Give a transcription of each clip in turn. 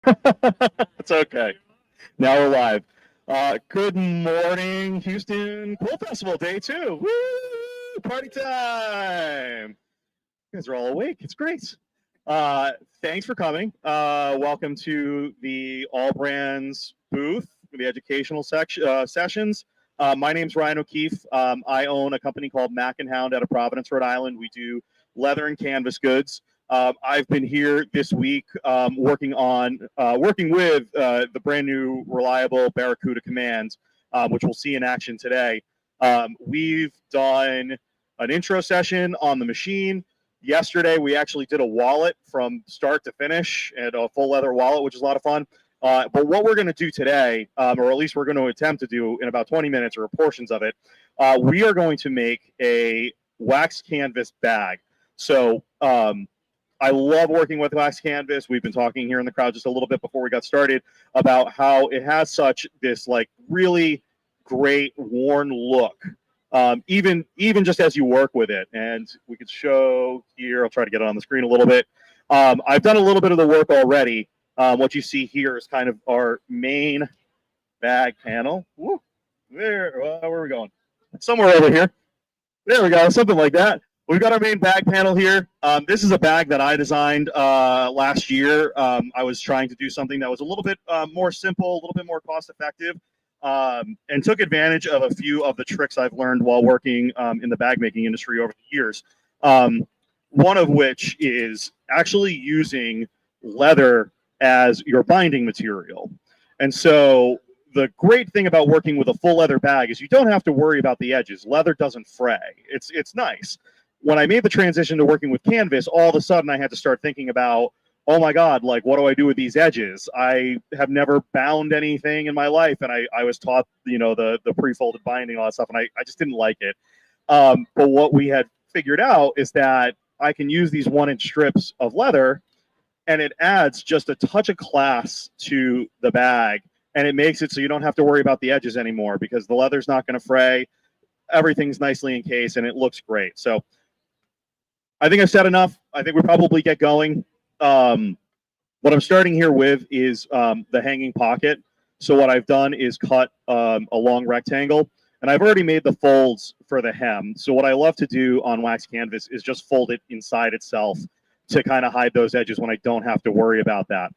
It's okay. Now we're live. Good morning, Houston Quilt Festival, day 2. Woo! Party time! You guys are all awake. It's great. Thanks for coming. Welcome to the AllBrands booth for the educational sessions. My name's Ryan O'Keefe. I own a company called Mac and Hound out of Providence, Rhode Island. We do leather and canvas goods. I've been here this week working with the brand new reliable Barracuda Command, which we'll see in action today. We've done an intro session on the machine. Yesterday, we actually did a wallet from start to finish, and a full leather wallet, which is a lot of fun. But what we're going to do today, or at least we're going to attempt to do in about 20 minutes or portions of it, we are going to make a wax canvas bag. So I love working with wax canvas. We've been talking here in the crowd just a little bit before we got started about how it has such this like really great worn look, even just as you work with it. And we could show here, I'll try to get it on the screen a little bit. I've done a little bit of the work already. What you see here is kind of our main bag panel. Woo, where are we going? Somewhere over here. There we go, something like that. We've got our main bag panel here. This is a bag that I designed last year. I was trying to do something that was a little bit more simple, a little bit more cost effective, and took advantage of a few of the tricks I've learned while working in the bag making industry over the years. One of which is actually using leather as your binding material. And so the great thing about working with a full leather bag is you don't have to worry about the edges. Leather doesn't fray. It's nice. When I made the transition to working with canvas, all of a sudden I had to start thinking about, oh my God, like what do I do with these edges? I have never bound anything in my life, and I was taught, you know, the pre-folded binding, all that stuff, and I just didn't like it. But what we had figured out is that I can use these 1-inch strips of leather, and it adds just a touch of class to the bag, and it makes it so you don't have to worry about the edges anymore because the leather's not going to fray. Everything's nicely encased, and it looks great. So I think I've said enough. I think we probably get going. What I'm starting here with is the hanging pocket. So what I've done is cut a long rectangle, and I've already made the folds for the hem. So what I love to do on wax canvas is just fold it inside itself to kind of hide those edges when I don't have to worry about that.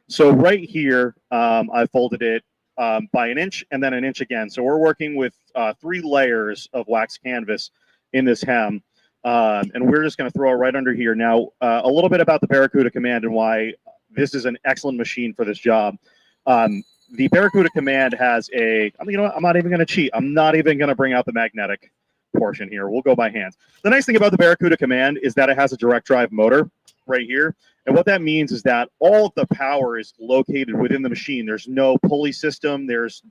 So right here, I folded it by 1 inch and then 1 inch again. So we're working with 3 layers of wax canvas in this hem. And we're just going to throw it right under here. Now, a little bit about the Barracuda Command and why this is an excellent machine for this job. The Barracuda Command has you know what, I'm not even going to cheat. I'm not even going to bring out the magnetic portion here. We'll go by hand. The nice thing about the Barracuda Command is that it has a direct drive motor right here. And what that means is that all of the power is located within the machine. There's no pulley system. There's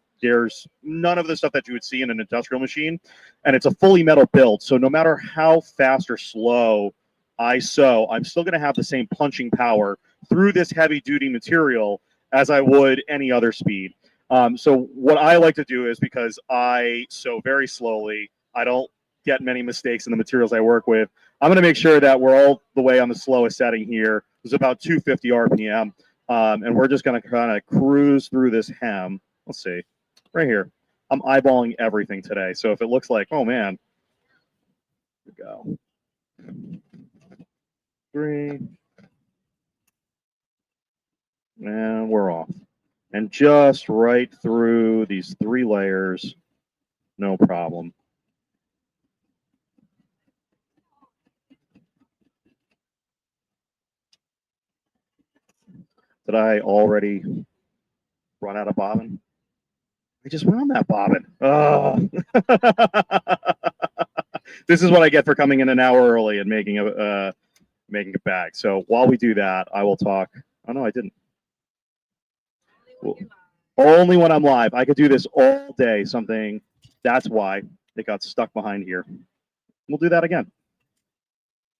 none of the stuff that you would see in an industrial machine. And it's a fully metal build. So no matter how fast or slow I sew, I'm still going to have the same punching power through this heavy duty material as I would any other speed. So what I like to do is, because I sew very slowly, I don't get many mistakes in the materials I work with, I'm going to make sure that we're all the way on the slowest setting here. It's about 250 RPM. And we're just going to kind of cruise through this hem. Let's see. Right here. I'm eyeballing everything today. So if it looks like, oh man, here we go. 3. And we're off. And just right through these 3 layers, no problem. Did I already run out of bobbin? I just wound that bobbin. Oh. This is what I get for coming in an hour early and making a bag. So while we do that, I will talk. Oh no, I didn't. Well, only when I'm live. I could do this all day. That's why it got stuck behind here. We'll do that again.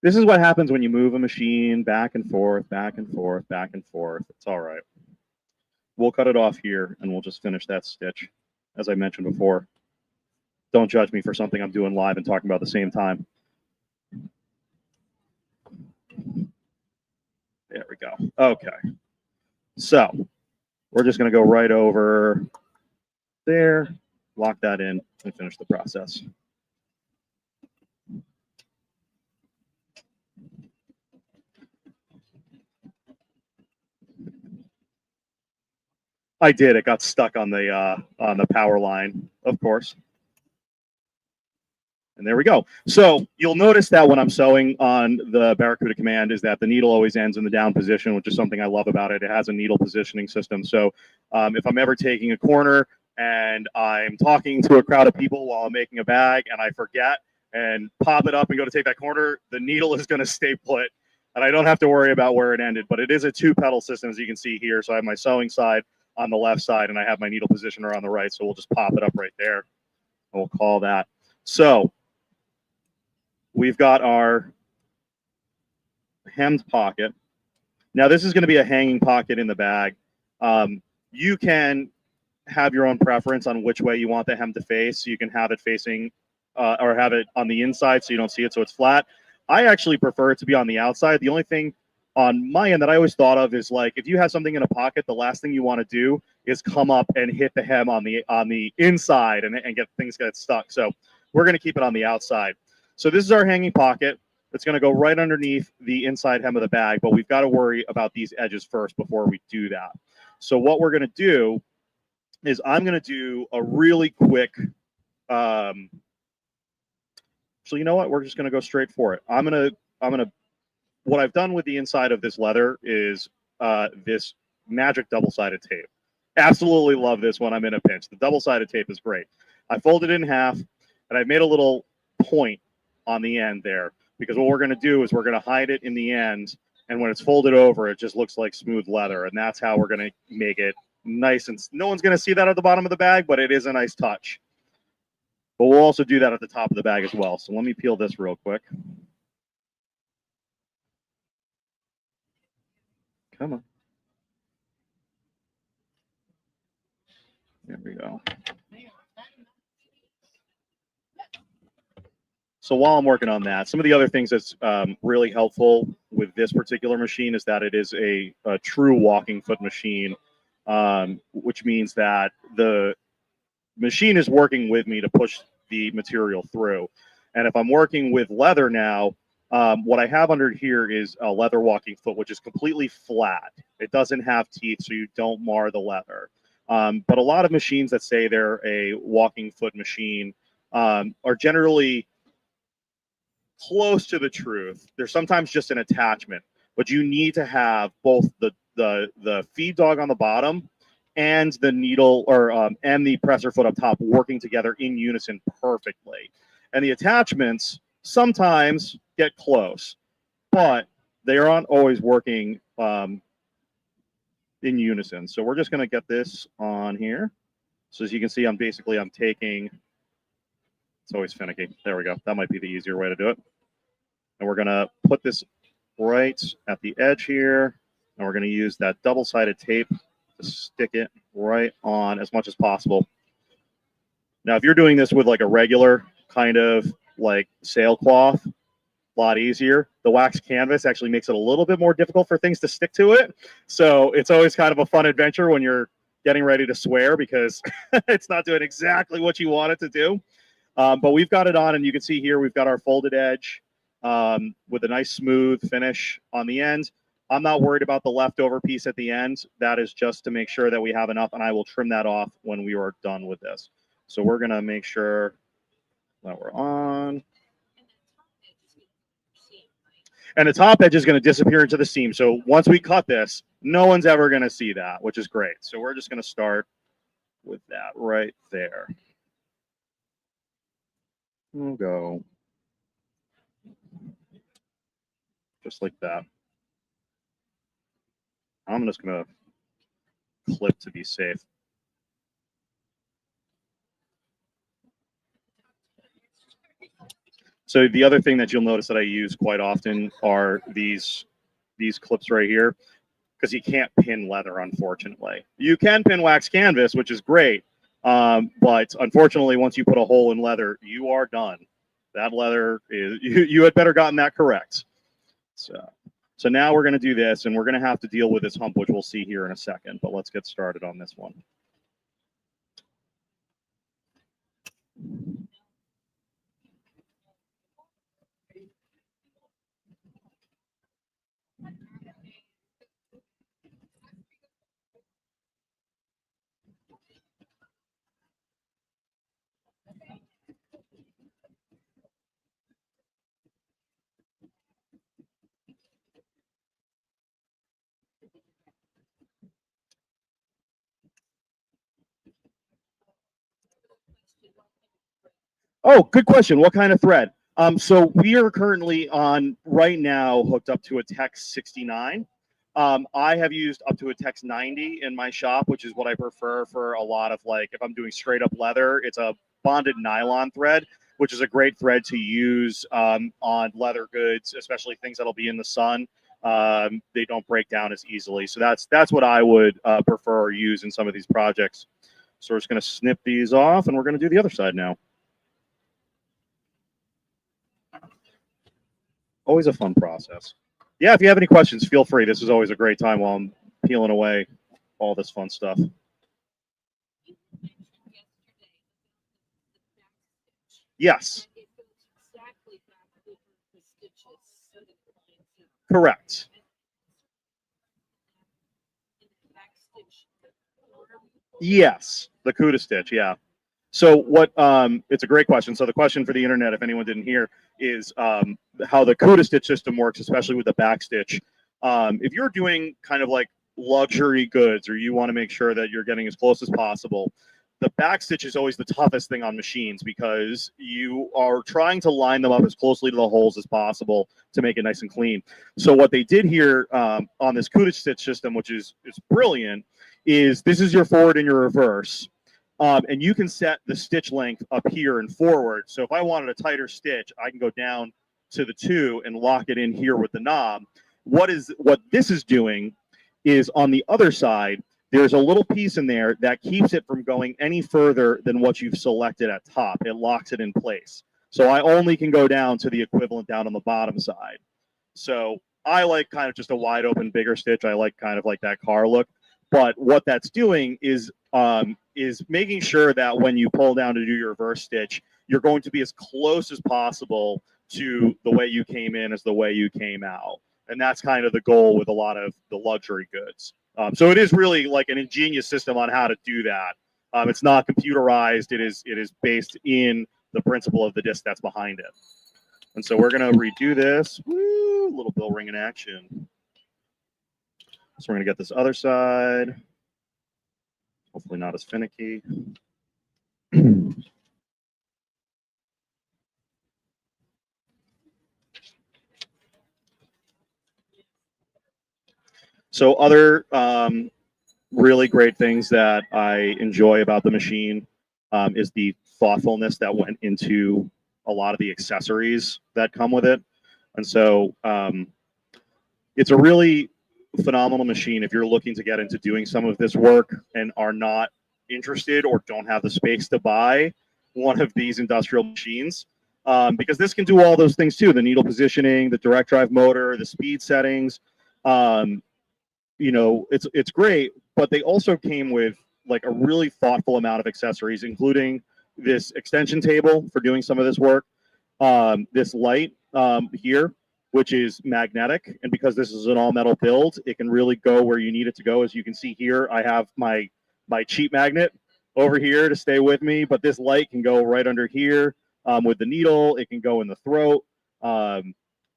This is what happens when you move a machine back and forth, back and forth, back and forth. It's all right. We'll cut it off here and we'll just finish that stitch. As I mentioned before, don't judge me for something I'm doing live and talking about at the same time. There we go. Okay. So we're just going to go right over there, lock that in, and finish the process. I did. It got stuck on the power line, of course. And there we go. So you'll notice that when I'm sewing on the Barracuda Command is that the needle always ends in the down position, which is something I love about it. It has a needle positioning system. So if I'm ever taking a corner and I'm talking to a crowd of people while I'm making a bag and I forget and pop it up and go to take that corner, the needle is going to stay put. And I don't have to worry about where it ended. But it is a 2-pedal system, as you can see here. So I have my sewing side on the left side and I have my needle positioner on the right. So we'll just pop it up right there. And we'll call that. So we've got our hemmed pocket. Now this is going to be a hanging pocket in the bag. You can have your own preference on which way you want the hem to face. You can have it facing or have it on the inside so you don't see it so it's flat. I actually prefer it to be on the outside. The only thing on my end that I always thought of is like if you have something in a pocket, the last thing you want to do is come up and hit the hem on the inside and get things get stuck. So we're going to keep it on the outside. So this is our hanging pocket. It's going to go right underneath the inside hem of the bag, but we've got to worry about these edges first before we do that. So what we're going to do is I'm going to do a really quick, so you know what? We're just going to go straight for it. What I've done with the inside of this leather is this magic double-sided tape. Absolutely love this when I'm in a pinch. The double-sided tape is great. I folded it in half and I made a little point on the end there because what we're going to do is we're going to hide it in the end, and when it's folded over it just looks like smooth leather, and that's how we're going to make it nice. And no one's going to see that at the bottom of the bag, but it is a nice touch. But we'll also do that at the top of the bag as well. So let me peel this real quick. Come on. There we go. So while I'm working on that, some of the other things that's really helpful with this particular machine is that it is a true walking foot machine, which means that the machine is working with me to push the material through. And if I'm working with leather now, what I have under here is a leather walking foot, which is completely flat. It doesn't have teeth, so you don't mar the leather. But a lot of machines that say they're a walking foot machine are generally close to the truth. They're sometimes just an attachment, but you need to have both the feed dog on the bottom and the needle or and the presser foot up top working together in unison perfectly. And the attachments sometimes get close, but they aren't always working in unison. So we're just going to get this on here. So as you can see, I'm taking, it's always finicky. There we go. That might be the easier way to do it. And we're going to put this right at the edge here. And we're going to use that double-sided tape to stick it right on as much as possible. Now, if you're doing this with like a regular kind of like sailcloth, a lot easier. The wax canvas actually makes it a little bit more difficult for things to stick to it. So it's always kind of a fun adventure when you're getting ready to swear because it's not doing exactly what you want it to do. But we've got it on, and you can see here we've got our folded edge with a nice smooth finish on the end. I'm not worried about the leftover piece at the end. That is just to make sure that we have enough, and I will trim that off when we are done with this. So we're going to make sure that we're on. And the top edge is going to disappear into the seam. So once we cut this, no one's ever going to see that, which is great. So we're just going to start with that right there. We'll go just like that. I'm just going to clip to be safe. So the other thing that you'll notice that I use quite often are these clips right here, because you can't pin leather, unfortunately. You can pin wax canvas, which is great, but unfortunately, once you put a hole in leather, you are done. That leather is, you had better gotten that correct. So So now we're going to do this, and we're going to have to deal with this hump, which we'll see here in a second. But let's get started on this one. Oh, good question. What kind of thread? So we are currently on, right now, hooked up to a Tex 69. I have used up to a Tex 90 in my shop, which is what I prefer for a lot of, like, if I'm doing straight up leather, it's a bonded nylon thread, which is a great thread to use on leather goods, especially things that'll be in the sun. They don't break down as easily. So that's what I would prefer or use in some of these projects. So we're just going to snip these off, and we're going to do the other side now. Always a fun process. Yeah, if you have any questions, feel free. This is always a great time while I'm peeling away all this fun stuff. Yes. Correct. Yes, the Cuda stitch, yeah. So what, it's a great question. So the question for the internet, if anyone didn't hear, is how the Cuda stitch system works, especially with the back stitch. If you're doing kind of like luxury goods, or you want to make sure that you're getting as close as possible, the back stitch is always the toughest thing on machines, because you are trying to line them up as closely to the holes as possible to make it nice and clean. So what they did here on this Cuda stitch system, which is brilliant, is this is your forward and your reverse. And you can set the stitch length up here and forward. So if I wanted a tighter stitch, I can go down to the 2 and lock it in here with the knob. What this is doing is, on the other side, there's a little piece in there that keeps it from going any further than what you've selected at top. It locks it in place. So I only can go down to the equivalent down on the bottom side. So I like kind of just a wide open, bigger stitch. I like kind of like that car look. But what that's doing is making sure that when you pull down to do your reverse stitch, you're going to be as close as possible to the way you came in as the way you came out. And that's kind of the goal with a lot of the luxury goods. So it is really like an ingenious system on how to do that. It's not computerized. It is based in the principle of the disc that's behind it. And so we're going to redo this. Woo, little bell ring in action. So we're going to get this other side. Hopefully not as finicky. So other really great things that I enjoy about the machine is the thoughtfulness that went into a lot of the accessories that come with it. And so it's a really phenomenal machine if you're looking to get into doing some of this work and are not interested or don't have the space to buy one of these industrial machines, because this can do all those things too: the needle positioning, the direct drive motor, the speed settings. You know, it's great, but they also came with like a really thoughtful amount of accessories, including this extension table for doing some of this work, this light here, which is magnetic, and because this is an all metal build, it can really go where you need it to go. As you can see here, I have my cheap magnet over here to stay with me, but this light can go right under here with the needle. It can go in the throat.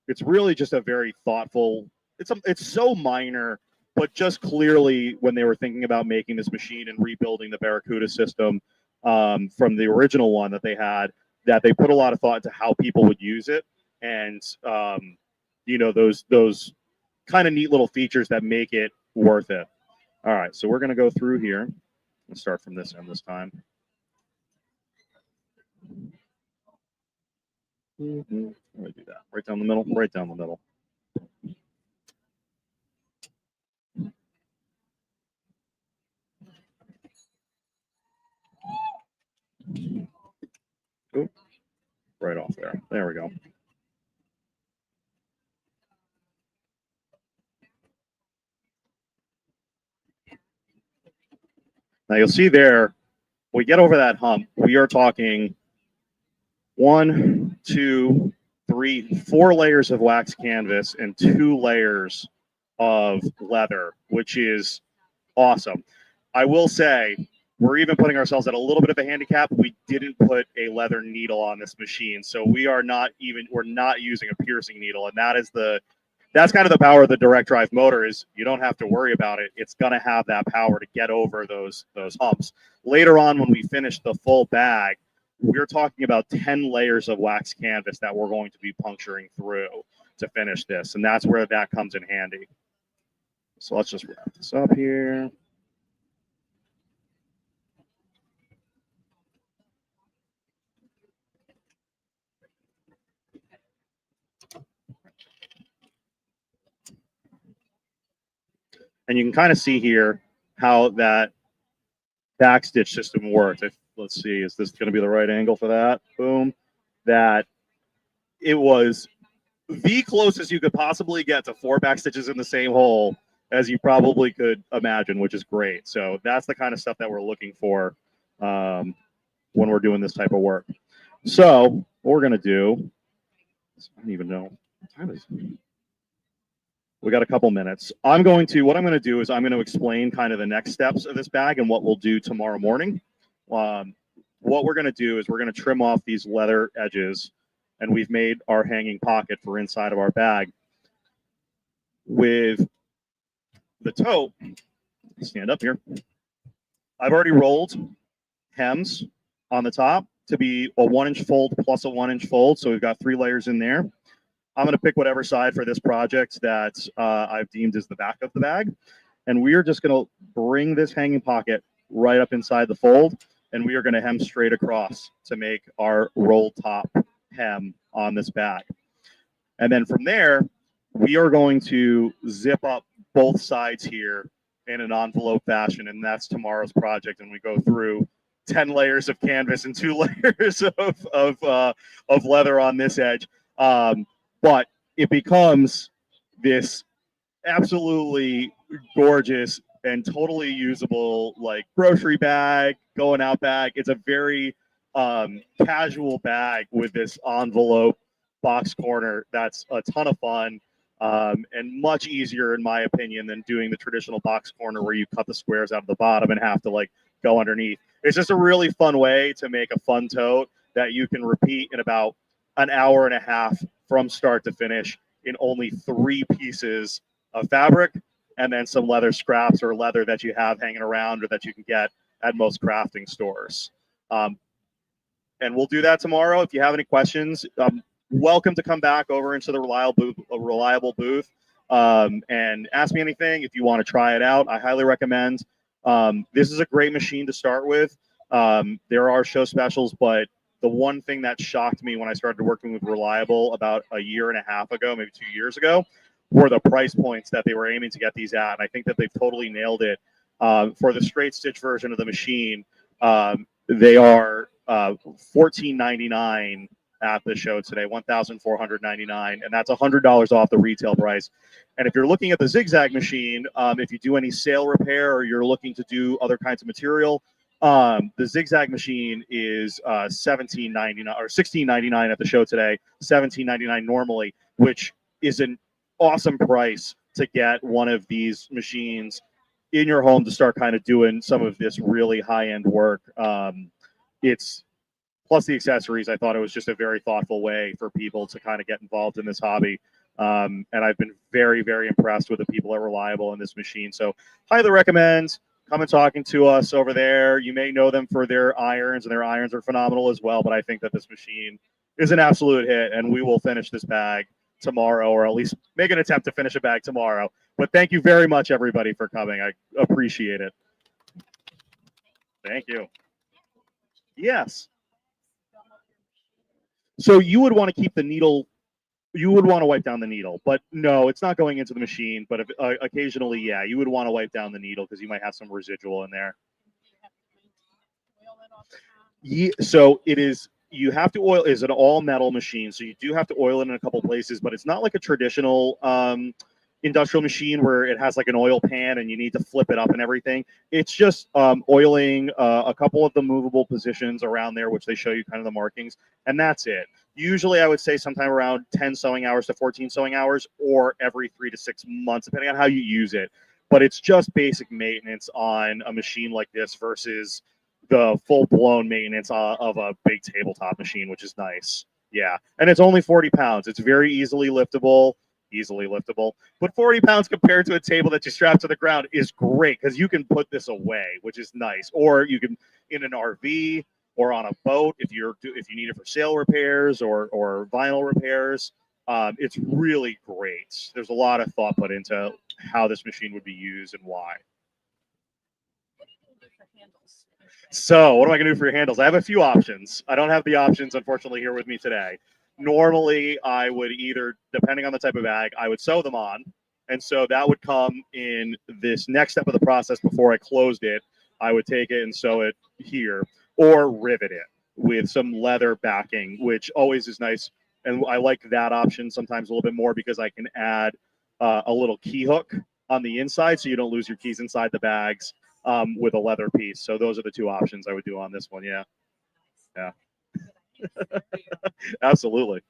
It's really just a very thoughtful. It's so minor, but just clearly when they were thinking about making this machine and rebuilding the Barracuda system from the original one that they had, that they put a lot of thought into how people would use it, and you know, those kind of neat little features that make it worth it. All right, so we're going to go through here. Let's start from this end this time. I'm going to do that right down the middle, right down the middle. Oop, right off there. There we go. Now you'll see there, when we get over that hump, we are talking 1, 2, 3, 4 layers of wax canvas and 2 layers of leather, which is awesome. I will say, we're even putting ourselves at a little bit of a handicap. We didn't put a leather needle on this machine, so we're not using a piercing needle, and that's kind of the power of the direct drive motor. Is you don't have to worry about it. It's going to have that power to get over those humps. Later on, when we finish the full bag, we're talking about 10 layers of wax canvas that we're going to be puncturing through to finish this, and that's where that comes in handy. So let's just wrap this up here. And you can kind of see here how that backstitch system works. Let's see, is this going to be the right angle for that? Boom. That it was the closest you could possibly get to 4 backstitches in the same hole as you probably could imagine, which is great. So that's the kind of stuff that we're looking for when we're doing this type of work. So what we're going to do, I don't even know what time is it? We got a couple minutes. What I'm going to do is I'm going to explain kind of the next steps of this bag and what we'll do tomorrow morning. What we're going to do is we're going to trim off these leather edges, and we've made our hanging pocket for inside of our bag. With the tote, stand up here, I've already rolled hems on the top to be a 1-inch fold plus a 1-inch fold, so we've got 3 layers in there. I'm going to pick whatever side for this project that I've deemed as the back of the bag. And we are just going to bring this hanging pocket right up inside the fold, and we are going to hem straight across to make our roll top hem on this bag. And then from there, we are going to zip up both sides here in an envelope fashion, and that's tomorrow's project. And we go through 10 layers of canvas and 2 layers of leather on this edge. But it becomes this absolutely gorgeous and totally usable, like, grocery bag, going out bag. It's a very casual bag with this envelope box corner. That's a ton of fun and much easier, in my opinion, than doing the traditional box corner where you cut the squares out of the bottom and have to, like, go underneath. It's just a really fun way to make a fun tote that you can repeat in about an hour and a half from start to finish in only 3 pieces of fabric, and then some leather scraps or leather that you have hanging around or that you can get at most crafting stores. And we'll do that tomorrow. If you have any questions, welcome to come back over into the Reliable booth and ask me anything. If you want to try it out, I highly recommend. This is a great machine to start with. There are show specials, but the one thing that shocked me when I started working with Reliable about a year and a half ago, maybe 2 years ago, were the price points that they were aiming to get these at. And I think that they've totally nailed it. For the straight stitch version of the machine, they are $1,499 at the show today, $1,499, and that's $100 off the retail price. And if you're looking at the zigzag machine, if you do any sail repair or you're looking to do other kinds of material, the zigzag machine is $17.99 or $16.99 at the show today, $17.99 normally, which is an awesome price to get one of these machines in your home to start kind of doing some of this really high-end work. It's plus the accessories. I thought it was just a very thoughtful way for people to kind of get involved in this hobby. And I've been very, very impressed with the people that are Reliable in this machine. So highly recommend. Come and talking to us over there. You may know them for their irons, and their irons are phenomenal as well. But I think that this machine is an absolute hit, and we will finish this bag tomorrow, or at least make an attempt to finish a bag tomorrow. But thank you very much, everybody, for coming. I appreciate it. Thank you. Yes. So you would want to keep the needle. You would want to wipe down the needle, but no, it's not going into the machine. But if, occasionally, yeah, you would want to wipe down the needle because you might have some residual in there. Yeah, so it is. You have to oil. Is an all metal machine, so you do have to oil it in a couple places, but it's not like a traditional industrial machine where it has like an oil pan and you need to flip it up and everything. It's just oiling a couple of the movable positions around there, which they show you kind of the markings, and that's it. Usually, I would say sometime around 10 sewing hours to 14 sewing hours, or every 3 to 6 months, depending on how you use it. But it's just basic maintenance on a machine like this versus the full-blown maintenance of a big tabletop machine, which is nice. Yeah, and it's only 40 pounds. It's very easily liftable. But 40 pounds compared to a table that you strap to the ground is great because you can put this away, which is nice. Or you can in an RV or on a boat if you need it for sail repairs or vinyl repairs. It's really great. There's a lot of thought put into how this machine would be used and why. So, what am I going to do for your handles? I have a few options. I don't have the options, unfortunately, here with me today. Normally, I would either, depending on the type of bag, I would sew them on. And so that would come in this next step of the process before I closed it. I would take it and sew it here or rivet it with some leather backing, which always is nice. And I like that option sometimes a little bit more because I can add a little key hook on the inside so you don't lose your keys inside the bags with a leather piece. So those are the two options I would do on this one. Yeah. Yeah. Absolutely.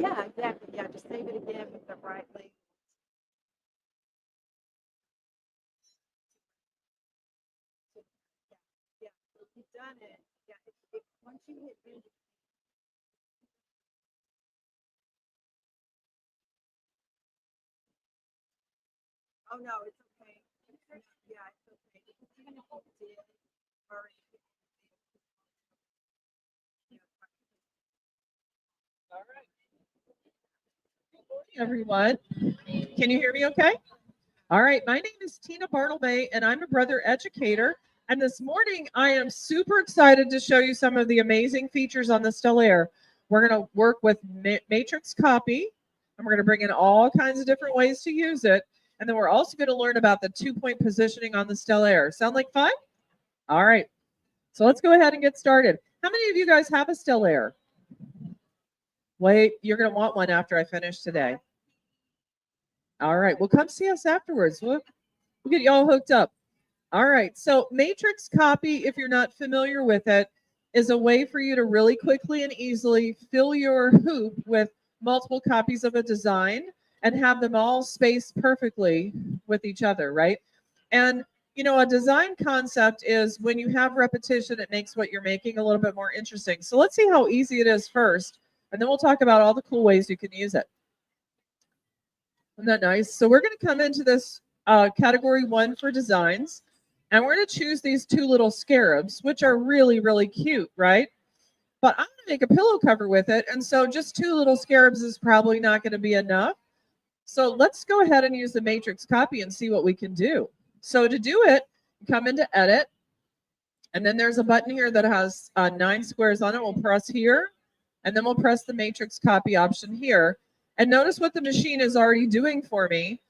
Yeah, exactly. Yeah, just save it again with the right link. Yeah, yeah. You've done it. Yeah, once you hit end. Oh no, it's okay. Yeah, it's okay. Because even if you did already. All right. Everyone, can you hear me okay? All right, my name is Tina Bartleby, and I'm a brother educator. And this morning, I am super excited to show you some of the amazing features on the Stellaire. We're going to work with matrix copy, and we're going to bring in all kinds of different ways to use it. And then we're also going to learn about the 2-point positioning on the Stellaire. Sound like fun? All right, so let's go ahead and get started. How many of you guys have a Stellaire? Wait, you're going to want one after I finish today. All right, well, come see us afterwards. We'll get you all hooked up. All right, so matrix copy, if you're not familiar with it, is a way for you to really quickly and easily fill your hoop with multiple copies of a design and have them all spaced perfectly with each other, right? And a design concept is when you have repetition, it makes what you're making a little bit more interesting. So let's see how easy it is first, and then we'll talk about all the cool ways you can use it. Isn't that nice? So we're going to come into this category 1 for designs, and we're going to choose these 2 little scarabs, which are really, really cute, right? But I'm going to make a pillow cover with it, and so just 2 little scarabs is probably not going to be enough. So let's go ahead and use the matrix copy and see what we can do. So to do it, come into edit, and then there's a button here that has 9 squares on it. We'll press here, and then we'll press the matrix copy option here. And notice what the machine is already doing for me.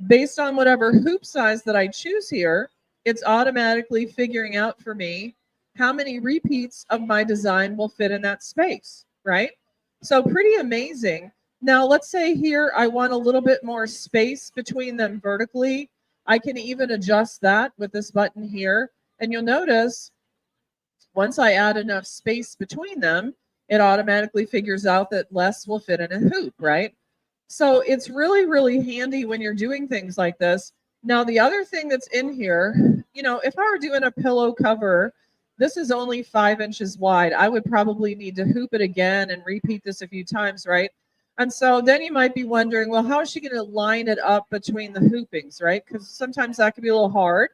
Based on whatever hoop size that I choose here, it's automatically figuring out for me how many repeats of my design will fit in that space, right? So pretty amazing. Now, let's say here I want a little bit more space between them vertically. I can even adjust that with this button here. And you'll notice once I add enough space between them, it automatically figures out that less will fit in a hoop, right? So it's really, really handy when you're doing things like this. Now, the other thing that's in here, if I were doing a pillow cover, this is only 5 inches wide. I would probably need to hoop it again and repeat this a few times, right? And so then you might be wondering, well, how is she going to line it up between the hoopings, right? Because sometimes that can be a little hard.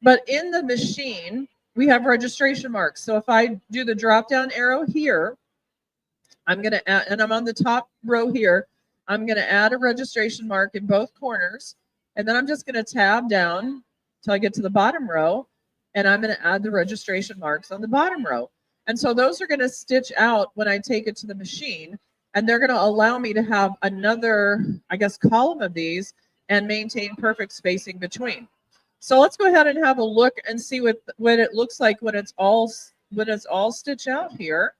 But in the machine, we have registration marks. So if I do the drop down arrow here, I'm going to add, and I'm on the top row here, I'm going to add a registration mark in both corners. And then I'm just going to tab down till I get to the bottom row. And I'm going to add the registration marks on the bottom row. And so those are going to stitch out when I take it to the machine. And they're going to allow me to have another, column of these and maintain perfect spacing between. So let's go ahead and have a look and see what it looks like when it's all stitched out here.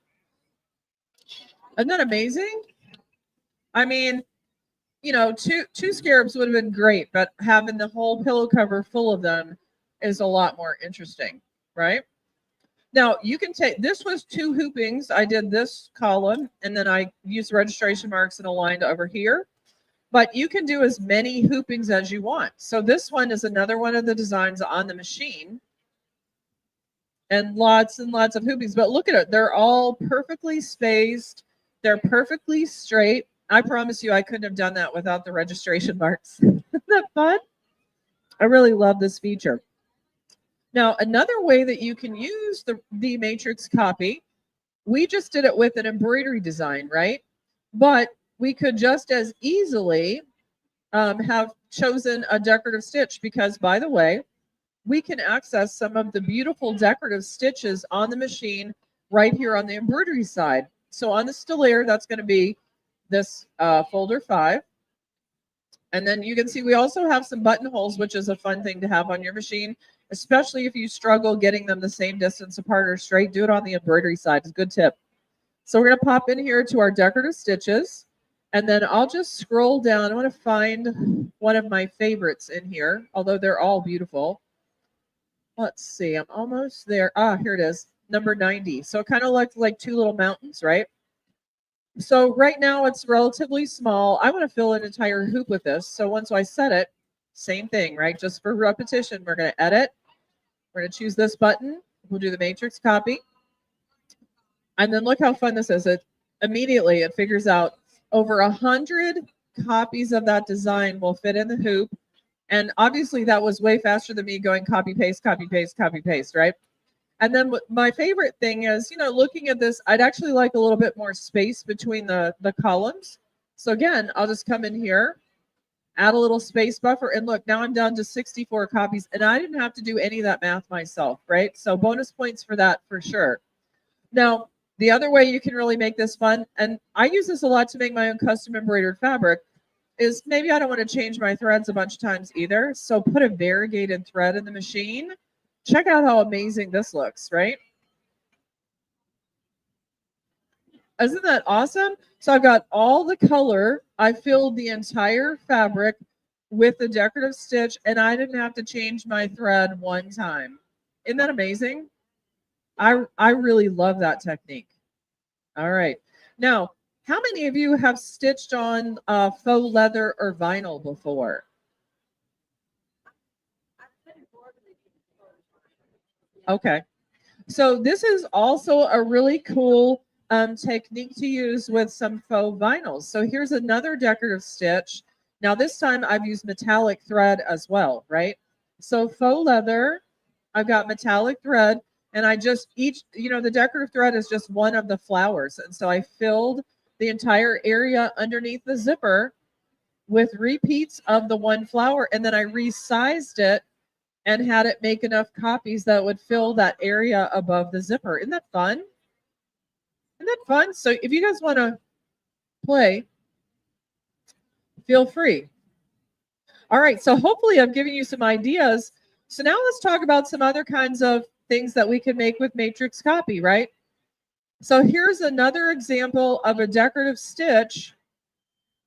Isn't that amazing? I mean, two scarabs would have been great, but having the whole pillow cover full of them is a lot more interesting, right? Now, you can take, this was 2 hoopings. I did this column, and then I used registration marks and aligned over here. But you can do as many hoopings as you want. So this one is another one of the designs on the machine. And lots of hoopings. But look at it. They're all perfectly spaced. They're perfectly straight. I promise you I couldn't have done that without the registration marks. Isn't that fun? I really love this feature. Now, another way that you can use the matrix copy, we just did it with an embroidery design, right? But we could just as easily have chosen a decorative stitch because, by the way, we can access some of the beautiful decorative stitches on the machine right here on the embroidery side. So on the Stellaire, that's going to be this folder 5. And then you can see we also have some buttonholes, which is a fun thing to have on your machine, especially if you struggle getting them the same distance apart or straight. Do it on the embroidery side. It's a good tip. So we're going to pop in here to our decorative stitches. And then I'll just scroll down. I want to find one of my favorites in here, although they're all beautiful. Let's see. I'm almost there. Ah, here it is. Number 90. So it kind of looks like 2 little mountains, right? So right now it's relatively small. I want to fill an entire hoop with this. So once I set it, same thing, right? Just for repetition, we're going to edit. We're going to choose this button. We'll do the matrix copy. And then look how fun this is. It immediately it figures out over 100 copies of that design will fit in the hoop. And obviously that was way faster than me going copy, paste, copy, paste, copy, paste, right? And then my favorite thing is, looking at this, I'd actually like a little bit more space between the columns. So again, I'll just come in here, add a little space buffer, and look, now I'm down to 64 copies, and I didn't have to do any of that math myself, right? So bonus points for that for sure. Now, the other way you can really make this fun, and I use this a lot to make my own custom embroidered fabric, is maybe I don't want to change my threads a bunch of times either. So put a variegated thread in the machine. Check out how amazing this looks, right? Isn't that awesome? So I've got all the color. I filled the entire fabric with the decorative stitch, and I didn't have to change my thread one time. Isn't that amazing? I really love that technique. All right. Now, how many of you have stitched on faux leather or vinyl before? Okay. So this is also a really cool technique to use with some faux vinyls. So here's another decorative stitch. Now this time I've used metallic thread as well, right? So faux leather, I've got metallic thread, and I just the decorative thread is just one of the flowers. And so I filled the entire area underneath the zipper with repeats of the one flower, and then I resized it and had it make enough copies that would fill that area above the zipper. Isn't that fun? Isn't that fun? So if you guys want to play, feel free. All right, so hopefully I've given you some ideas. So now let's talk about some other kinds of things that we can make with matrix copy, right? So here's another example of a decorative stitch.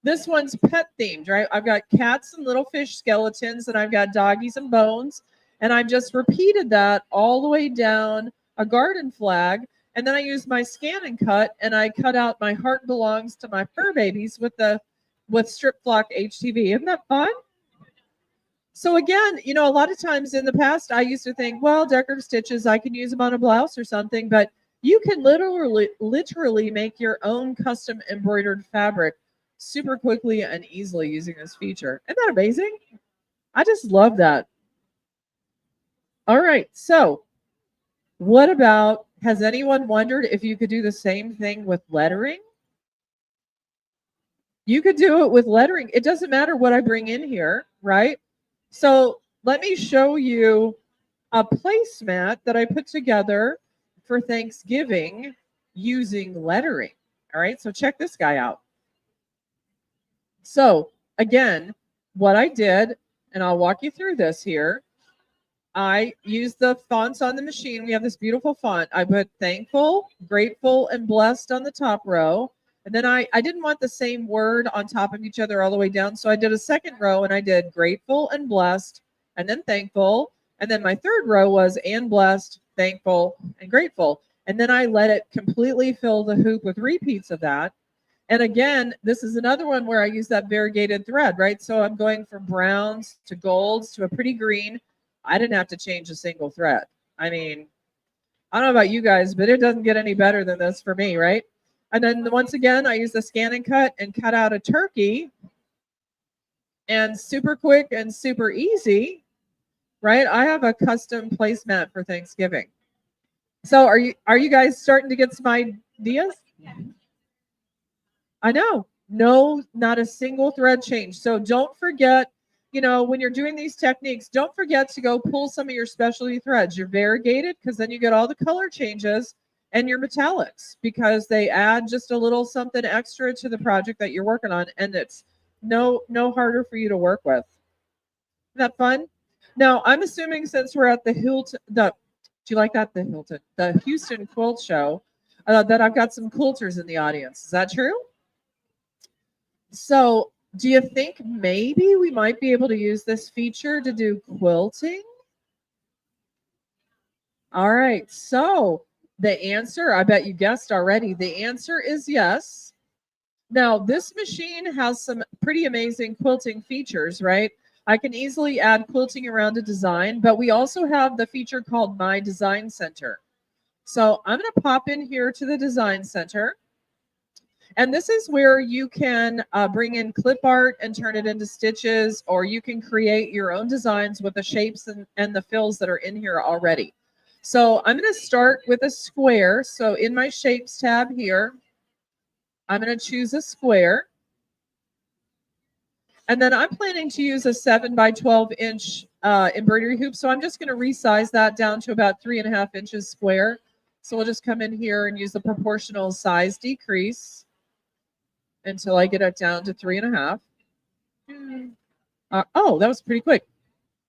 This one's pet themed, right? I've got cats and little fish skeletons, and I've got doggies and bones. And I've just repeated that all the way down a garden flag. And then I used my ScanNCut, and I cut out my heart belongs to my fur babies with strip flock HTV. Isn't that fun? So again, a lot of times in the past, I used to think, well, decorative stitches, I can use them on a blouse or something, but you can literally make your own custom embroidered fabric super quickly and easily using this feature. Isn't that amazing? I just love that. All right, so what about, has anyone wondered if you could do the same thing with lettering? You could do it with lettering. It doesn't matter what I bring in here, right? So let me show you a placemat that I put together for Thanksgiving using lettering. All right, so check this guy out. So again, what I did, and I'll walk you through this here, I used the fonts on the machine. We have this beautiful font. I put thankful, grateful, and blessed on the top row. And then I didn't want the same word on top of each other all the way down. So I did a second row, and I did grateful and blessed, and then thankful. And then my third row was and blessed, thankful, and grateful. And then I let it completely fill the hoop with repeats of that. And again, this is another one where I use that variegated thread, right? So I'm going from browns to golds to a pretty green. I didn't have to change a single thread. I mean, I don't know about you guys, but it doesn't get any better than this for me, right? And then once again, I use the ScanNCut and cut out a turkey. And super quick and super easy, right? I have a custom placemat for Thanksgiving. So are you guys starting to get some ideas? I know. No, not a single thread change. So don't forget, when you're doing these techniques, don't forget to go pull some of your specialty threads. Your variegated, because then you get all the color changes, and your metallics, because they add just a little something extra to the project that you're working on, and it's no harder for you to work with. Isn't that fun? Now, I'm assuming since we're at the Hilton, do you like that? The Houston Quilt Show, that I've got some quilters in the audience. Is that true? So do you think maybe we might be able to use this feature to do quilting? All right. So the answer, I bet you guessed already. The answer is yes. Now, this machine has some pretty amazing quilting features, right? I can easily add quilting around a design, but we also have the feature called My Design Center. So I'm going to pop in here to the Design Center. And this is where you can bring in clip art and turn it into stitches, or you can create your own designs with the shapes and the fills that are in here already. So I'm going to start with a square. So in my Shapes tab here, I'm going to choose a square. And then I'm planning to use a 7 by 12 inch embroidery hoop. So I'm just going to resize that down to about 3.5 inches square. So we'll just come in here and use the proportional size decrease until I get it down to 3.5. Oh, that was pretty quick.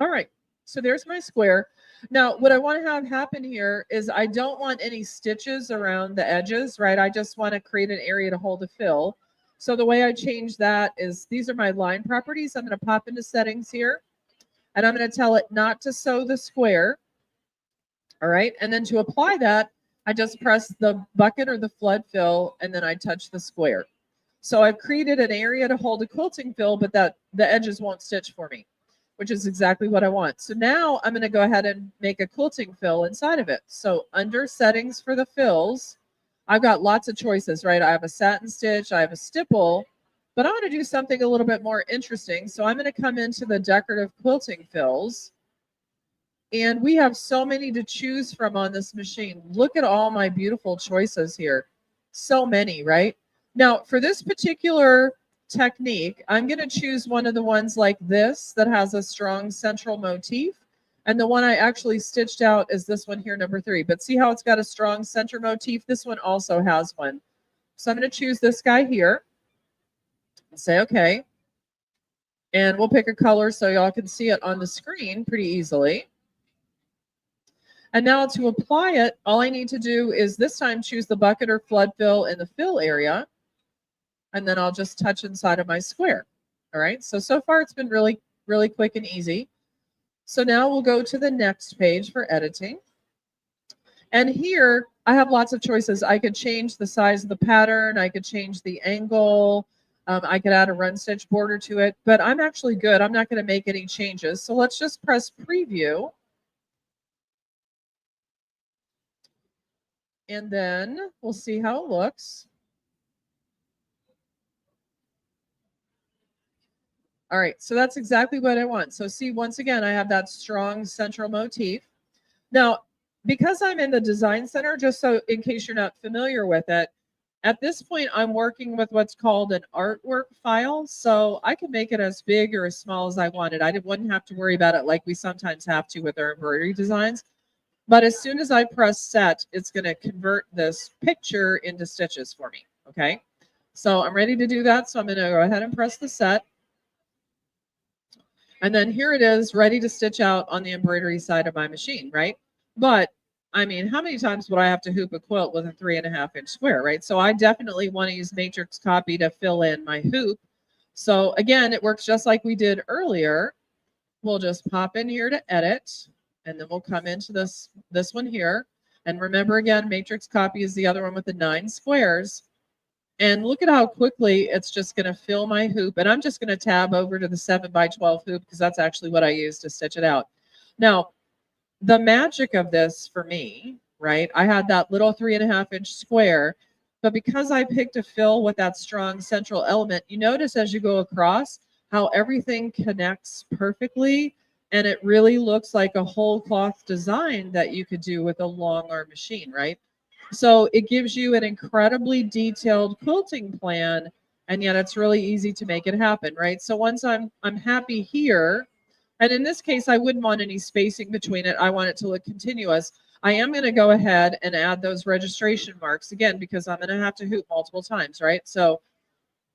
All right. So there's my square. Now, what I want to have happen here is I don't want any stitches around the edges, right? I just want to create an area to hold a fill. So the way I change that is these are my line properties. I'm going to pop into settings here, and I'm going to tell it not to sew the square. All right. And then to apply that, I just press the bucket or the flood fill, and then I touch the square. So I've created an area to hold a quilting fill, but that the edges won't stitch for me, which is exactly what I want. So now I'm going to go ahead and make a quilting fill inside of it. So under settings for the fills, I've got lots of choices, right? I have a satin stitch, I have a stipple, but I want to do something a little bit more interesting. So I'm going to come into the decorative quilting fills. And we have so many to choose from on this machine. Look at all my beautiful choices here. So many, right? Now, for this particular technique, I'm going to choose one of the ones like this that has a strong central motif. And the one I actually stitched out is this one here, number 3. But see how it's got a strong center motif? This one also has one. So I'm going to choose this guy here and say, okay. And we'll pick a color so y'all can see it on the screen pretty easily. And now to apply it, all I need to do is this time choose the bucket or flood fill in the fill area. And then I'll just touch inside of my square. All right. So far it's been really, really quick and easy. So now we'll go to the next page for editing. And here I have lots of choices. I could change the size of the pattern. I could change the angle. I could add a run stitch border to it, but I'm actually good. I'm not going to make any changes. So let's just press preview. And then we'll see how it looks. All right, so that's exactly what I want. So see, once again, I have that strong central motif. Now, because I'm in the design center, just so in case you're not familiar with it, at this point, I'm working with what's called an artwork file. So I can make it as big or as small as I wanted. I wouldn't have to worry about it like we sometimes have to with our embroidery designs. But as soon as I press set, it's going to convert this picture into stitches for me. Okay, so I'm ready to do that. So I'm going to go ahead and press the set. And then here it is ready to stitch out on the embroidery side of my machine, right? But I mean, how many times would I have to hoop a quilt with a 3.5 inch square, right? So I definitely want to use matrix copy to fill in my hoop. So again, it works just like we did earlier. We'll just pop in here to edit, and then we'll come into this one here. And remember again, matrix copy is the other one with the 9 squares. And look at how quickly it's just going to fill my hoop. And I'm just going to tab over to the 7 by 12 hoop because that's actually what I use to stitch it out. Now, the magic of this for me, right? I had that little 3.5 inch square, but because I picked a fill with that strong central element, you notice as you go across how everything connects perfectly. And it really looks like a whole cloth design that you could do with a long arm machine, right? So it gives you an incredibly detailed quilting plan, and yet it's really easy to make it happen, right? So once I'm happy here, and in this case, I wouldn't want any spacing between it. I want it to look continuous. I am going to go ahead and add those registration marks again, because I'm going to have to hoop multiple times, right? So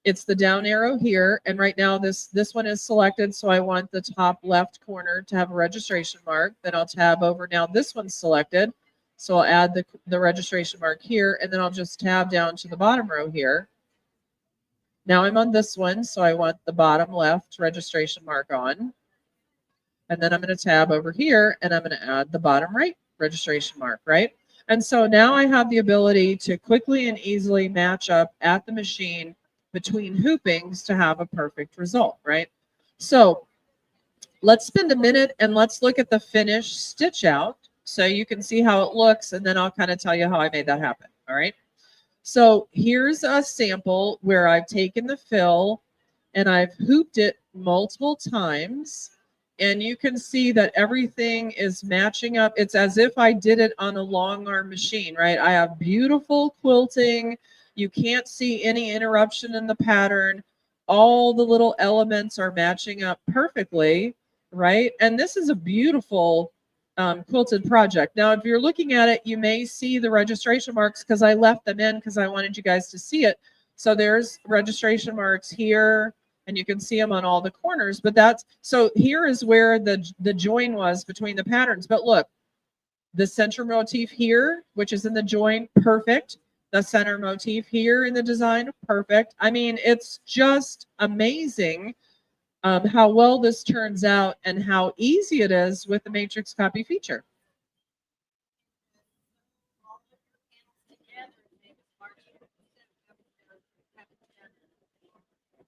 it's the down arrow here. And right now this one is selected. So I want the top left corner to have a registration mark. Then I'll tab over. Now this one's selected. So I'll add the registration mark here, and then I'll just tab down to the bottom row here. Now I'm on this one, so I want the bottom left registration mark on. And then I'm going to tab over here, and I'm going to add the bottom right registration mark, right? And so now I have the ability to quickly and easily match up at the machine between hoopings to have a perfect result, right? So let's spend a minute and let's look at the finished stitch out so you can see how it looks, and then I'll kind of tell you how I made that happen. All right. So here's a sample where I've taken the fill and I've hooped it multiple times, and you can see that everything is matching up. It's as if I did it on a long arm machine, right? I have beautiful quilting. You can't see any interruption in the pattern. All the little elements are matching up perfectly, right? And this is a beautiful quilted project. Now, if you're looking at it, you may see the registration marks because I left them in because I wanted you guys to see it. So there's registration marks here, and you can see them on all the corners. But that's, so here is where the join was between the patterns. But look, the center motif here, which is in the join, perfect. The center motif here in the design, perfect. I mean, it's just amazing how well this turns out and how easy it is with the matrix copy feature.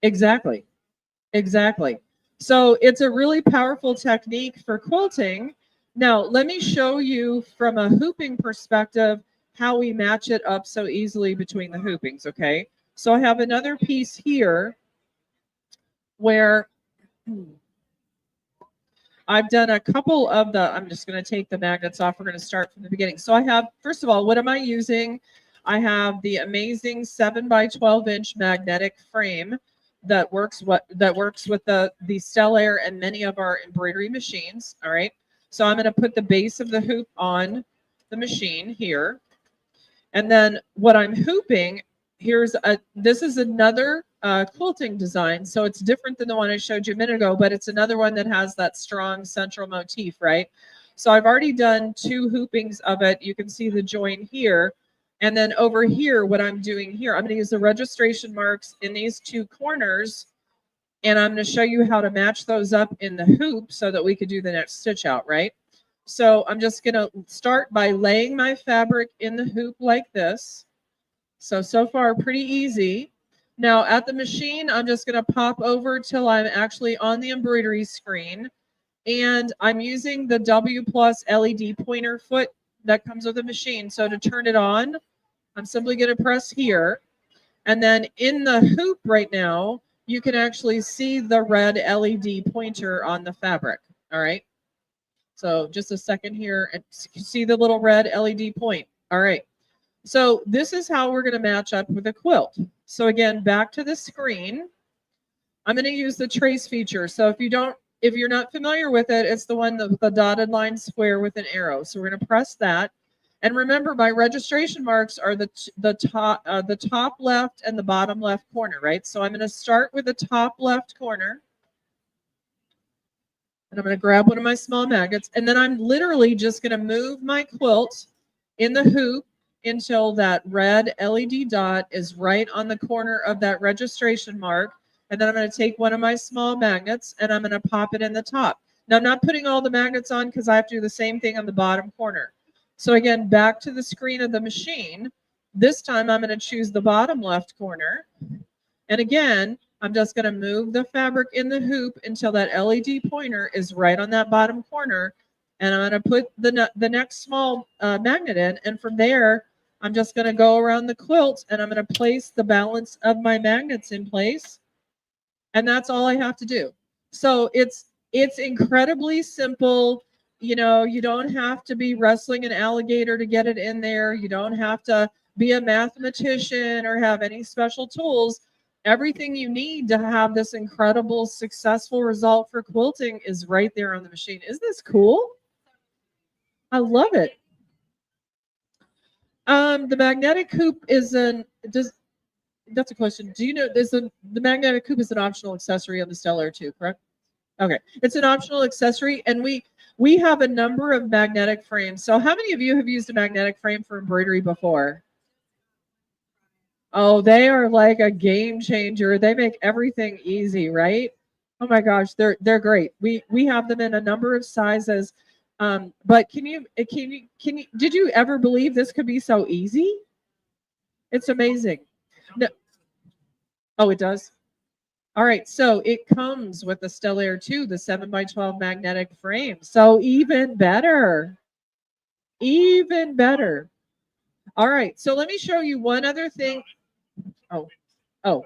Exactly. Exactly. So it's a really powerful technique for quilting. Now, let me show you from a hooping perspective how we match it up so easily between the hoopings, okay? So I have another piece here where I've done a couple of the, I'm just going to take the magnets off. We're going to start from the beginning. So I have, first of all, what am I using? I have the amazing 7 by 12 inch magnetic frame that works with the Stellaire and many of our embroidery machines. All right. So I'm going to put the base of the hoop on the machine here. And then what I'm hooping, this is another quilting design. So it's different than the one I showed you a minute ago, but it's another one that has that strong central motif, right? So I've already done 2 hoopings of it. You can see the join here. And then over here, what I'm doing here, I'm going to use the registration marks in these 2 corners. And I'm going to show you how to match those up in the hoop so that we could do the next stitch out, right? So I'm just going to start by laying my fabric in the hoop like this. So far, pretty easy. Now at the machine, I'm just going to pop over till I'm actually on the embroidery screen. And I'm using the W+ LED pointer foot that comes with the machine. So to turn it on, I'm simply going to press here. And then in the hoop right now, you can actually see the red LED pointer on the fabric. All right. So just a second here, and see the little red LED point. All right. So this is how we're going to match up with a quilt. So again, back to the screen. I'm going to use the trace feature. So if you're not familiar with it, it's the one with the dotted line square with an arrow. So we're going to press that. And remember, my registration marks are the top left and the bottom left corner, right? So I'm going to start with the top left corner. And I'm going to grab one of my small magnets. And then I'm literally just going to move my quilt in the hoop until that red LED dot is right on the corner of that registration mark. And then I'm going to take one of my small magnets and I'm going to pop it in the top. Now, I'm not putting all the magnets on because I have to do the same thing on the bottom corner. So again, back to the screen of the machine. This time I'm going to choose the bottom left corner. And again, I'm just going to move the fabric in the hoop until that LED pointer is right on that bottom corner. And I'm going to put the next small magnet in. And from there, I'm just going to go around the quilt and I'm going to place the balance of my magnets in place. And that's all I have to do. So it's incredibly simple. You know, you don't have to be wrestling an alligator to get it in there. You don't have to be a mathematician or have any special tools. Everything you need to have this incredible, successful result for quilting is right there on the machine. Isn't this cool? I love it. The magnetic hoop is that's a question. Do you know the magnetic hoop is an optional accessory on the Stellaire too, correct? Okay, it's an optional accessory, and we have a number of magnetic frames. So how many of you have used a magnetic frame for embroidery before? Oh, they are like a game changer. They make everything easy, right? Oh my gosh, they're great. We have them in a number of sizes. But can you did you ever believe this could be so easy? It's amazing. No, Oh, it does? All right, so it comes with the Stellaire 2, the 7x12 magnetic frame. So even better. Even better. All right, so let me show you one other thing. Oh, oh,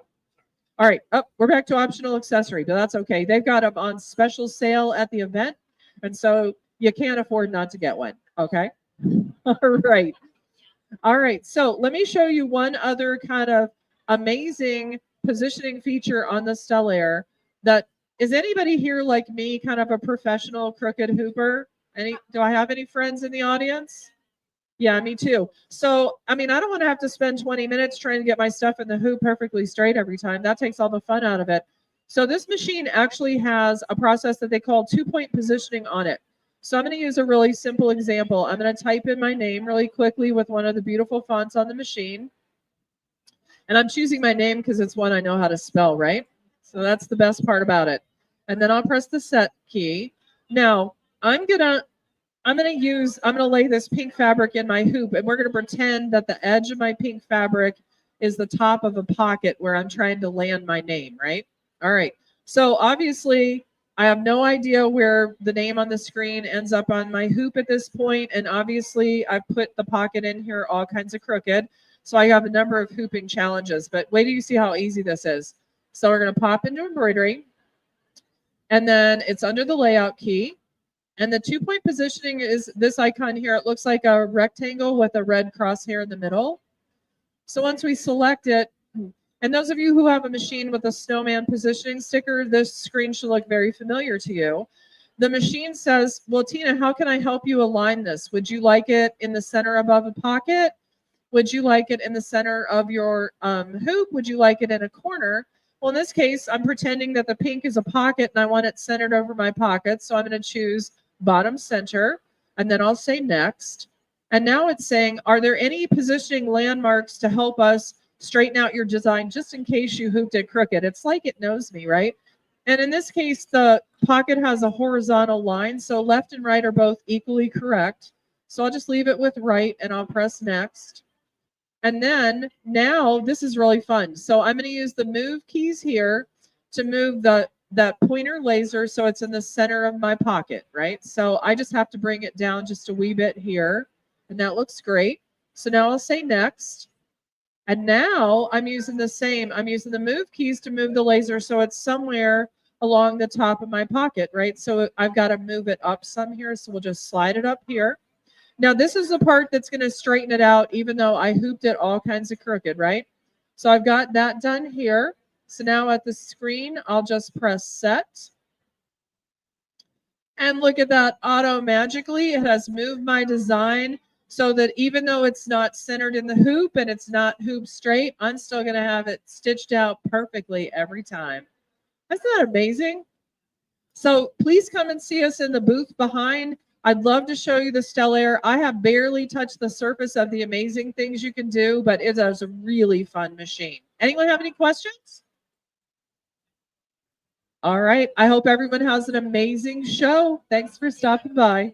all right. Oh, we're back to optional accessory, but that's okay. They've got them on special sale at the event, and so you can't afford not to get one. Okay. All right. All right. So let me show you one other kind of amazing positioning feature on the Stellaire. That is anybody here like me, kind of a professional crooked hooper? Do I have any friends in the audience? Yeah, me too. So, I mean, I don't want to have to spend 20 minutes trying to get my stuff in the hoop perfectly straight every time. That takes all the fun out of it. So, this machine actually has a process that they call 2-point positioning on it. So, I'm going to use a really simple example. I'm going to type in my name really quickly with one of the beautiful fonts on the machine. And I'm choosing my name because it's one I know how to spell, right? So, that's the best part about it. And then I'll press the set key. Now, I'm gonna lay this pink fabric in my hoop, and we're gonna pretend that the edge of my pink fabric is the top of a pocket where I'm trying to land my name, right? All right. So obviously I have no idea where the name on the screen ends up on my hoop at this point, and obviously I've put the pocket in here all kinds of crooked. So I have a number of hooping challenges, but wait till you see how easy this is. So we're gonna pop into embroidery, and then it's under the layout key. And the 2-point positioning is this icon here. It looks like a rectangle with a red crosshair in the middle. So once we select it, and those of you who have a machine with a snowman positioning sticker, this screen should look very familiar to you. The machine says, well, Tina, how can I help you align this? Would you like it in the center above a pocket? Would you like it in the center of your hoop? Would you like it in a corner? Well, in this case, I'm pretending that the pink is a pocket and I want it centered over my pocket. So I'm going to choose bottom center, and then I'll say next. And now it's saying, are there any positioning landmarks to help us straighten out your design just in case you hooped it crooked? It's like it knows me, right? And in this case, the pocket has a horizontal line, so left and right are both equally correct. So I'll just leave it with right and I'll press next. And then now this is really fun. So I'm going to use the move keys here to move that pointer laser so it's in the center of my pocket, right? So I just have to bring it down just a wee bit here, and that looks great. So now I'll say next. And now I'm using the move keys to move the laser so it's somewhere along the top of my pocket, right? So I've got to move it up some here. So we'll just slide it up here. Now, this is the part that's going to straighten it out, even though I hooped it all kinds of crooked, right? So I've got that done here. So now at the screen, I'll just press set. And look at that, auto magically, it has moved my design so that even though it's not centered in the hoop and it's not hoop straight, I'm still going to have it stitched out perfectly every time. Isn't that amazing? So please come and see us in the booth behind. I'd love to show you the Stellaire. I have barely touched the surface of the amazing things you can do, but it is a really fun machine. Anyone have any questions? All right. I hope everyone has an amazing show. Thanks for stopping by.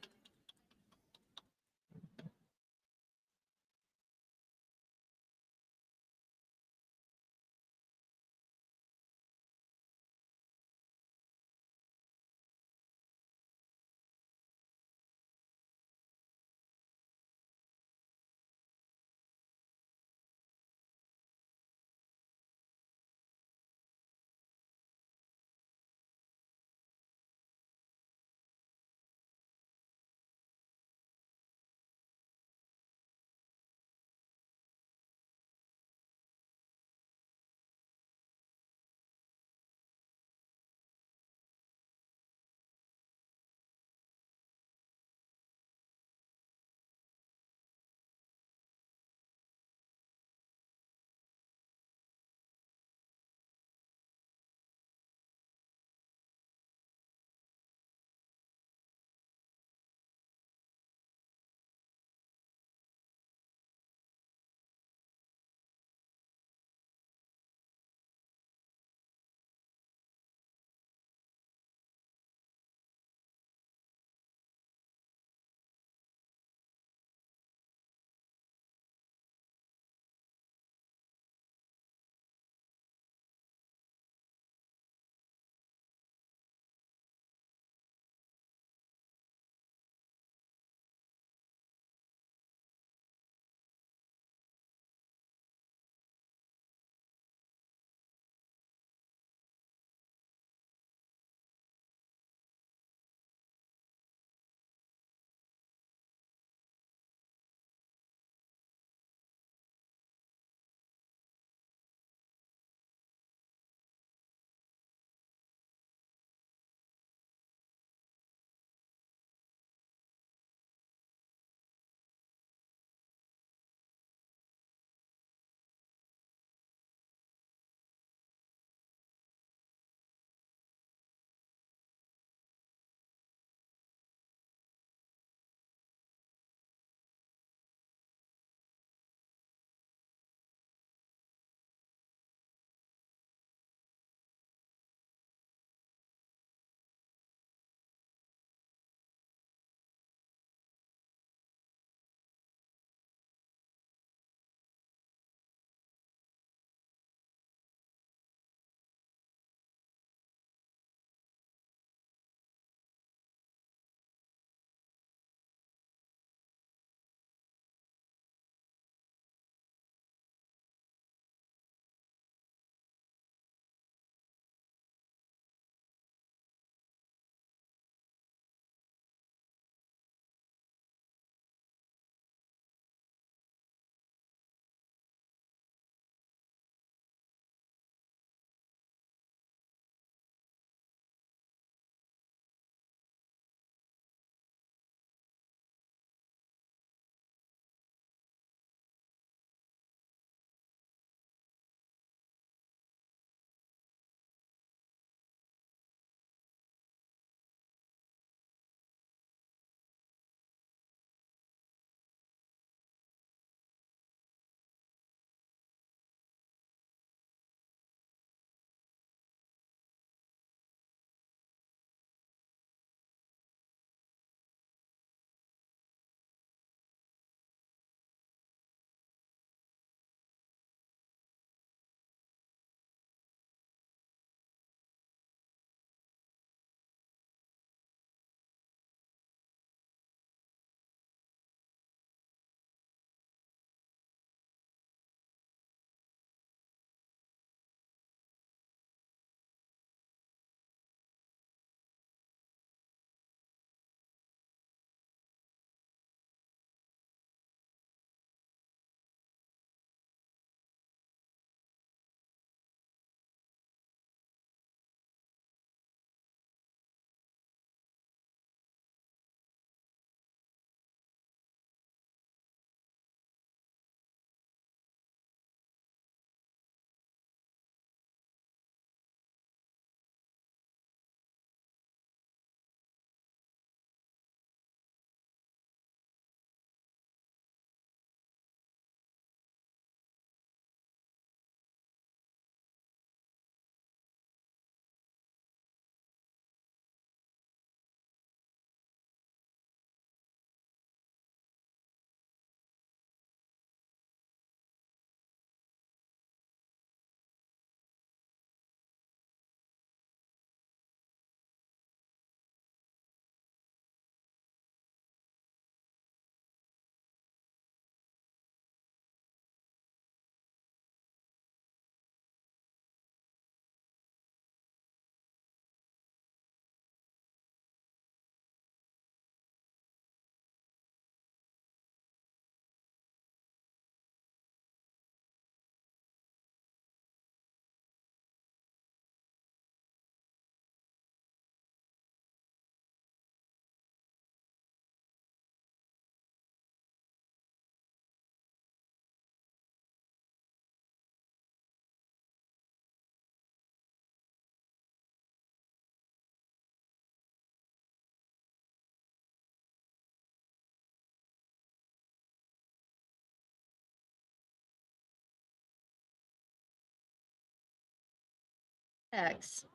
products.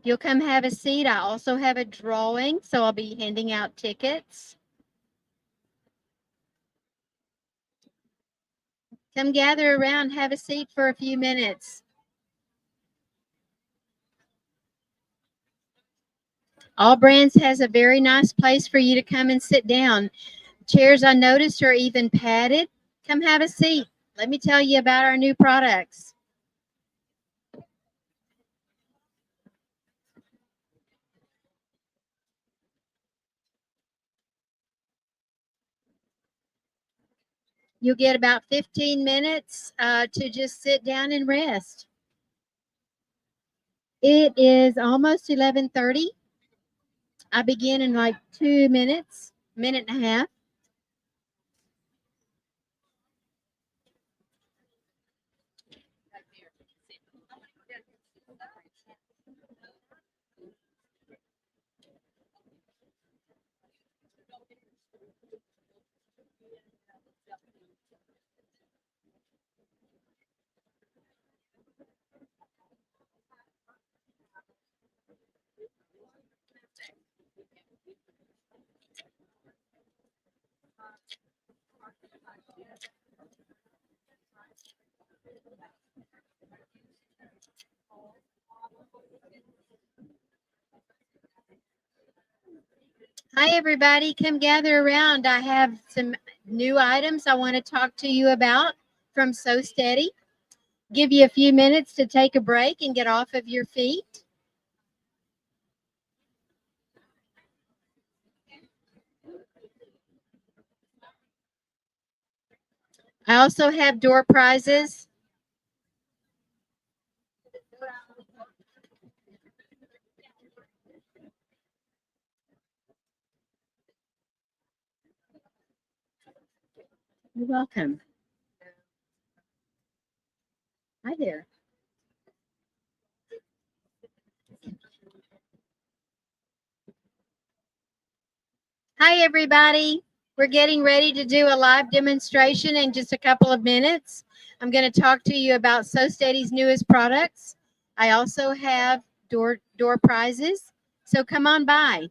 You'll come have a seat. I also have a drawing, so I'll be handing out tickets. Come gather around, have a seat for a few minutes. AllBrands has a very nice place for you to come and sit down. Chairs I noticed are even padded. Come have a seat. Let me tell you about our new products. You'll get about 15 minutes to just sit down and rest. It is almost 11:30. I begin in like 2 minutes, minute and a half. Hi, everybody. Come gather around. I have some new items I want to talk to you about from So Steady. Give you a few minutes to take a break and get off of your feet. I also have door prizes. You're welcome. Hi there. Hi, everybody. We're getting ready to do a live demonstration in just a couple of minutes. I'm going to talk to you about So Steady's newest products. I also have door prizes, so come on by.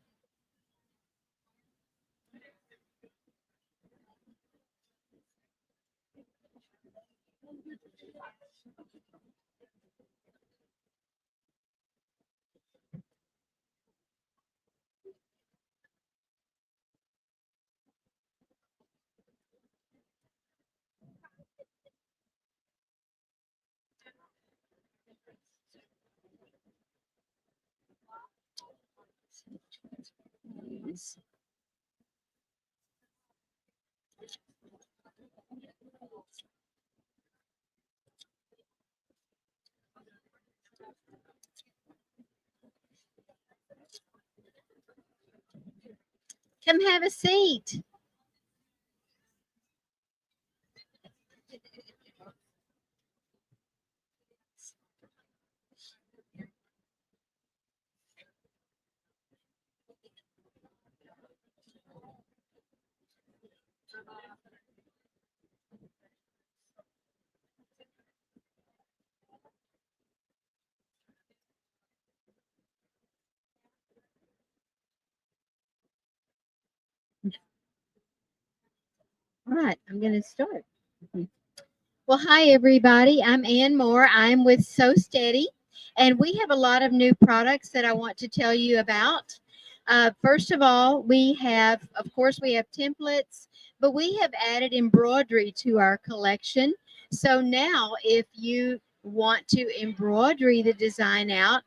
Come have a seat. All right, I'm going to start. Well, hi, everybody. I'm Ann Moore. I'm with So Steady, and we have a lot of new products that I want to tell you about. First of all, of course, we have templates, but we have added embroidery to our collection. So now if you want to embroidery the design out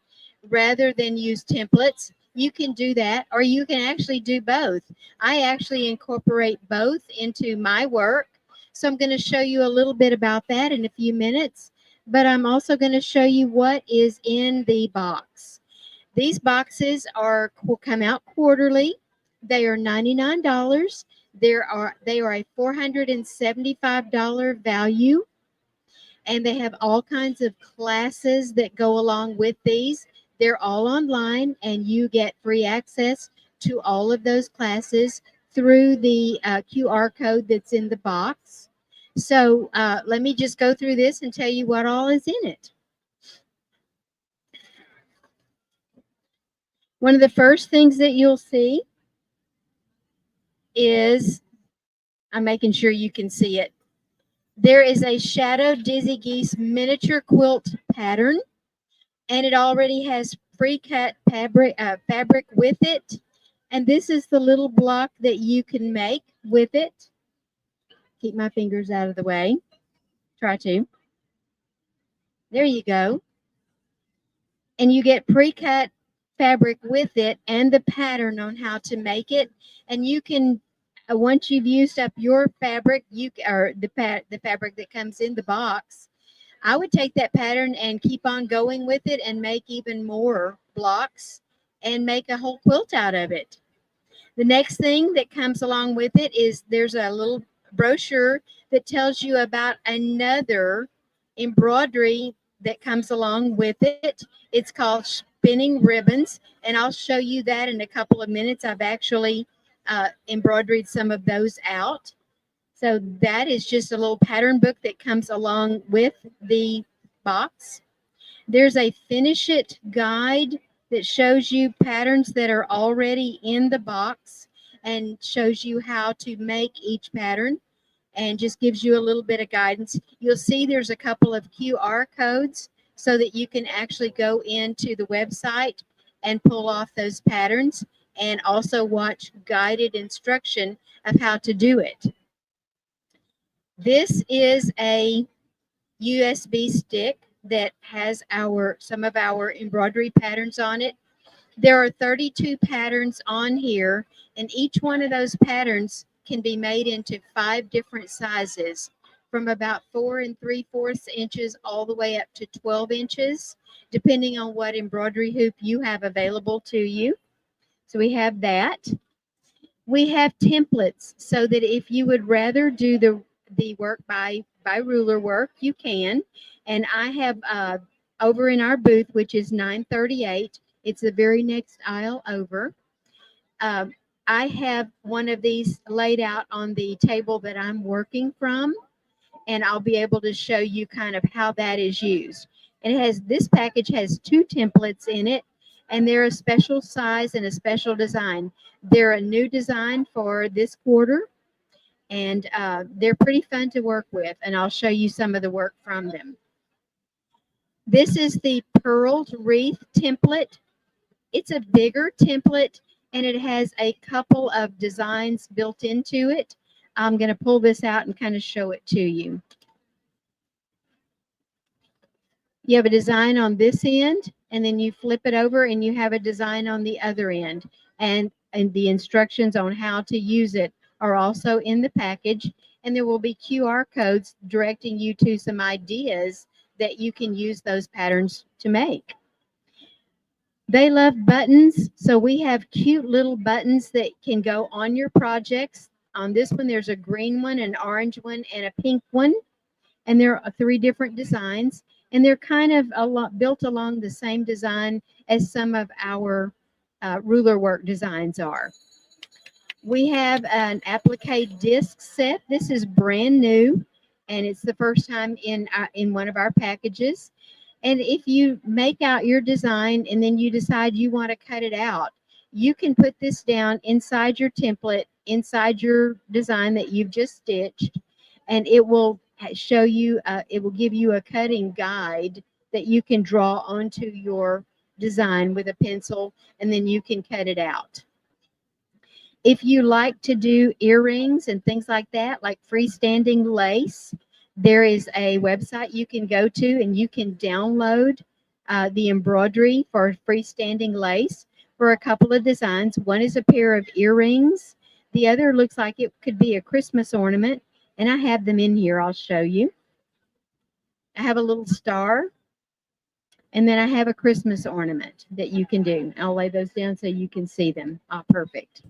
rather than use templates, you can do that, or you can actually do both. I actually incorporate both into my work. So I'm going to show you a little bit about that in a few minutes, but I'm also going to show you what is in the box. These boxes will come out quarterly. They are $99. They are a $475 value, and they have all kinds of classes that go along with these. They're all online, and you get free access to all of those classes through the QR code that's in the box. So let me just go through this and tell you what all is in it. One of the first things that you'll see is, I'm making sure you can see it. There is a Shadow Dizzy Geese miniature quilt pattern, and it already has pre-cut fabric with it. And this is the little block that you can make with it. Keep my fingers out of the way. Try to. There you go. And you get pre-cut fabric with it and the pattern on how to make it. And you can, once you've used up your fabric, or the fabric that comes in the box, I would take that pattern and keep on going with it and make even more blocks and make a whole quilt out of it. The next thing that comes along with it is there's a little brochure that tells you about another embroidery that comes along with it. It's called Spinning Ribbons, and I'll show you that in a couple of minutes. I've actually embroidered some of those out. So that is just a little pattern book that comes along with the box. There's a Finish It guide that shows you patterns that are already in the box and shows you how to make each pattern and just gives you a little bit of guidance. You'll see there's a couple of QR codes so that you can actually go into the website and pull off those patterns and also watch guided instruction of how to do it. This is a USB stick that has some of our embroidery patterns on it. There are 32 patterns on here, and each one of those patterns can be made into 5 different sizes, from about 4 3/4 inches all the way up to 12 inches, depending on what embroidery hoop you have available to you. So we have that. We have templates so that if you would rather do the work by ruler work, you can. And I have over in our booth, which is 938, it's the very next aisle over. I have one of these laid out on the table that I'm working from, and I'll be able to show you kind of how that is used. And this package has 2 templates in it, and they're a special size and a special design. They're a new design for this quarter, and they're pretty fun to work with, and I'll show you some of the work from them. This is the Pearled Wreath template. It's a bigger template, and it has a couple of designs built into it. I'm going to pull this out and kind of show it to you. You have a design on this end, and then you flip it over and you have a design on the other end. And the instructions on how to use it are also in the package. And there will be QR codes directing you to some ideas that you can use those patterns to make. They love buttons, so we have cute little buttons that can go on your projects. On this one, there's a green one, an orange one, and a pink one. And there are 3 different designs, and they're kind of built along the same design as some of our ruler work designs are. We have an applique disc set. This is brand new, and it's the first time in one of our packages. And if you make out your design and then you decide you want to cut it out, you can put this down inside your template, inside your design that you've just stitched, and it will show you, it will give you a cutting guide that you can draw onto your design with a pencil, and then you can cut it out. If you like to do earrings and things like that, like freestanding lace, there is a website you can go to and you can download the embroidery for freestanding lace for a couple of designs. One is a pair of earrings. The other looks like it could be a Christmas ornament, and I have them in here. I'll show you. I have a little star, and then I have a Christmas ornament that you can do. I'll lay those down so you can see them. Ah, perfect.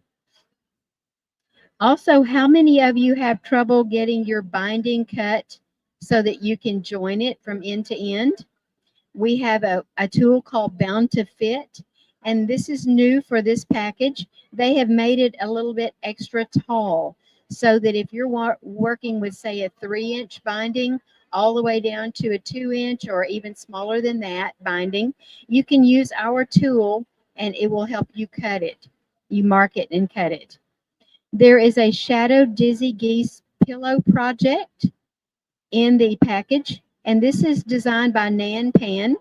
Also, how many of you have trouble getting your binding cut so that you can join it from end to end? We have a tool called Bound to Fit, and this is new for this package. They have made it a little bit extra tall so that if you're working with, say, a 3-inch binding all the way down to a 2-inch or even smaller than that binding, you can use our tool and it will help you cut it. You mark it and cut it. There is a Shadow Dizzy Geese pillow project in the package, and this is designed by Nan Pan.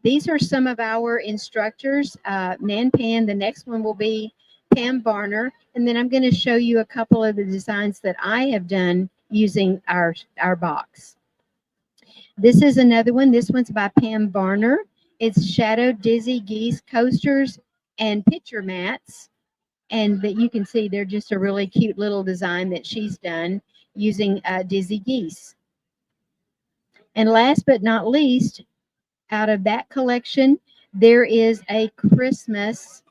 These are some of our instructors. Nan Pan, the next one will be Pam Varner, and then I'm going to show you a couple of the designs that I have done using our box. This is another one. This one's by Pam Varner. It's Shadow Dizzy Geese coasters and picture mats. And that you can see they're just a really cute little design that she's done using Dizzy Geese. And last but not least, out of that collection, there is a Christmas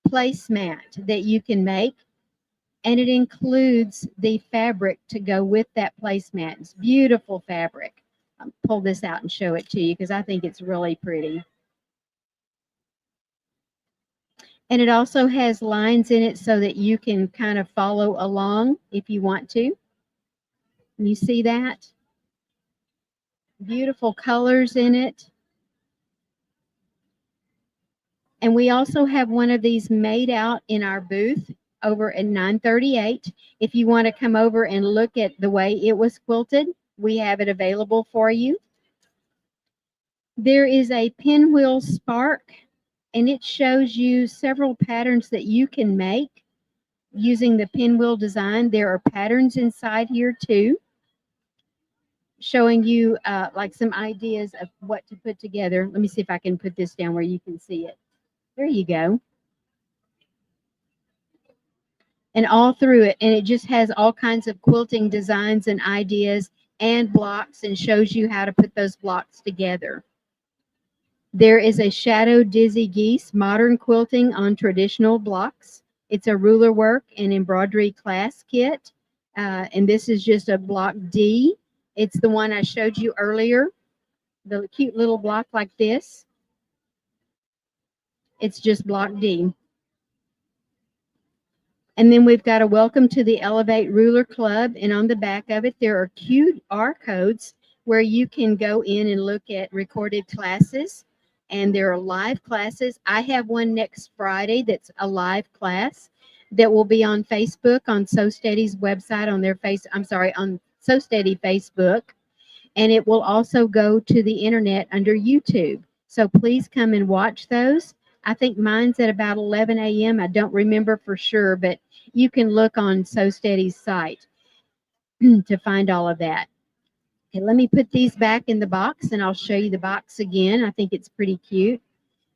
placemat that you can make. And it includes the fabric to go with that placemat. It's beautiful fabric. I'll pull this out and show it to you because I think it's really pretty. And it also has lines in it so that you can kind of follow along if you want to. And you see that? Beautiful colors in it. And we also have one of these made out in our booth over at 938. If you want to come over and look at the way it was quilted, we have it available for you. There is a pinwheel spark, and it shows you several patterns that you can make using the pinwheel design. There are patterns inside here too, showing you like some ideas of what to put together. Let me see if I can put this down where you can see it. There you go. And all through it, and it just has all kinds of quilting designs and ideas and blocks, and shows you how to put those blocks together. There is a Shadow Dizzy Geese modern quilting on traditional blocks. It's a ruler work and embroidery class kit, and this is just a block D. It's the one I showed you earlier, the cute little block like this. It's just block D. And then we've got a welcome to the Elevate Ruler Club. And on the back of it, there are QR codes where you can go in and look at recorded classes. And there are live classes. I have one next Friday that's a live class that will be on Facebook, on So Steady's website, on their on So Steady Facebook. And it will also go to the internet under YouTube. So please come and watch those. I think mine's at about 11 a.m. I don't remember for sure, but you can look on So Steady's site to find all of that. Okay, let me put these back in the box and I'll show you the box again. I think it's pretty cute.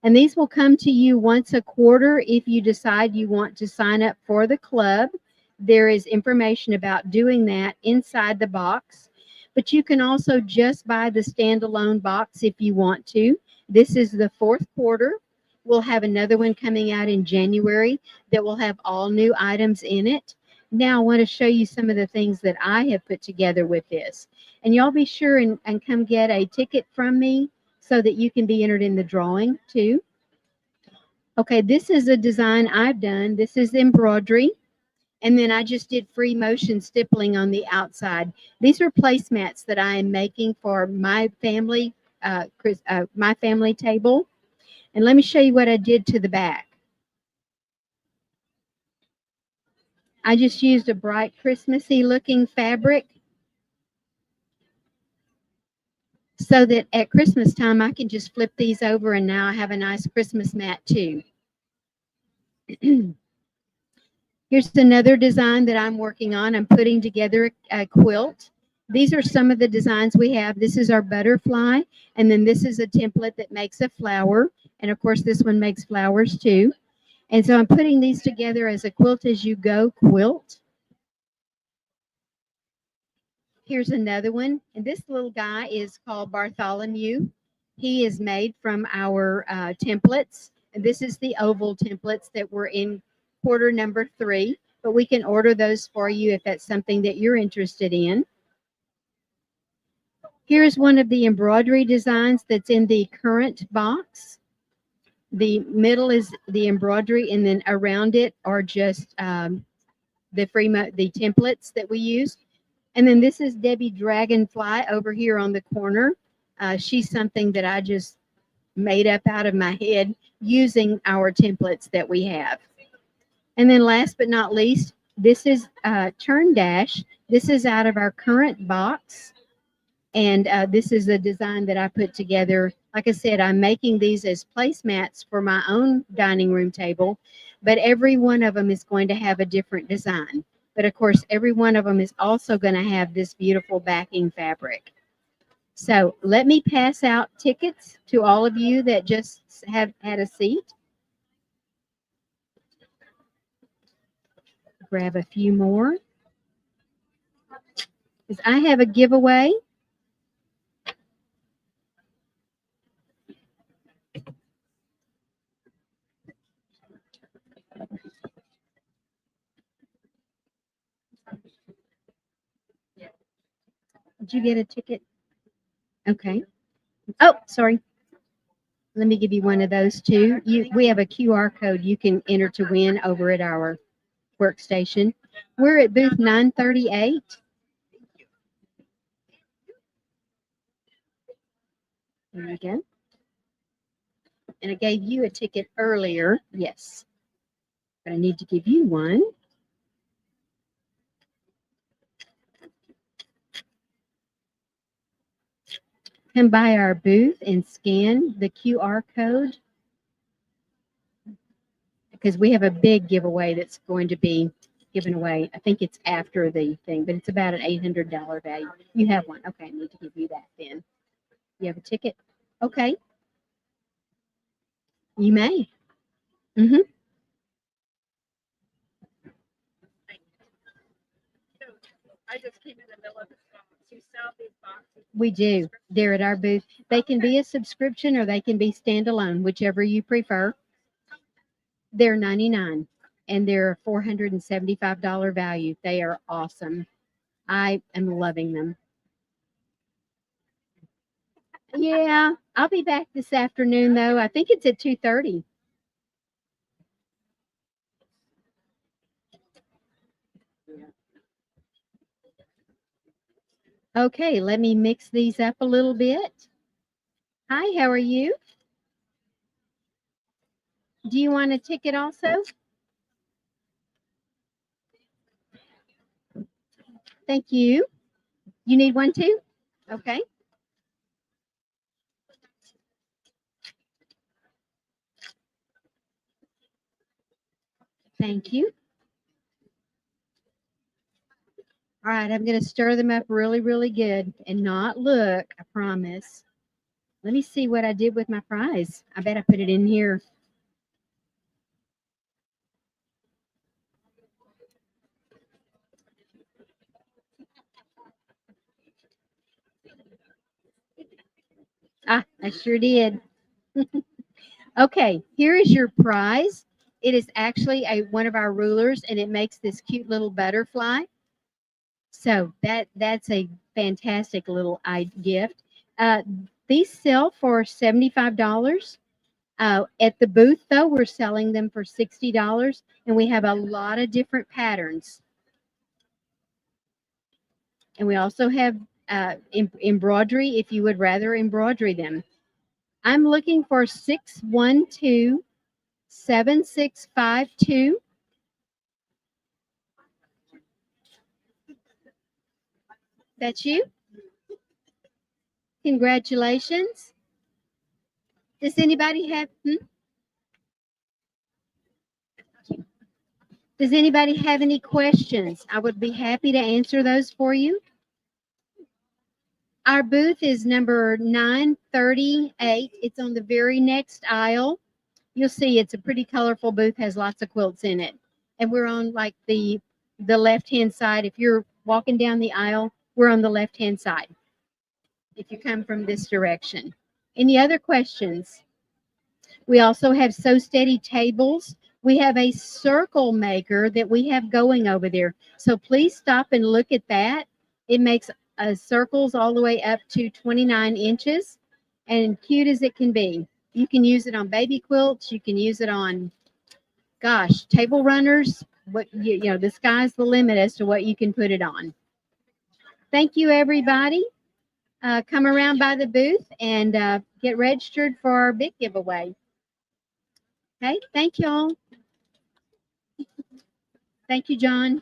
And these will come to you once a quarter if you decide you want to sign up for the club. There is information about doing that inside the box, but you can also just buy the standalone box if you want to. This is the fourth quarter. We'll have another one coming out in January that will have all new items in it. Now I want to show you some of the things that I have put together with this. And y'all be sure and come get a ticket from me so that you can be entered in the drawing too. Okay, this is a design I've done. This is embroidery. And then I just did free motion stippling on the outside. These are placemats that I am making for my family table. And let me show you what I did to the back. I just used a bright Christmassy looking fabric so that at Christmas time I can just flip these over and now I have a nice Christmas mat too. Here's another design that I'm working on. I'm putting together a quilt. These are some of the designs we have. This is our butterfly, and then this is a template that makes a flower. And of course, this one makes flowers too. And so I'm putting these together as a quilt as you go quilt. Here's another one. And this little guy is called Bartholomew. He is made from our templates. And this is the oval templates that were in quarter number 3. But we can order those for you if that's something that you're interested in. Here's one of the embroidery designs that's in the current box. The middle is the embroidery, and then around it are just the templates that we use. And then this is Debbie Dragonfly over here on the corner. She's something that I just made up out of my head using our templates that we have. And then last but not least, this is Turn Dash. This is out of our current box. And this is a design that I put together. Like I said, I'm making these as placemats for my own dining room table, but every one of them is going to have a different design. But of course, every one of them is also going to have this beautiful backing fabric. So let me pass out tickets to all of you that just have had a seat. Grab a few more. Because I have a giveaway. Did you get a ticket? Okay. Oh, sorry. Let me give you one of those too. We have a QR code you can enter to win over at our workstation. We're at booth 938. There you go. And I gave you a ticket earlier. Yes. But I need to give you one. Come by our booth and scan the QR code, because we have a big giveaway that's going to be given away. I think it's after the thing, but it's about an $800 value. You have one. Okay, I need to give you that then. You have a ticket? Okay. You may. Mm-hmm. I just came in the middle of the box. You sell these boxes? We do. They're at our booth. They can be a subscription or they can be standalone, whichever you prefer. They're $99 and they're a $475 value. They are awesome. I am loving them. Yeah, I'll be back this afternoon though. I think it's at 2:30. Okay, let me mix these up a little bit. Hi, how are you? Do you want a ticket also? Thank you. You need one too? Okay. Thank you. All right, I'm going to stir them up really, really good and not look, I promise. Let me see what I did with my fries. I bet I put it in here. Ah, I sure did. Okay, here is your prize. It is actually one of our rulers, and it makes this cute little butterfly. So that's a fantastic little gift. These sell for $75. At the booth, though, we're selling them for $60, and we have a lot of different patterns. And we also have embroidery if you would rather embroidery them. I'm looking for 612-7652. That's you? Congratulations. Does anybody have Does anybody have any questions? I would be happy to answer those for you. Our booth is number 938. It's on the very next aisle. You'll see it's a pretty colorful booth, has lots of quilts in it. And we're on like the left-hand side. If you're walking down the aisle, we're on the left-hand side if you come from this direction. Any other questions? We also have Sew Steady tables. We have a circle maker that we have going over there. So please stop and look at that. It makes circles all the way up to 29 inches and cute as it can be. You can use it on baby quilts. You can use it on, gosh, table runners. You know, the sky's the limit as to what you can put it on. Thank you, everybody. come around by the booth and get registered for our big giveaway. Okay, thank y'all. Thank you, John.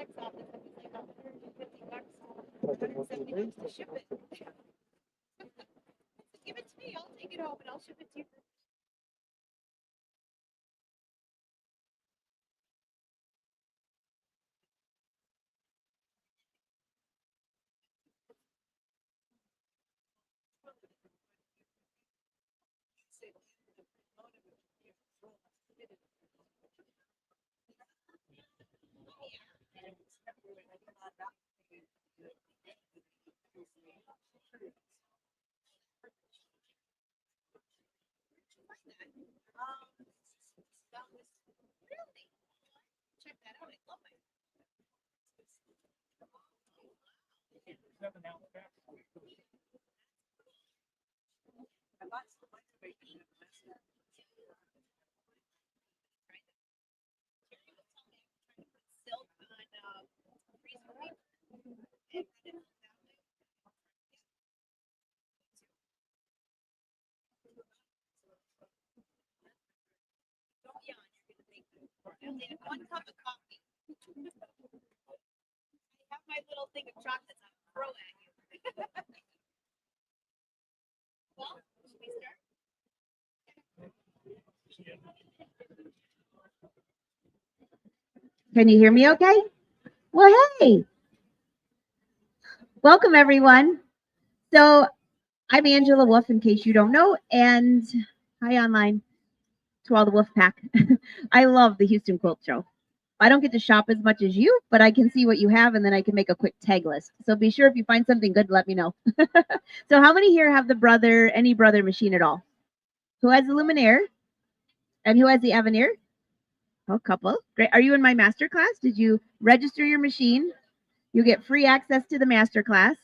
FedEx office. It was like $150, $170 to ship it. Give it to me. I'll take it home and I'll ship it to you. Really? Check that out. I love it. Silk on freezer paper. Don't yawn. You're gonna make it. I'll need 1 cup of coffee. I have my little thing of chocolates I'll throw at you. Well, should we start? Can you hear me okay? Well, hey, welcome everyone. So I'm Angela Wolf, in case you don't know, and hi online to all the Wolf Pack. I love the Houston Quilt Show. I don't get to shop as much as you, but I can see what you have and then I can make a quick tag list. So be sure if you find something good, let me know. So how many here have any Brother machine at all? Who has the Luminaire? And who has the Aveneer? Oh, couple. Great. Are you in my master class? Did you register your machine? You get free access to the master class.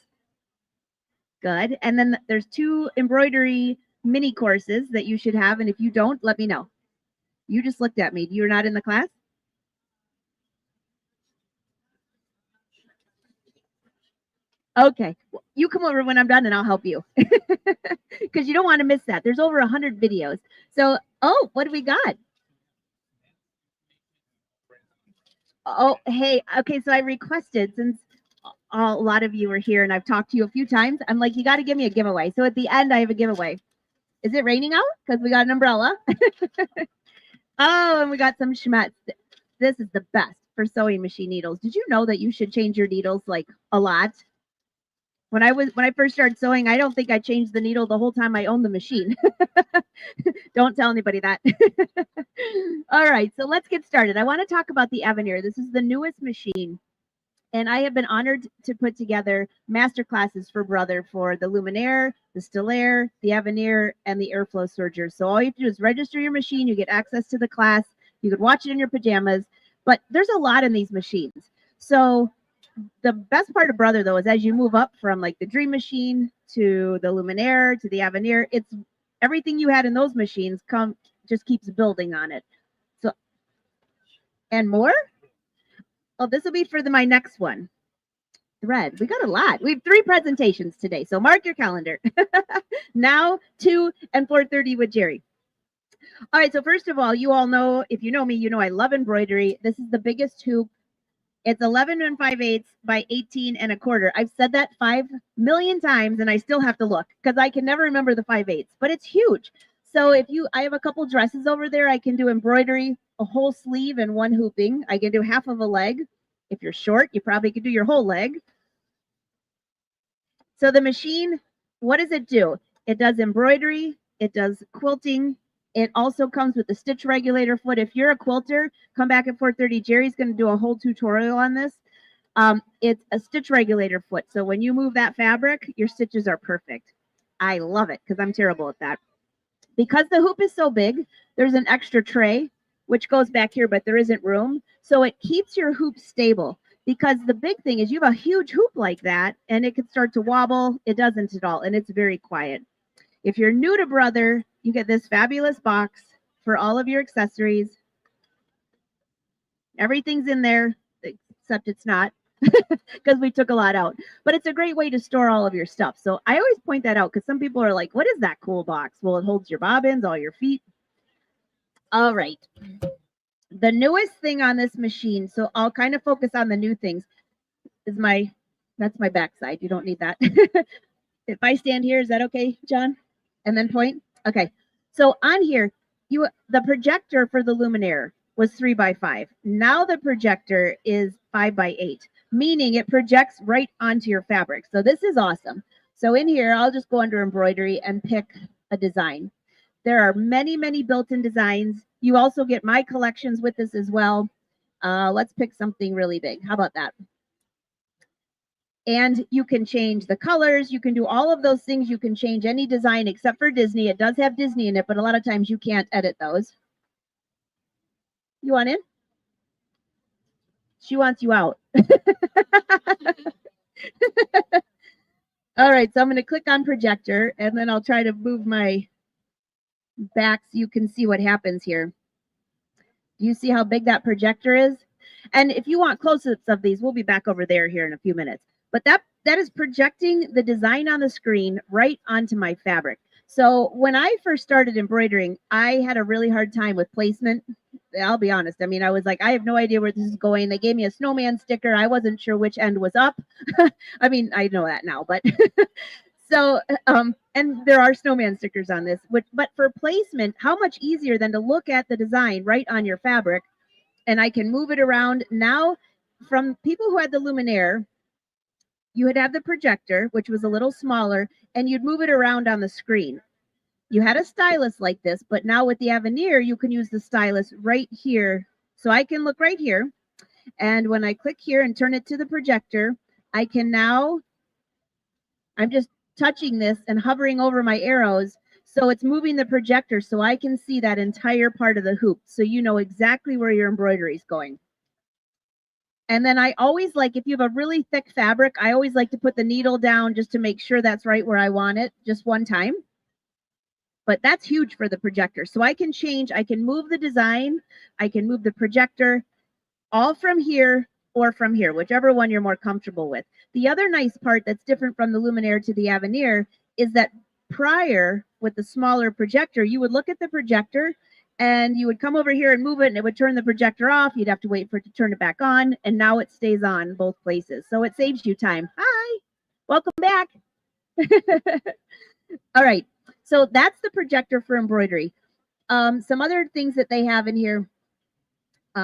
Good. And then there's 2 embroidery mini courses that you should have. And if you don't, let me know. You just looked at me. You're not in the class? Okay. Well, you come over when I'm done and I'll help you. Because you don't want to miss that. There's over 100 videos. So, oh, what do we got? Oh, hey. Okay, so I requested, since a lot of you are here and I've talked to you a few times, I'm like, you got to give me a giveaway. So at the end, I have a giveaway. Is it raining out? Because we got an umbrella. Oh, and we got some Schmetz. This is the best for sewing machine needles. Did you know that you should change your needles like a lot? When I first started sewing, I don't think I changed the needle the whole time I owned the machine. Don't tell anybody that. All right, so let's get started. I want to talk about the Aveneer. This is the newest machine, and I have been honored to put together master classes for Brother for the Luminaire, the Stellaire, the Aveneer, and the Airflow Serger. So all you have to do is register your machine. You get access to the class. You could watch it in your pajamas, but there's a lot in these machines. So the best part of Brother, though, is as you move up from like the Dream Machine to the Luminaire to the Aveneer, it's everything you had in those machines just keeps building on it. So, and more? Oh, this will be for my next one. Thread. We got a lot. We have 3 presentations today, so mark your calendar. Now 2 and 4:30 with Jerry. All right, so first of all, you all know, if you know me, you know I love embroidery. This is the biggest hoop. It's 11 5/8 by 18 1/4. I've said that 5 million times and I still have to look because I can never remember the 5/8, but it's huge. So I have a couple dresses over there. I can do embroidery, a whole sleeve and 1 hooping. I can do half of a leg. If you're short, you probably could do your whole leg. So the machine, what does it do? It does embroidery. It does quilting. It also comes with the stitch regulator foot. If you're a quilter, come back at 4:30. Jerry's going to do a whole tutorial on this. It's a stitch regulator foot. So when you move that fabric, your stitches are perfect. I love it because I'm terrible at that. Because the hoop is so big, there's an extra tray, which goes back here, but there isn't room. So it keeps your hoop stable. Because the big thing is you have a huge hoop like that, and it can start to wobble. It doesn't at all, and it's very quiet. If you're new to Brother, you get this fabulous box for all of your accessories. Everything's in there, except it's not, because we took a lot out. But it's a great way to store all of your stuff. So I always point that out because some people are like, what is that cool box? Well, it holds your bobbins, all your feet. All right. The newest thing on this machine, so I'll kind of focus on the new things, is that's my backside. You don't need that. If I stand here, is that okay, John? And then point? Okay. So on here, the projector for the luminaire was 3x5. Now the projector is 5x8, meaning it projects right onto your fabric. So this is awesome. So in here, I'll just go under embroidery and pick a design. There are many, many built-in designs. You also get my collections with this as well. Let's pick something really big. How about that? And you can change the colors. You can do all of those things. You can change any design except for Disney. It does have Disney in it, but a lot of times you can't edit those. You want in? She wants you out. All right, so I'm going to click on projector, and then I'll try to move my back so you can see what happens here. Do you see how big that projector is? And if you want close-ups of these, we'll be back over there here in a few minutes. But that is projecting the design on the screen right onto my fabric. So when I first started embroidering, I had a really hard time with placement. I'll be honest. I mean, I was like, I have no idea where this is going. They gave me a snowman sticker. I wasn't sure which end was up. I mean, I know that now, but so, and there are snowman stickers on this, but for placement, how much easier than to look at the design right on your fabric, and I can move it around. Now, from people who had the luminaire, you would have the projector, which was a little smaller, and you'd move it around on the screen. You had a stylus like this, but now with the Aveneer, you can use the stylus right here. So I can look right here, and when I click here and turn it to the projector, I can now, I'm just touching this and hovering over my arrows, so it's moving the projector so I can see that entire part of the hoop, so you know exactly where your embroidery is going. And then I always like, if you have a really thick fabric, I always like to put the needle down just to make sure that's right where I want it, just one time. But that's huge for the projector. So I can change, I can move the design, I can move the projector, all from here or from here, whichever one you're more comfortable with. The other nice part that's different from the luminaire to the Aveneer is that prior, with the smaller projector, you would look at the projector and you would come over here and move it, and it would turn the projector off. You'd have to wait for it to turn it back on, and now it stays on both places. So it saves you time. Hi, welcome back. All right, so that's the projector for embroidery. Some other things that they have in here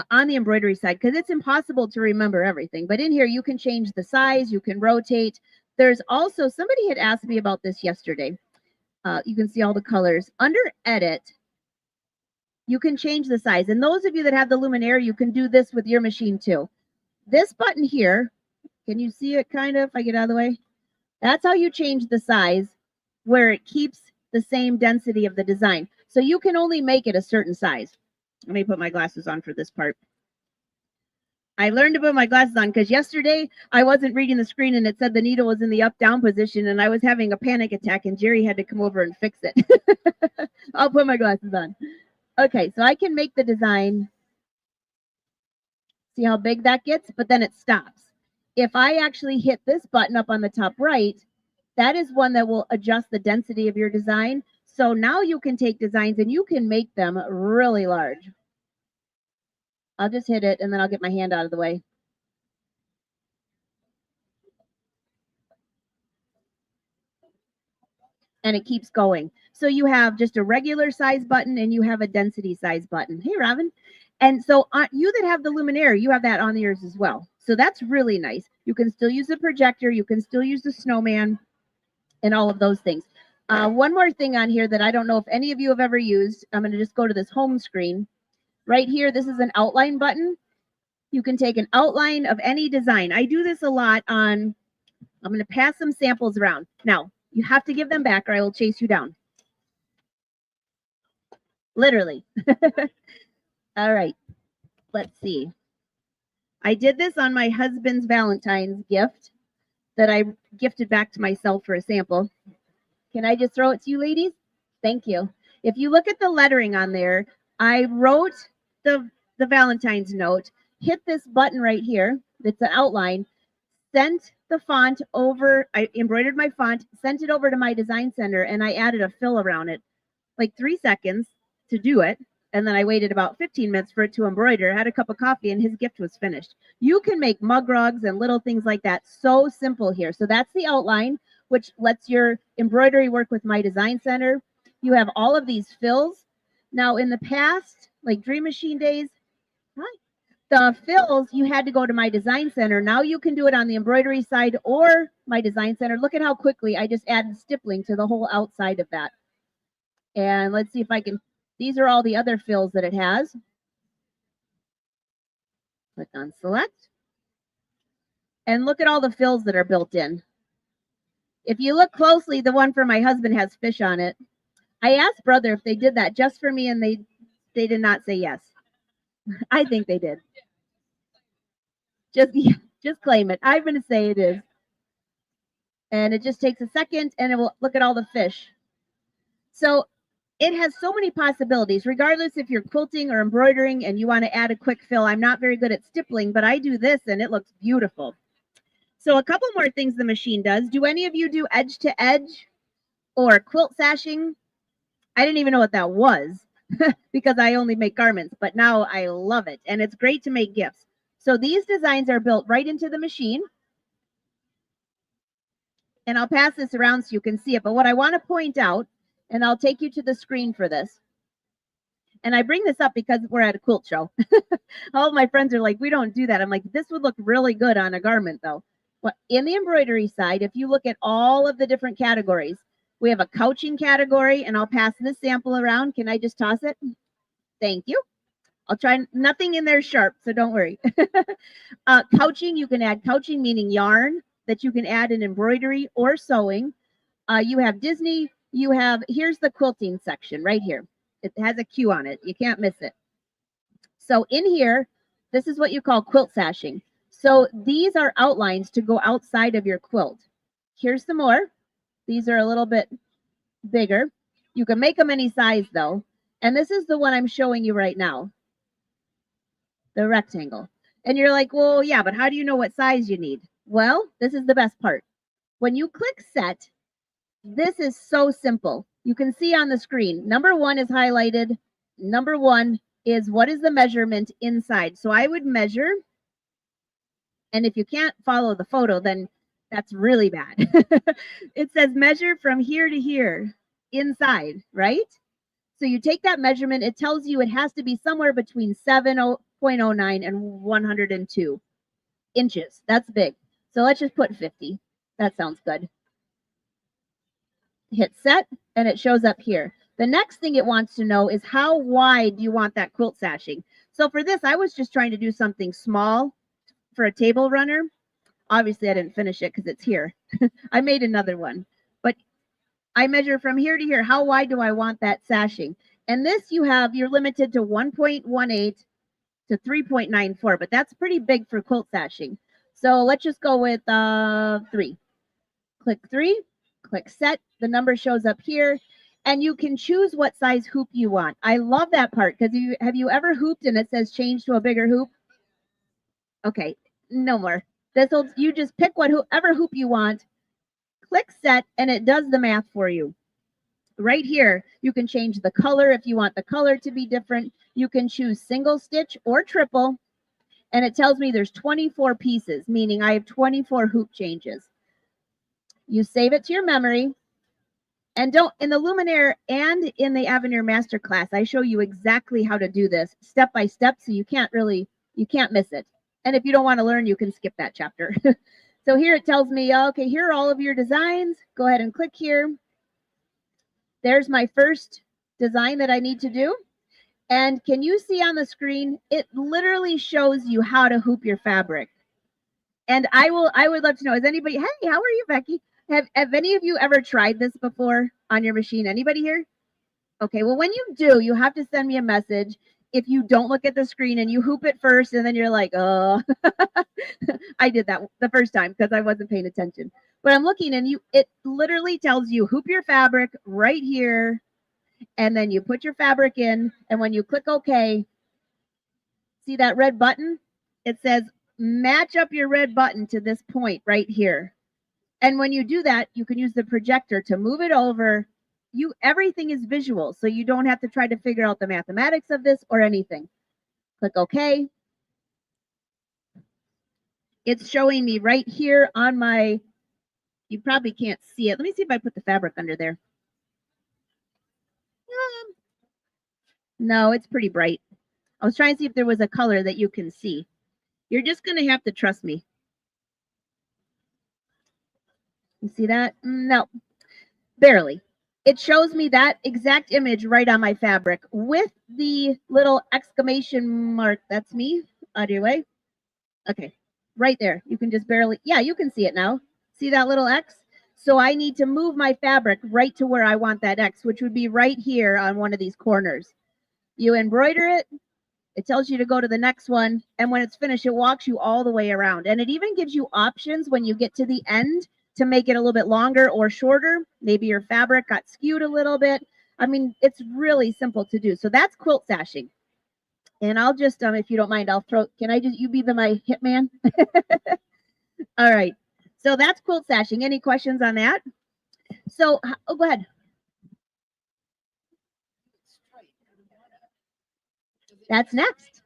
on the embroidery side, because it's impossible to remember everything, but in here you can change the size, you can rotate. There's also, somebody had asked me about this yesterday. You can see all the colors. Under edit, you can change the size. And those of you that have the luminaire, you can do this with your machine too. This button here, can you see it kind of, if I get out of the way? That's how you change the size where it keeps the same density of the design. So you can only make it a certain size. Let me put my glasses on for this part. I learned to put my glasses on because yesterday I wasn't reading the screen and it said the needle was in the up-down position and I was having a panic attack and Jerry had to come over and fix it. I'll put my glasses on. Okay, so I can make the design. See how big that gets? But then it stops. If I actually hit this button up on the top right, that is one that will adjust the density of your design. So now you can take designs and you can make them really large. I'll just hit it and then I'll get my hand out of the way. And it keeps going. So you have just a regular size button and you have a density size button. Hey, Robin. And so you that have the luminaire, you have that on yours as well. So that's really nice. You can still use the projector. You can still use the snowman and all of those things. One more thing on here that I don't know if any of you have ever used. I'm going to just go to this home screen. Right here, this is an outline button. You can take an outline of any design. I do this a lot on, I'm going to pass some samples around. Now, you have to give them back or I will chase you down. Literally. All right. Let's see. I did this on my husband's Valentine's gift that I gifted back to myself for a sample. Can I just throw it to you, ladies? Thank you. If you look at the lettering on there, I wrote the Valentine's note, hit this button right here. It's an outline. Sent the font over, I embroidered my font, sent it over to my design center, and I added a fill around it, like 3 seconds to do it. And then I waited about 15 minutes for it to embroider, had a cup of coffee, and his gift was finished. You can make mug rugs and little things like that. So simple here. So that's the outline, which lets your embroidery work with My Design Center. You have all of these fills. Now, in the past, like Dream Machine days, the fills, you had to go to My Design Center. Now you can do it on the embroidery side or My Design Center. Look at how quickly I just added stippling to the whole outside of that. And let's see if I can, these are all the other fills that it has. Click on select. And look at all the fills that are built in. If you look closely, the one for my husband has fish on it. I asked Brother if they did that just for me, and they did not say yes. I think they did. Just claim it. I'm going to say it is. And it just takes a second, and it will look at all the fish. So it has so many possibilities, regardless if you're quilting or embroidering and you want to add a quick fill. I'm not very good at stippling, but I do this, and it looks beautiful. So a couple more things the machine does. Do any of you do edge to edge or quilt sashing? I didn't even know what that was because I only make garments, but now I love it, and it's great to make gifts. So these designs are built right into the machine. And I'll pass this around so you can see it. But what I want to point out, and I'll take you to the screen for this. And I bring this up because we're at a quilt show. All of my friends are like, we don't do that. I'm like, this would look really good on a garment though. But in the embroidery side, if you look at all of the different categories, we have a couching category, and I'll pass this sample around. Can I just toss it? Thank you. I'll try, nothing in there sharp, so don't worry. Couching, you can add couching, meaning yarn that you can add in embroidery or sewing. You have Disney, you have, here's the quilting section right here. It has a Q on it. You can't miss it. So in here, this is what you call quilt sashing. So these are outlines to go outside of your quilt. Here's some more. These are a little bit bigger. You can make them any size though. And this is the one I'm showing you right now. The rectangle. And you're like, well, yeah, but how do you know what size you need? Well, this is the best part. When you click set, this is so simple. You can see on the screen, number 1 is highlighted. Number 1 is what is the measurement inside. So I would measure, and if you can't follow the photo, then that's really bad. It says measure from here to here inside, right? So you take that measurement, it tells you it has to be somewhere between 7.09 and 102 inches. That's big. So let's just put 50. That sounds good. Hit set, and it shows up here. The next thing it wants to know is how wide do you want that quilt sashing? So for this, I was just trying to do something small for a table runner. Obviously, I didn't finish it because it's here. I made another one. But I measure from here to here. How wide do I want that sashing? And this you're limited to 1.18 to 3.94, but that's pretty big for quilt sashing. So let's just go with 3. Click 3, click set. The number shows up here, and you can choose what size hoop you want. I love that part because have you ever hooped and it says change to a bigger hoop? Okay, no more. You just pick whatever hoop you want, click set, and it does the math for you. Right here, you can change the color if you want the color to be different. You can choose single stitch or triple, and it tells me there's 24 pieces, meaning I have 24 hoop changes. You save it to your memory, and in the Luminaire and in the Aveneer Masterclass, I show you exactly how to do this step by step, so you can't miss it. And if you don't want to learn, you can skip that chapter. So here it tells me, okay, here are all of your designs. Go ahead and click here. There's my first design that I need to do. And can you see on the screen, it literally shows you how to hoop your fabric. And I would love to know, is anybody, hey, how are you, Becky? Have any of you ever tried this before on your machine? Anybody here? Okay, well, when you do, you have to send me a message. If you don't look at the screen and you hoop it first, and then you're like, oh, I did that the first time because I wasn't paying attention. But I'm looking, and it literally tells you hoop your fabric right here, and then you put your fabric in, and when you click OK, see that red button? It says match up your red button to this point right here. And when you do that, you can use the projector to move it over. everything is visual, so you don't have to try to figure out the mathematics of this or anything. Click OK. It's showing me right here on my, you probably can't see it. Let me see if I put the fabric under there. No, it's pretty bright. I was trying to see if there was a color that you can see. You're just going to have to trust me. You see that? No, barely. It shows me that exact image right on my fabric with the little exclamation mark. That's me. Out of your way. Okay, right there. You can just barely, yeah, you can see it now. See that little X? So I need to move my fabric right to where I want that X, which would be right here on one of these corners. You embroider it. It tells you to go to the next one. And when it's finished, it walks you all the way around. And it even gives you options when you get to the end to make it a little bit longer or shorter. Maybe your fabric got skewed a little bit. I mean, it's really simple to do. So that's quilt sashing. And I'll just, if you don't mind, I'll throw, can I just, you be my hitman? All right. So that's quilt sashing. Any questions on that? So, oh, go ahead. That's next.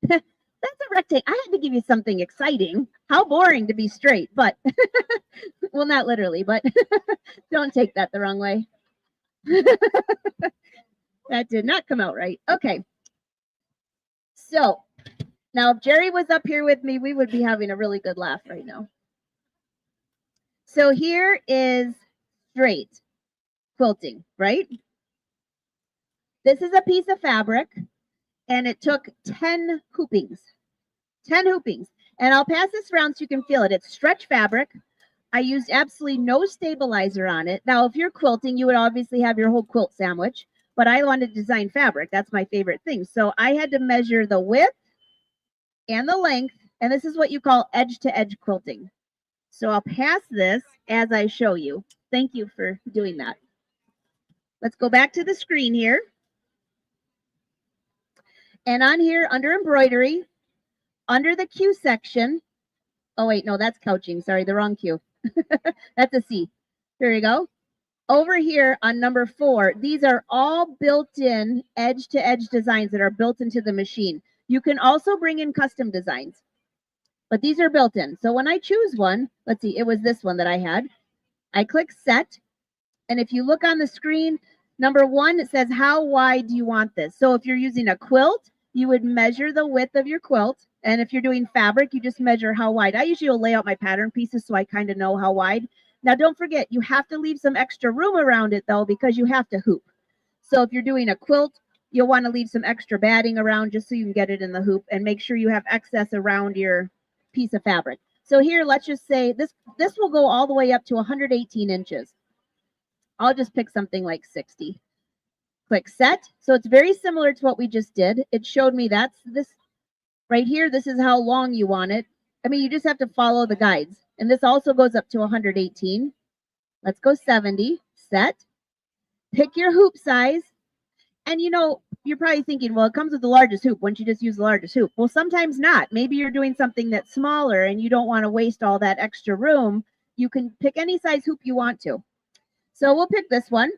That's a rectangle. I had to give you something exciting. How boring to be straight, but well, not literally, but don't take that the wrong way. That did not come out right. Okay. So now if Jerry was up here with me, we would be having a really good laugh right now. So here is straight quilting, right? This is a piece of fabric. And it took 10 hoopings. 10 hoopings. And I'll pass this around so you can feel it. It's stretch fabric. I used absolutely no stabilizer on it. Now, if you're quilting, you would obviously have your whole quilt sandwich. But I wanted to design fabric. That's my favorite thing. So I had to measure the width and the length. And this is what you call edge-to-edge quilting. So I'll pass this as I show you. Thank you for doing that. Let's go back to the screen here. And on here, under embroidery, under the Q section, oh wait, no, that's couching. Sorry, the wrong Q. That's a C. Here you go. Over here on number 4, these are all built-in edge-to-edge designs that are built into the machine. You can also bring in custom designs, but these are built in. So when I choose one, let's see, it was this one that I had. I click set, and if you look on the screen, number 1, it says, how wide do you want this? So if you're using a quilt, you would measure the width of your quilt. And if you're doing fabric, you just measure how wide. I usually will lay out my pattern pieces so I kind of know how wide. Now, don't forget, you have to leave some extra room around it, though, because you have to hoop. So if you're doing a quilt, you'll want to leave some extra batting around just so you can get it in the hoop and make sure you have excess around your piece of fabric. So here, let's just say this will go all the way up to 118 inches. I'll just pick something like 60. Click set. So it's very similar to what we just did. It showed me that's this right here. This is how long you want it. I mean, you just have to follow the guides. And this also goes up to 118. Let's go 70. Set. Pick your hoop size. And you know, you're probably thinking, well, it comes with the largest hoop. Wouldn't you just use the largest hoop? Well, sometimes not. Maybe you're doing something that's smaller and you don't want to waste all that extra room. You can pick any size hoop you want to. So we'll pick this one.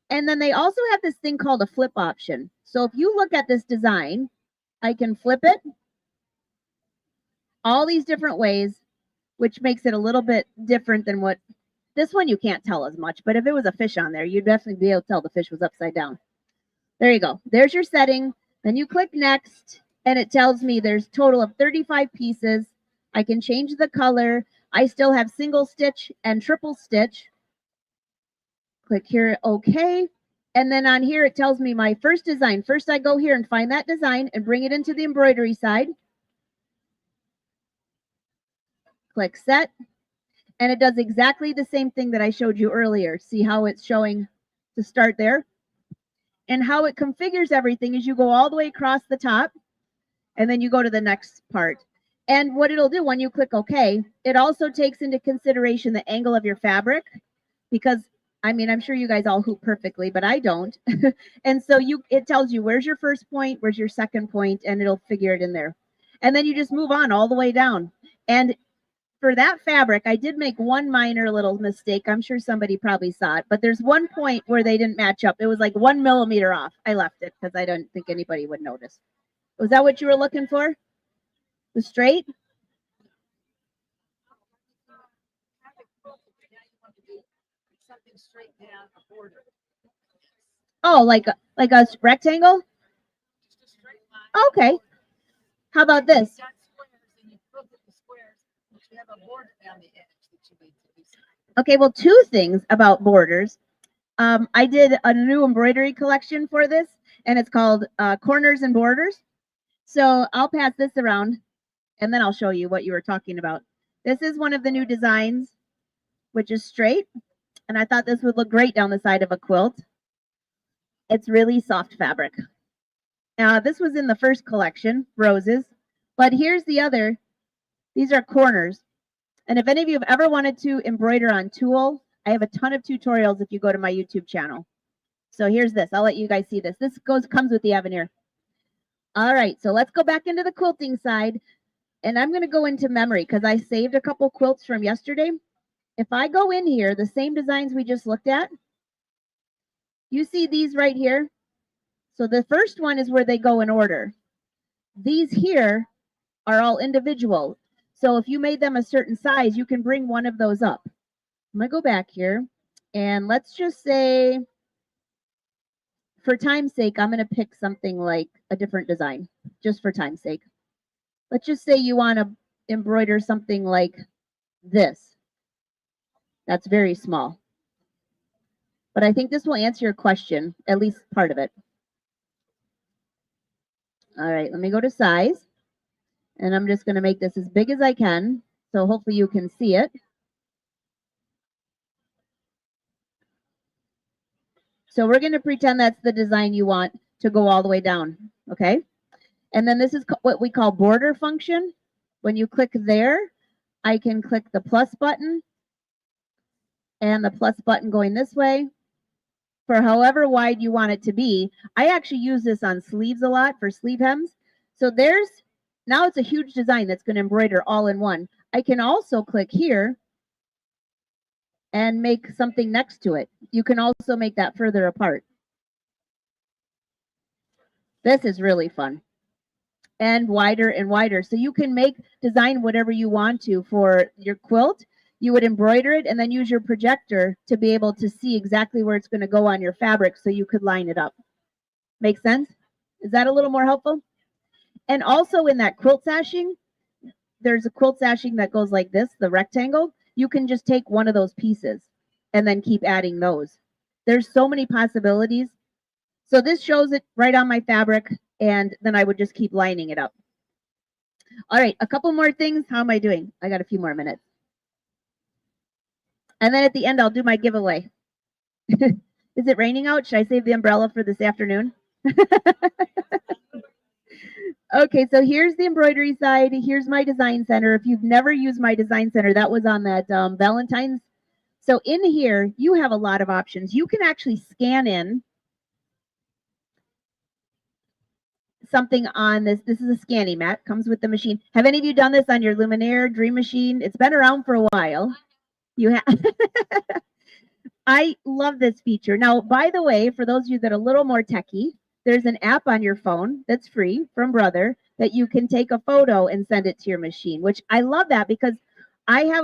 And then they also have this thing called a flip option. So if you look at this design, I can flip it all these different ways, which makes it a little bit different than what this one you can't tell as much. But if it was a fish on there, you'd definitely be able to tell the fish was upside down. There you go. There's your setting. Then you click next, and it tells me there's a total of 35 pieces. I can change the color. I still have single stitch and triple stitch. Click here, OK. And then on here, it tells me my first design. First, I go here and find that design and bring it into the embroidery side. Click set. And it does exactly the same thing that I showed you earlier. See how it's showing to start there? And how it configures everything is you go all the way across the top, and then you go to the next part. And what it'll do when you click OK, it also takes into consideration the angle of your fabric, because I mean, I'm sure you guys all hoop perfectly, but I don't. And so it tells you where's your first point, where's your second point, and it'll figure it in there. And then you just move on all the way down. And for that fabric, I did make one minor little mistake. I'm sure somebody probably saw it, but there's one point where they didn't match up. It was like 1 millimeter off. I left it because I don't think anybody would notice. Was that what you were looking for? The straight? Oh, like a rectangle? Okay. How about this? Okay, well, two things about borders. I did a new embroidery collection for this, and it's called Corners and Borders. So I'll pass this around, and then I'll show you what you were talking about. This is one of the new designs, which is straight, and I thought this would look great down the side of a quilt. It's really soft fabric. This was in the first collection, roses, but here's the other. These are corners. And if any of you have ever wanted to embroider on tulle, I have a ton of tutorials if you go to my YouTube channel. So here's this. I'll let you guys see this. This comes with the Aveneer. All right, so let's go back into the quilting side. And I'm going to go into memory because I saved a couple quilts from yesterday. If I go in here, the same designs we just looked at, you see these right here? So the first one is where they go in order. These here are all individual. So if you made them a certain size, you can bring one of those up. I'm going to go back here, and let's just say, for time's sake, I'm going to pick something like a different design, just for time's sake. Let's just say you want to embroider something like this. That's very small. But I think this will answer your question, at least part of it. All right, let me go to size. And I'm just going to make this as big as I can. So hopefully you can see it. So we're going to pretend that's the design you want to go all the way down. Okay. And then this is what we call border function. When you click there, I can click the plus button and the plus button going this way for however wide you want it to be. I actually use this on sleeves a lot for sleeve hems. So now it's a huge design that's going to embroider all in one. I can also click here and make something next to it. You can also make that further apart. This is really fun. And wider and wider. So you can design whatever you want to for your quilt. You would embroider it and then use your projector to be able to see exactly where it's going to go on your fabric so you could line it up. Make sense? Is that a little more helpful? And also in that quilt sashing, there's a quilt sashing that goes like this, the rectangle. You can just take one of those pieces and then keep adding those. There's so many possibilities. So this shows it right on my fabric, and then I would just keep lining it up. All right, a couple more things. How am I doing? I got a few more minutes. And then at the end, I'll do my giveaway. Is it raining out? Should I save the umbrella for this afternoon? Okay, so here's the embroidery side. Here's my design center. If you've never used my design center, that was on that Valentine's. So in here, you have a lot of options. You can actually scan in something on this. This is a scanning mat, comes with the machine. Have any of you done this on your Luminaire Dream Machine? It's been around for a while. You have. I love this feature. Now, by the way, for those of you that are a little more techie, there's an app on your phone that's free from Brother that you can take a photo and send it to your machine, which I love that because I've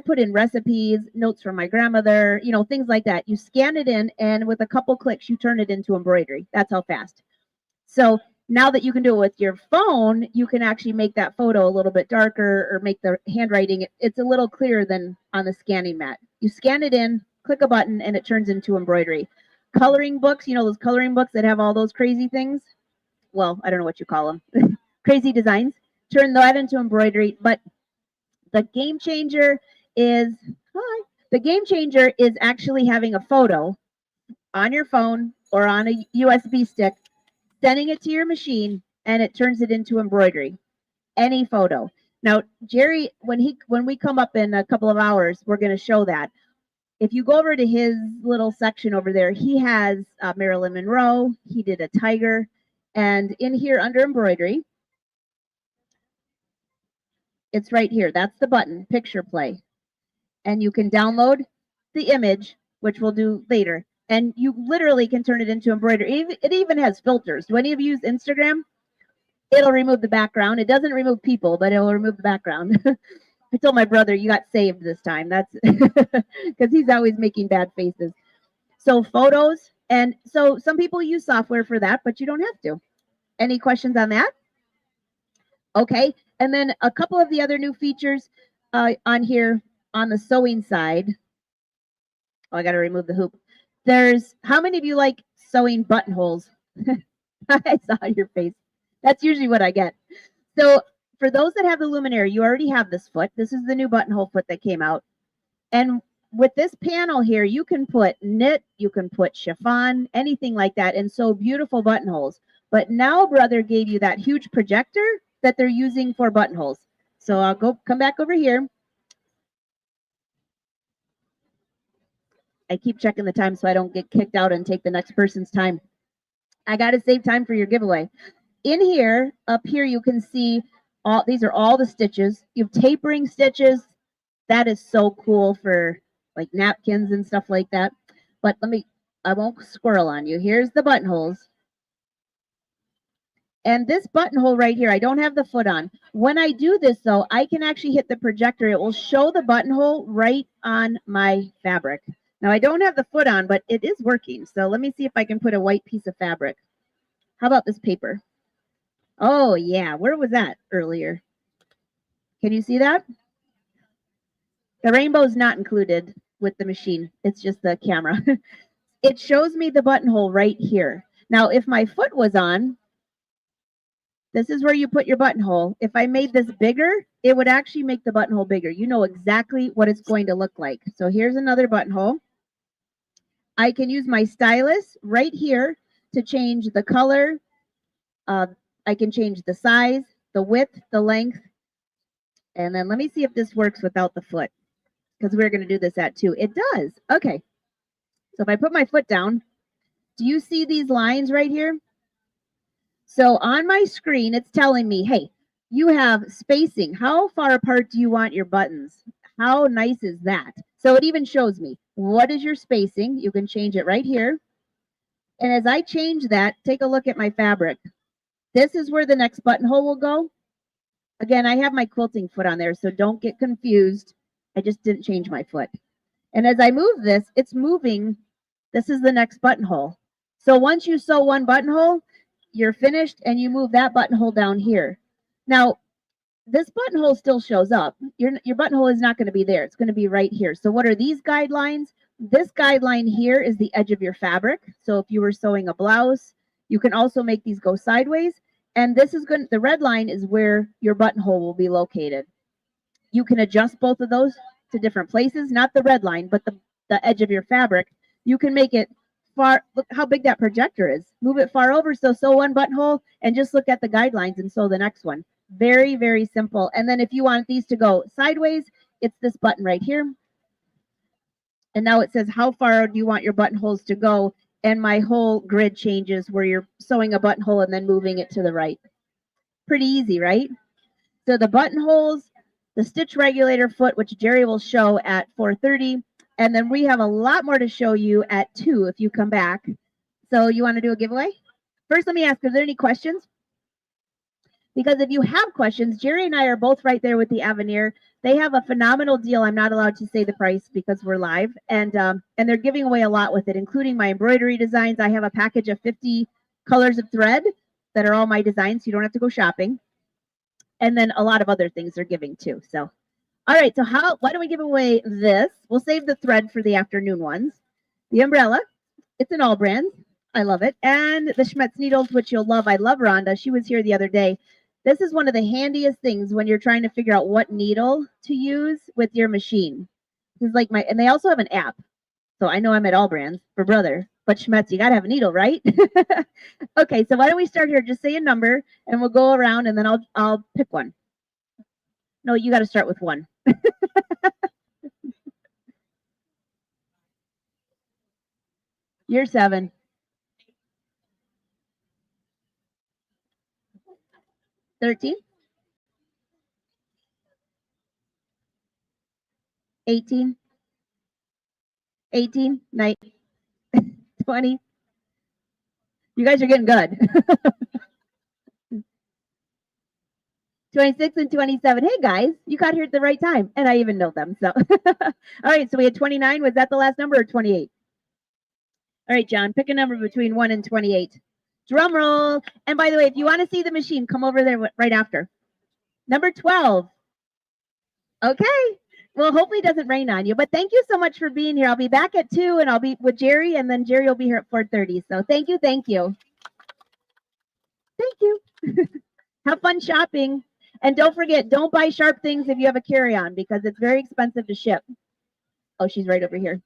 put in recipes, notes from my grandmother, things like that. You scan it in, and with a couple clicks, you turn it into embroidery. That's how fast. So now that you can do it with your phone, you can actually make that photo a little bit darker or make the handwriting, it's a little clearer than on the scanning mat. You scan it in, click a button, and it turns into embroidery. Coloring books, those coloring books that have all those crazy things? Well, I don't know what you call them. Crazy designs. Turn that into embroidery. But the game changer is actually having a photo on your phone or on a USB stick, sending it to your machine, and it turns it into embroidery. Any photo. Now, Jerry, when we come up in a couple of hours, we're going to show that. If you go over to his little section over there, he has Marilyn Monroe. He did a tiger. And in here under embroidery, It's right here. That's the button, picture play. And you can download the image, which we'll do later. And you literally can turn it into embroidery. It even has filters. Do any of you use Instagram? It'll remove the background. It doesn't remove people, but it'll remove the background. I told my brother, you got saved this time. That's because he's always making bad faces. So photos. And so some people use software for that, but you don't have to. Any questions on that? Okay. And then a couple of the other new features on here on the sewing side. Oh, I got to remove the hoop. There's, how many of you like sewing buttonholes? I saw your face. That's usually what I get. So for those that have the luminaire, you already have this foot. This is the new buttonhole foot that came out. And with this panel here, you can put knit, you can put chiffon, anything like that, and sew beautiful buttonholes. But now Brother gave you that huge projector that they're using for buttonholes. So I'll come back over here. I keep checking the time so I don't get kicked out and take the next person's time. I got to save time for your giveaway. In here, up here, you can see these are all the stitches. You have tapering stitches. That is so cool for like napkins and stuff like that. But I won't squirrel on you. Here's the buttonholes. And this buttonhole right here, I don't have the foot on. When I do this though, I can actually hit the projector. It will show the buttonhole right on my fabric. Now I don't have the foot on, but it is working. So let me see if I can put a white piece of fabric. How about this paper? Oh yeah, where was that earlier? Can you see that? The rainbow is not included with the machine. It's just the camera. It shows me the buttonhole right here. Now, if my foot was on, this is where you put your buttonhole. If I made this bigger, it would actually make the buttonhole bigger. You know exactly what it's going to look like. So here's another buttonhole. I can use my stylus right here to change the color. I can change the size, the width, the length. And then let me see if this works without the foot, because we're going to do this at 2. It does. Okay. So if I put my foot down, do you see these lines right here? So on my screen, it's telling me, hey, you have spacing. How far apart do you want your buttons? How nice is that? So it even shows me, what is your spacing? You can change it right here. And as I change that, take a look at my fabric. This is where the next buttonhole will go. Again, I have my quilting foot on there, so don't get confused. I just didn't change my foot. And as I move this, it's moving. This is the next buttonhole. So once you sew one buttonhole, you're finished and you move that buttonhole down here. Now, this buttonhole still shows up. Your buttonhole is not going to be there. It's going to be right here. So what are these guidelines? This guideline here is the edge of your fabric. So if you were sewing a blouse, you can also make these go sideways. And this is the red line is where your buttonhole will be located. You can adjust both of those to different places, not the red line, but the edge of your fabric. You can make it far, look how big that projector is. Move it far over, so sew one buttonhole and just look at the guidelines and sew the next one. Very, very simple. And then if you want these to go sideways, it's this button right here. And now it says, how far do you want your buttonholes to go? And my whole grid changes where you're sewing a buttonhole and then moving it to the right. Pretty easy, right? So the buttonholes, the stitch regulator foot, which Jerry will show at 4:30. And then we have a lot more to show you at 2 if you come back. So you want to do a giveaway? First, let me ask, are there any questions? Because if you have questions, Jerry and I are both right there with the Aveneer. They have a phenomenal deal. I'm not allowed to say the price because we're live. And they're giving away a lot with it, including my embroidery designs. I have a package of 50 colors of thread that are all my designs, so you don't have to go shopping. And then a lot of other things they're giving too. So, all right. So why don't we give away this? We'll save the thread for the afternoon ones. The umbrella. It's an AllBrands. I love it. And the Schmetz needles, which you'll love. I love Rhonda. She was here the other day. This is one of the handiest things when you're trying to figure out what needle to use with your machine. This is like and they also have an app. So I know I'm at AllBrands for brother, but Schmetz, you got to have a needle, right? Okay, so why don't we start here? Just say a number and we'll go around and then I'll pick one. No, you got to start with 1. You're 7. 13. 18, 18, 19, 20. You guys are getting good. 26 and 27. Hey guys, you got here at the right time. And I even know them. So, all right. So we had 29. Was that the last number or 28? All right, John, pick a number between 1 and 28. Drum roll. And by the way, if you want to see the machine, come over there right after. Number 12. Okay. Well, hopefully it doesn't rain on you. But thank you so much for being here. I'll be back at 2 and I'll be with Jerry, and then Jerry will be here at 4:30. So thank you, thank you. Thank you. Have fun shopping. And don't forget, don't buy sharp things if you have a carry-on because it's very expensive to ship. Oh, she's right over here.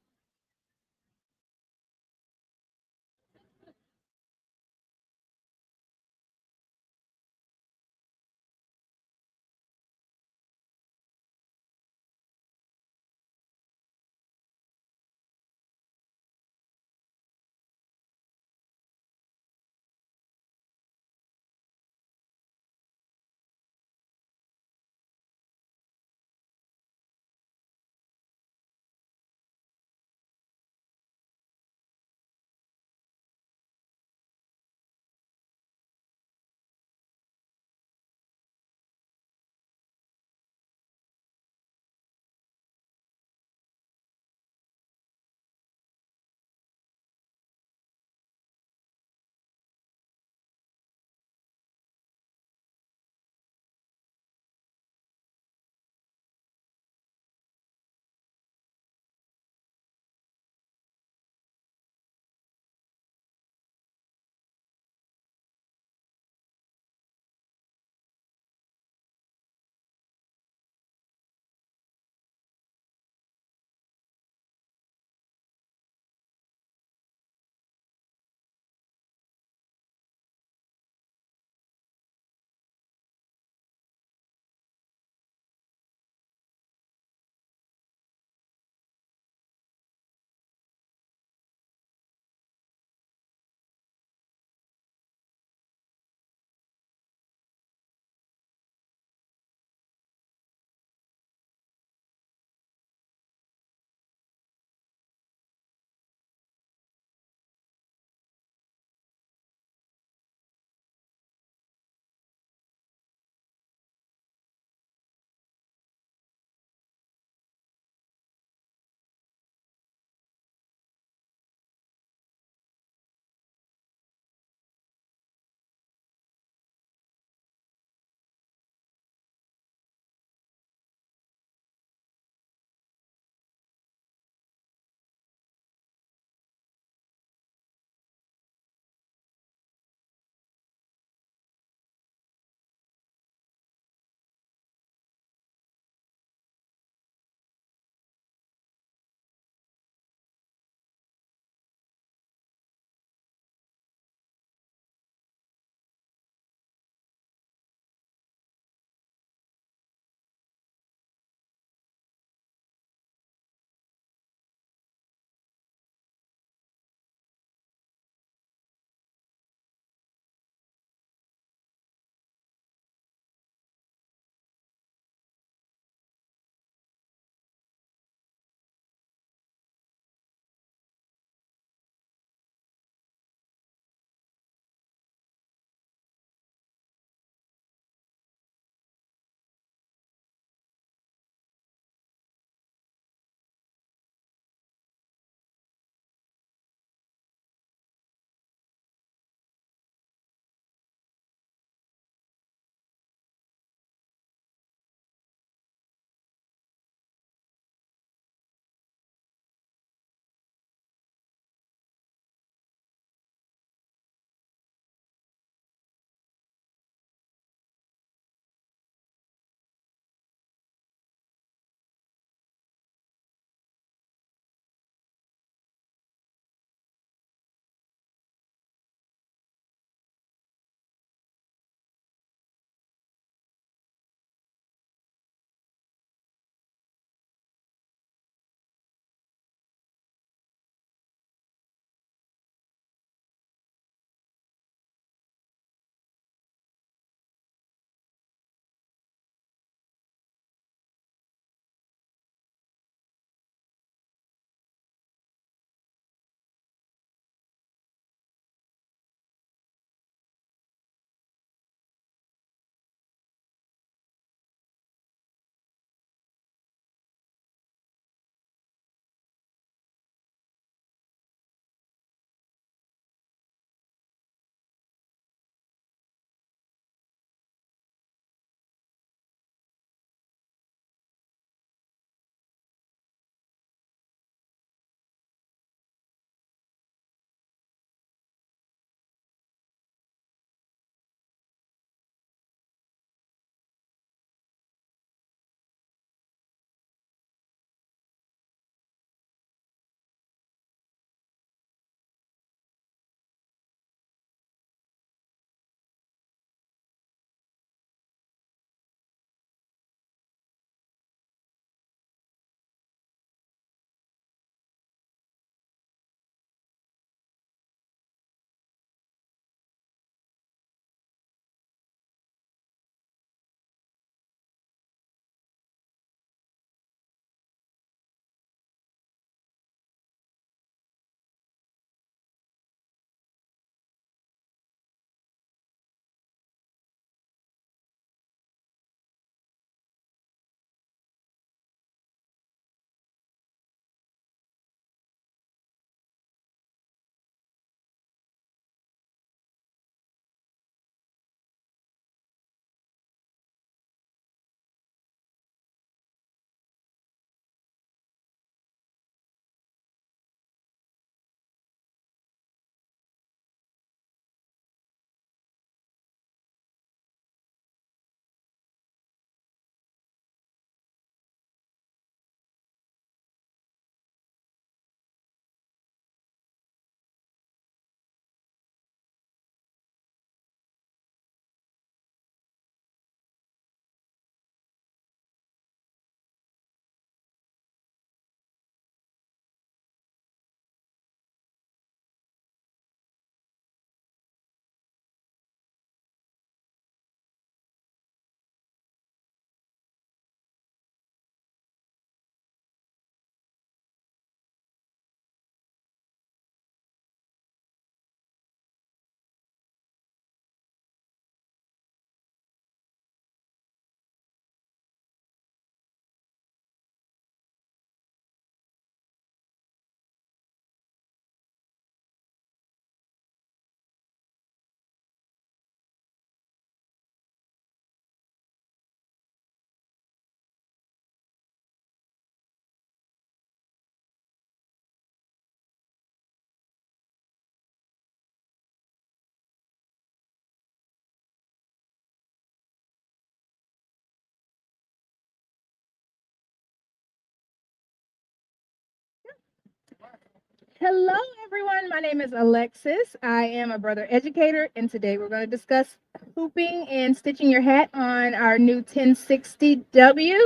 Hello, everyone. My name is Alexis. I am a brother educator, and today we're going to discuss hooping and stitching your hat on our new 1060W.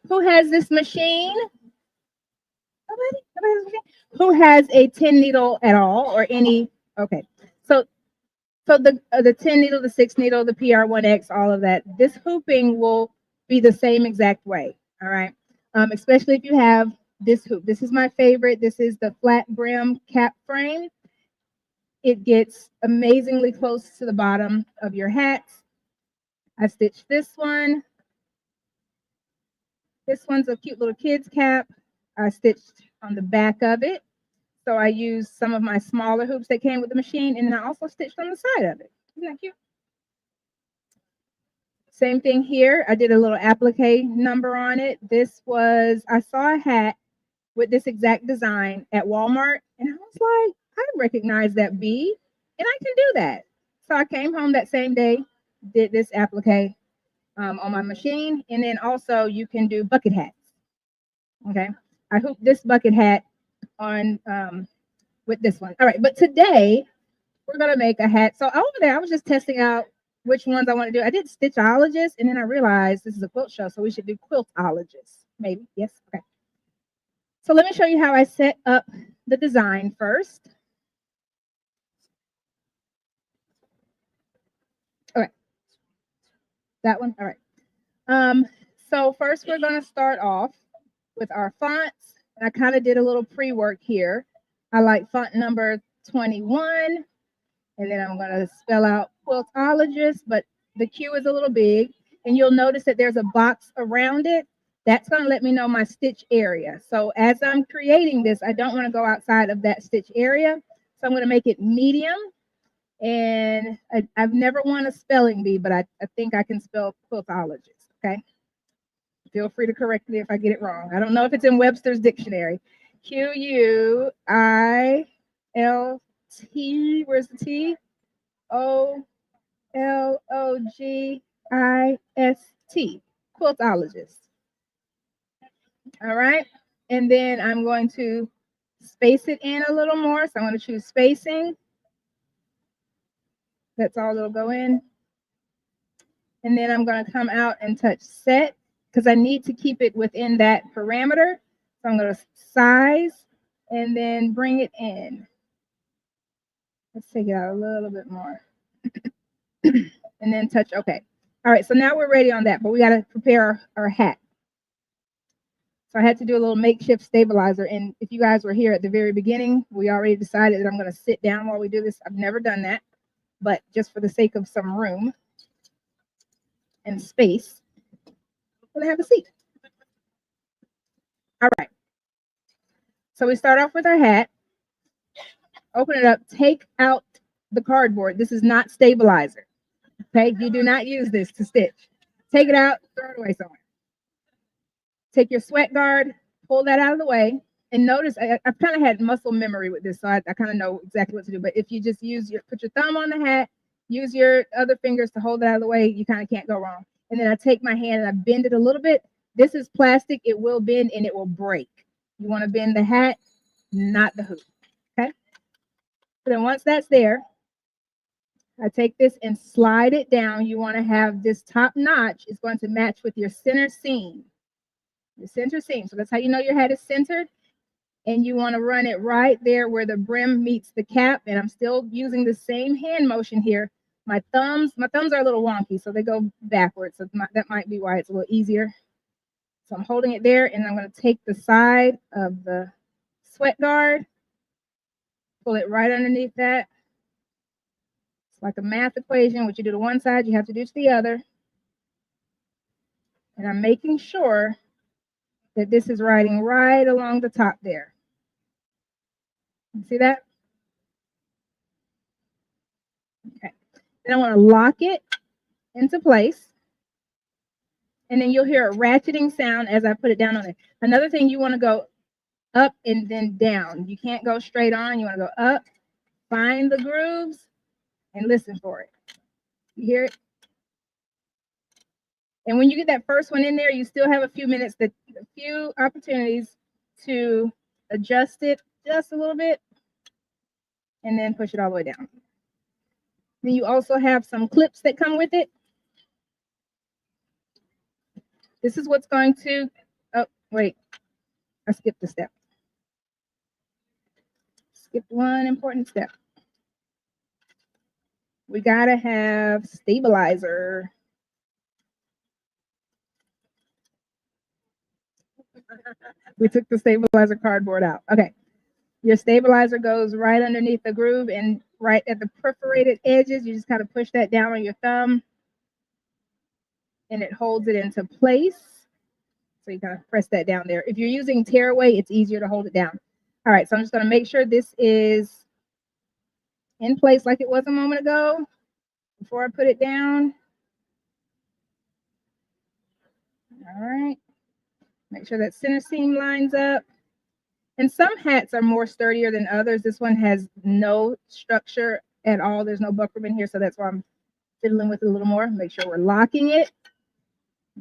Who has this machine? Nobody? Nobody has a machine? Who has a 10 needle at all, or any? Okay, so the 10 needle, the 6 needle, the PR1X, all of that. This hooping will be the same exact way. All right, especially if you have this hoop. This is my favorite. This is the flat brim cap frame. It gets amazingly close to the bottom of your hats. I stitched this one. This one's a cute little kid's cap. I stitched on the back of it. So I used some of my smaller hoops that came with the machine, and I also stitched on the side of it. Isn't that cute? Same thing here. I did a little applique number on it. This was, I saw a hat with this exact design at Walmart, and I was like, I recognize that bee, and I can do that. So I came home that same day, did this applique on my machine, and then also you can do bucket hats. Okay, I hooped this bucket hat on with this one. All right, but today we're gonna make a hat. So over there, I was just testing out which ones I want to do. I did stitchologist, and then I realized this is a quilt show, so we should do quiltologist. Maybe, yes, okay. So let me show you how I set up the design first. All right, that one. All right. So first we're going to start off with our fonts. And I kind of did a little pre-work here. I like font number 21, and then I'm going to spell out quiltologist, but the Q is a little big, and you'll notice that there's a box around it. That's going to let me know my stitch area. So as I'm creating this, I don't want to go outside of that stitch area. So I'm going to make it medium. And I've never won a spelling bee, but I think I can spell quiltologist. Okay. Feel free to correct me if I get it wrong. I don't know if it's in Webster's dictionary. Quilt. Where's the T? Ologist. Quiltologist. All right. And then I'm going to space it in a little more. So I'm going to choose spacing. That's all it'll go in. And then I'm going to come out and touch set because I need to keep it within that parameter. So I'm going to size and then bring it in. Let's take it out a little bit more. And then touch OK. All right, so now we're ready on that, but we got to prepare our hat. So I had to do a little makeshift stabilizer. And if you guys were here at the very beginning, we already decided that I'm going to sit down while we do this. I've never done that, but just for the sake of some room and space, I'm going to have a seat. All right. So we start off with our hat. Open it up. Take out the cardboard. This is not stabilizer. Okay, you do not use this to stitch. Take it out, throw it away somewhere. Take your sweat guard, pull that out of the way, and notice I've kind of had muscle memory with this, so I kind of know exactly what to do. But if you just put your thumb on the hat, use your other fingers to hold it out of the way, you kind of can't go wrong. And then I take my hand and I bend it a little bit. This is plastic. It will bend and it will break. You want to bend the hat, not the hoop. Okay. So then once that's there, I take this and slide it down. You want to have this top notch is going to match with your center seam. The center seam. So that's how you know your hat is centered. And you want to run it right there where the brim meets the cap. And I'm still using the same hand motion here. My thumbs are a little wonky, so they go backwards. So that might be why it's a little easier. So I'm holding it there, and I'm going to take the side of the sweat guard, pull it right underneath that. It's like a math equation. What you do to one side, you have to do to the other. And I'm making sure that this is riding right along the top there. You see that? Okay. Then I want to lock it into place. And then you'll hear a ratcheting sound as I put it down on there. Another thing, you want to go up and then down. You can't go straight on. You want to go up, find the grooves, and listen for it. You hear it? And when you get that first one in there, you still have a few opportunities to adjust it just a little bit. and then push it all the way down. Then you also have some clips that come with it. This is what's going to, oh, wait, I skipped a step. Skipped one important step. We gotta have stabilizer. We took the stabilizer cardboard out. Okay. Your stabilizer goes right underneath the groove and right at the perforated edges. You just kind of push that down on your thumb and it holds it into place. So you kind of press that down there. If you're using tearaway, it's easier to hold it down. All right, so I'm just going to make sure this is in place like it was a moment ago before I put it down. All right. Make sure that center seam lines up. And some hats are more sturdier than others. This one has no structure at all. There's no buckram in here, so that's why I'm fiddling with it a little more. Make sure we're locking it,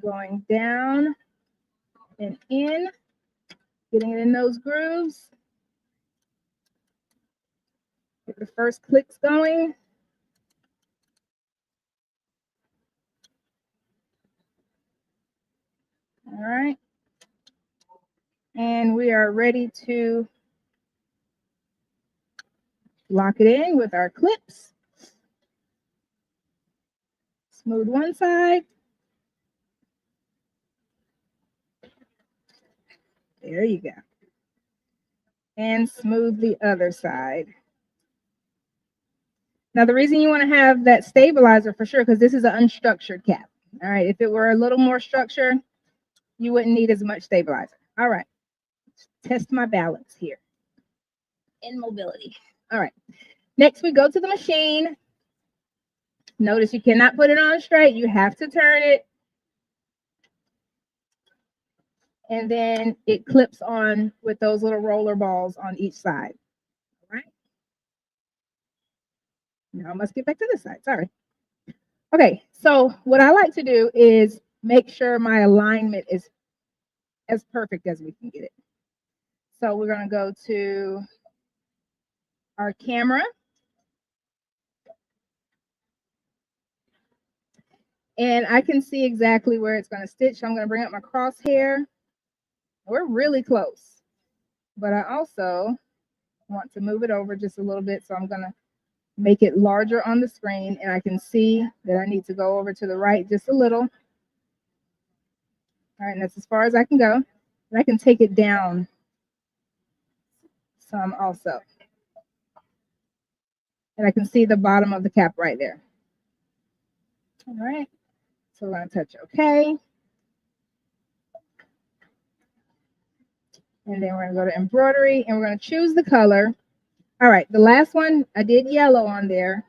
going down and in, getting it in those grooves. Get the first clicks going. All right. And we are ready to lock it in with our clips. Smooth one side. There you go. And smooth the other side. Now, the reason you want to have that stabilizer for sure, because this is an unstructured cap. All right. If it were a little more structured, you wouldn't need as much stabilizer. All right. Test my balance here and mobility. All right. Next, we go to the machine. Notice you cannot put it on straight. You have to turn it. And then it clips on with those little roller balls on each side. All right. Now I must get back to this side. Sorry. Okay. So what I like to do is make sure my alignment is as perfect as we can get it. So we're going to go to our camera. And I can see exactly where it's going to stitch. So I'm going to bring up my crosshair. We're really close. But I also want to move it over just a little bit. So I'm going to make it larger on the screen. And I can see that I need to go over to the right just a little. All right, and that's as far as I can go. And I can take it down some also. And I can see the bottom of the cap right there. All right. So we're going to touch OK. And then we're going to go to embroidery and we're going to choose the color. All right. The last one, I did yellow on there.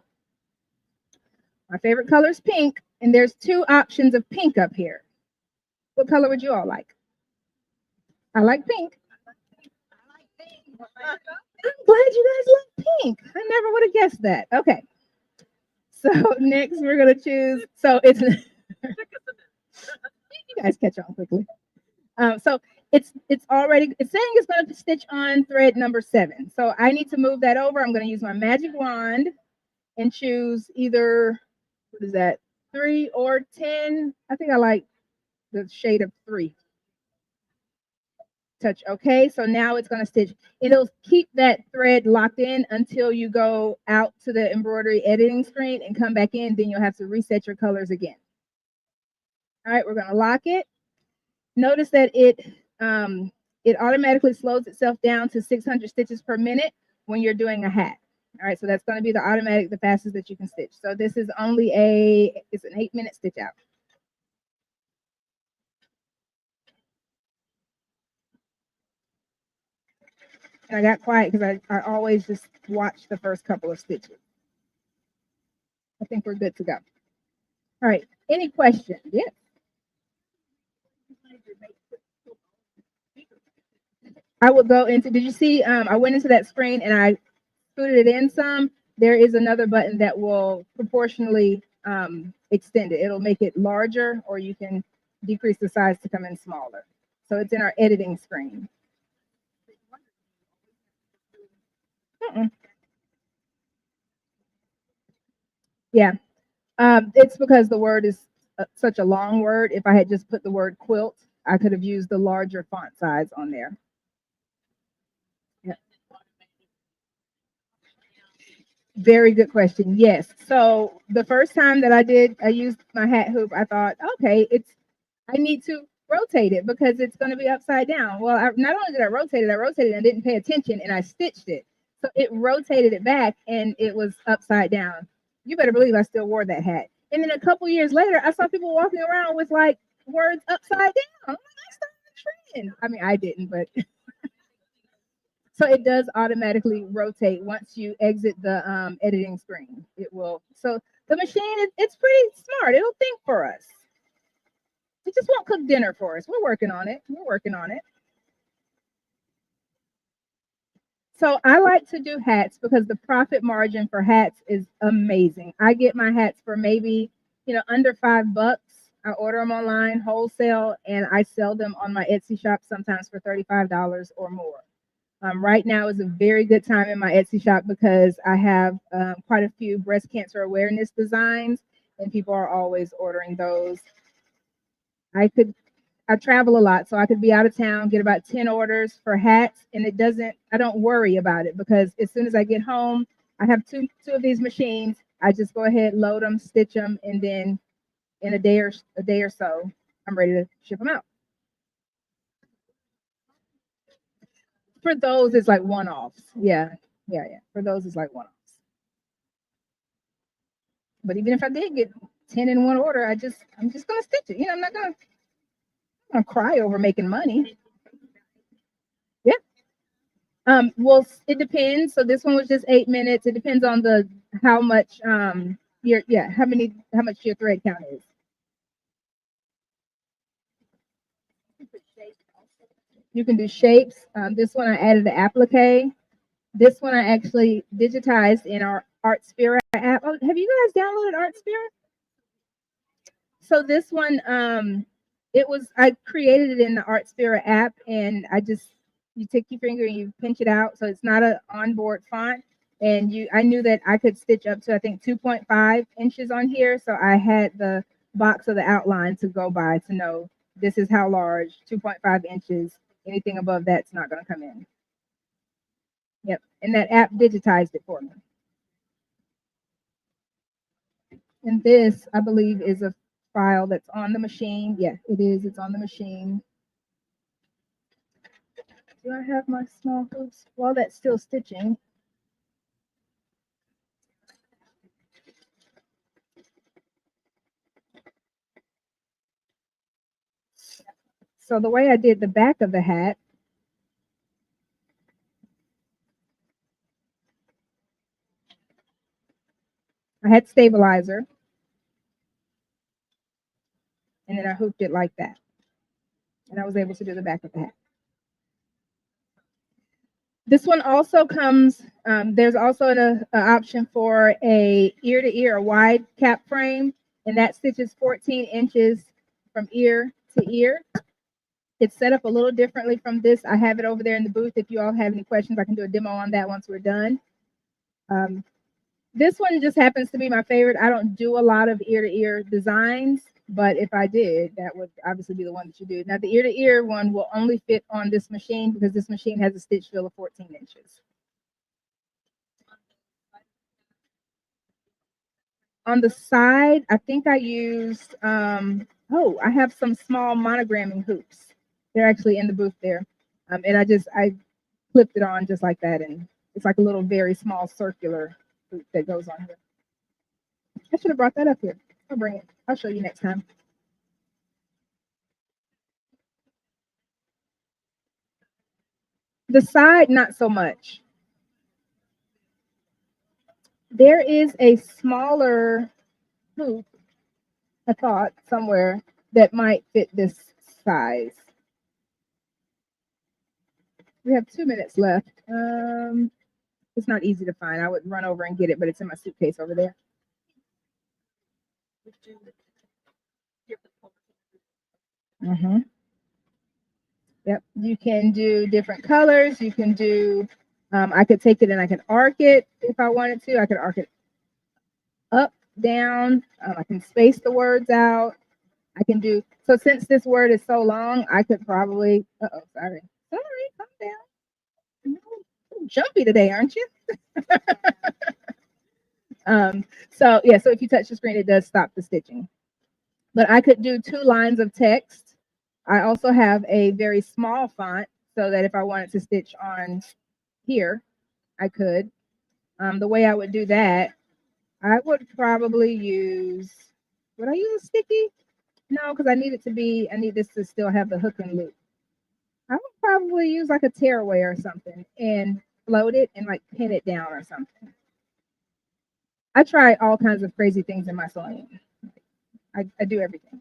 My favorite color is pink. And there's two options of pink up here. What color would you all like? I like pink. I'm glad you guys like pink. I never would have guessed that. Okay. So next we're going to choose. So it's you guys catch on quickly. So it's saying it's going to stitch on thread number 7. So I need to move that over. I'm going to use my magic wand and choose either, what is that, 3 or 10. I think I like the shade of 3. Touch OK. So now it's going to stitch. It'll keep that thread locked in until you go out to the embroidery editing screen and come back in. Then you'll have to reset your colors again. All right, we're going to lock it. Notice that it automatically slows itself down to 600 stitches per minute when you're doing a hat. All right, so that's going to be the fastest that you can stitch. So this is only it's an 8-minute stitch out. And I got quiet because I always just watch the first couple of stitches. I think we're good to go. All right, any questions? Yeah. I would go into, did you see, I went into that screen and I scooted it in some. There is another button that will proportionally extend it. It'll make it larger or you can decrease the size to come in smaller. So it's in our editing screen. Yeah. It's because the word is such a long word. If I had just put the word quilt, I could have used the larger font size on there. Yeah. Very good question. Yes. So the first time that I used my hat hoop, I thought, okay, I need to rotate it because it's going to be upside down. Well, not only did I rotate it and I didn't pay attention and I stitched it. So it rotated it back and it was upside down. You better believe I still wore that hat. And then a couple years later, I saw people walking around with like words upside down. I'm like, I started a trend. I mean, I didn't, but so it does automatically rotate once you exit the editing screen. It will. So the machine, it's pretty smart. It'll think for us. It just won't cook dinner for us. We're working on it. We're working on it. So I like to do hats because the profit margin for hats is amazing. I get my hats for maybe, under $5. I order them online, wholesale, and I sell them on my Etsy shop sometimes for $35 or more. Right now is a very good time in my Etsy shop because I have quite a few breast cancer awareness designs, and people are always ordering those. I travel a lot, so I could be out of town, get about 10 orders for hats, and I don't worry about it because as soon as I get home, I have two of these machines. I just go ahead, load them, stitch them, and then in a day or so, I'm ready to ship them out. For those, it's like one-offs. Yeah. For those, it's like one-offs. But even if I did get 10 in one order, I'm just gonna stitch it. I'm not gonna cry over making money. Yeah. Well, it depends. So this one was just 8 minutes. It depends on how much how much your thread count is. You can do shapes. This one I added the applique. This one I actually digitized in our ArtSphere app. Oh, have you guys downloaded ArtSphere? So this one, I created it in the ArtSphere app, and you take your finger and you pinch it out, so it's not an onboard font. And I knew that I could stitch up to I think 2.5 inches on here, so I had the box of the outline to go by to know this is how large, 2.5 inches. Anything above that's not going to come in. Yep, and that app digitized it for me. And this, I believe, is a file that's on the machine. Yeah, it is. It's on the machine. Do I have my small hoops? While that's still stitching. So the way I did the back of the hat, I had stabilizer, and then I hooped it like that. And I was able to do the back of the hat. This one also comes, there's also an option for a ear-to-ear, a wide cap frame, and that stitches 14 inches from ear to ear. It's set up a little differently from this. I have it over there in the booth. If you all have any questions, I can do a demo on that once we're done. This one just happens to be my favorite. I don't do a lot of ear-to-ear designs, but if I did, that would obviously be the one that you do. Now, the ear-to-ear one will only fit on this machine because this machine has a stitch fill of 14 inches. On the side, I think I used, I have some small monogramming hoops. They're actually in the booth there. And I clipped it on just like that. And it's like a little very small circular hoop that goes on here. I should have brought that up here. I'll bring it. I'll show you next time. The side, not so much. There is a smaller hoop, I thought, somewhere that might fit this size. We have 2 minutes left. It's not easy to find. I would run over and get it, but it's in my suitcase over there. Yep. You can do different colors. You can do, I could take it and I can arc it if I wanted to. I could arc it up down. I can space the words out. I can do so. Since this word is so long, I could probably. Sorry, calm down. You're jumpy today, aren't you? So yeah, so if you touch the screen, it does stop the stitching. But I could do 2 lines of text. I also have a very small font so that if I wanted to stitch on here, I could. The way I would do that, I would probably use, would I use a sticky? No, because I need this to still have the hook and loop. I would probably use like a tearaway or something and float it and like pin it down or something. I try all kinds of crazy things in my sewing. I do everything.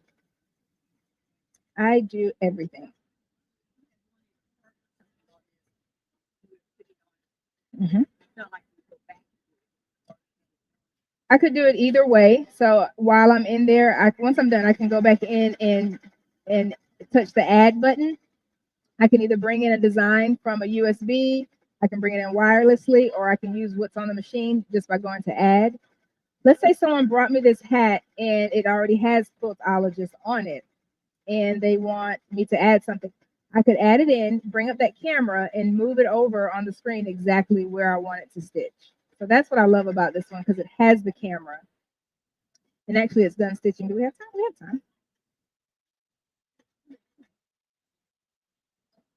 I do everything. Mhm. I could do it either way. So while I'm in there, once I'm done, I can go back in and touch the add button. I can either bring in a design from a USB, I can bring it in wirelessly, or I can use what's on the machine just by going to add. Let's say someone brought me this hat and it already has Quiltologist on it, and they want me to add something. I could add it in, bring up that camera, and move it over on the screen exactly where I want it to stitch. So that's what I love about this one, because it has the camera. And actually, it's done stitching. Do we have time? We have time.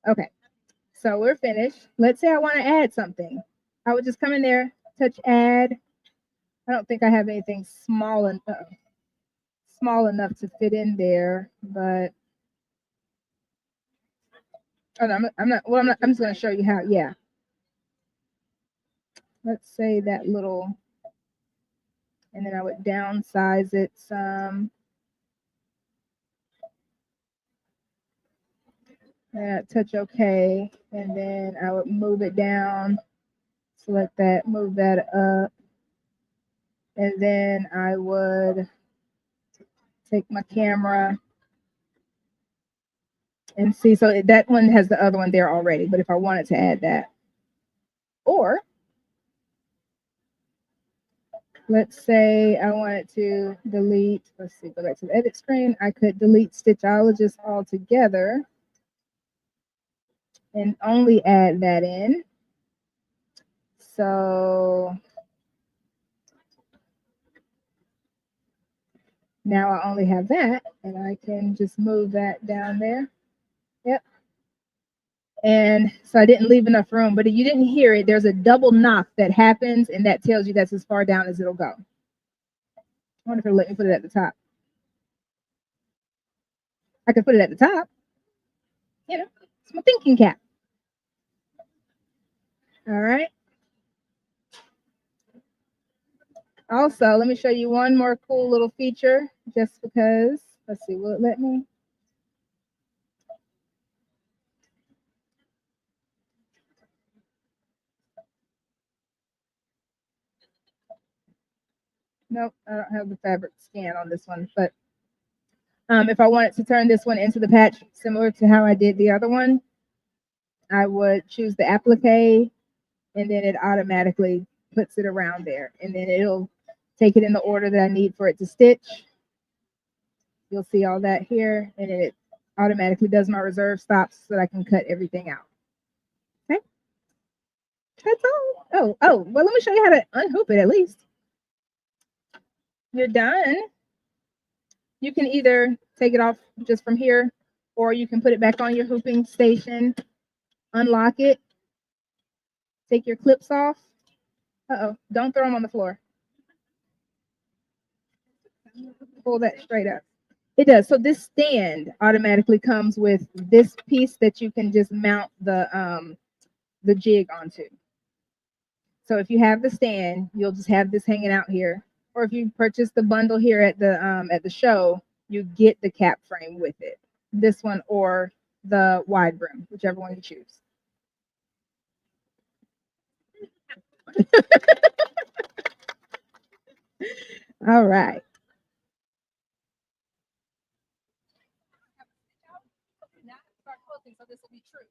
Okay, so we're finished. Let's say I want to add something. I would just come in there, touch add. I don't think I have anything small enough to fit in there, but oh, no, I'm not. Well, I'm just going to show you how. Yeah. Let's say that little, and then I would downsize it some. Touch OK, and then I would move it down, select that, move that up, and then I would take my camera and see. So that one has the other one there already, but if I wanted to add that, or let's say I wanted to delete, let's see, go back to the edit screen, I could delete Stitchologist altogether and only add that in. So now I only have that, and I can just move that down there. Yep. And so I didn't leave enough room, but if you didn't hear it, there's a double knock that happens, and that tells you that's as far down as it'll go. I wonder if it'll let me put it at the top. I could put it at the top. You know, it's my thinking cap. All right. Also, let me show you one more cool little feature, just because. Let's see, will it let me? Nope, I don't have the fabric scan on this one, but if I wanted to turn this one into the patch similar to how I did the other one, I would choose the applique, and then it automatically puts it around there, and then it'll take it in the order that I need for it to stitch. You'll see all that here, and it automatically does my reserve stops so that I can cut everything out. Okay, that's all. Oh, well, let me show you how to unhoop it at least. You're done. You can either take it off just from here, or you can put it back on your hooping station, unlock it, take your clips off. Don't throw them on the floor. Pull that straight up. It does. So this stand automatically comes with this piece that you can just mount the jig onto. So if you have the stand, you'll just have this hanging out here. Or if you purchase the bundle here at the show, you get the cap frame with it. This one or the wide brim, whichever one you choose. All right. Now start quilting, so this will be true.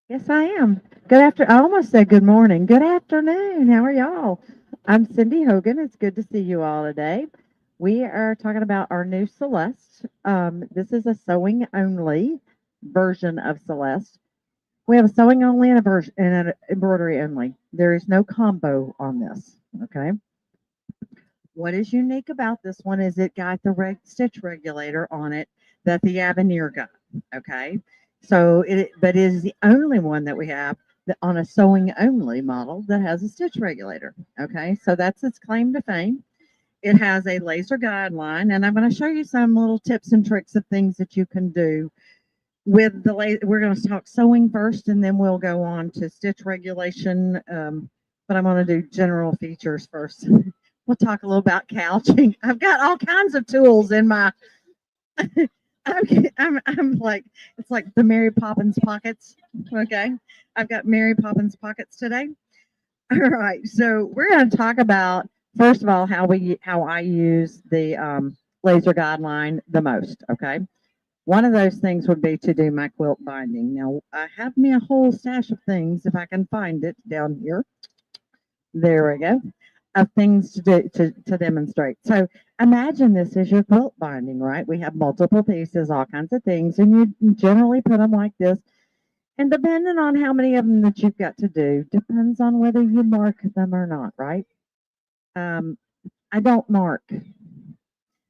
Yes, I am. I almost said good morning. Good afternoon. How are y'all? I'm Cindy Hogan. It's good to see you all today. We are talking about our new Celeste. This is a sewing only version of Celeste. We have a sewing only and a version and an embroidery only. There is no combo on this. Okay. What is unique about this one is it got the stitch regulator on it that the Aveneer got. Okay. So but it is the only one that we have that on a sewing only model that has a stitch regulator. Okay. So that's its claim to fame. It has a laser guideline, and I'm going to show you some little tips and tricks of things that you can do with the laser. We're going to talk sewing first, and then we'll go on to stitch regulation. But I'm going to do general features first. We'll talk a little about couching. I've got all kinds of tools in my. I'm like it's like the Mary Poppins pockets. Okay, I've got Mary Poppins pockets today. All right, so we're going to talk about first of all how I use the laser guideline the most. Okay, one of those things would be to do my quilt binding. Now I have me a whole stash of things if I can find it down here. There we go. Of things to do to demonstrate. So imagine this is your quilt binding, right? We have multiple pieces, all kinds of things, and you generally put them like this. And depending on how many of them that you've got to do, depends on whether you mark them or not, right? I don't mark.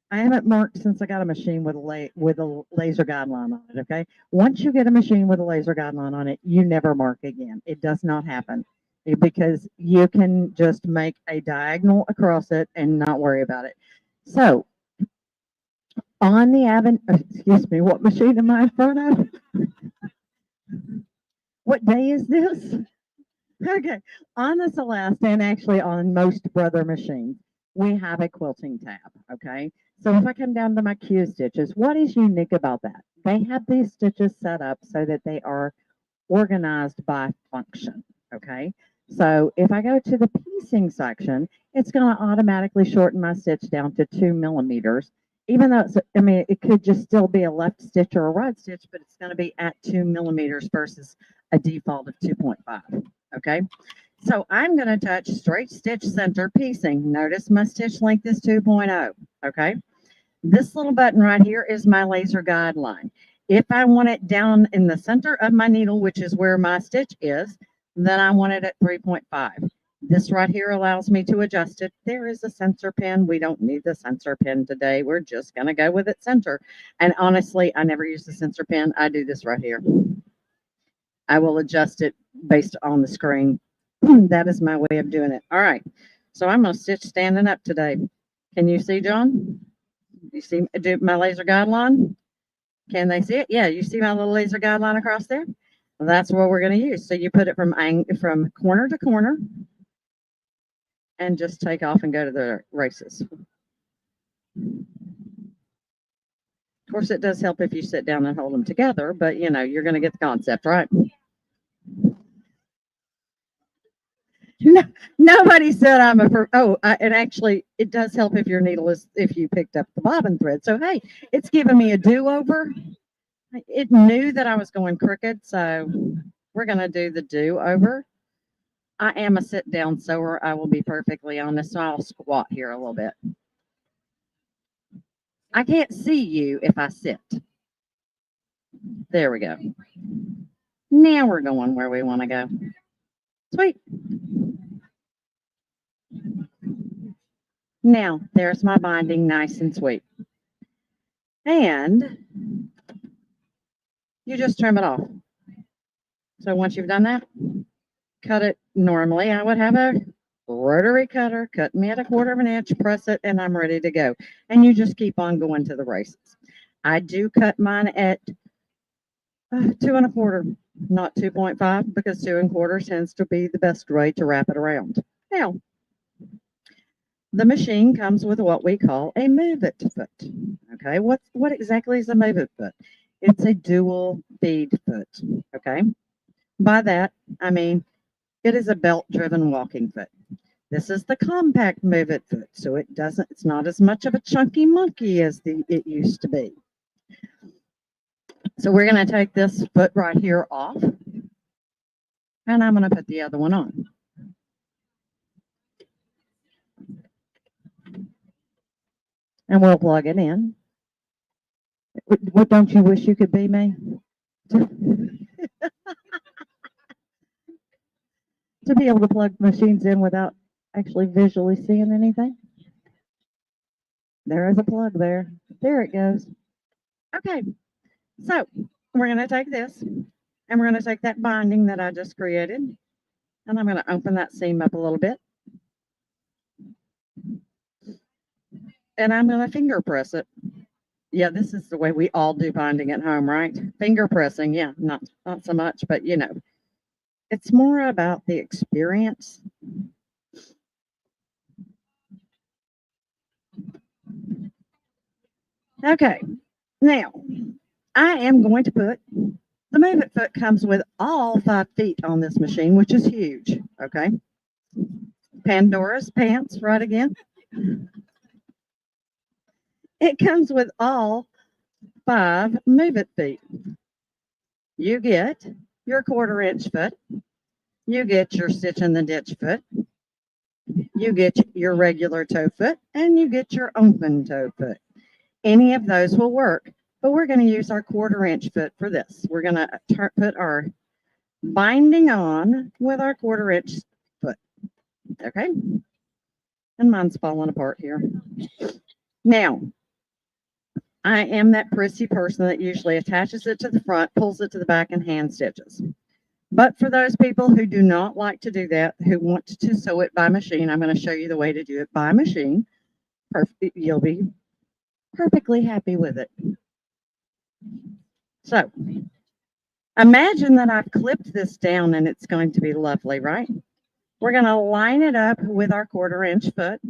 I haven't marked since I got a machine with a laser guideline on it. Okay, once you get a machine with a laser guideline on it, you never mark again. It does not happen because you can just make a diagonal across it and not worry about it. So on the excuse me, what machine am I in front of? What day is this? Okay, on the Celeste and actually on most Brother machines, we have a quilting tab. Okay, so if I come down to my Q stitches, what is unique about that? They have these stitches set up so that they are organized by function. Okay, so if I go to the piecing section, it's going to automatically shorten my stitch down to 2 millimeters. Even though I mean, it could just still be a left stitch or a right stitch, but it's going to be at 2 millimeters versus a default of 2.5. Okay, so I'm going to touch straight stitch center piecing. Notice my stitch length is 2.0. Okay, this little button right here is my laser guideline. If I want it down in the center of my needle, which is where my stitch is, then I want it at 3.5. This right here allows me to adjust it. There is a sensor pin. We don't need the sensor pin today. We're just going to go with it center. And honestly, I never use the sensor pin. I do this right here. I will adjust it based on the screen. That is my way of doing it. All right. So I'm going to stitch standing up today. Can you see, John? You see my laser guideline? Can they see it? Yeah, you see my little laser guideline across there? Well, that's what we're going to use. So you put it from corner to corner and just take off and go to the races. Of course, it does help if you sit down and hold them together, but you know, you're going to get the concept, right? No, nobody said I'm and actually it does help if your needle if you picked up the bobbin thread. So, hey, it's giving me a do-over. It knew that I was going crooked, so we're going to do the do-over. I am a sit-down sewer. I will be perfectly honest, so I'll squat here a little bit. I can't see you if I sit. There we go. Now we're going where we want to go. Sweet. Now, there's my binding, nice and sweet. And you just trim it off. So once you've done that, cut it. Normally, I would have a rotary cutter, cut me at 1/4 of an inch, press it, and I'm ready to go. And you just keep on going to the races. I do cut mine at 2 1/4, not 2.5, because 2 1/4 tends to be the best way to wrap it around. Now, the machine comes with what we call a move it foot. Okay, what exactly is a move it foot? It's a dual bead foot. Okay, by that I mean it is a belt-driven walking foot. This is the compact move it foot, so it's not as much of a chunky monkey as it used to be. So we're going to take this foot right here off. And I'm going to put the other one on. And we'll plug it in. What don't you wish you could be me? To be able to plug machines in without actually visually seeing anything. There is a plug there. There it goes. Okay, so we're going to take this and we're going to take that binding that I just created and I'm going to open that seam up a little bit. And I'm going to finger press it. Yeah, this is the way we all do binding at home, right? Finger pressing, yeah, not so much, but you know, it's more about the experience. Okay, now I am going to put the Move It foot comes with all 5 feet on this machine, which is huge. Okay, Pandora's pants, right again. It comes with all 5 Move It feet. You get your 1/4 inch foot. You get your stitch in the ditch foot. You get your regular toe foot, and you get your open toe foot. Any of those will work, but we're going to use our 1/4 inch foot for this. We're going to put our binding on with our 1/4 inch foot. Okay, and mine's falling apart here. Now, I am that prissy person that usually attaches it to the front, pulls it to the back, and hand stitches. But for those people who do not like to do that, who want to sew it by machine, I'm going to show you the way to do it by machine. You'll be perfectly happy with it. So, imagine that I've clipped this down and it's going to be lovely, right? We're going to line it up with our 1/4 inch foot.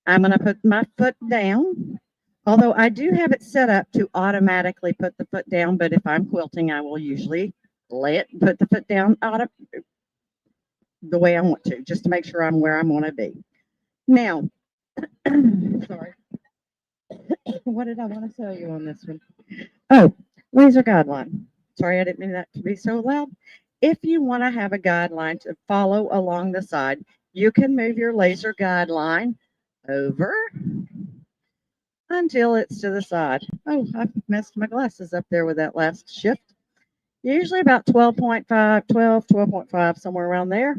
I'm going to put my foot down, although I do have it set up to automatically put the foot down, but if I'm quilting, I will usually put the foot down the way I want to, just to make sure I'm where I want to be. Now, sorry. What did I want to tell you on this one? Oh, laser guideline. Sorry, I didn't mean that to be so loud. If you want to have a guideline to follow along the side, you can move your laser guideline over until it's to the side. Oh, I've messed my glasses up there with that last shift. Usually about 12.5, somewhere around there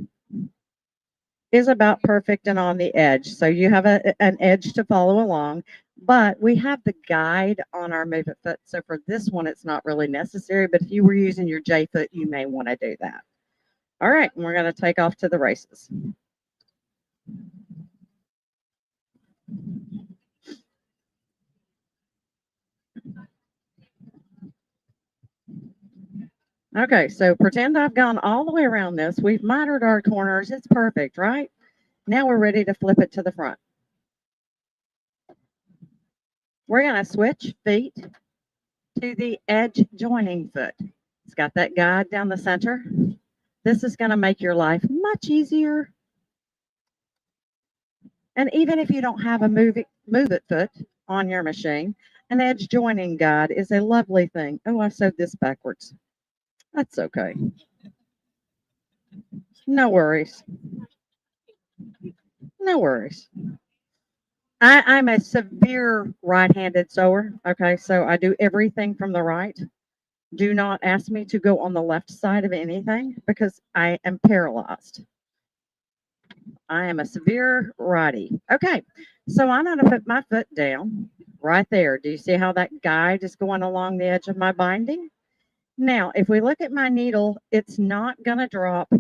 is about perfect and on the edge. So you have an edge to follow along, but we have the guide on our Move It foot. So for this one, it's not really necessary, but if you were using your J foot, you may want to do that. All right, and we're going to take off to the races. Okay, so pretend I've gone all the way around this. We've mitered our corners. It's perfect, right? Now we're ready to flip it to the front. We're going to switch feet to the edge joining foot. It's got that guide down the center. This is going to make your life much easier. And even if you don't have a move it foot on your machine, an edge joining guide is a lovely thing. Oh, I sewed this backwards. That's okay. No worries. No worries. I'm a severe right-handed sewer. Okay, so I do everything from the right. Do not ask me to go on the left side of anything because I am paralyzed. I am a severe righty. Okay, so I'm going to put my foot down right there. Do you see how that guide is going along the edge of my binding? Now, if we look at my needle, it's not going to drop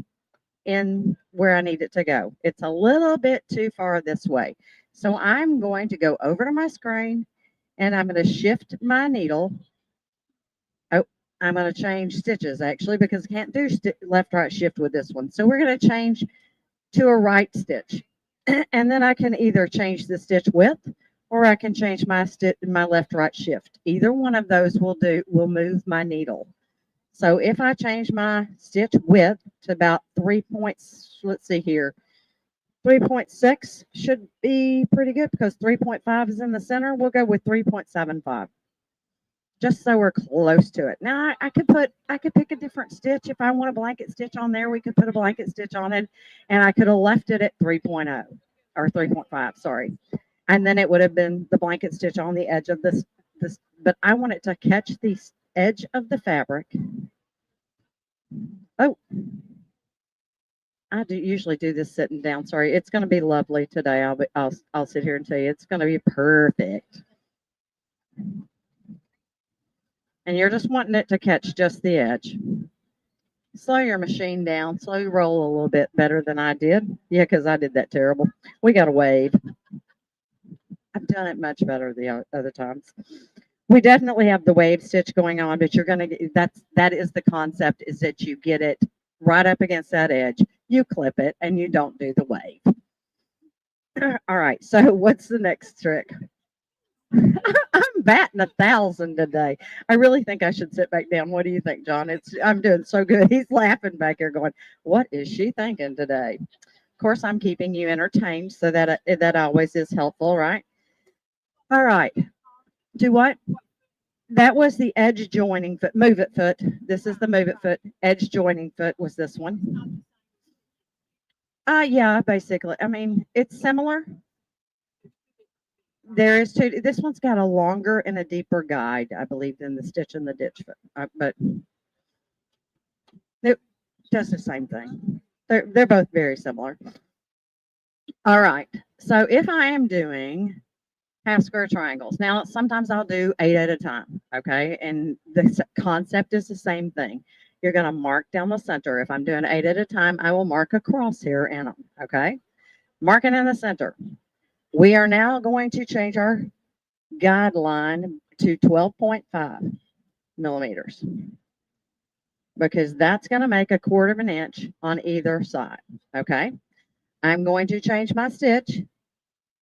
in where I need it to go. It's a little bit too far this way. So I'm going to go over to my screen and I'm going to shift my needle. Oh, I'm going to change stitches actually because I can't do left, right shift with this one. So we're going to change to a right stitch. And then I can either change the stitch width or I can change my left, right shift. Either one of those will move my needle. So if I change my stitch width to about 3 points, let's see here, 3.6 should be pretty good because 3.5 is in the center. We'll go with 3.75. just so we're close to it. Now I could pick a different stitch. If I want a blanket stitch on there, we could put a blanket stitch on it, and I could have left it at 3.0 or 3.5, sorry. And then it would have been the blanket stitch on the edge of this, but I want it to catch the edge of the fabric. Oh, I do usually do this sitting down. Sorry, it's going to be lovely today. I'll sit here and tell you it's going to be perfect. And you're just wanting it to catch just the edge. Slow your machine down. Slow your roll a little bit better than I did. Yeah, because I did that terrible. We got a wave. I've done it much better the other times. We definitely have the wave stitch going on, but you're going to that is the concept, is that you get it right up against that edge, you clip it, and you don't do the wave. All right, so what's the next trick? I'm batting 1,000 today. I really think I should sit back down. What do you think, John? I'm doing so good. He's laughing back here going, what is she thinking today? Of course, I'm keeping you entertained, so that always is helpful, right? All right. Do what? That was the edge joining foot, move it foot. This is the move it foot. Edge joining foot was this one. Yeah, basically. I mean, it's similar. There is two. This one's got a longer and a deeper guide, I believe, than the stitch and the ditch foot. But it does the same thing. They're both very similar. All right. So if I am doing half square triangles. Now, sometimes I'll do 8 at a time, okay? And the concept is the same thing. You're going to mark down the center. If I'm doing 8 at a time, I will mark a cross here in them, okay? Marking in the center. We are now going to change our guideline to 12.5 millimeters because that's going to make 1/4 of an inch on either side, okay? I'm going to change my stitch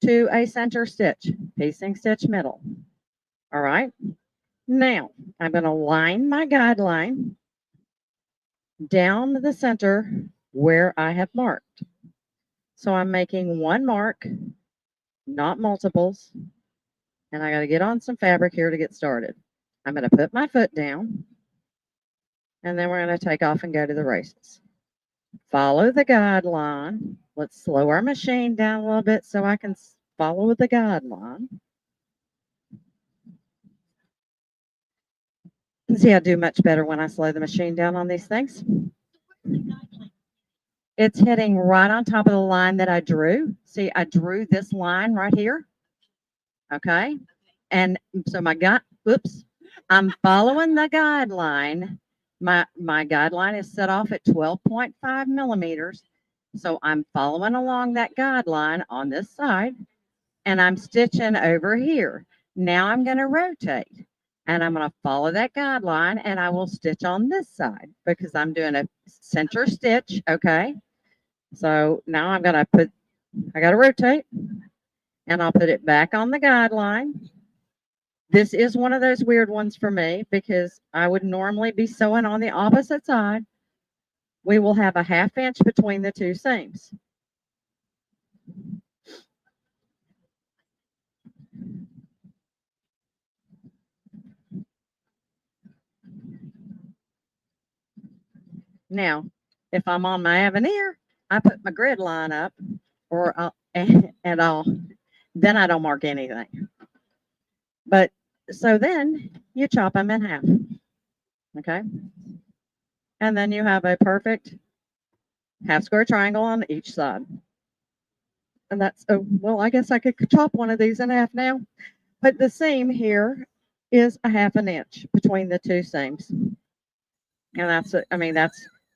to a center stitch, piecing stitch middle. All right. Now I'm going to line my guideline down the center where I have marked. So I'm making one mark, not multiples. And I got to get on some fabric here to get started. I'm going to put my foot down, and then we're going to take off and go to the races. Follow the guideline. Let's slow our machine down a little bit so I can follow the guideline. See, I do much better when I slow the machine down on these things. It's hitting right on top of the line that I drew. See, I drew this line right here. Okay. And so I'm following the guideline. My guideline is set off at 12.5 millimeters. So I'm following along that guideline on this side, and I'm stitching over here. Now I'm going to rotate, and I'm going to follow that guideline, and I will stitch on this side because I'm doing a center stitch, okay? So now I got to rotate, and I'll put it back on the guideline. This is one of those weird ones for me because I would normally be sewing on the opposite side. We will have a 1/2 inch between the two seams. Now, if I'm on my Aveneer, I put my grid line up, then I don't mark anything. But so then you chop them in half, okay? And then you have a perfect half square triangle on each side. And that's, well, I guess I could chop one of these in half now. But the seam here is a 1/2 inch between the two seams. And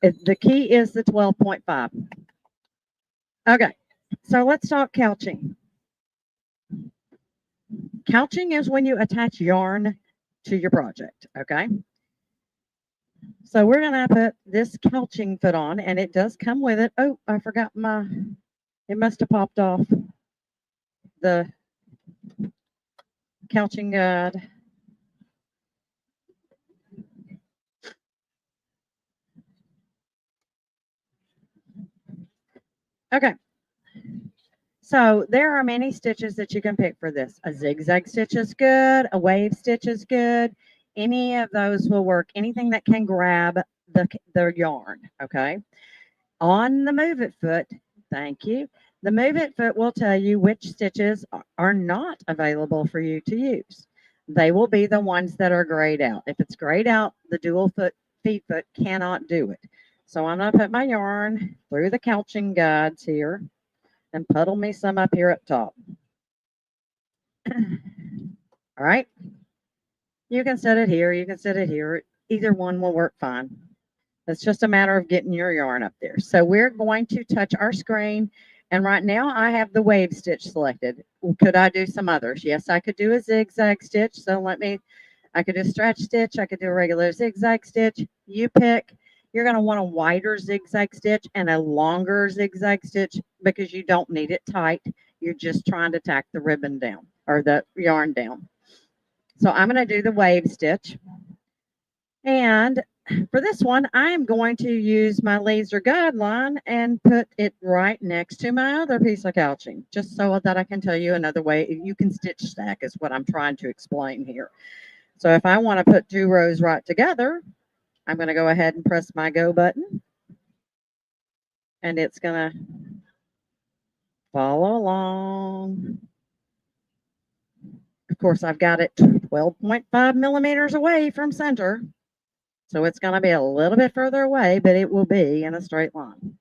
the key is the 12.5. Okay, so let's talk couching. Couching is when you attach yarn to your project, okay? So we're going to put this couching foot on, and it does come with it. Oh, I forgot it must have popped off the couching guide. Okay. So there are many stitches that you can pick for this. A zigzag stitch is good. A wave stitch is good. Any of those will work. Anything that can grab the yarn, okay? On the Move It foot, thank you. The Move It foot will tell you which stitches are not available for you to use. They will be the ones that are grayed out. If it's grayed out, the dual foot feed foot cannot do it. So I'm going to put my yarn through the couching guides here and puddle me some up here at top. All right. You can set it here. You can set it here. Either one will work fine. It's just a matter of getting your yarn up there. So we're going to touch our screen. And right now I have the wave stitch selected. Could I do some others? Yes, I could do a zigzag stitch. So I could do a stretch stitch. I could do a regular zigzag stitch. You pick. You're going to want a wider zigzag stitch and a longer zigzag stitch because you don't need it tight. You're just trying to tack the ribbon down or the yarn down. So I'm going to do the wave stitch. And for this one, I am going to use my laser guideline and put it right next to my other piece of couching, just so that I can tell you another way. You can stitch stack is what I'm trying to explain here. So if I want to put 2 rows right together, I'm going to go ahead and press my go button. And it's going to follow along. Of course, I've got it 12.5 millimeters away from center. So it's going to be a little bit further away, but it will be in a straight line.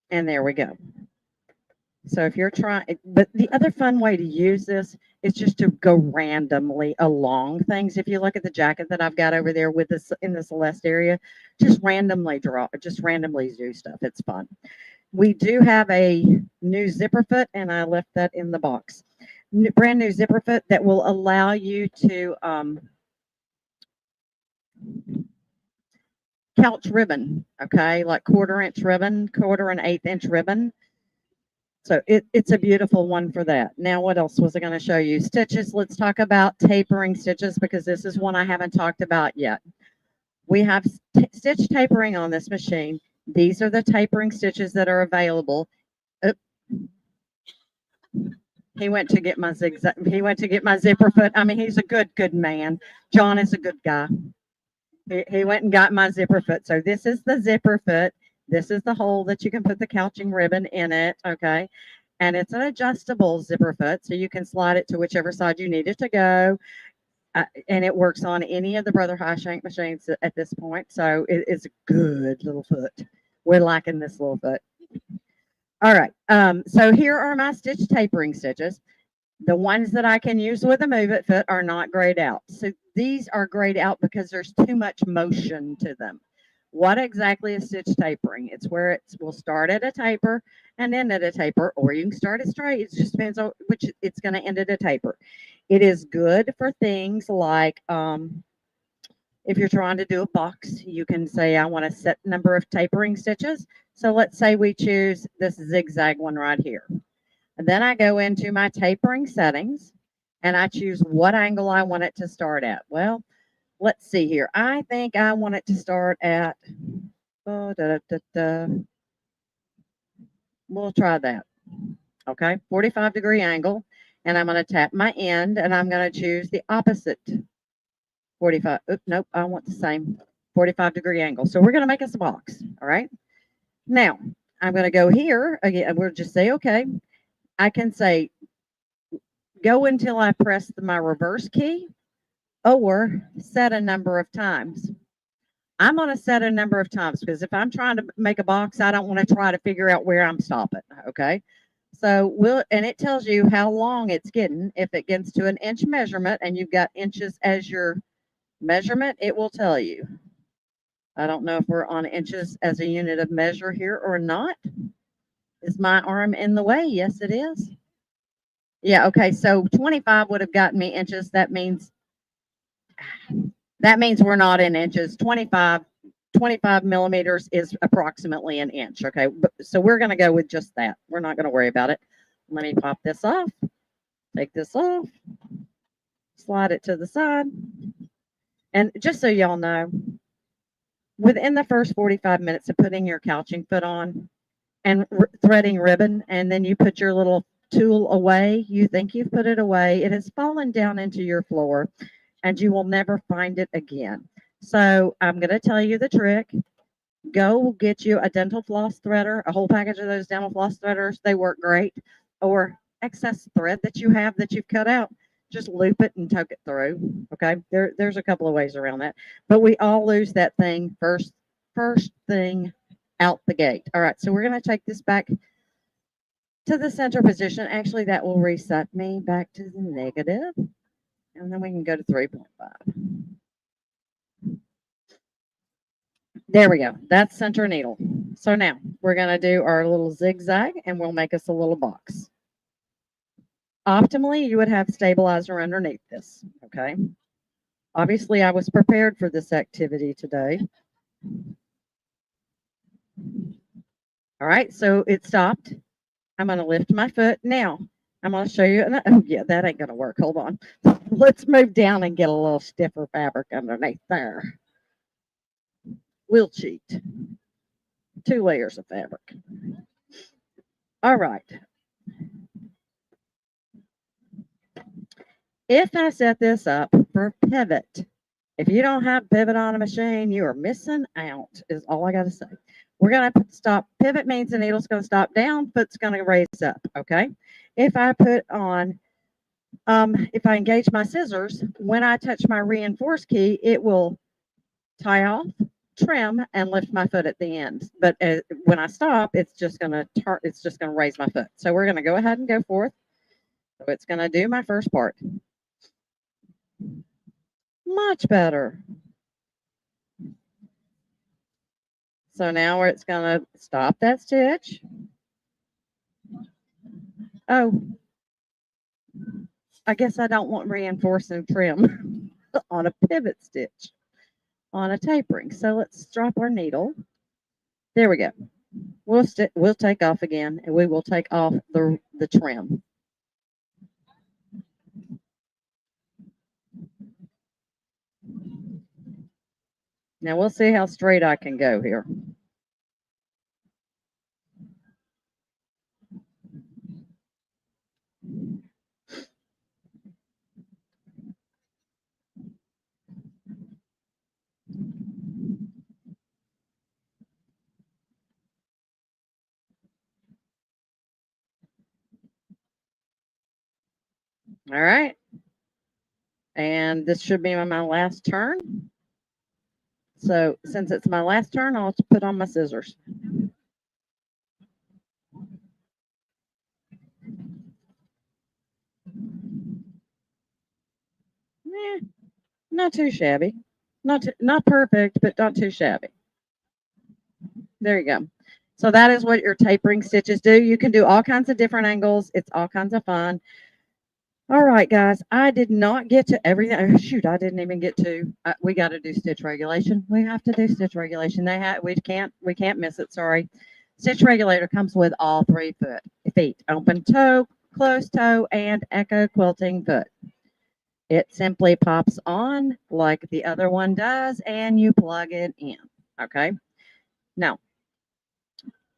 And there we go. So if you're trying, but the other fun way to use this is just to go randomly along things. If you look at the jacket that I've got over there with this in the Celeste area, just randomly do stuff. It's fun. We do have a new zipper foot, and I left that in the box. Brand new zipper foot that will allow you to couch ribbon, okay, like 1/4 inch ribbon, 1/4 and 1/8 inch ribbon. So it's a beautiful one for that. Now, what else was I going to show you? Stitches. Let's talk about tapering stitches because this is one I haven't talked about yet. We have stitch tapering on this machine. These are the tapering stitches that are available. He went to get my zigzag. He went to get my zipper foot. I mean, he's a good man. John is a good guy. He went and got my zipper foot. So this is the zipper foot. This is the hole that you can put the couching ribbon in it. Okay. And it's an adjustable zipper foot. So you can slide it to whichever side you need it to go. And it works on any of the Brother High Shank machines at this point. So it's a good little foot. We're liking this little foot. All right, so here are my stitch tapering stitches. The ones that I can use with a Move It foot are not grayed out. So these are grayed out because there's too much motion to them. What exactly is stitch tapering? It's where it will start at a taper and end at a taper, or you can start it straight. It just depends on which it's going to end at a taper. It is good for things like if you're trying to do a box, you can say, I want a set number of tapering stitches. So let's say we choose this zigzag one right here. And then I go into my tapering settings and I choose what angle I want it to start at. Well, let's see here. I think I want it to start at, we'll try that. Okay, 45-degree angle. And I'm going to tap my end and I'm going to choose the opposite 45. Oops, nope, I want the same 45-degree angle. So we're going to make us a box. All right. Now, I'm going to go here again. We'll just say, okay, I can say go until I press my reverse key or set a number of times. I'm going to set a number of times because if I'm trying to make a box, I don't want to try to figure out where I'm stopping. Okay. So and it tells you how long it's getting. If it gets to an inch measurement and you've got inches as your measurement, it will tell you. I don't know if we're on inches as a unit of measure here or not. Is my arm in the way? Yes, it is. Yeah, okay, so 25 would have gotten me inches. That means we're not in inches. 25 millimeters is approximately an inch, okay? So we're going to go with just that. We're not going to worry about it. Let me pop this off, take this off, slide it to the side. And just so y'all know, within the first 45 minutes of putting your couching foot on and threading ribbon, and then you put your little tool away, you think you've put it away, it has fallen down into your floor and you will never find it again. So I'm going to tell you the trick. Go get you a dental floss threader, a whole package of those dental floss threaders. They work great. Or excess thread that you have that you've cut out, just loop it and tuck it through. Okay, there's a couple of ways around that, but we all lose that thing first thing out the gate. All right, so we're going to take this back to the center position. Actually, that will reset me back to the negative, and then we can go to 3.5. There we go. That's center needle. So now we're going to do our little zigzag and we'll make us a little box. Optimally, you would have stabilizer underneath this. Okay. Obviously, I was prepared for this activity today. All right. So it stopped. I'm going to lift my foot. Now, I'm going to show you. Oh, yeah, that ain't going to work. Hold on. Let's move down and get a little stiffer fabric underneath there. We'll cheat. 2 layers of fabric. All right. If I set this up for pivot, if you don't have pivot on a machine, you are missing out, is all I got to say. We're going to stop. Pivot means the needle's going to stop down, foot's going to raise up, okay? If I put on, if I engage my scissors, when I touch my reinforce key, it will tie off, trim, and lift my foot at the end. But when I stop, it's just going to raise my foot. So we're going to go ahead and go forth. So it's going to do my first part. Much better. So now it's going to stop that stitch. Oh, I guess I don't want reinforce and trim on a pivot stitch, on a tapering. So let's drop our needle. There we go. We'll take off again, and we will take off the trim. Now we'll see how straight I can go here. All right. And this should be my last turn. So since it's my last turn, I'll put on my scissors. Not too shabby. Not perfect, but not too shabby. There you go. So that is what your tapering stitches do. You can do all kinds of different angles. It's all kinds of fun. All right, guys, I did not get to everything. Oh, shoot, I didn't even get to. We got to do stitch regulation. We have to do stitch regulation. We can't miss it. Sorry. Stitch regulator comes with all 3 feet: open toe, closed toe, and echo quilting foot. It simply pops on like the other one does, and you plug it in. Okay. Now,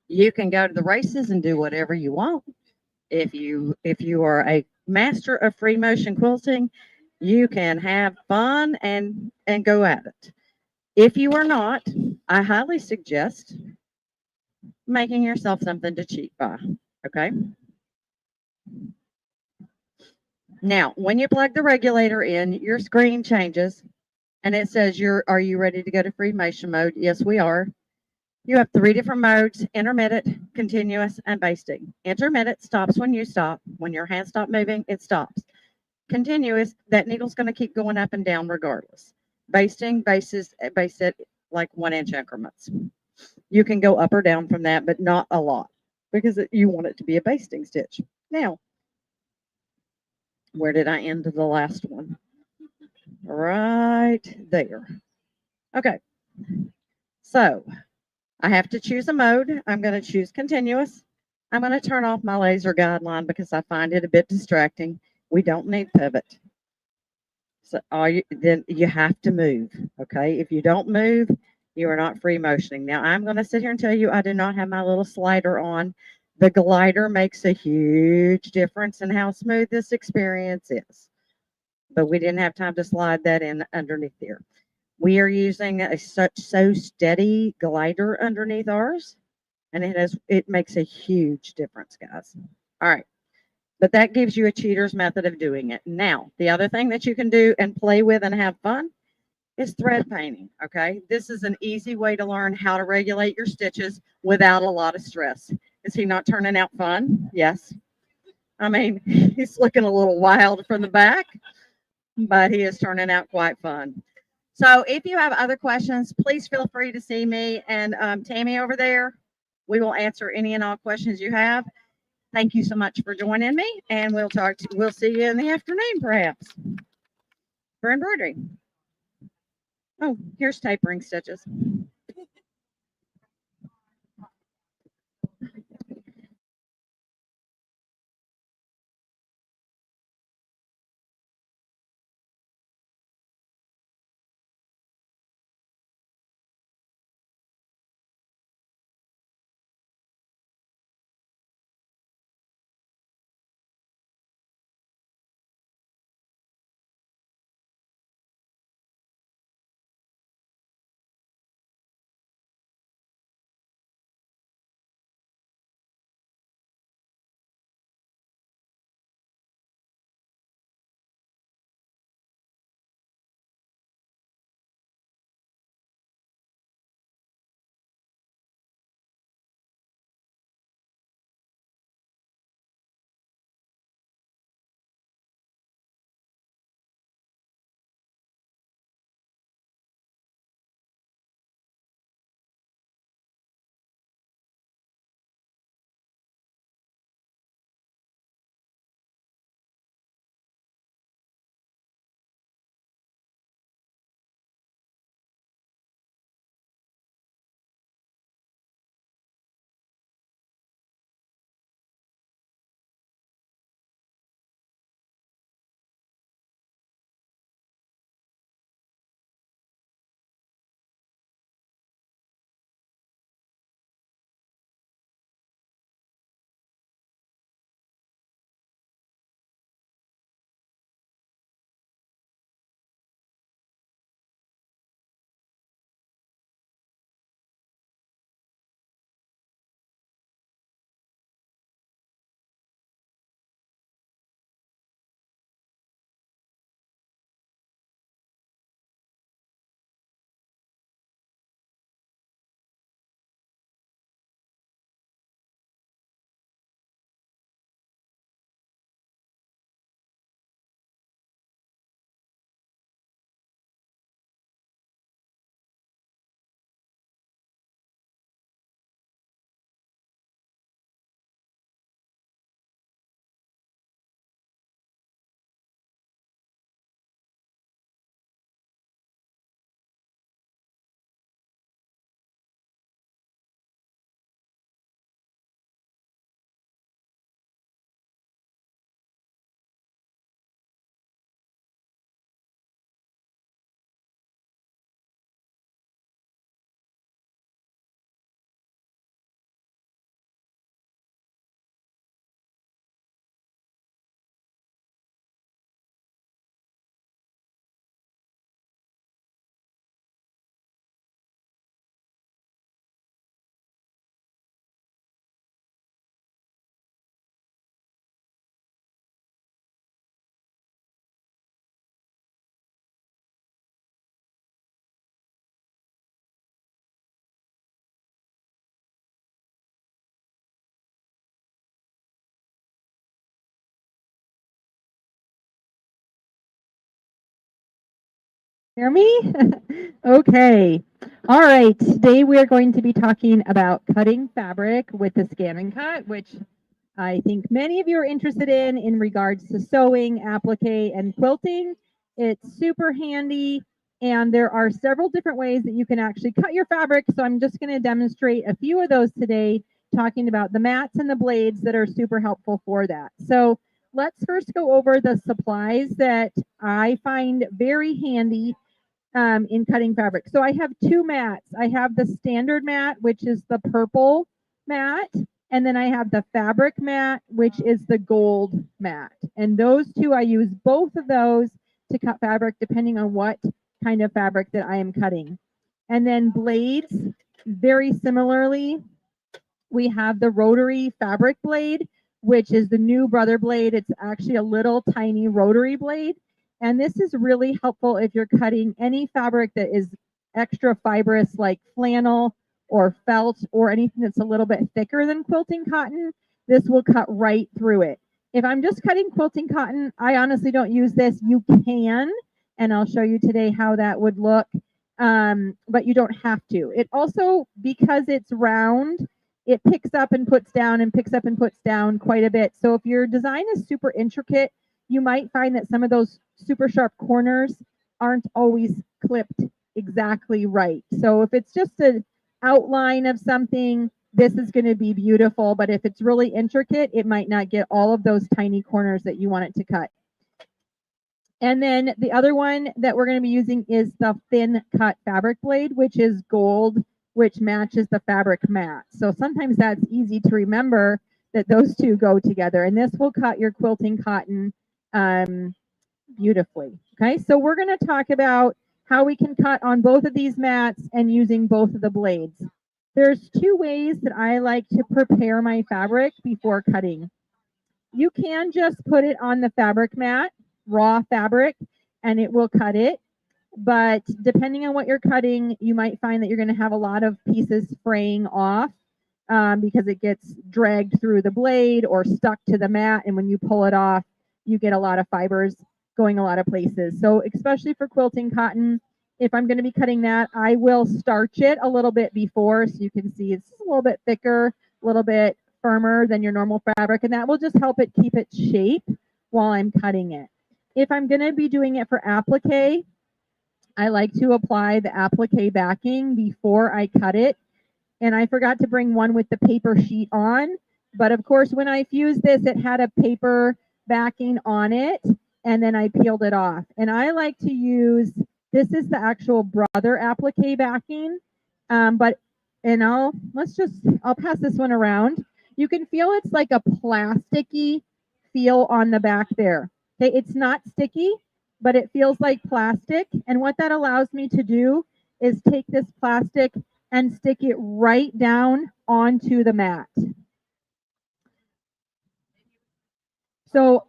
you can go to the races and do whatever you want. If you are a master of free motion quilting, you can have fun and go at it. If you are not, I highly suggest making yourself something to cheat by. Okay. Now, when you plug the regulator in, your screen changes and it says, are you ready to go to free motion mode? Yes, we are. You have 3 different modes: intermittent, continuous, and basting. Intermittent stops when you stop. When your hands stop moving, it stops. Continuous, that needle's going to keep going up and down regardless. Basting, base it like 1-inch increments. You can go up or down from that, but not a lot because you want it to be a basting stitch. Now, where did I end the last one? Right there. Okay. So I have to choose a mode. I'm going to choose continuous. I'm going to turn off my laser guideline because I find it a bit distracting. We don't need pivot. So then you have to move. Okay. If you don't move, you are not free motioning. Now I'm going to sit here and tell you I do not have my little slider on. The glider makes a huge difference in how smooth this experience is. But we didn't have time to slide that in underneath here. We are using a So Steady glider underneath ours, and it makes a huge difference, guys. All right. But that gives you a cheater's method of doing it. Now, the other thing that you can do and play with and have fun is thread painting, okay? This is an easy way to learn how to regulate your stitches without a lot of stress. Is he not turning out fun? Yes. I mean, he's looking a little wild from the back, but he is turning out quite fun. So if you have other questions, please feel free to see me and Tammy over there. We will answer any and all questions you have. Thank you so much for joining me, and we'll see you in the afternoon, perhaps, for embroidery. Oh, here's tapering stitches. Hear me? Okay. All right. Today we are going to be talking about cutting fabric with the ScanNCut, which I think many of you are interested in regards to sewing, applique, and quilting. It's super handy, and there are several different ways that you can actually cut your fabric. So I'm just going to demonstrate a few of those today, talking about the mats and the blades that are super helpful for that. So let's first go over the supplies that I find very handy in cutting fabric. So I have two mats. I have the standard mat, which is the purple mat, And then I have the fabric mat, which is the gold mat. And those two, I use both of those to cut fabric depending on what kind of fabric that I am cutting. And then blades, very similarly, we have the rotary fabric blade, which is the new Brother blade. It's actually a little tiny rotary blade. And this is really helpful if you're cutting any fabric that is extra fibrous like flannel or felt or anything that's a little bit thicker than quilting cotton. This will cut right through it. If I'm just cutting quilting cotton, I honestly don't use this. You can, and I'll show you today how that would look, but you don't have to. It also, because it's round, it picks up and puts down and picks up and puts down quite a bit. So if your design is super intricate, you might find that some of those super sharp corners aren't always clipped exactly right. So if it's just an outline of something, this is going to be beautiful. But if it's really intricate, it might not get all of those tiny corners that you want it to cut. And then the other one that we're going to be using is the thin cut fabric blade, which is gold, which matches the fabric mat. So sometimes that's easy to remember that those two go together. And this will cut your quilting cotton beautifully. Okay, so we're going to talk about how we can cut on both of these mats and using both of the blades. There's two ways that I like to prepare my fabric before cutting. You can just put it on the fabric mat, raw fabric, and it will cut it. But depending on what you're cutting, you might find that you're going to have a lot of pieces fraying off because it gets dragged through the blade or stuck to the mat. And when you pull it off, you get a lot of fibers going a lot of places. So especially for quilting cotton, if I'm going to be cutting that, I will starch it a little bit before, so you can see it's a little bit thicker, a little bit firmer than your normal fabric, and that will just help it keep its shape while I'm cutting it. If I'm going to be doing it for applique, I like to apply the applique backing before I cut it. And I forgot to bring one with the paper sheet on, but of course when I fused this, it had a paper backing on it, and then I peeled it off. And I like to use, this is the actual Brother applique backing, I'll pass this one around. You can feel it's like a plasticky feel on the back there. Okay, it's not sticky, but it feels like plastic. And what that allows me to do is take this plastic and stick it right down onto the mat. So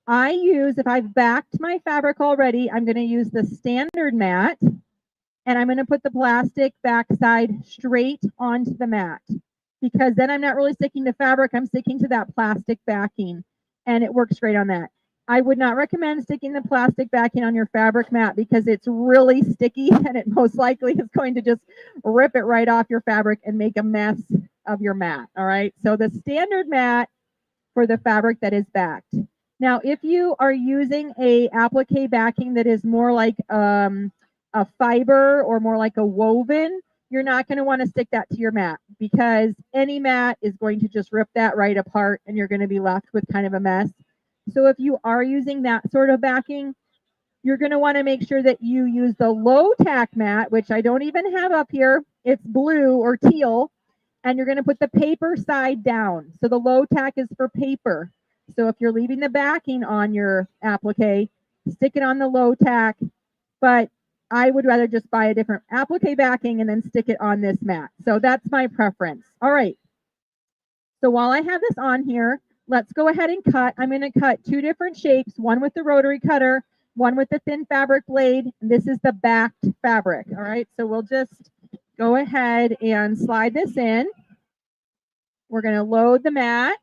I use, if I've backed my fabric already, I'm going to use the standard mat, and I'm going to put the plastic backside straight onto the mat, because then I'm not really sticking to fabric, I'm sticking to that plastic backing, and it works great on that. I would not recommend sticking the plastic backing on your fabric mat because it's really sticky and it most likely is going to just rip it right off your fabric and make a mess of your mat. All right, so the standard mat for the fabric that is backed. Now, if you are using a applique backing that is more like a fiber or more like a woven, you're not going to want to stick that to your mat, because any mat is going to just rip that right apart and you're going to be left with kind of a mess. So if you are using that sort of backing, you're going to want to make sure that you use the low tack mat, which I don't even have up here. It's blue or teal, and you're going to put the paper side down. So the low tack is for paper. So if you're leaving the backing on your applique, stick it on the low tack, but I would rather just buy a different applique backing and then stick it on this mat. So that's my preference. All right. So while I have this on here, let's go ahead and cut. I'm going to cut two different shapes, one with the rotary cutter, one with the thin fabric blade. This is the backed fabric. All right. So we'll just go ahead and slide this in. We're going to load the mat.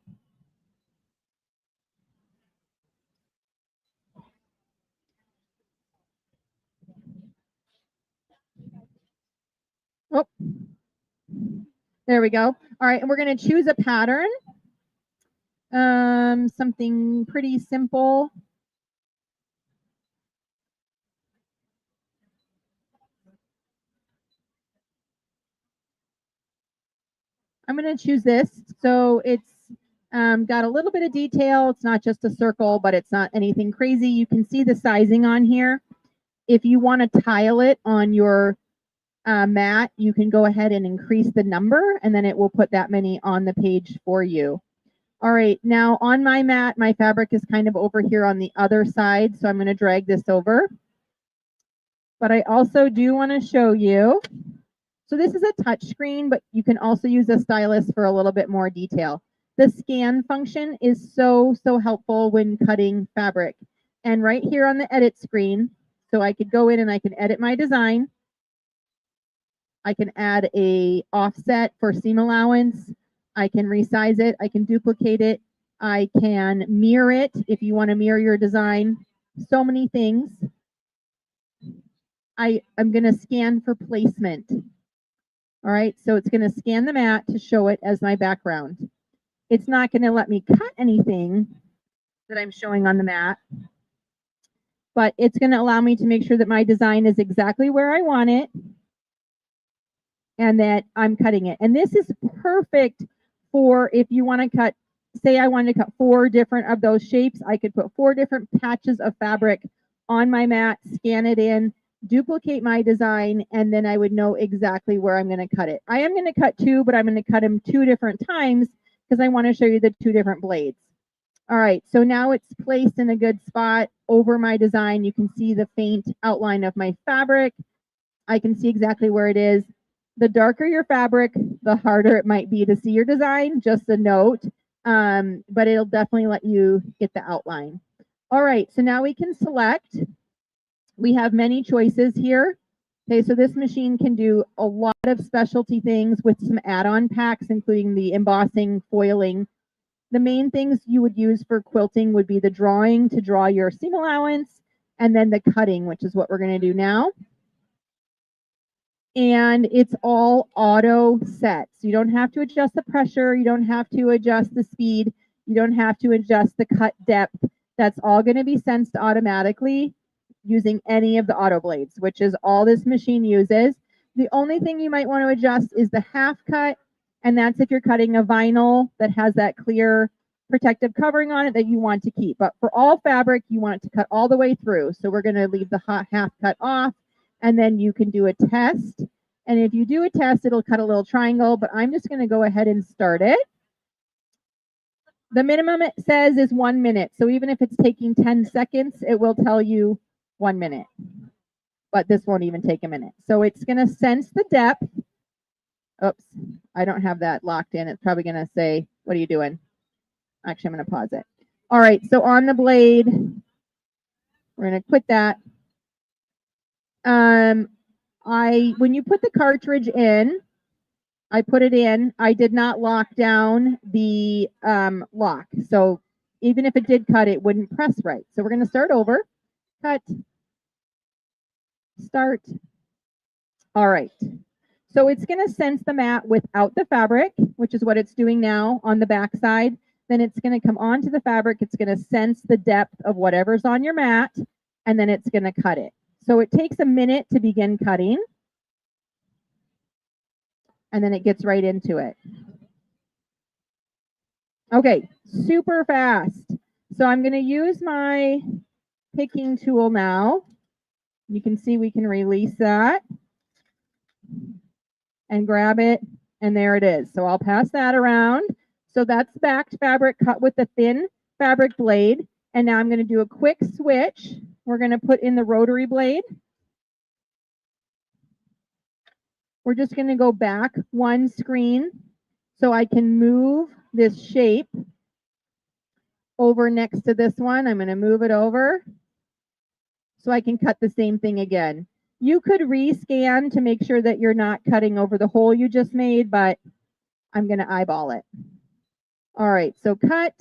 Oh, there we go. All right, and we're going to choose a pattern. Something pretty simple. I'm going to choose this. So it's got a little bit of detail. It's not just a circle, but it's not anything crazy. You can see the sizing on here. If you want to tile it on your mat, you can go ahead and increase the number, and then it will put that many on the page for you. All right, now on my mat, my fabric is kind of over here on the other side, so I'm going to drag this over. But I also do want to show you, so this is a touch screen, but you can also use a stylus for a little bit more detail. The scan function is so helpful when cutting fabric. And right here on the edit screen, so I could go in and I can edit my design. I can add a offset for seam allowance. I can resize it. I can duplicate it. I can mirror it if you want to mirror your design. So many things. I'm going to scan for placement. All right, so it's going to scan the mat to show it as my background. It's not going to let me cut anything that I'm showing on the mat, but it's going to allow me to make sure that my design is exactly where I want it and that I'm cutting it. And this is perfect for if you want to cut, say I wanted to cut 4 different of those shapes, I could put 4 different patches of fabric on my mat, scan it in, duplicate my design, and then I would know exactly where I'm going to cut it. I am going to cut 2, but I'm going to cut them 2 different times because I want to show you the 2 different blades. All right, so now it's placed in a good spot over my design. You can see the faint outline of my fabric. I can see exactly where it is. The darker your fabric, the harder it might be to see your design, just a note, but it'll definitely let you get the outline. All right, so now we can select. We have many choices here. Okay, so this machine can do a lot of specialty things with some add-on packs, including the embossing, foiling. The main things you would use for quilting would be the drawing to draw your seam allowance, and then the cutting, which is what we're going to do now. And it's all auto set. So you don't have to adjust the pressure. You don't have to adjust the speed. You don't have to adjust the cut depth. That's all going to be sensed automatically using any of the auto blades, which is all this machine uses. The only thing you might want to adjust is the half cut, and that's if you're cutting a vinyl that has that clear protective covering on it that you want to keep. But for all fabric, you want it to cut all the way through. So we're going to leave the half cut off, and then you can do a test. And if you do a test, it'll cut a little triangle, but I'm just going to go ahead and start it. The minimum it says is 1 minute. So even if it's taking 10 seconds, it will tell you 1 minute. But this won't even take a minute. So it's going to sense the depth. Oops, I don't have that locked in. It's probably going to say, what are you doing? Actually, I'm going to pause it. All right, so on the blade, we're going to quit that. When you put the cartridge in, I put it in. I did not lock down the lock. So even if it did cut, it wouldn't press right. So we're going to start over. Cut. Start. All right. So it's going to sense the mat without the fabric, which is what it's doing now on the back side. Then it's going to come onto the fabric. It's going to sense the depth of whatever's on your mat, and then it's going to cut it. So it takes a minute to begin cutting, and then it gets right into it. Okay, super fast. So I'm going to use my picking tool now. You can see we can release that and grab it, and there it is. So I'll pass that around. So that's backed fabric cut with the thin fabric blade. And now I'm going to do a quick switch. We're going to put in the rotary blade. We're just going to go back 1 screen so I can move this shape over next to this one. I'm going to move it over so I can cut the same thing again. You could rescan to make sure that you're not cutting over the hole you just made, but I'm going to eyeball it. All right, so cut,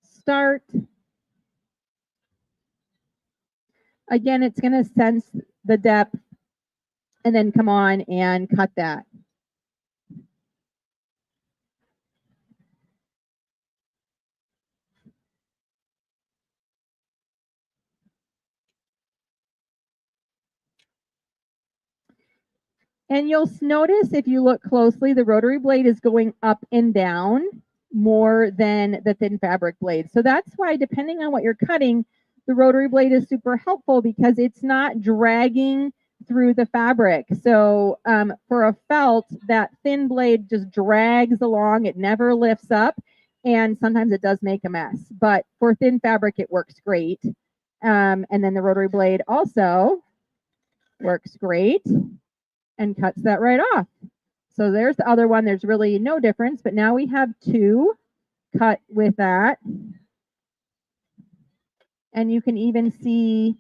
start. Again, it's going to sense the depth and then come on and cut that. And you'll notice if you look closely, the rotary blade is going up and down more than the thin fabric blade. So that's why, depending on what you're cutting, the rotary blade is super helpful because it's not dragging through the fabric. So for a felt, that thin blade just drags along. It never lifts up. And sometimes it does make a mess. But for thin fabric, it works great. And then the rotary blade also works great and cuts that right off. So there's the other one. There's really no difference. But now we have two cut with that. And you can even see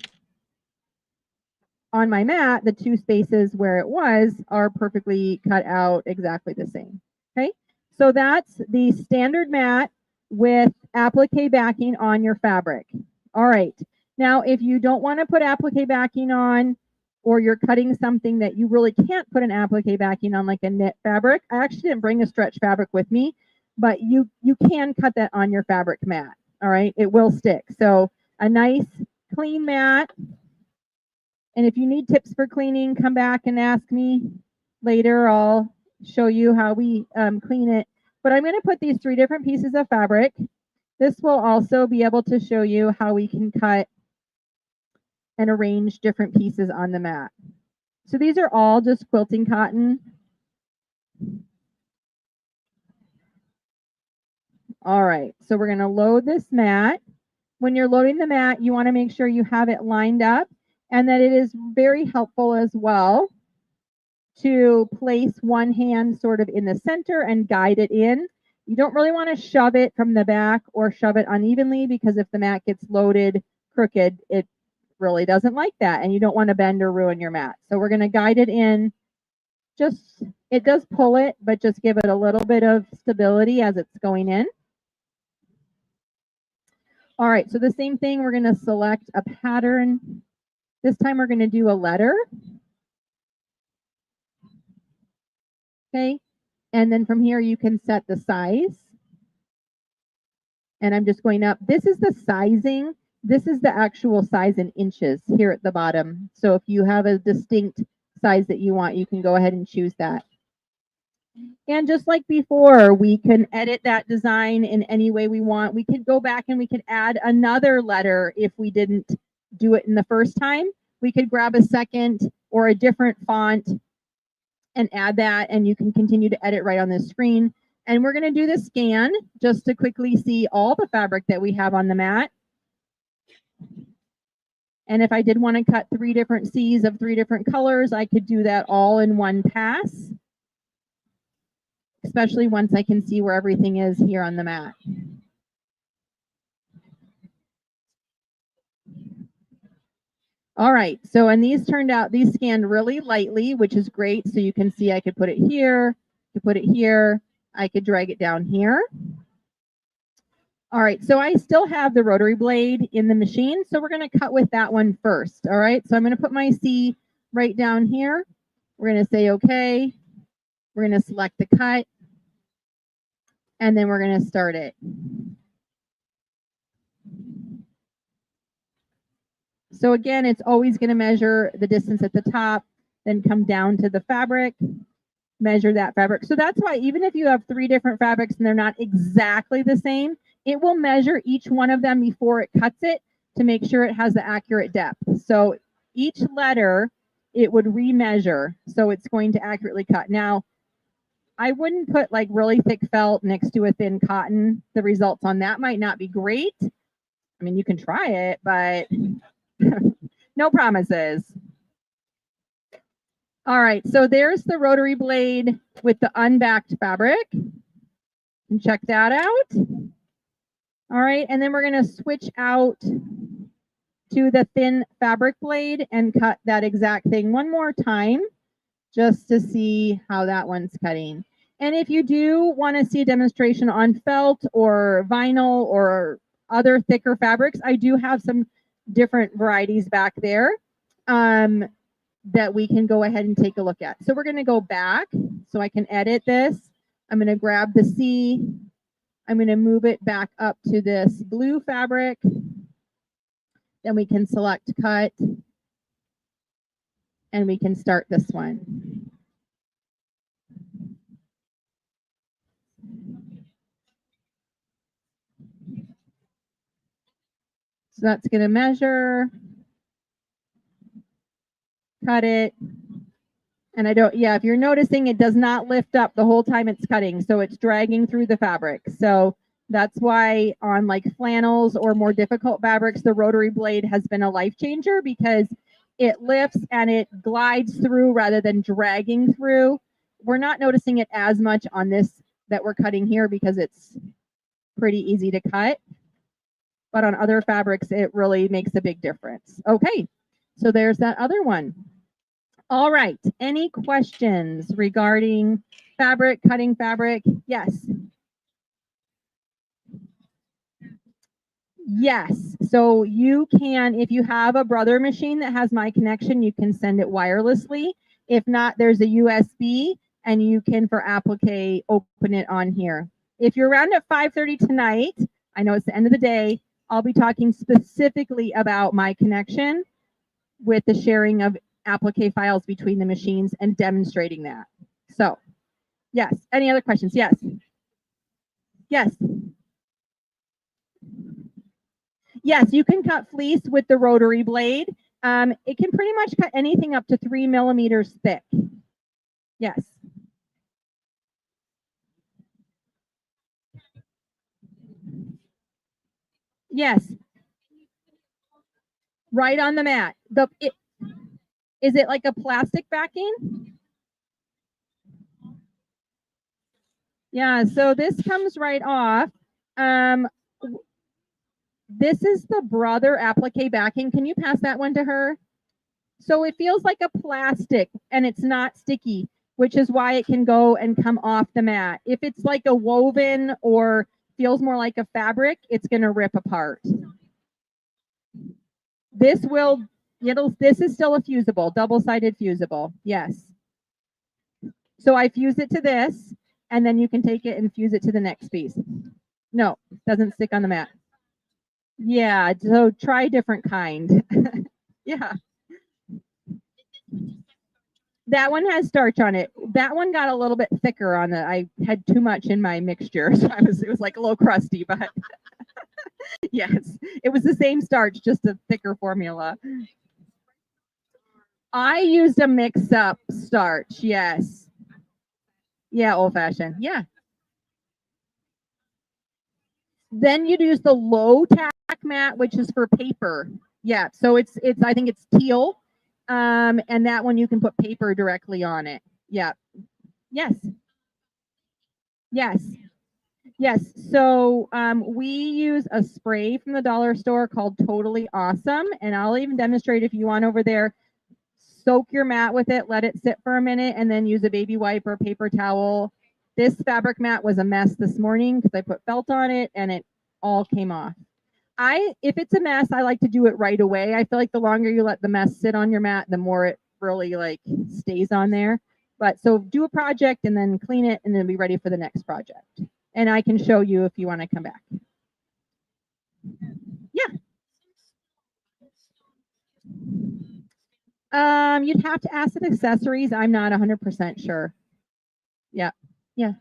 on my mat, the two spaces where it was are perfectly cut out exactly the same. Okay, so that's the standard mat with applique backing on your fabric. All right, now if you don't want to put applique backing on, or you're cutting something that you really can't put an applique backing on, like a knit fabric, I actually didn't bring a stretch fabric with me, but you can cut that on your fabric mat. All right, it will stick. So a nice clean mat. And if you need tips for cleaning, come back and ask me later. I'll show you how we clean it. But I'm going to put these 3 different pieces of fabric. This will also be able to show you how we can cut and arrange different pieces on the mat. So these are all just quilting cotton. All right, so we're going to load this mat. When you're loading the mat, you want to make sure you have it lined up, and that it is very helpful as well to place one hand sort of in the center and guide it in. You don't really want to shove it from the back or shove it unevenly, because if the mat gets loaded crooked, it really doesn't like that, and you don't want to bend or ruin your mat. So we're going to guide it in. Just, it does pull it, but just give it a little bit of stability as it's going in. All right, so the same thing, we're going to select a pattern. This time we're going to do a letter. Okay, and then from here you can set the size. And I'm just going up. This is the sizing. This is the actual size in inches here at the bottom. So if you have a distinct size that you want, you can go ahead and choose that. And just like before, we can edit that design in any way we want. We could go back and we could add another letter if we didn't do it in the first time. We could grab a second or a different font and add that, and you can continue to edit right on this screen. And we're going to do the scan just to quickly see all the fabric that we have on the mat. And if I did want to cut 3 different C's of 3 different colors, I could do that all in one pass, especially once I can see where everything is here on the mat. All right, so and these turned out, these scanned really lightly, which is great. So you can see I could put it here, I could put it here, I could drag it down here. All right, so I still have the rotary blade in the machine, so we're going to cut with that one first. All right, so I'm going to put my C right down here. We're going to say okay. We're going to select the cut, and then we're going to start it. So again, it's always going to measure the distance at the top, then come down to the fabric, measure that fabric. So that's why even if you have 3 different fabrics and they're not exactly the same, it will measure each one of them before it cuts it to make sure it has the accurate depth. So each letter, it would remeasure, so it's going to accurately cut. Now, I wouldn't put like really thick felt next to a thin cotton. The results on that might not be great. I mean, you can try it, but no promises. All right, so there's the rotary blade with the unbacked fabric. And check that out. All right, and then we're going to switch out to the thin fabric blade and cut that exact thing one more time just to see how that one's cutting. And if you do want to see a demonstration on felt or vinyl or other thicker fabrics, I do have some different varieties back there that we can go ahead and take a look at. So we're going to go back so I can edit this. I'm going to grab the C. I'm going to move it back up to this blue fabric. Then we can select cut. And we can start this one. So that's going to measure. cut it. And I don't, yeah, if you're noticing, it does not lift up the whole time it's cutting. So it's dragging through the fabric. So that's why on like flannels or more difficult fabrics, the rotary blade has been a life changer because it lifts and it glides through rather than dragging through. We're not noticing it as much on this that we're cutting here because it's pretty easy to cut. But on other fabrics, it really makes a big difference. Okay, so there's that other one. All right. Any questions regarding fabric, cutting fabric? Yes. Yes. So you can, if you have a brother machine that has my connection, you can send it wirelessly. If not, there's a USB and you can, for applique, open it on here. If you're around at 5:30 tonight, I know it's the end of the day, I'll be talking specifically about my connection with the sharing of applique files between the machines and demonstrating that. So, yes. Any other questions? Yes. Yes. Yes, you can cut fleece with the rotary blade. It can pretty much cut anything up to 3 millimeters thick. Yes. Yes. Right on the mat. Is it like a plastic backing? Yeah, so this comes right off. This is the brother applique backing. Can you pass that one to her? So it feels like a plastic and it's not sticky, which is why it can go and come off the mat. If it's like a woven or feels more like a fabric, it's going to rip apart. This is still a fusible, double-sided fusible. Yes. So I fuse it to this and then you can take it and fuse it to the next piece. No, doesn't stick on the mat. Yeah, so try a different kind. Yeah. That one has starch on it. That one got a little bit thicker on it. I had too much in my mixture, so it was like a little crusty, but yes, it was the same starch, just a thicker formula. I used a mix-up starch. Yes. Yeah, old-fashioned. Yeah. Then you'd use the low tack mat, which is for paper. Yeah. So it's I think it's teal. And that one you can put paper directly on it. Yeah. Yes. Yes. Yes. So we use a spray from the dollar store called Totally Awesome. And I'll even demonstrate if you want over there. Soak your mat with it, let it sit for a minute, and then use a baby wipe or paper towel. This fabric mat was a mess this morning because I put felt on it and it all came off. If it's a mess, I like to do it right away. I feel like the longer you let the mess sit on your mat, the more it really like stays on there. But so do a project and then clean it and then be ready for the next project. And I can show you if you want to come back. Yeah. You'd have to ask the accessories. I'm not 100% sure. Yeah. Yeah.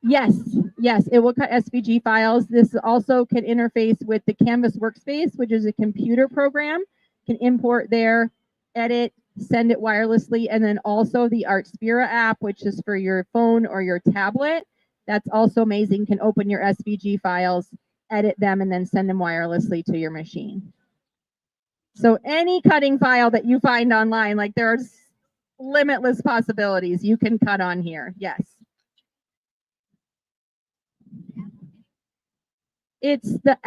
Yes. Yes. It will cut SVG files. This also can interface with the Canvas Workspace, which is a computer program. Can import there, edit, send it wirelessly, and then also the Artspira app, which is for your phone or your tablet. That's also amazing. Can open your SVG files, edit them, and then send them wirelessly to your machine. So any cutting file that you find online, like there's limitless possibilities you can cut on here. Yes. It's the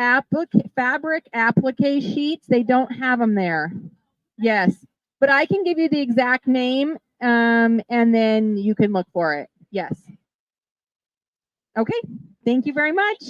fabric applique sheets. They don't have them there. Yes. But I can give you the exact name and then you can look for it. Yes. Okay. Thank you very much.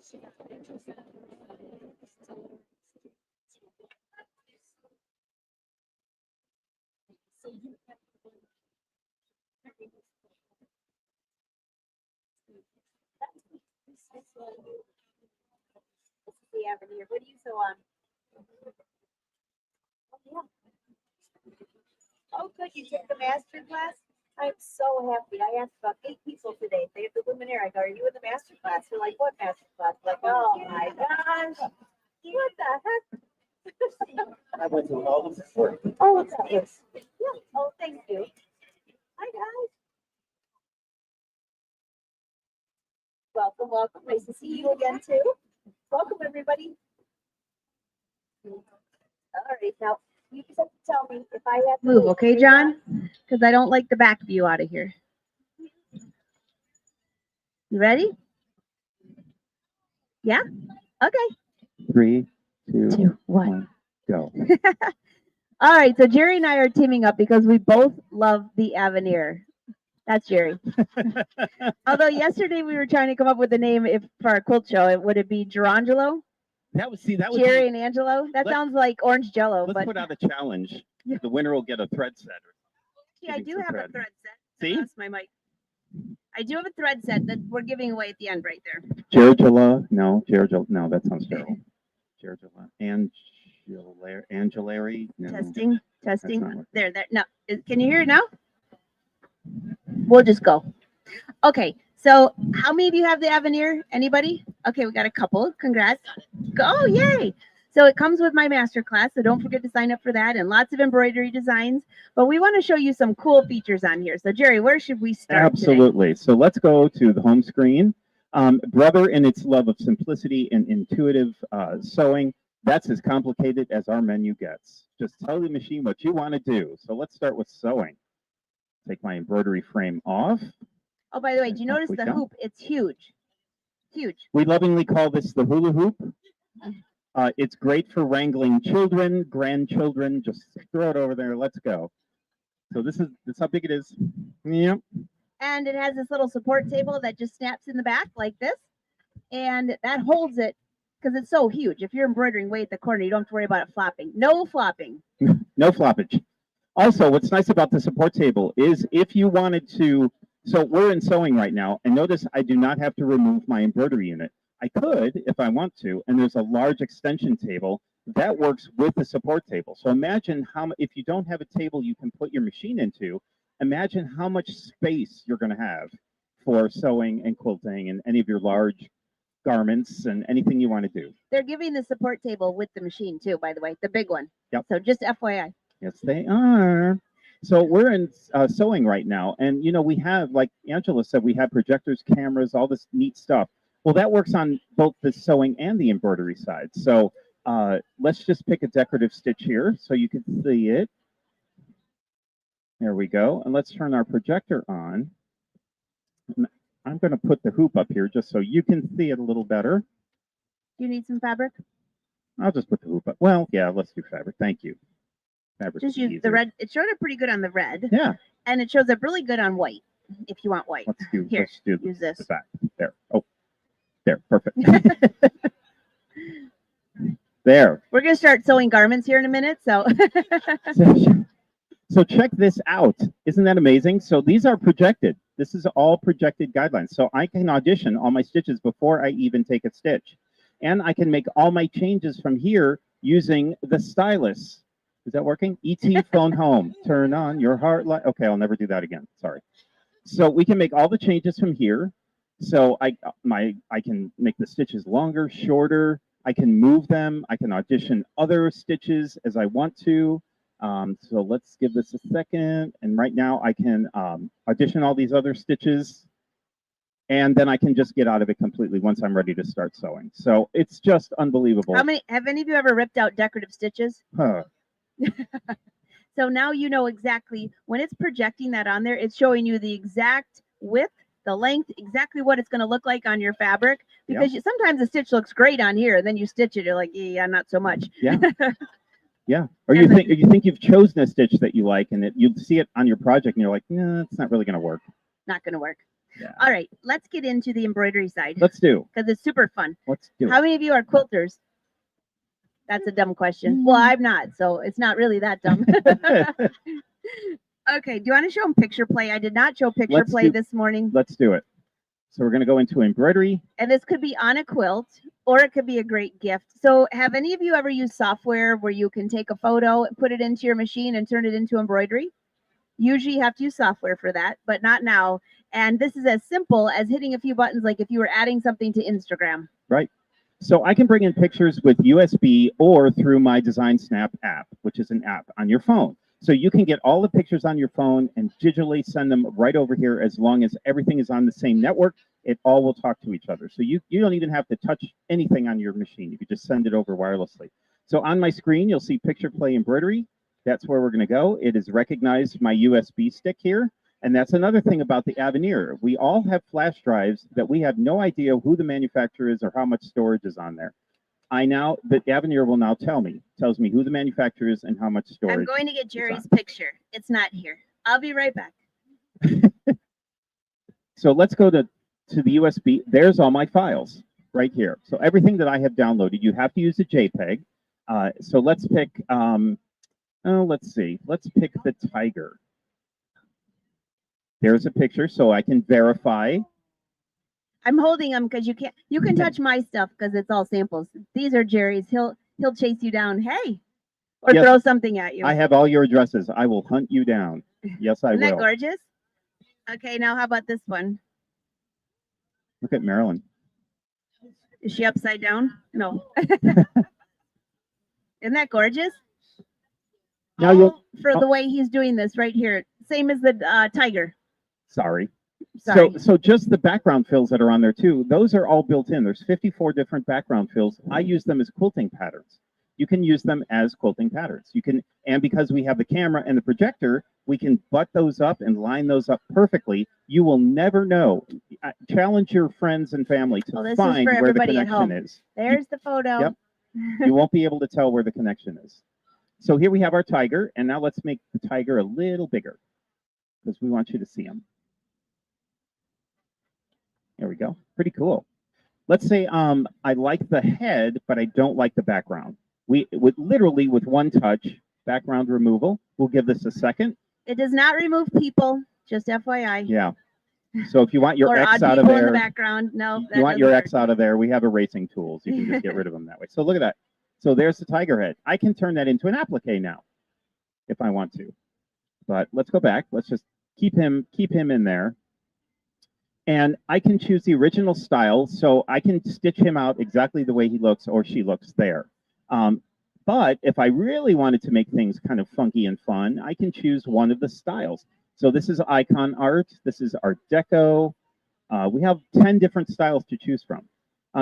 The Aveneer. What do you sew on? Oh, yeah. Oh, good. You took the master class? I'm so happy. I asked about 8 people today. They have the luminaire. I go, are you in the master class? They're like, what master class? I'm like, oh my gosh. What the heck? I went through all of this work. Oh, yes. Yeah. Oh, thank you. Hi, guys. Welcome, welcome. Nice to see you again, too. Welcome, everybody. All right, now you just have to tell me if I have to move, okay, John? Because I don't like the back view out of here. You ready? Yeah? Okay. 3, 2, 2, 1. go. All right, so Jerry and I are teaming up because we both love the Aveneer. That's Jerry. Although yesterday we were trying to come up with a name for our quilt show. Would it be Gerangelo? That was Jerry and Angelo? That sounds like orange jello, Let's but put out a challenge. The winner will get a thread set. yeah, I do have a thread set. See? That's my mic. I do have a thread set that we're giving away at the end right there. Gergela. No, Gergela. No, that sounds terrible. Gergela. Angelary. No. Testing, That's not testing. working. There. No, can you hear it now? We'll just go. Okay, so how many of you have the Aveneer? Anybody? Okay, we got a couple. Congrats. Go, yay! So it comes with my master class, so don't forget to sign up for that, and lots of embroidery designs. But we want to show you some cool features on here. So Jerry, where should we start today? Absolutely. So let's go to the home screen. Brother in its love of simplicity and intuitive sewing, that's as complicated as our menu gets. Just tell the machine what you want to do. So let's start with sewing. Take my embroidery frame off. Oh, by the way, do you Off notice we the go. hoop? It's huge. Huge. We lovingly call this the hula hoop. It's great for wrangling children, grandchildren. Just throw it over there. Let's go. So this is how big it is. Yep. And it has this little support table that just snaps in the back like this. And that holds it because it's so huge. If you're embroidering way at the corner, you don't have to worry about it flopping. No flopping. No floppage. Also, what's nice about the support table is if you wanted to, so we're in sewing right now, and notice I do not have to remove my embroidery unit. I could if I want to, and there's a large extension table that works with the support table. So imagine if you don't have a table you can put your machine into, imagine how much space you're going to have for sewing and quilting and any of your large garments and anything you want to do. They're giving the support table with the machine too, by the way, the big one. Yep. So just FYI. Yes, they are. So we're in sewing right now. And, you know, we have, like Angela said, we have projectors, cameras, all this neat stuff. Well, that works on both the sewing and the embroidery side. So let's just pick a decorative stitch here so you can see it. There we go. And let's turn our projector on. I'm going to put the hoop up here just so you can see it a little better. Do you need some fabric? I'll just put the hoop up. Well, yeah, let's do fabric. Thank you. Fabric Just is use easier. the red. It showed up pretty good on the red. Yeah. And it shows up really good on white if you want white. Let's do Use this. the back. There. Oh, there. Perfect. There. We're going to start sewing garments here in a minute. So So check this out. Isn't that amazing? So these are projected. This is all projected guidelines. So I can audition all my stitches before I even take a stitch. And I can make all my changes from here using the stylus. Is that working? ET phone home. Turn on your heart light. Okay, I'll never do that again. Sorry. So we can make all the changes from here. So I can make the stitches longer, shorter. I can move them. I can audition other stitches as I want to. So let's give this a second. And right now I can audition all these other stitches. And then I can just get out of it completely once I'm ready to start sewing. So it's just unbelievable. have any of you ever ripped out decorative stitches? Huh. So now you know exactly when it's projecting that on there, it's showing you the exact width, the length, exactly what it's going to look like on your fabric. Because sometimes the stitch looks great on here, and then you stitch it, you're like, yeah, not so much. Yeah. Yeah. Or you think you've chosen a stitch that you like, and you see it on your project, and you're like, no, it's not really going to work. Not going to work. Yeah. All right, let's get into the embroidery side Let's do. because it's super fun. Let's do. How many of you are quilters? That's a dumb question. Well, I'm not, so it's not really that dumb. it. Okay, do you want to show them picture play? I did not show picture Let's play do- this morning. Let's do it. So we're going to go into embroidery. And this could be on a quilt or it could be a great gift. So have any of you ever used software where you can take a photo, put it into your machine and turn it into embroidery? Usually you have to use software for that, but not now. And this is as simple as hitting a few buttons like if you were adding something to Instagram. So I can bring in pictures with USB or through my Design Snap app, which is an app on your phone. So you can get all the pictures on your phone and digitally send them right over here as long as everything is on the same network. It all will talk to each other. So you don't even have to touch anything on your machine. You can just send it over wirelessly. So on my screen, you'll see Picture Play Embroidery. That's where we're going to go. It has recognized my USB stick here. And that's another thing about the Aveneer. We all have flash drives that we have no idea who the manufacturer is or how much storage is on there. The Aveneer will now tells me who the manufacturer is and how much storage. I'm going to get Jerry's picture. It's not here. I'll be right back. So let's go to the USB. There's all my files right here. So everything that I have downloaded, you have to use a JPEG. So let's pick, let's see. Let's pick the tiger. There's a picture so I can verify. I'm holding them because you can touch my stuff because it's all samples. These are Jerry's. He'll chase you down. Hey, or Yes, throw something at you. I have all your addresses. I will hunt you down. Yes, I Isn't that will. gorgeous? Okay, now how about this one? Look at Marilyn. Is she upside down? No. Isn't that gorgeous? Now you'll. All for the way he's doing this right here. Same as the tiger. Sorry. Sorry. So just the background fills that are on there too, those are all built in. There's 54 different background fills. I use them as quilting patterns. You can use them as quilting patterns. And because we have the camera and the projector, we can butt those up and line those up perfectly. You will never know. Challenge your friends and family to This find is for where the everybody at connection home. is. There's the photo. Yep. You won't be able to tell where the connection is. So here we have our tiger, and now let's make the tiger a little bigger because we want you to see him. There we go. Pretty cool. Let's say I like the head, but I don't like the background. We would literally with one touch, background removal. We'll give this a second. It does not remove people, just FYI. Yeah. So if you want your Or X odd out of people in the there, background. No, that you want your doesn't X out of there, we have erasing tools. You can just get rid of them that way. So look at that. So there's the tiger head. I can turn that into an applique now if I want to. But let's go back. Let's just keep him in there. And I can choose the original style, so I can stitch him out exactly the way he looks or she looks there. But if I really wanted to make things kind of funky and fun, I can choose one of the styles. So this is icon art. This is Art Deco. We have 10 different styles to choose from.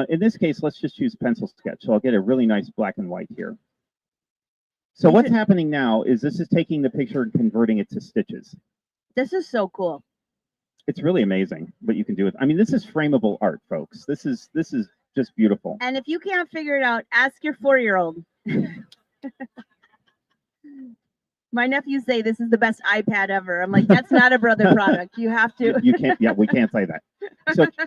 In this case, let's just choose pencil sketch. So I'll get a really nice black and white here. So what's happening now is this is taking the picture and converting it to stitches. This is so cool. It's really amazing what you can do with. I mean, this is frameable art, folks. This is just beautiful. And if you can't figure it out, ask your 4-year-old. My nephews say this is the best iPad ever. I'm like, that's not a brother product. You have to. You can't. Yeah, we can't say that.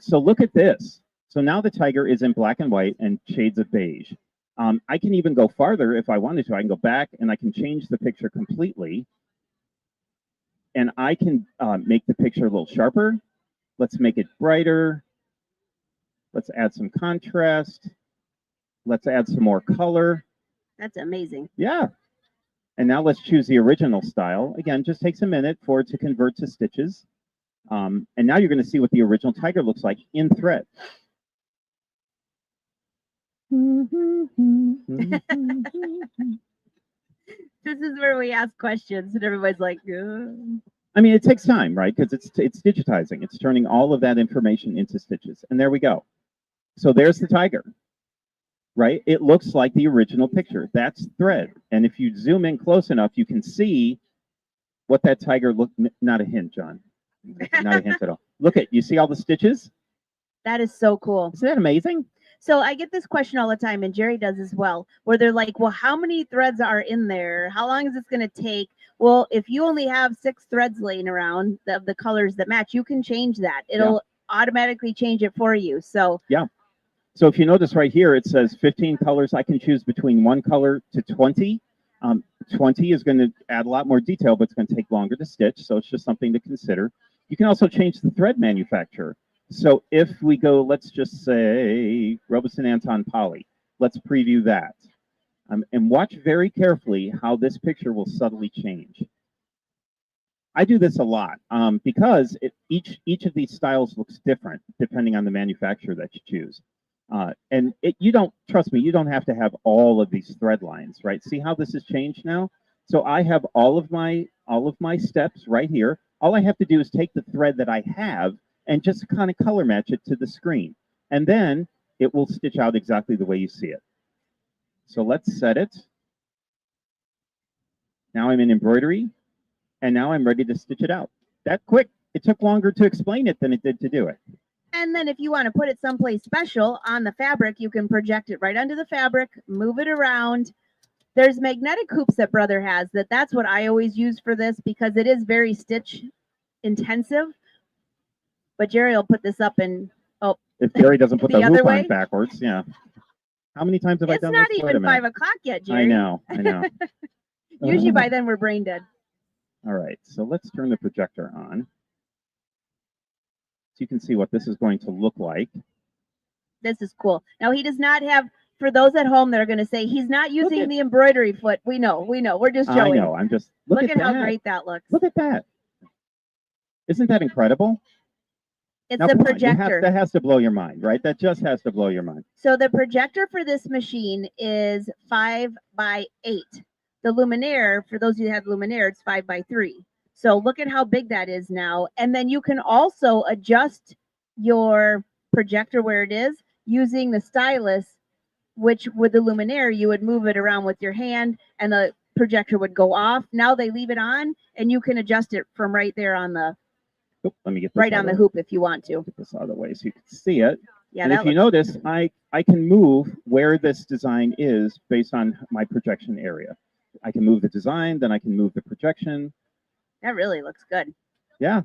So look at this. So now the tiger is in black and white and shades of beige. I can even go farther if I wanted to. I can go back and I can change the picture completely. And I can make the picture a little sharper. Let's make it brighter. Let's add some contrast. Let's add some more color. That's amazing. Yeah. And now let's choose the original style. Again, just takes a minute for it to convert to stitches. And now you're going to see what the original tiger looks like in thread. This is where we ask questions and everybody's like, I mean, it takes time, right? Because it's digitizing. It's turning all of that information into stitches. And there we go. So there's the tiger, right? It looks like the original picture. That's thread. And if you zoom in close enough, you can see what that tiger looked. Not a hint, John. Not a hint at all. Look at, you see all the stitches? that is so cool. Isn't that amazing? So I get this question all the time, and Jerry does as well, where they're like, well, how many threads are in there? How long is this going to take? Well, if you only have 6 threads laying around of the colors that match, you can change that. It'll automatically change it for you. So So if you notice right here, it says 15 colors. I can choose between 1 color to 20. 20 is going to add a lot more detail, but it's going to take longer to stitch. So it's just something to consider. You can also change the thread manufacturer. So if we go, let's just say Robeson Anton Poly. Let's preview that. And watch very carefully how this picture will subtly change. I do this a lot because each of these styles looks different depending on the manufacturer that you choose. And you don't, trust me, you don't have to have all of these thread lines, right? See how this has changed now? So I have all of my steps right here. All I have to do is take the thread that I have and just kind of color match it to the screen. And then it will stitch out exactly the way you see it. So let's set it. Now I'm in embroidery, and now I'm ready to stitch it out. That quick. It took longer to explain it than it did to do it. And then if you want to put it someplace special on the fabric, you can project it right onto the fabric, move it around. There's magnetic hoops that Brother has. That's what I always use for this because it is very stitch intensive. But Jerry will put this up and, oh. If Jerry doesn't put the other hoop way? on backwards, yeah. How many times have I It's done not this? Wait a even minute. 5 o'clock yet, Jerry. I know. Usually by then we're brain dead. All right, so let's turn the projector on. So you can see what this is going to look like. This is cool. Now he does not have, for those at home that are going to say, he's not using the embroidery foot. We know. We're just showing. I know, I'm just, Look at at how that. great that looks. Look at that. Isn't that incredible? It's Now, the come on, projector. that has to blow your mind, right? That just has to blow your mind. So the projector for this machine is 5 by 8. The luminaire, for those of you that have luminaire, it's 5 by 3. So look at how big that is now. And then you can also adjust your projector where it is using the stylus, which with the luminaire, you would move it around with your hand and the projector would go off. Now they leave it on and you can adjust it from right there on the, Let me get this right on the hoop if you want to. Get this out of the way so you can see it. Yeah, And that if you looks notice, I can move where this design is based on my projection area. I can move the design, then I can move the projection. that really looks good. Yeah.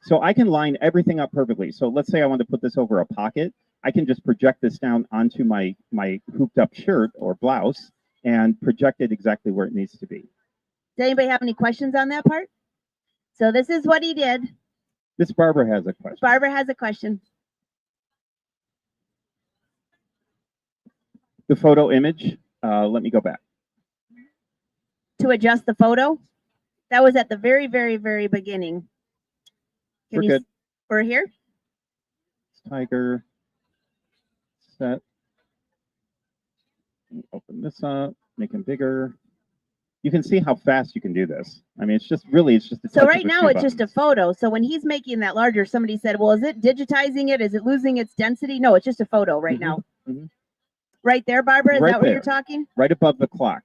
So I can line everything up perfectly. So let's say I want to put this over a pocket. I can just project this down onto my hooped up shirt or blouse and project it exactly where it needs to be. Does anybody have any questions on that part? So this is what he did. This Barbara has a question. Barbara has a question. The photo image, let me go back. To adjust the photo. That was at the very, very, very beginning. We're good. We're here. Tiger, set. Open this up, make them bigger. You can see how fast you can do this. I mean, it's just a So right now it's just a photo. So when he's making that larger, somebody said, well, is it digitizing it? Is it losing its density? No, it's just a photo right now. Mhm. Right there, Barbara, is Right that what there. you're talking? Right above the clock.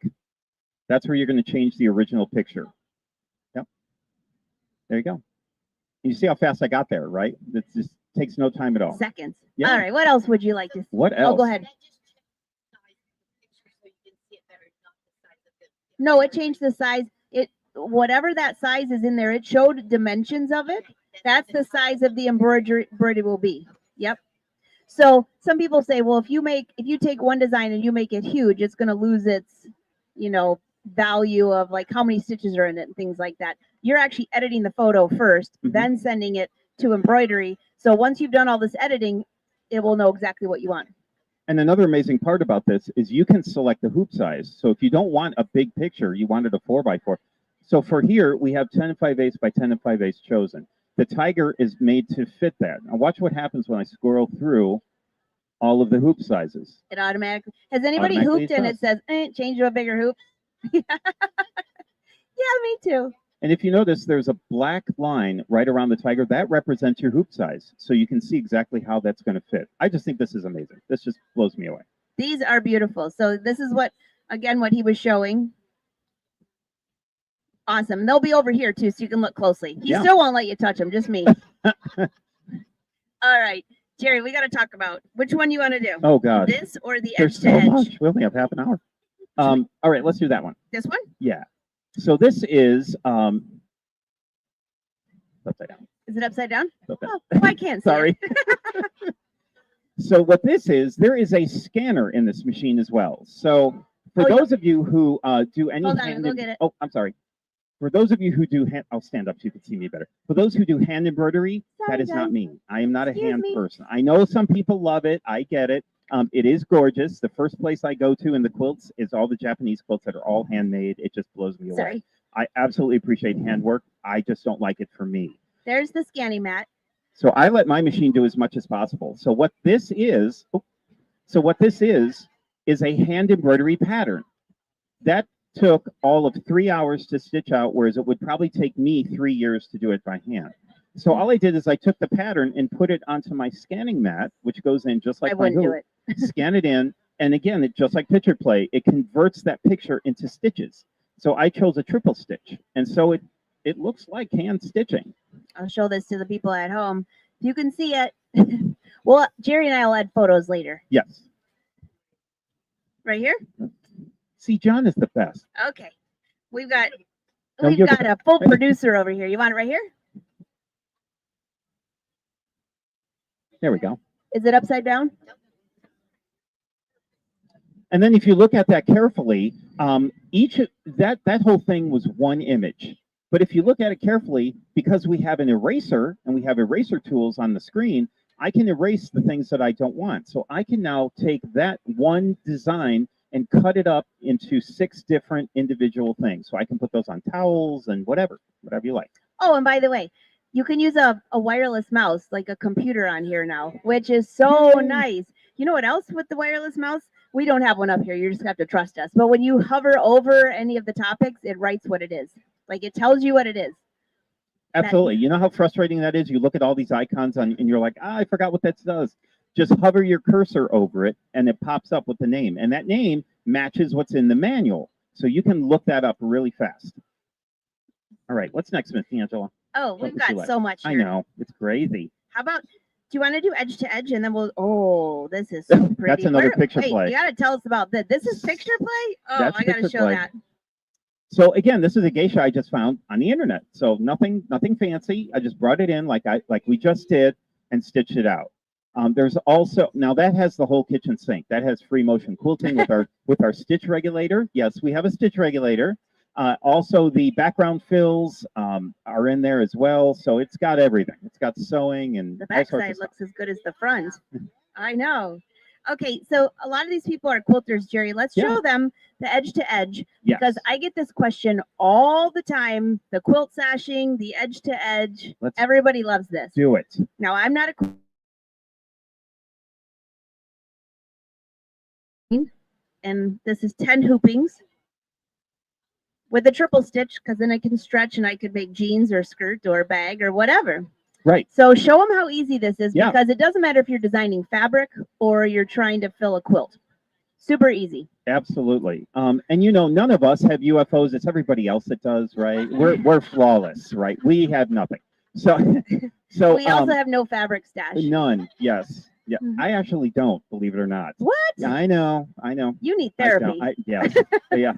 That's where you're going to change the original picture. Yep. There you go. You see how fast I got there, right? It just takes no time at all. Seconds. Yeah. All right. What else would you like to see? What else? Oh, go ahead. No, it changed the size. Whatever that size is in there, it showed dimensions of it. That's the size of the embroidery will be. Yep. So some people say, well, if you take one design and you make it huge, it's going to lose its, value of like how many stitches are in it and things like that. You're actually editing the photo first, then sending it to embroidery. So once you've done all this editing, it will know exactly what you want. And another amazing part about this is you can select the hoop size. So if you don't want a big picture, you wanted a 4x4. So for here, we have 10 5/8 by 10 5/8 chosen. The tiger is made to fit that. Now watch what happens when I scroll through all of the hoop sizes. It automatically, has anybody Automatically hooped and it says, change to a bigger hoop? Yeah, me too. And if you notice, there's a black line right around the tiger. That represents your hoop size. So you can see exactly how that's going to fit. I just think this is amazing. This just blows me away. These are beautiful. So this is what he was showing. Awesome. They'll be over here too, so you can look closely. He still won't let you touch them, just me. All right. Jerry, we got to talk about which one you want to do. Oh gosh, This or the there's edge so to edge? much. We only have half an hour. All right, let's do that one. This one? Yeah. So this is upside down. Is it upside down? Okay. Oh, I can't see. Sorry. It. So what this is, there is a scanner in this machine as well. So for Oh, those of you who do any Hold on, hand go get it. oh, I'm sorry. For those of you who do hand, I'll stand up so you can see me better. For those who do hand embroidery, Sorry, that is not guys. me. I am not a Excuse hand me. person. I know some people love it. I get it. It is gorgeous. The first place I go to in the quilts is all the Japanese quilts that are all handmade. It just blows me away. Sorry. I absolutely appreciate handwork. I just don't like it for me. There's the scanning mat. So I let my machine do as much as possible. So what this is, is a hand embroidery pattern. That took all of 3 hours to stitch out, whereas it would probably take me 3 years to do it by hand. So all I did is I took the pattern and put it onto my scanning mat, which goes in just like I my wouldn't do hoop. it. Scan it in, and again, it just like picture play, it converts that picture into stitches. So I chose a triple stitch, and so it looks like hand stitching. I'll show this to the people at home. If you can see it. Well, Jerry and I will add photos later. Yes. Right here? See, John is the best. Okay. We've got No, you're a full producer over here. You want it right here? There we go. Is it upside down? And then if you look at that carefully, that whole thing was one image. But if you look at it carefully, because we have an eraser and we have eraser tools on the screen, I can erase the things that I don't want. So I can now take that one design and cut it up into 6 different individual things. So I can put those on towels and whatever you like. Oh, and by the way, you can use a wireless mouse, like a computer on here now, which is so nice. You know what else with the wireless mouse? We don't have one up here. You just have to trust us. But when you hover over any of the topics, it writes what it is. Like it tells you what it is. Absolutely. You know how frustrating that is? You look at all these icons and you're like, I forgot what that does. Just hover your cursor over it and it pops up with the name. And that name matches what's in the manual. So you can look that up really fast. All right. What's next, Miss Angela? Oh, What we've would you got like? so much I here. know. It's crazy. How about, do you want to do edge to edge and then we'll, oh, this is so pretty. That's another picture wait, play. You got to tell us about that. This is picture play? Oh, That's I got to picture show play. that. So again, this is a geisha I just found on the internet. So nothing fancy. I just brought it in like we just did and stitched it out. There's also, now that has the whole kitchen sink. That has free motion quilting with our stitch regulator. Yes, we have a stitch regulator. Also the background fills are in there as well. So it's got everything. It's got sewing and The all sorts of backside stuff. looks as good as the front. I know. Okay, so a lot of these people are quilters, Jerry. Let's Yeah. show them the edge to edge Yes. because I get this question all the time. The quilt sashing, the edge to edge. Let's Everybody loves this. do it. Now, I'm not a and this is 10 hoopings with a triple stitch because then I can stretch and I could make jeans or skirt or bag or whatever. Right. So show them how easy this is Yeah. because it doesn't matter if you're designing fabric or you're trying to fill a quilt. Super easy. Absolutely. And you know, none of us have UFOs. It's everybody else that does, right? We're flawless, right? We have nothing. So We also have no fabric stash. none. Yes. Yeah. Mhm. I actually don't, believe it or not. What? Yeah, I know. You need I therapy. don't. Yeah. Yeah.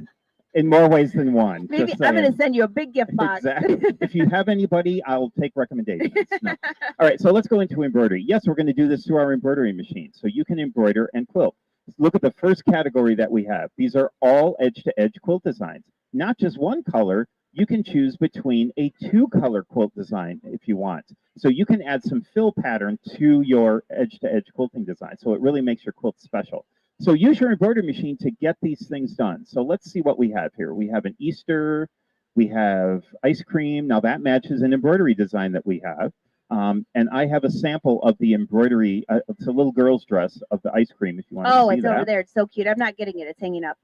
In more ways than one. Maybe just I'm going saying. to send you a big gift box. Exactly. If you have anybody, I'll take recommendations. No. All right, so let's go into embroidery. Yes, we're going to do this through our embroidery machine. So you can embroider and quilt. Look at the first category that we have. These are all edge-to-edge quilt designs. Not just one color. You can choose between a 2-color quilt design if you want. So you can add some fill pattern to your edge-to-edge quilting design. So it really makes your quilt special. So use your embroidery machine to get these things done. So let's see what we have here. We have an Easter, we have ice cream. Now that matches an embroidery design that we have. And I have a sample of the embroidery. It's a little girl's dress of the ice cream if you want to see Oh, it's that. over there. It's so cute. I'm not getting it. It's hanging up.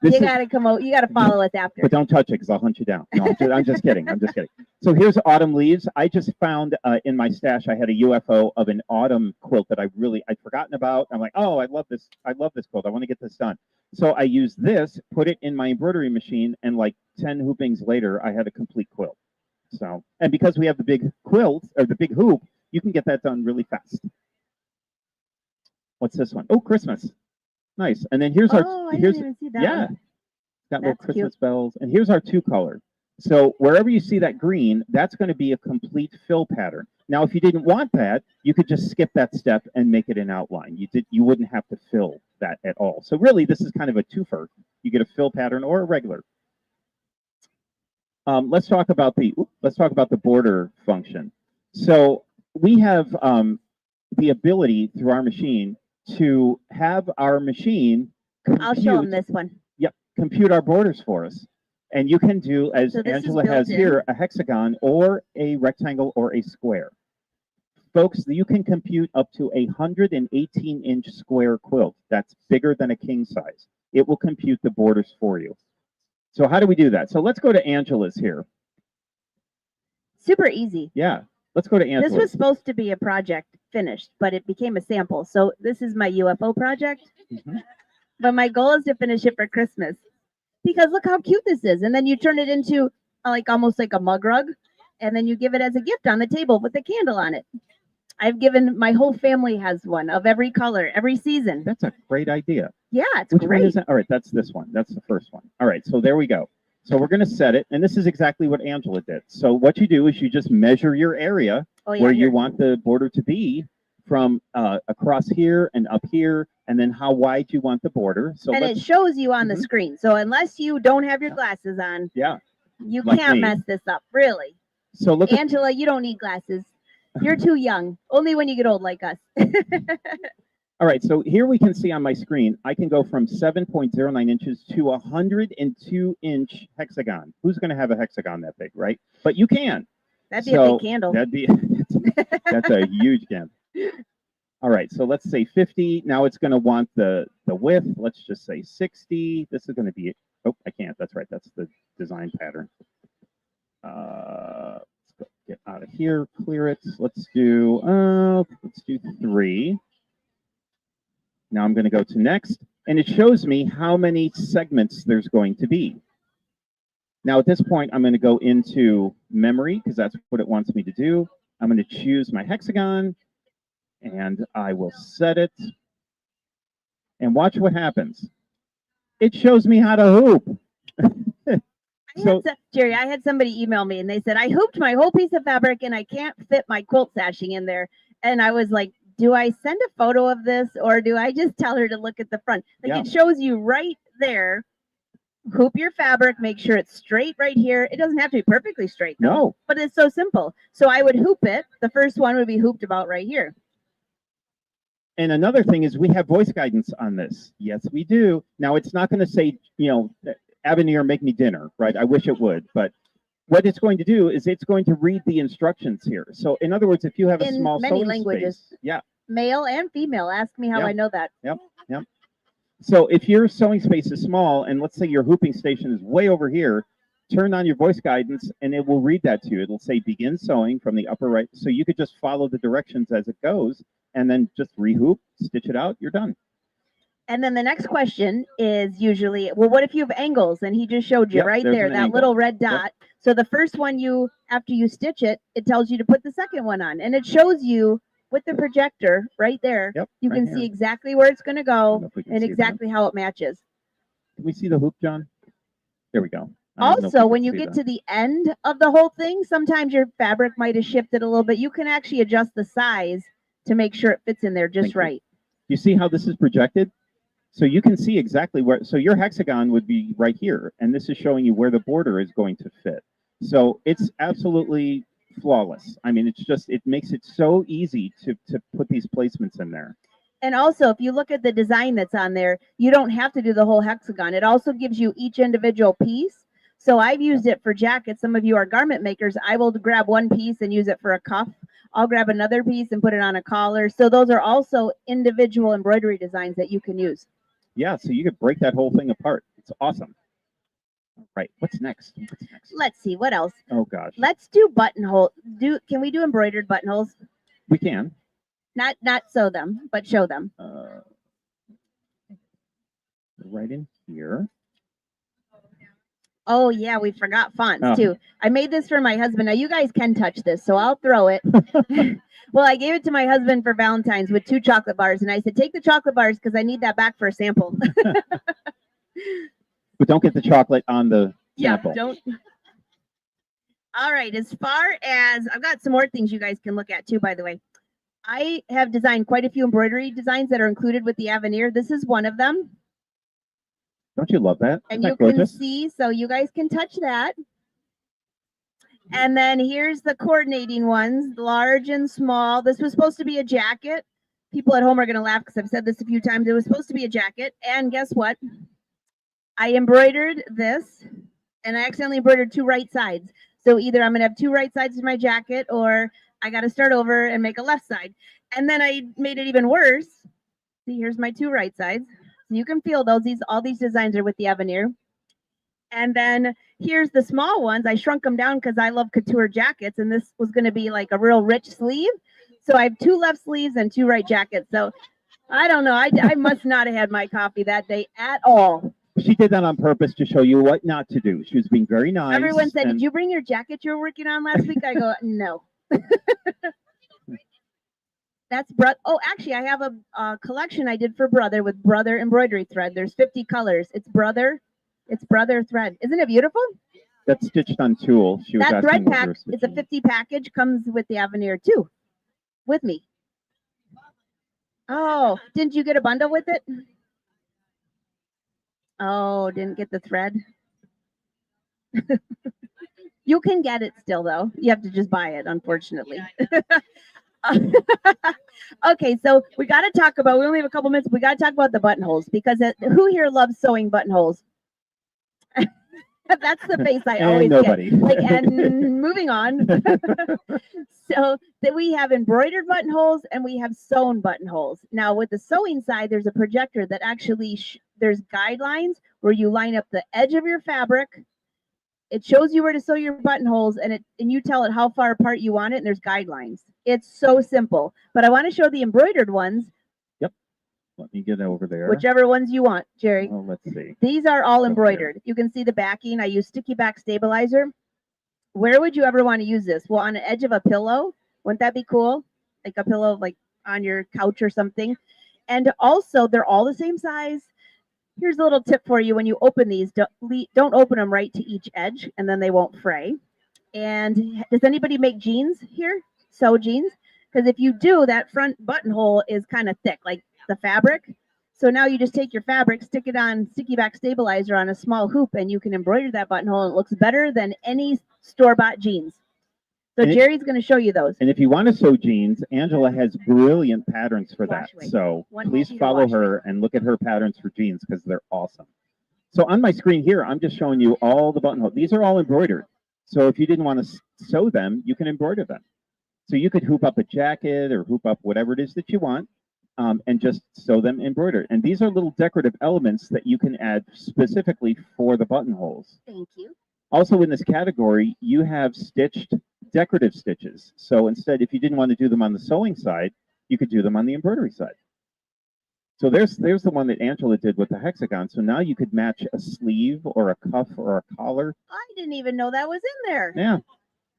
This You is- got to come out. You got to follow us after. But don't touch it because I'll hunt you down. No, I'm just kidding. I'm just kidding. So here's autumn leaves. I just found in my stash, I had a UFO of an autumn quilt that I'd forgotten about. I'm like, oh, I love this. I love this quilt. I want to get this done. So I used this, put it in my embroidery machine, and like 10 hoopings later, I had a complete quilt. So, and because we have the big quilt or the big hoop, you can get that done really fast. What's this one? Oh, Christmas. Nice. And then here's Oh, our I here's didn't even see that yeah. one. Got little That's Christmas cute. bells. And here's our 2-color. So wherever you see that green, that's going to be a complete fill pattern. Now, if you didn't want that, you could just skip that step and make it an outline. You wouldn't have to fill that at all. So really, this is kind of a twofer. You get a fill pattern or a regular. Let's talk about the border function. So we have the ability through our machine to have our machine I'll show them compute, this one. compute our borders for us. And you can do, as So this is Angela has built in. here, a hexagon or a rectangle or a square. Folks, you can compute up to a 118-inch square quilt. That's bigger than a king size. It will compute the borders for you. So how do we do that? So let's go to Angela's here. Super easy. Yeah, let's go to Angela's. This was supposed to be a project finished, but it became a sample. So this is my UFO project. Mhm. But my goal is to finish it for Christmas. Because look how cute this is. And then you turn it into like almost like a mug rug. And then you give it as a gift on the table with a candle on it. I've given, my whole family has one of every color, every season. That's a great idea. Yeah, it's Which one great. is that? All right, that's this one. That's the first one. All right, so there we go. So we're going to set it, and this is exactly what Angela did. So what you do is you just measure your area Oh, yeah, where here. you want the border to be from across here and up here, and then how wide you want the border. So And it let's, shows you on the Mhm. screen. So unless you don't have your glasses on, yeah. you Like can't me. mess this up, really. So look at, Angela, you don't need glasses. You're too young. Only when you get old like us. all right, so here we can see on my screen, I can go from 7.09 inches to a 102-inch hexagon. Who's going to have a hexagon that big, right? But you can. That'd be a So big candle. That'd be that's a huge candle. All right, so let's say 50. Now it's going to want the width. Let's just say 60. This is going to be, oh, I can't. That's right. That's the design pattern. Let's go get out of here, clear it. Let's do 3. Now I'm going to go to next, and it shows me how many segments there's going to be. Now at this point, I'm going to go into memory because that's what it wants me to do. I'm going to choose my hexagon, and I will set it. And watch what happens. It shows me how to hoop. Jerry, I had somebody email me and they said, I hooped my whole piece of fabric and I can't fit my quilt sashing in there. And I was like, do I send a photo of this or do I just tell her to look at the front? Like Yeah. It shows you right there. Hoop your fabric, make sure it's straight right here. It doesn't have to be perfectly straight, though, No. but it's so simple. So I would hoop it. The first one would be hooped about right here. And another thing is we have voice guidance on this. Yes, we do. Now it's not going to say, Aveneer, make me dinner, right? I wish it would, but what it's going to do is it's going to read the instructions here. So in other words, if you have a In small many sewing languages. space, yeah. Male and female. Ask me how Yeah. I know that. Yep. So if your sewing space is small, and let's say your hooping station is way over here, turn on your voice guidance, and it will read that to you. It'll say begin sewing from the upper right. So you could just follow the directions as it goes, and then just rehoop, stitch it out, you're done. And then the next question is usually, well, what if you have angles? And he just showed you Yep, right there's there, an that angle. little red dot. So the first one after you stitch it, it tells you to put the second one on. And it shows you with the projector right there. Yep, You right can here. see exactly where it's going to I don't go know if we can and see it exactly how it matches. now. Can we see the hoop, John? There we go. I don't know if Also, we when can you see get that. to the end of the whole thing, sometimes your fabric might have shifted a little bit. You can actually adjust the size to make sure it fits in there just Thank you. right. You see how this is projected? So you can see exactly where, so your hexagon would be right here, and this is showing you where the border is going to fit. So it's absolutely flawless. I mean, it's just, it makes it so easy to put these placements in there. And also, if you look at the design that's on there, you don't have to do the whole hexagon. It also gives you each individual piece. So I've used it for jackets. Some of you are garment makers. I will grab one piece and use it for a cuff. I'll grab another piece and put it on a collar. So those are also individual embroidery designs that you can use. Yeah, so you could break that whole thing apart. It's awesome. All right, what's next? What's next? Let's see, what else? Oh gosh, Let's do buttonhole. Can we do embroidered buttonholes? we can. Not sew them, but show them. Right in here. Oh yeah, we forgot fonts Oh. too. I made this for my husband. Now you guys can touch this, so I'll throw it. Well, I gave it to my husband for Valentine's with 2 chocolate bars, and I said, take the chocolate bars because I need that back for a sample. But don't get the chocolate on the Yeah, sample. don't. All right, as far as I've got some more things you guys can look at too, by the way. I have designed quite a few embroidery designs that are included with the Aveneer. This is one of them. Don't you love that? And Isn't you that gorgeous? can see, so you guys can touch that. And then here's the coordinating ones, large and small. This was supposed to be a jacket. People at home are going to laugh because I've said this a few times. It was supposed to be a jacket. And guess what? I embroidered this, and I accidentally embroidered 2 right sides. So either I'm going to have 2 right sides to my jacket, or I got to start over and make a left side. And then I made it even worse. See, here's my 2 right sides. You can feel those. All these designs are with the Aveneer. And then here's the small ones. I shrunk them down because I love couture jackets, and this was going to be like a real rich sleeve. So I have 2 left sleeves and 2 right jackets. So I don't know. I must not have had my coffee that day at all. She did that on purpose to show you what not to do. She was being very nice. Everyone said, and- did you bring your jacket you were working on last week? I go, no. That's oh, actually, I have a collection I did for Brother with Brother embroidery thread. There's 50 colors. It's Brother thread. Isn't it beautiful? That's stitched on tulle. She was That asking thread what you pack, were it's a stitching. 50 package, comes with the Aveneer too, with me. Oh, didn't you get a bundle with it? Oh, didn't get the thread. You can get it still though. You have to just buy it, unfortunately. Okay, so we got to talk about, we only have a couple minutes. We got to talk about the buttonholes because who here loves sewing buttonholes? That's the face I And always nobody. get. Like, and moving on. So that we have embroidered buttonholes and we have sewn buttonholes. Now with the sewing side, there's a projector that actually there's guidelines where you line up the edge of your fabric. It shows you where to sew your buttonholes, and you tell it how far apart you want it, and there's guidelines. It's so simple. But I want to show the embroidered ones. Let me get over there. Whichever ones you want, Jerry. Oh, let's see. These are all embroidered. You can see the backing. I use sticky back stabilizer. Where would you ever want to use this? Well, on the edge of a pillow. Wouldn't that be cool? Like a pillow, like on your couch or something. And also, they're all the same size. Here's a little tip for you. When you open these, don't open them right to each edge, and then they won't fray. And does anybody make jeans here? Sew jeans? Because if you do, that front buttonhole is kind of thick, like the fabric. So now you just take your fabric, stick it on sticky back stabilizer on a small hoop, and you can embroider that buttonhole, and it looks better than any store-bought jeans. So Jerry's going to show you those. And if you want to sew jeans, Angela has brilliant patterns for that. Wash away. So One please sheet of follow wash her and look at her patterns for jeans because they're awesome. So on my screen here, I'm just showing you all the buttonholes. These are all embroidered. So if you didn't want to sew them, you can embroider them. So you could hoop up a jacket or hoop up whatever it is that you want. And just sew them embroidered. And these are little decorative elements that you can add specifically for the buttonholes. Thank you. Also in this category, you have stitched decorative stitches. So instead, if you didn't want to do them on the sewing side, you could do them on the embroidery side. So there's the one that Angela did with the hexagon. So now you could match a sleeve or a cuff or a collar. I didn't even know that was in there. Yeah.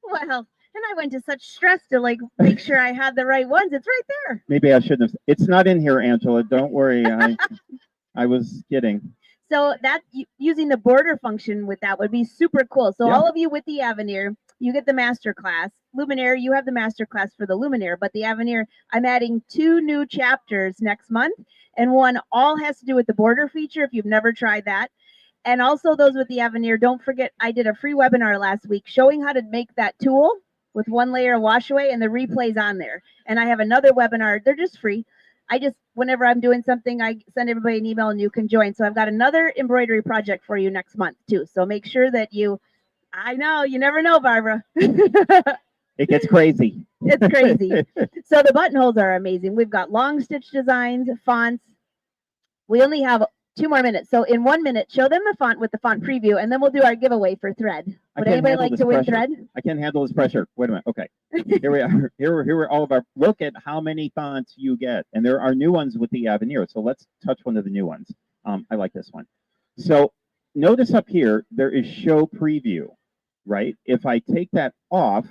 Well, and I went to such stress to like make sure I had the right ones. It's right there. Maybe I shouldn't have. It's not in here, Angela. Don't worry. I was kidding. So that using the border function with that would be super cool. So Yeah. all of you with the Aveneer, you get the master class. Luminaire, you have the master class for the Luminaire, but the Aveneer, I'm adding 2 new chapters next month, and one all has to do with the border feature if you've never tried that. And also those with the Aveneer, don't forget, I did a free webinar last week showing how to make that tool with 1 layer of wash away, and the replay's on there. And I have another webinar. They're just free. Whenever I'm doing something, I send everybody an email and you can join. So I've got another embroidery project for you next month too. So make sure that I know, you never know, Barbara. It gets crazy. It's crazy. So the buttonholes are amazing. We've got long stitch designs, fonts. We only have 2 more minutes. So in 1 minute, show them the font with the font preview, and then we'll do our giveaway for thread. Would can't anybody handle like this to win pressure. thread? I can't handle this pressure. Wait a minute. Okay. Here we are. Here are all of our, look at how many fonts you get. And there are new ones with the Aveneer. So let's touch one of the new ones. I like this one. So notice up here, there is show preview, right? If I take that off,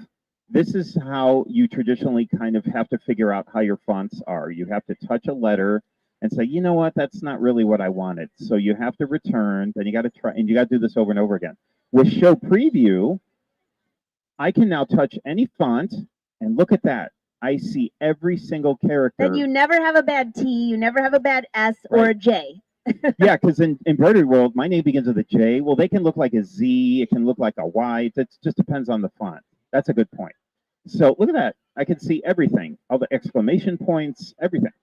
This is how you traditionally kind of have to figure out how your fonts are. You have to touch a letter and say, you know what, that's not really what I wanted. So you have to return, then you got to try, and you got to do this over and over again. With Show Preview, I can now touch any font, and look at that. I see every single character. Then you never have a bad T, you never have a bad S or a J. Yeah, because in embroidery world, my name begins with a J. Well, they can look like a Z, it can look like a Y. It just depends on the font. That's a good point. So look at that. I can see everything, all the exclamation points, everything.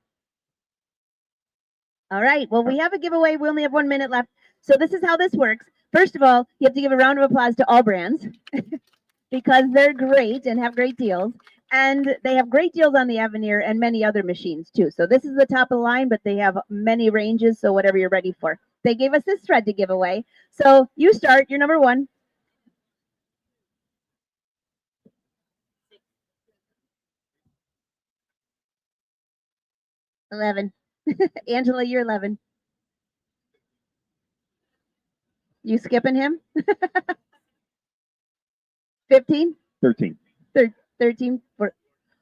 All right. Well, we have a giveaway. We only have 1 minute left. So this is how this works. First of all, you have to give a round of applause to AllBrands because they're great and have great deals. And they have great deals on the Aveneer and many other machines too. So this is the top of the line, but they have many ranges. So whatever you're ready for. They gave us this thread to give away. So you start. You're number 1. $11. Angela, you're 11. You skipping him? 15? 13. 13?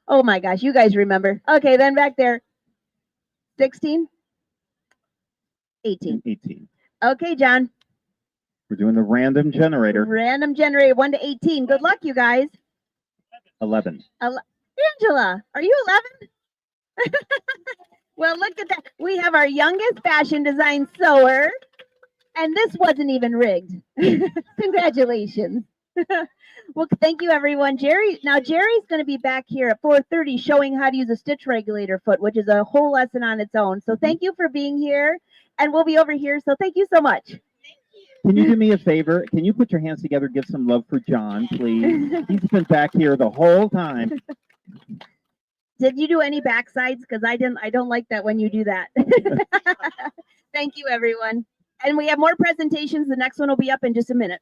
Oh my gosh, you guys remember. Okay, then back there. 16? 18. 18. Okay, John. We're doing the random generator. Random generator 1 to 18. Good luck, you guys. 11. Angela, are you 11? Well, look at that. We have our youngest fashion design sewer, and this wasn't even rigged. Congratulations. Well, thank you, everyone. Jerry's going to be back here at 4:30 showing how to use a stitch regulator foot, which is a whole lesson on its own. So thank you for being here, and we'll be over here. So thank you so much. Can you do me a favor? Can you put your hands together, give some love for John, please? He's been back here the whole time. Did you do any backsides? Because I didn't. I don't like that when you do that. Thank you, everyone. And we have more presentations. The next one will be up in just a minute.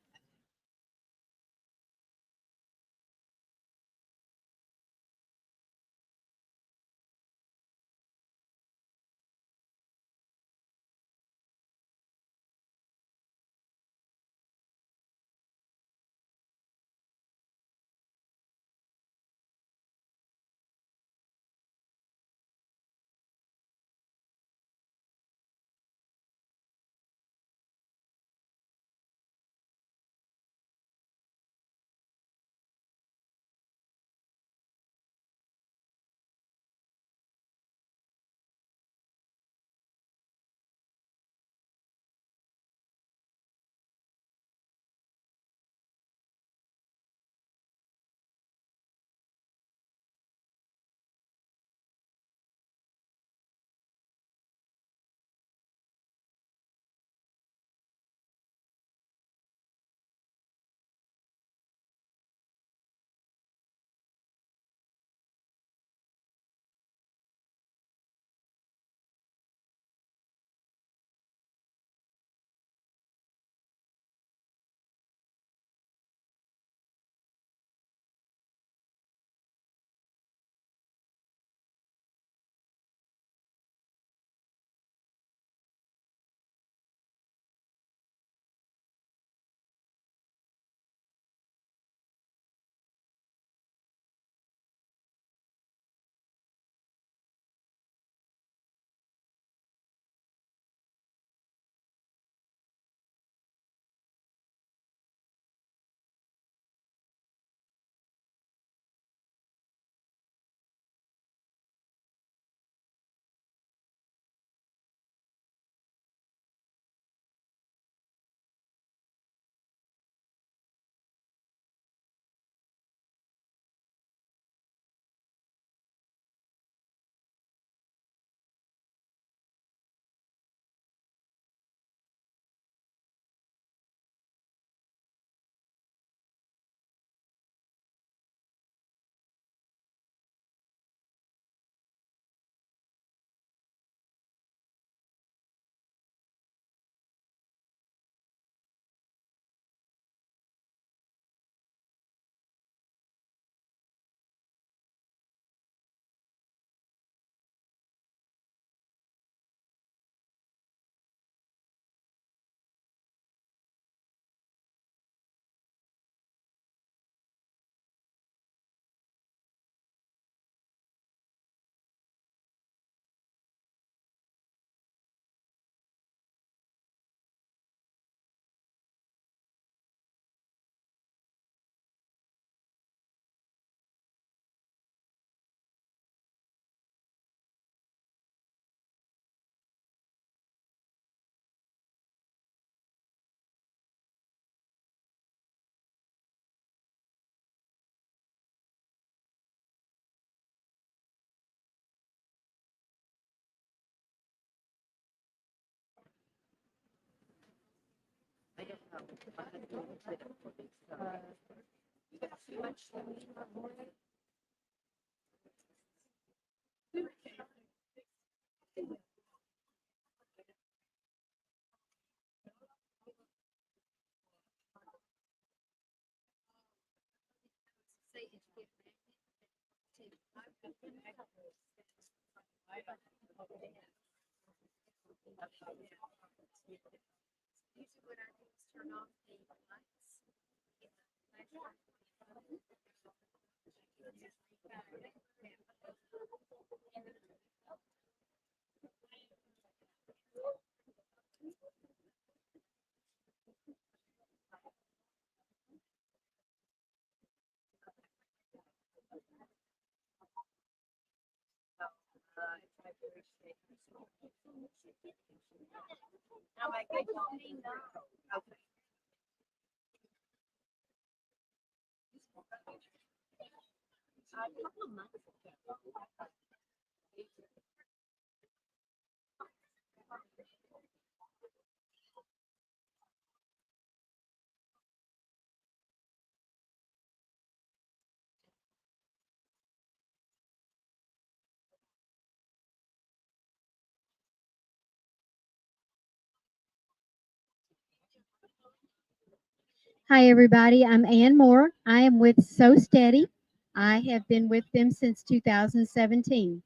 Hi, everybody. I'm Ann Moore. I am with So Steady. I have been with them since 2017.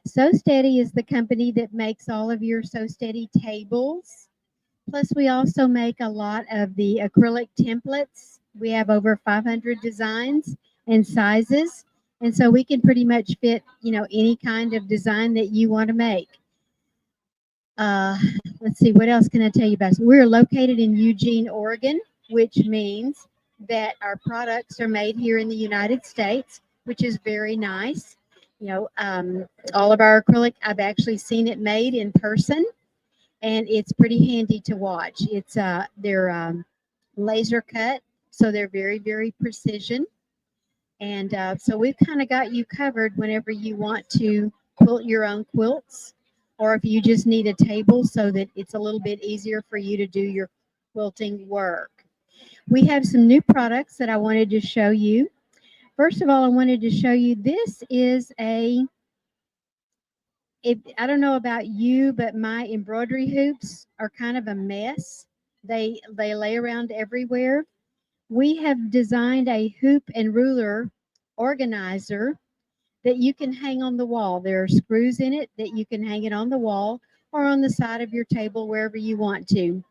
So Steady is the company that makes all of your So Steady tables. Plus, we also make a lot of the acrylic templates. We have over 500 designs and sizes. And so we can pretty much fit, any kind of design that you want to make. Let's see, what else can I tell you about? So we're located in Eugene, Oregon, which means that our products are made here in the United States, which is very nice. All of our acrylic, I've actually seen it made in person, and it's pretty handy to watch. They're laser cut, so they're very, very precision. And so we've kind of got you covered whenever you want to quilt your own quilts, or if you just need a table so that it's a little bit easier for you to do your quilting work. We have some new products that I wanted to show you. First of all, I wanted to show you this is I don't know about you, but my embroidery hoops are kind of a mess. They lay around everywhere. We have designed a hoop and ruler organizer that you can hang on the wall. There are screws in it that you can hang it on the wall or on the side of your table, wherever you want to.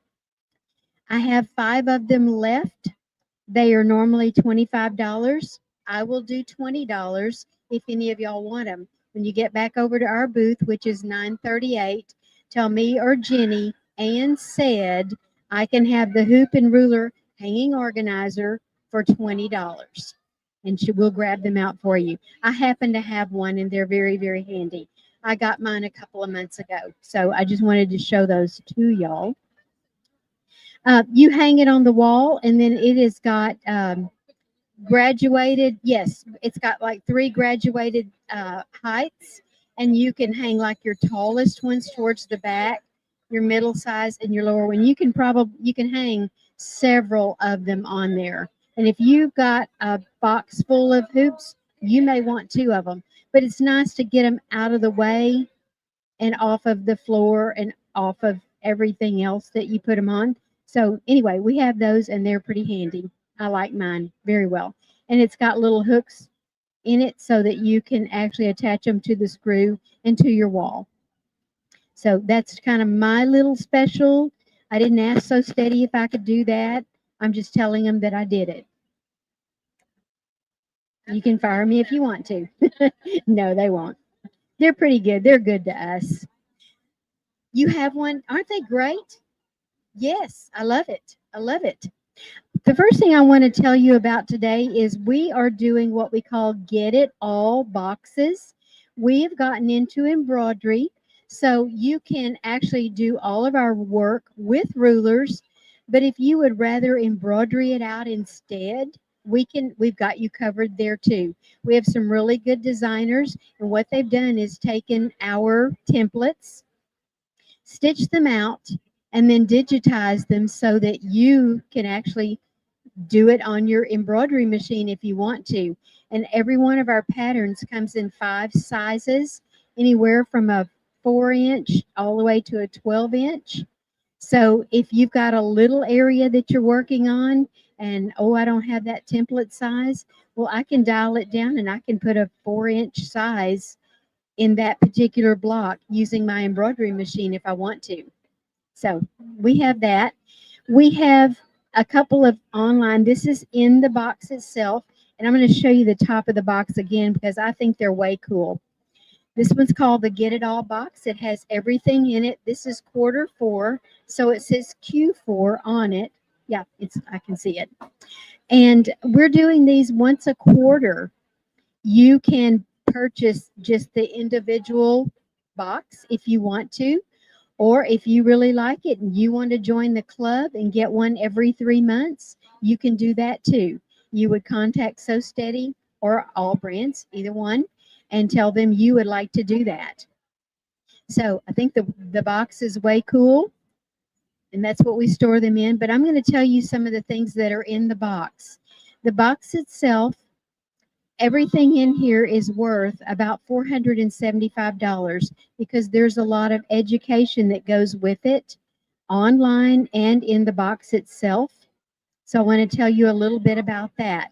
I have 5 of them left. They are normally $25. I will do $20 if any of y'all want them. When you get back over to our booth, which is 938, tell me or Jenny, Ann said I can have the hoop and ruler hanging organizer for $20. And she will grab them out for you. I happen to have one, and they're very, very handy. I got mine a couple of months ago, so I just wanted to show those to y'all. You hang it on the wall, and then it has got graduated. Yes, it's got like 3 graduated heights, and you can hang like your tallest ones towards the back, your middle size, and your lower one. You can hang several of them on there. And if you've got a box full of hoops, you may want 2 of them. But it's nice to get them out of the way and off of the floor and off of everything else that you put them on. So anyway, we have those, and they're pretty handy. I like mine very well. And it's got little hooks in it so that you can actually attach them to the screw and to your wall. So that's kind of my little special. I didn't ask So Steady if I could do that. I'm just telling them that I did it. You can fire me if you want to. No, they won't. They're pretty good. They're good to us. You have one. Aren't they great? Yes, I love it. I love it. The first thing I want to tell you about today is we are doing what we call Get It All boxes. We have gotten into embroidery, so you can actually do all of our work with rulers. But if you would rather embroidery it out instead, we've got you covered there too. We have some really good designers, and what they've done is taken our templates, stitched them out, and then digitize them so that you can actually do it on your embroidery machine if you want to. And every one of our patterns comes in 5 sizes, anywhere from a 4-inch all the way to a 12-inch. So if you've got a little area that you're working on and, oh, I don't have that template size, well, I can dial it down and I can put a 4-inch size in that particular block using my embroidery machine if I want to. So we have that. We have a couple of online. This is in the box itself. And I'm going to show you the top of the box again because I think they're way cool. This one's called the Get It All box. It has everything in it. This is Q4, so it says Q4 on it. Yeah, I can see it. And we're doing these once a quarter. You can purchase just the individual box if you want to, or if you really like it and you want to join the club and get one every 3 months, you can do that too. You would contact So Steady or AllBrands, either one, and tell them you would like to do that. So I think the box is way cool, and that's what we store them in. But I'm going to tell you some of the things that are in the box. The box itself, everything in here is worth about $475 because there's a lot of education that goes with it, online and in the box itself. So I want to tell you a little bit about that.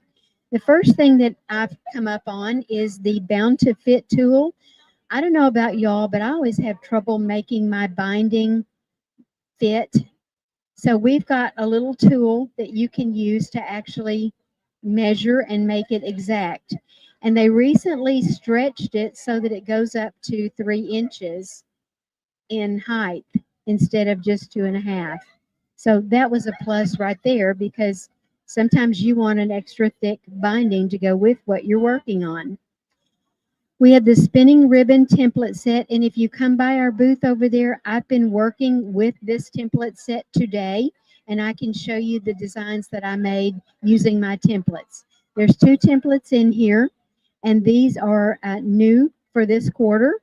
The first thing that I've come up on is the Bound to Fit tool. I don't know about y'all, but I always have trouble making my binding fit. So we've got a little tool that you can use to actually measure and make it exact. And they recently stretched it so that it goes up to 3 inches in height instead of just 2.5. So that was a plus right there because sometimes you want an extra thick binding to go with what you're working on. We have the spinning ribbon template set, and if you come by our booth over there, I've been working with this template set today, and I can show you the designs that I made using my templates. There's 2 templates in here, and these are new for this quarter,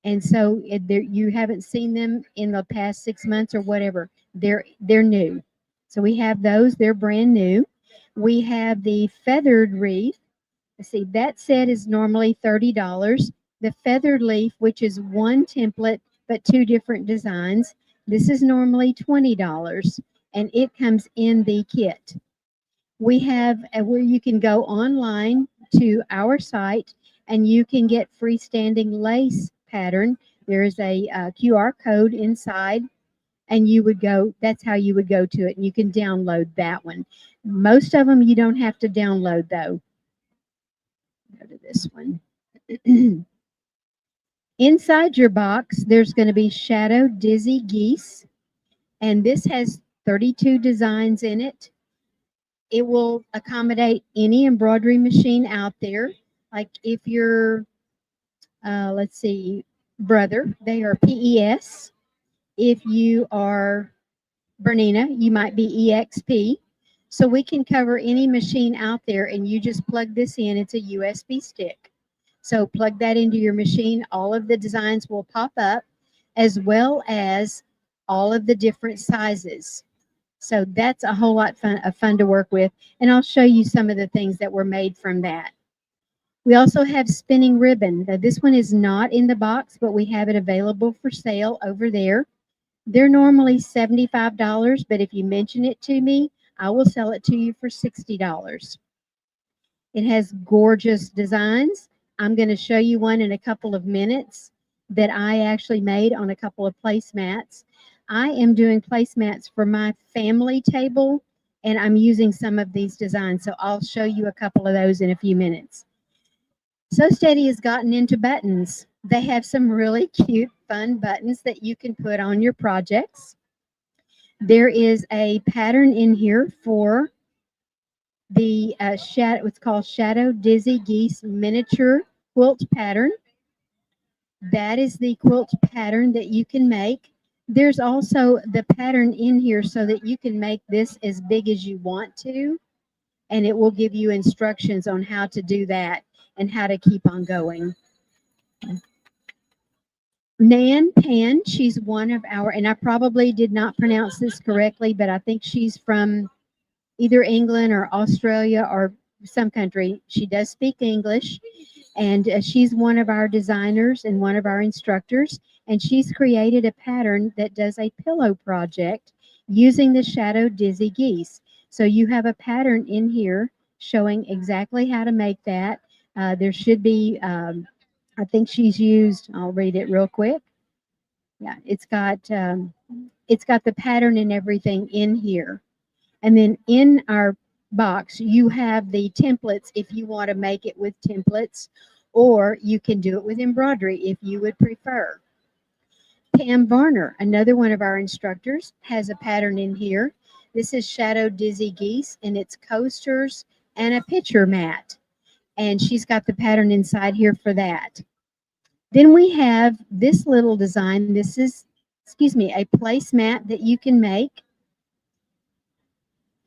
and so you haven't seen them in the past 6 months or whatever. They're new. So we have those. They're brand new. We have the feathered wreath. Let's see, that set is normally $30. The feathered leaf, which is 1 template but 2 different designs, this is normally $20, and it comes in the kit. We have where you can go online to our site and you can get freestanding lace pattern. There is a QR code inside, and you would go, that's how you would go to it, and you can download that one. Most of them you don't have to download though. Go to this one. Inside your box, there's going to be Shadow Dizzy Geese, and this has 32 designs in it. It will accommodate any embroidery machine out there. Like if you're, let's see, brother, they are PES. If you are Bernina, you might be EXP. So we can cover any machine out there, and you just plug this in. It's a USB stick. So plug that into your machine. All of the designs will pop up, as well as all of the different sizes. So that's a whole lot of fun to work with. And I'll show you some of the things that were made from that. We also have spinning ribbon. Now, this one is not in the box, but we have it available for sale over there. They're normally $75, but if you mention it to me, I will sell it to you for $60. It has gorgeous designs. I'm going to show you one in a couple of minutes that I actually made on a couple of placemats. I am doing placemats for my family table, and I'm using some of these designs, so I'll show you a couple of those in a few minutes. So Steady has gotten into buttons. They have some really cute, fun buttons that you can put on your projects. There is a pattern in here for the shadow. It's called Shadow Dizzy Geese Miniature Quilt Pattern. That is the quilt pattern that you can make. There's also the pattern in here so that you can make this as big as you want to, and it will give you instructions on how to do that and how to keep on going. Nan Pan, she's one of our, and I probably did not pronounce this correctly, but I think she's from either England or Australia or some country. She does speak English, and she's one of our designers and one of our instructors. And she's created a pattern that does a pillow project using the shadow dizzy geese. So you have a pattern in here showing exactly how to make that. There should be, I think she's used, I'll read it real quick. Yeah, it's got the pattern and everything in here. And then in our box, you have the templates if you want to make it with templates, or you can do it with embroidery if you would prefer. Pam Varner, another one of our instructors, has a pattern in here. This is Shadow Dizzy Geese, and it's coasters and a picture mat. And she's got the pattern inside here for that. Then we have this little design. This is, excuse me, a placemat that you can make.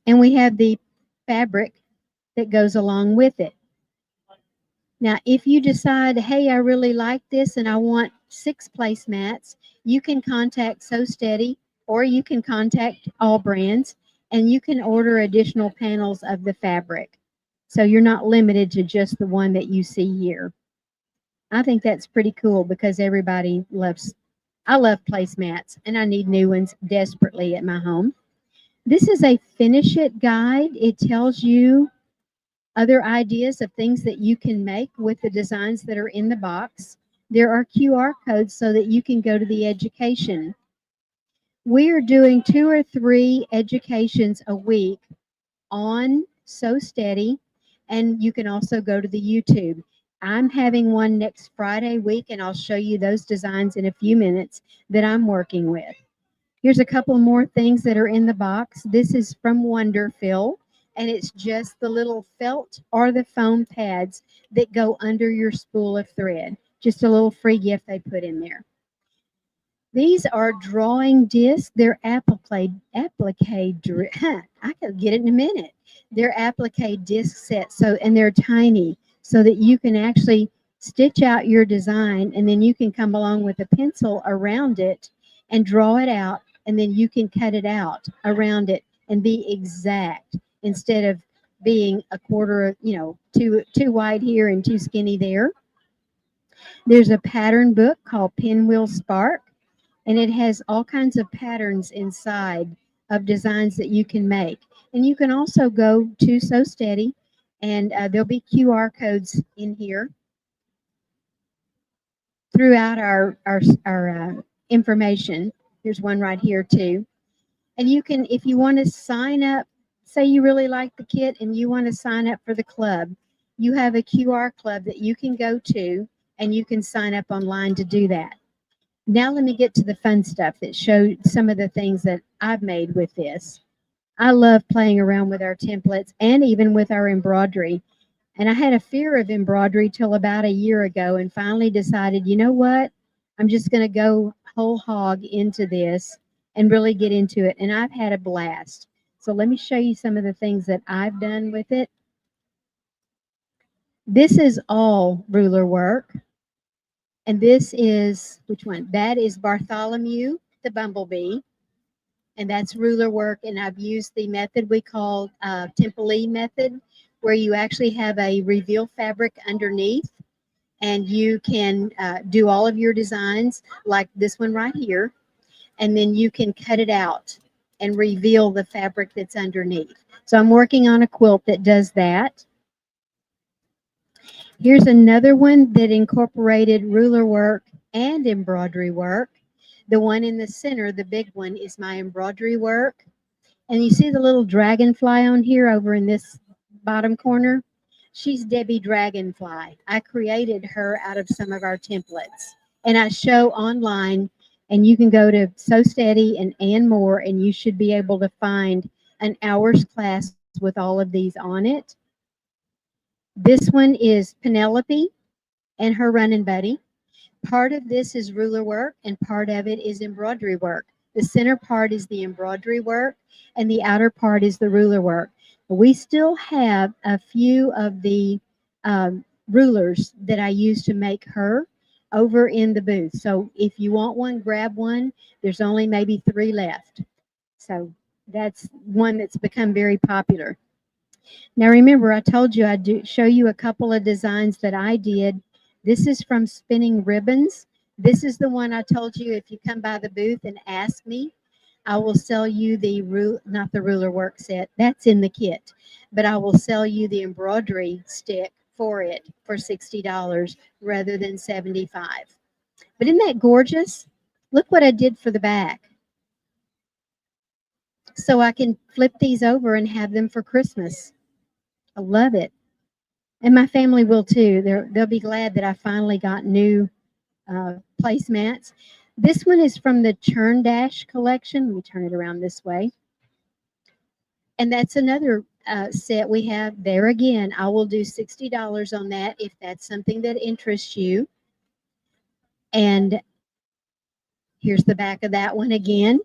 And we have the fabric that goes along with it. Now, if you decide, hey, I really like this and I want 6 placemats, you can contact So Steady, or you can contact AllBrands, and you can order additional panels of the fabric. So you're not limited to just the one that you see here. I think that's pretty cool because everybody loves, I love placemats and I need new ones desperately at my home. This is a finish it guide. It tells you other ideas of things that you can make with the designs that are in the box. There are QR codes so that you can go to the education. We are doing 2 or 3 educations a week on So Steady, and you can also go to the YouTube. I'm having one next Friday week, and I'll show you those designs in a few minutes that I'm working with. Here's a couple more things that are in the box. This is from Wonderfill, and it's just the little felt or the foam pads that go under your spool of thread. Just a little free gift they put in there. These are drawing discs. They're I could get it in a minute. They're applique disc sets, so, and they're tiny, so that you can actually stitch out your design, and then you can come along with a pencil around it and draw it out, and then you can cut it out around it and be exact instead of being a quarter, too wide here and too skinny there. There's a pattern book called Pinwheel Spark, and it has all kinds of patterns inside of designs that you can make. And you can also go to So Steady, and there'll be QR codes in here throughout our information. There's one right here too. And you can, if you want to sign up, say you really like the kit and you want to sign up for the club, you have a QR club that you can go to, and you can sign up online to do that. Now let me get to the fun stuff that showed some of the things that I've made with this. I love playing around with our templates and even with our embroidery. And I had a fear of embroidery till about a year ago, and finally decided, you know what? I'm just going to go whole hog into this and really get into it. And I've had a blast. So let me show you some of the things that I've done with it. This is all ruler work. And this is, which one? That is Bartholomew, the bumblebee. And that's ruler work. And I've used the method we call Temple method, where you actually have a reveal fabric underneath, and you can do all of your designs like this one right here. And then you can cut it out and reveal the fabric that's underneath. So I'm working on a quilt that does that. Here's another one that incorporated ruler work and embroidery work. The one in the center, the big one, is my embroidery work. And you see the little dragonfly on here over in this bottom corner? She's Debbie Dragonfly. I created her out of some of our templates. And I show online, and you can go to So Steady and Ann Moore, and you should be able to find an hour's class with all of these on it. This one is Penelope and her running buddy. Part of this is ruler work, and part of it is embroidery work. The center part is the embroidery work, and the outer part is the ruler work. We still have a few of the rulers that I used to make her. over in the booth. So if you want one, grab one. There's only maybe 3 left. So that's one that's become very popular. Now remember, I told you I'd show you a couple of designs that I did. This is from Spinning Ribbons. This is the one I told you if you come by the booth and ask me, I will sell you the not the ruler work set. That's in the kit. But I will sell you the embroidery stick for it for $60 rather than $75. But isn't that gorgeous? Look what I did for the back. So I can flip these over and have them for Christmas. I love it. And my family will too. They'll be glad that I finally got new placemats. This one is from the Churn Dash collection. Let me turn it around this way. And that's another set we have there again. I will do $60 on that if that's something that interests you. And here's the back of that one again.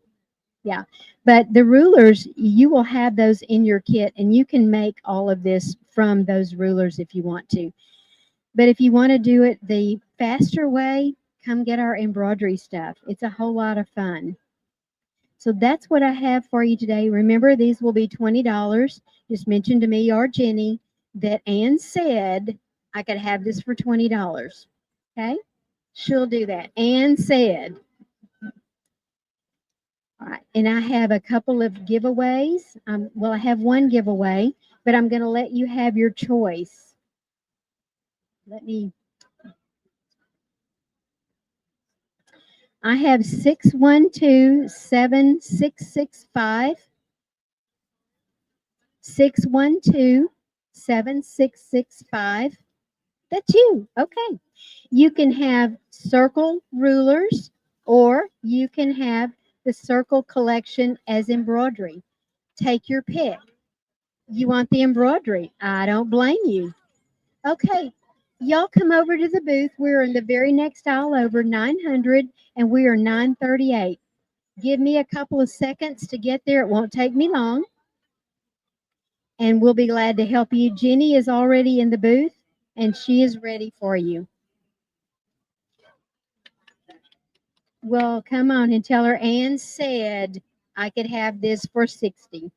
Yeah. But the rulers, you will have those in your kit, and you can make all of this from those rulers if you want to. But if you want to do it the faster way, come get our embroidery stuff. It's a whole lot of fun. So that's what I have for you today. Remember, these will be $20. Just mention to me or Jenny that Ann said I could have this for $20. Okay? She'll do that. Ann said. All right, and I have a couple of giveaways. Well, I have one giveaway, but I'm going to let you have your choice. I have 612-7665. 612-7665. That's you. Okay. You can have circle rulers, or you can have the circle collection as embroidery. Take your pick. You want the embroidery? I don't blame you. Okay. Y'all come over to the booth. We're in the very next aisle over, 900, and we are 938. Give me a couple of seconds to get there. It won't take me long. And we'll be glad to help you. Jenny is already in the booth, and she is ready for you. Well, come on and tell her Ann said I could have this for 60.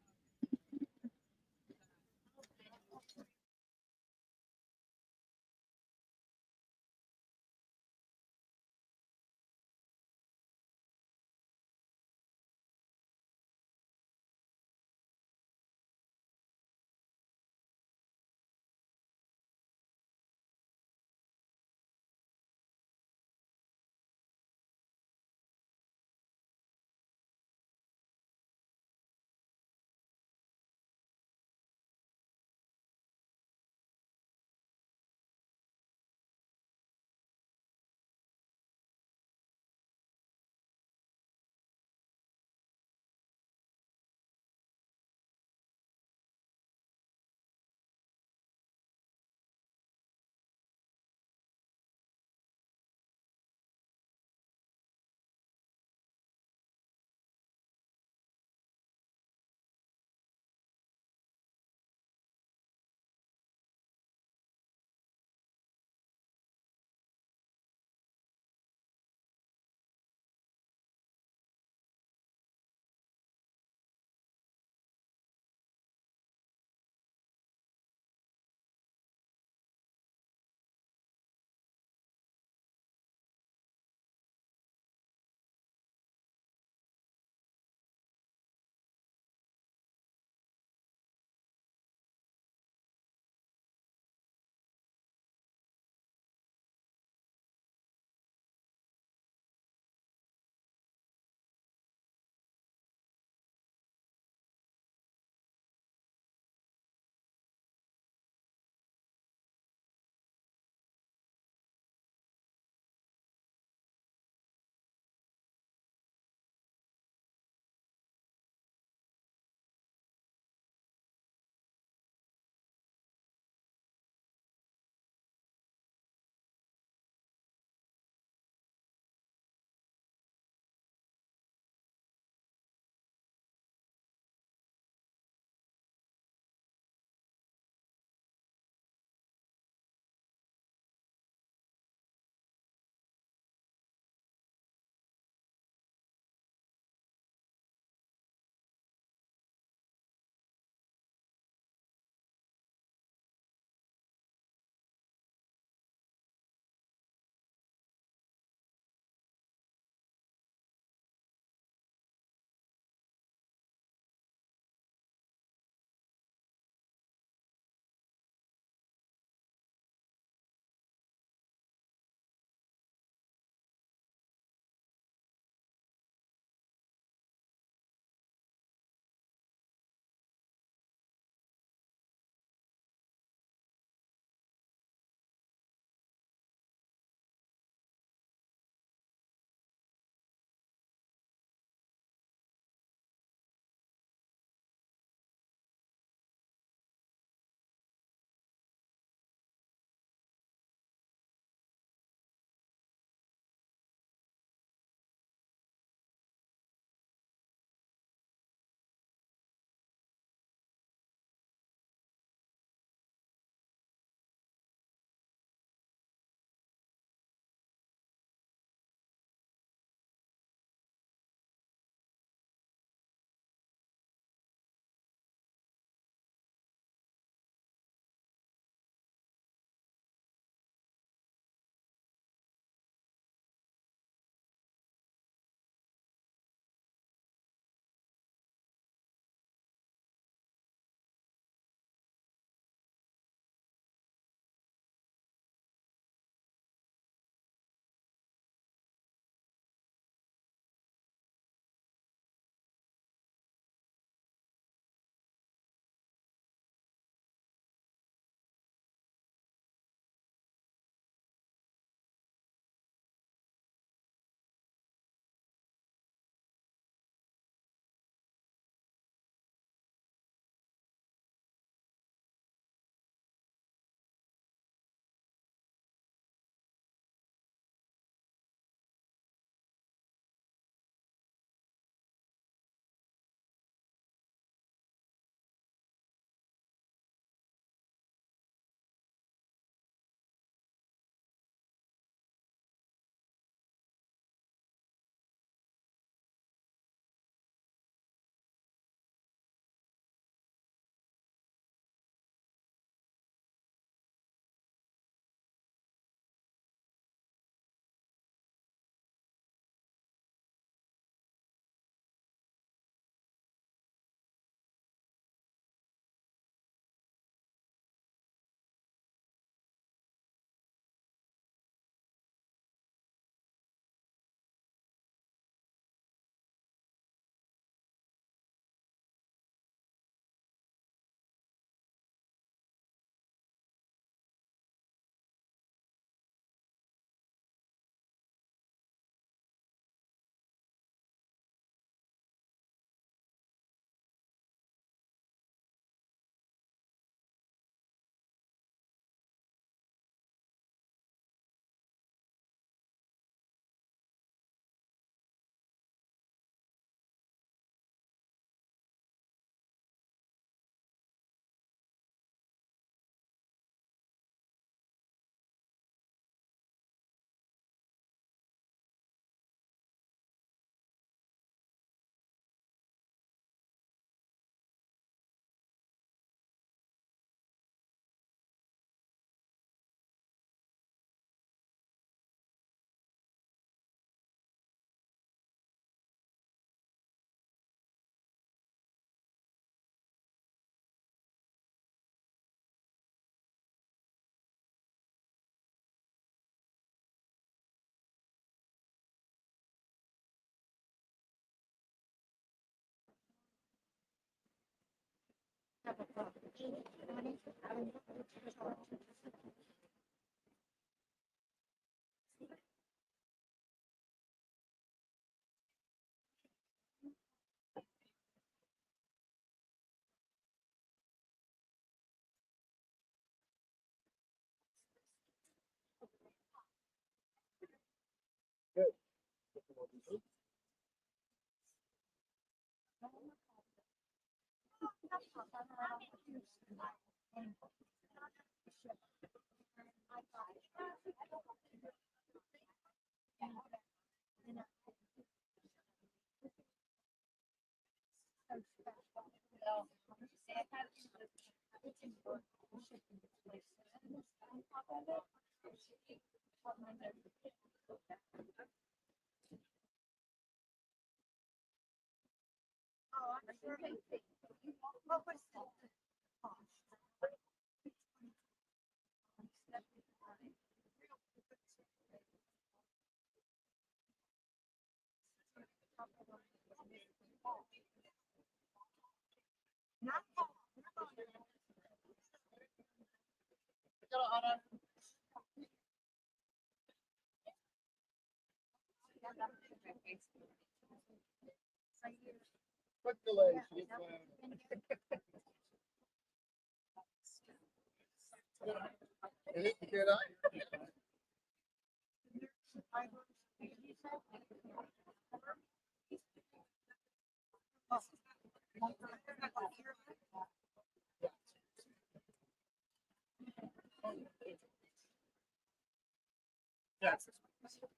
Yes,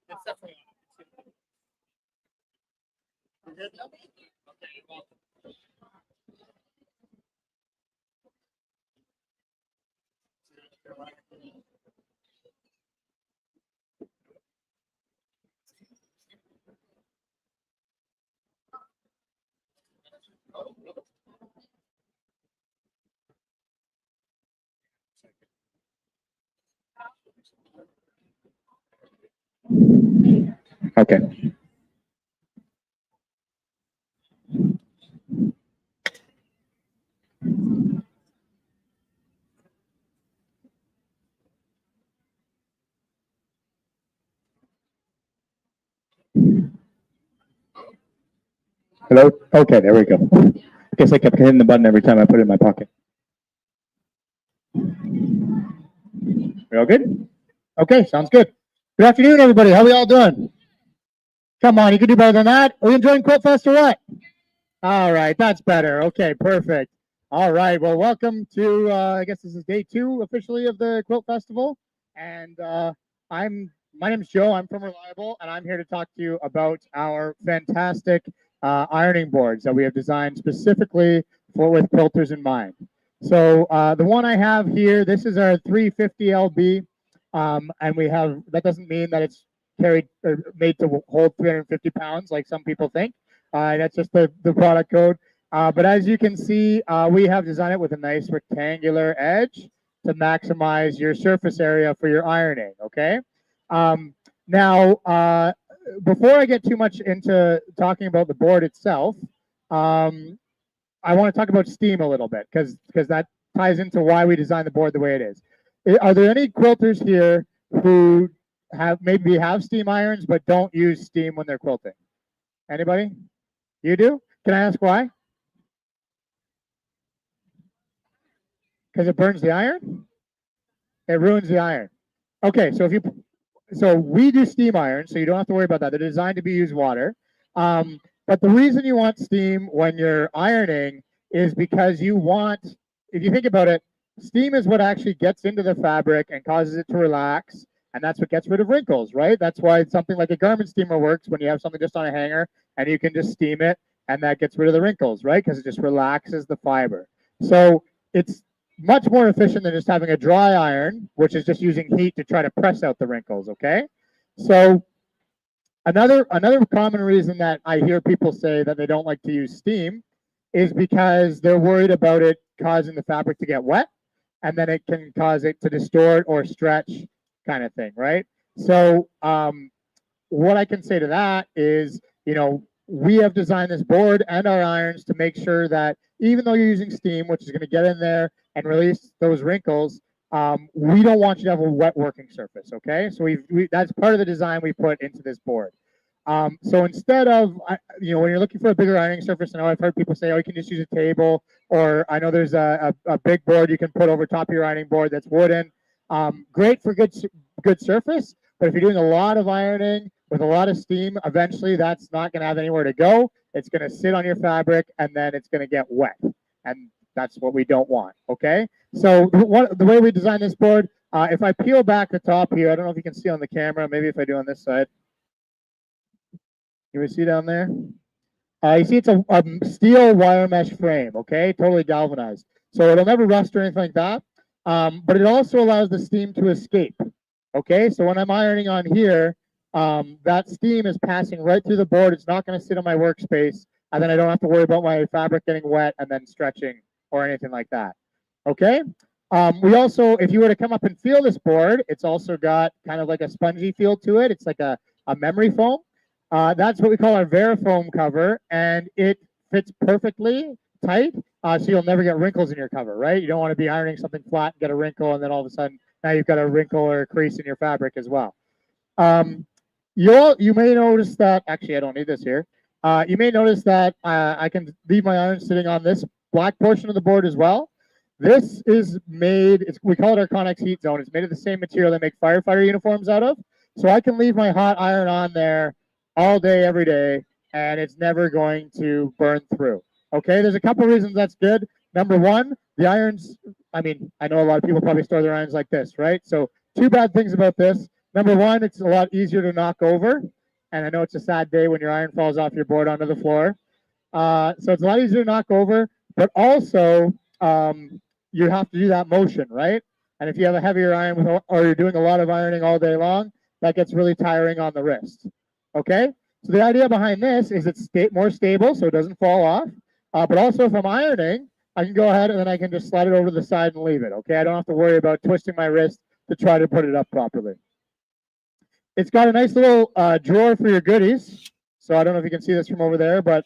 it's definitely on. Okay, you're welcome. Okay. Hello? Okay, there we go. I guess I kept hitting the button every time I put it in my pocket. We all good? Okay, sounds good. Good afternoon, everybody. How we all doing? Come on, you can do better than that. Are you enjoying Quilt Fest or what? All right, that's better. Okay, perfect. All right, well, welcome to, I guess this is day 2 officially of the Quilt Festival. And my name is Joe. I'm from Reliable, and I'm here to talk to you about our fantastic ironing boards that we have designed specifically with quilters in mind. So the one I have here, this is our 350 LB, and we have, that doesn't mean that it's carried or made to hold 350 pounds like some people think. That's just the product code. But as you can see, we have designed it with a nice rectangular edge to maximize your surface area for your ironing, okay? Now, before I get too much into talking about the board itself, I want to talk about steam a little bit because that ties into why we designed the board the way it is. Are there any quilters here who maybe have steam irons but don't use steam when they're quilting? Anybody? You do? Can I ask why? Because it burns the iron? It ruins the iron. Okay, so we do steam irons, so you don't have to worry about that. They're designed to be used water. But the reason you want steam when you're ironing is because you want, if you think about it, steam is what actually gets into the fabric and causes it to relax, and that's what gets rid of wrinkles, right? That's why something like a garment steamer works when you have something just on a hanger and you can just steam it, and that gets rid of the wrinkles, right? Because it just relaxes the fiber. So it's much more efficient than just having a dry iron, which is just using heat to try to press out the wrinkles, okay? So another common reason that I hear people say that they don't like to use steam is because they're worried about it causing the fabric to get wet, and then it can cause it to distort or stretch kind of thing, right? So what I can say to that is, we have designed this board and our irons to make sure that even though you're using steam, which is going to get in there and release those wrinkles, we don't want you to have a wet working surface, okay? So that's part of the design we put into this board. So instead of, when you're looking for a bigger ironing surface, I know I've heard people say, oh, you can just use a table, or I know there's a big board you can put over top of your ironing board that's wooden. Great for good surface, but if you're doing a lot of ironing with a lot of steam, eventually that's not going to have anywhere to go. It's going to sit on your fabric, and then it's going to get wet, and that's what we don't want, okay? So the way we designed this board, if I peel back the top here, I don't know if you can see on the camera, maybe if I do on this side. You see down there? You see it's a steel wire mesh frame, okay? Totally galvanized. So it'll never rust or anything like that. But it also allows the steam to escape, okay? So when I'm ironing on here, that steam is passing right through the board. It's not going to sit on my workspace, and then I don't have to worry about my fabric getting wet and then stretching or anything like that, okay? We also, if you were to come up and feel this board, it's also got kind of like a spongy feel to it. It's like a memory foam. That's what we call our Verafoam cover, and it fits perfectly tight, so you'll never get wrinkles in your cover, right? You don't want to be ironing something flat and get a wrinkle, and then all of a sudden now you've got a wrinkle or a crease in your fabric as well. You may notice that, actually I don't need this here, you may notice that I can leave my iron sitting on this black portion of the board as well. This is made, we call it our Connex heat zone. It's made of the same material they make firefighter uniforms out of, so I can leave my hot iron on there all day, every day, and it's never going to burn through. Okay, there's a couple reasons that's good. Number one, the irons, I know a lot of people probably store their irons like this, right? So two bad things about this. Number one, it's a lot easier to knock over, and I know it's a sad day when your iron falls off your board onto the floor. So it's a lot easier to knock over, but also you have to do that motion, right? And if you have a heavier iron or you're doing a lot of ironing all day long, that gets really tiring on the wrist. Okay, so the idea behind this is it's more stable, so it doesn't fall off. But also, if I'm ironing, I can go ahead and then I can just slide it over to the side and leave it. Okay, I don't have to worry about twisting my wrist to try to put it up properly. It's got a nice little drawer for your goodies. So I don't know if you can see this from over there, but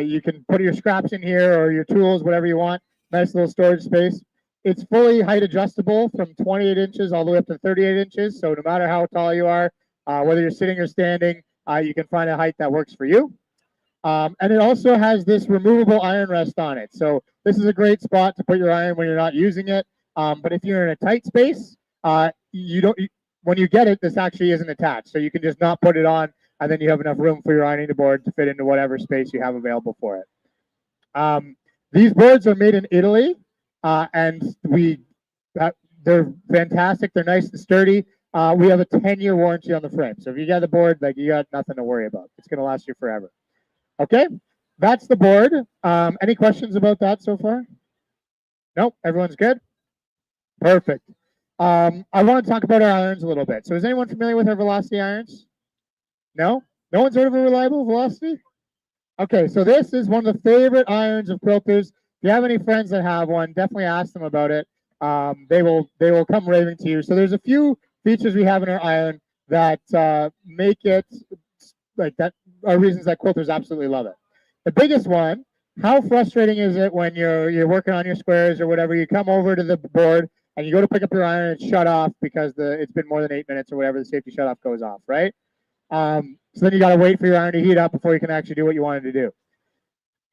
you can put your scraps in here or your tools, whatever you want. Nice little storage space. It's fully height adjustable from 28 inches all the way up to 38 inches. So no matter how tall you are, whether you're sitting or standing, you can find a height that works for you. And it also has this removable iron rest on it. So this is a great spot to put your iron when you're not using it. But if you're in a tight space, when you get it, this actually isn't attached. So you can just not put it on, and then you have enough room for your ironing board to fit into whatever space you have available for it. These boards are made in Italy, and they're fantastic. They're nice and sturdy. We have a 10-year warranty on the frame. So if you get the board, you got nothing to worry about. It's going to last you forever. Okay, that's the board. Any questions about that so far? Nope, everyone's good? Perfect. I want to talk about our irons a little bit. So is anyone familiar with our Velocity irons? No? No one's heard of a Reliable Velocity? Okay, so this is one of the favorite irons of quilters. If you have any friends that have one, definitely ask them about it. They will come raving to you. So there's a few features we have in our iron that make it that are reasons that quilters absolutely love it. The biggest one, how frustrating is it when you're working on your squares or whatever, you come over to the board and you go to pick up your iron and it's shut off because it's been more than 8 minutes or whatever, the safety shut off goes off, right? So then you got to wait for your iron to heat up before you can actually do what you wanted to do.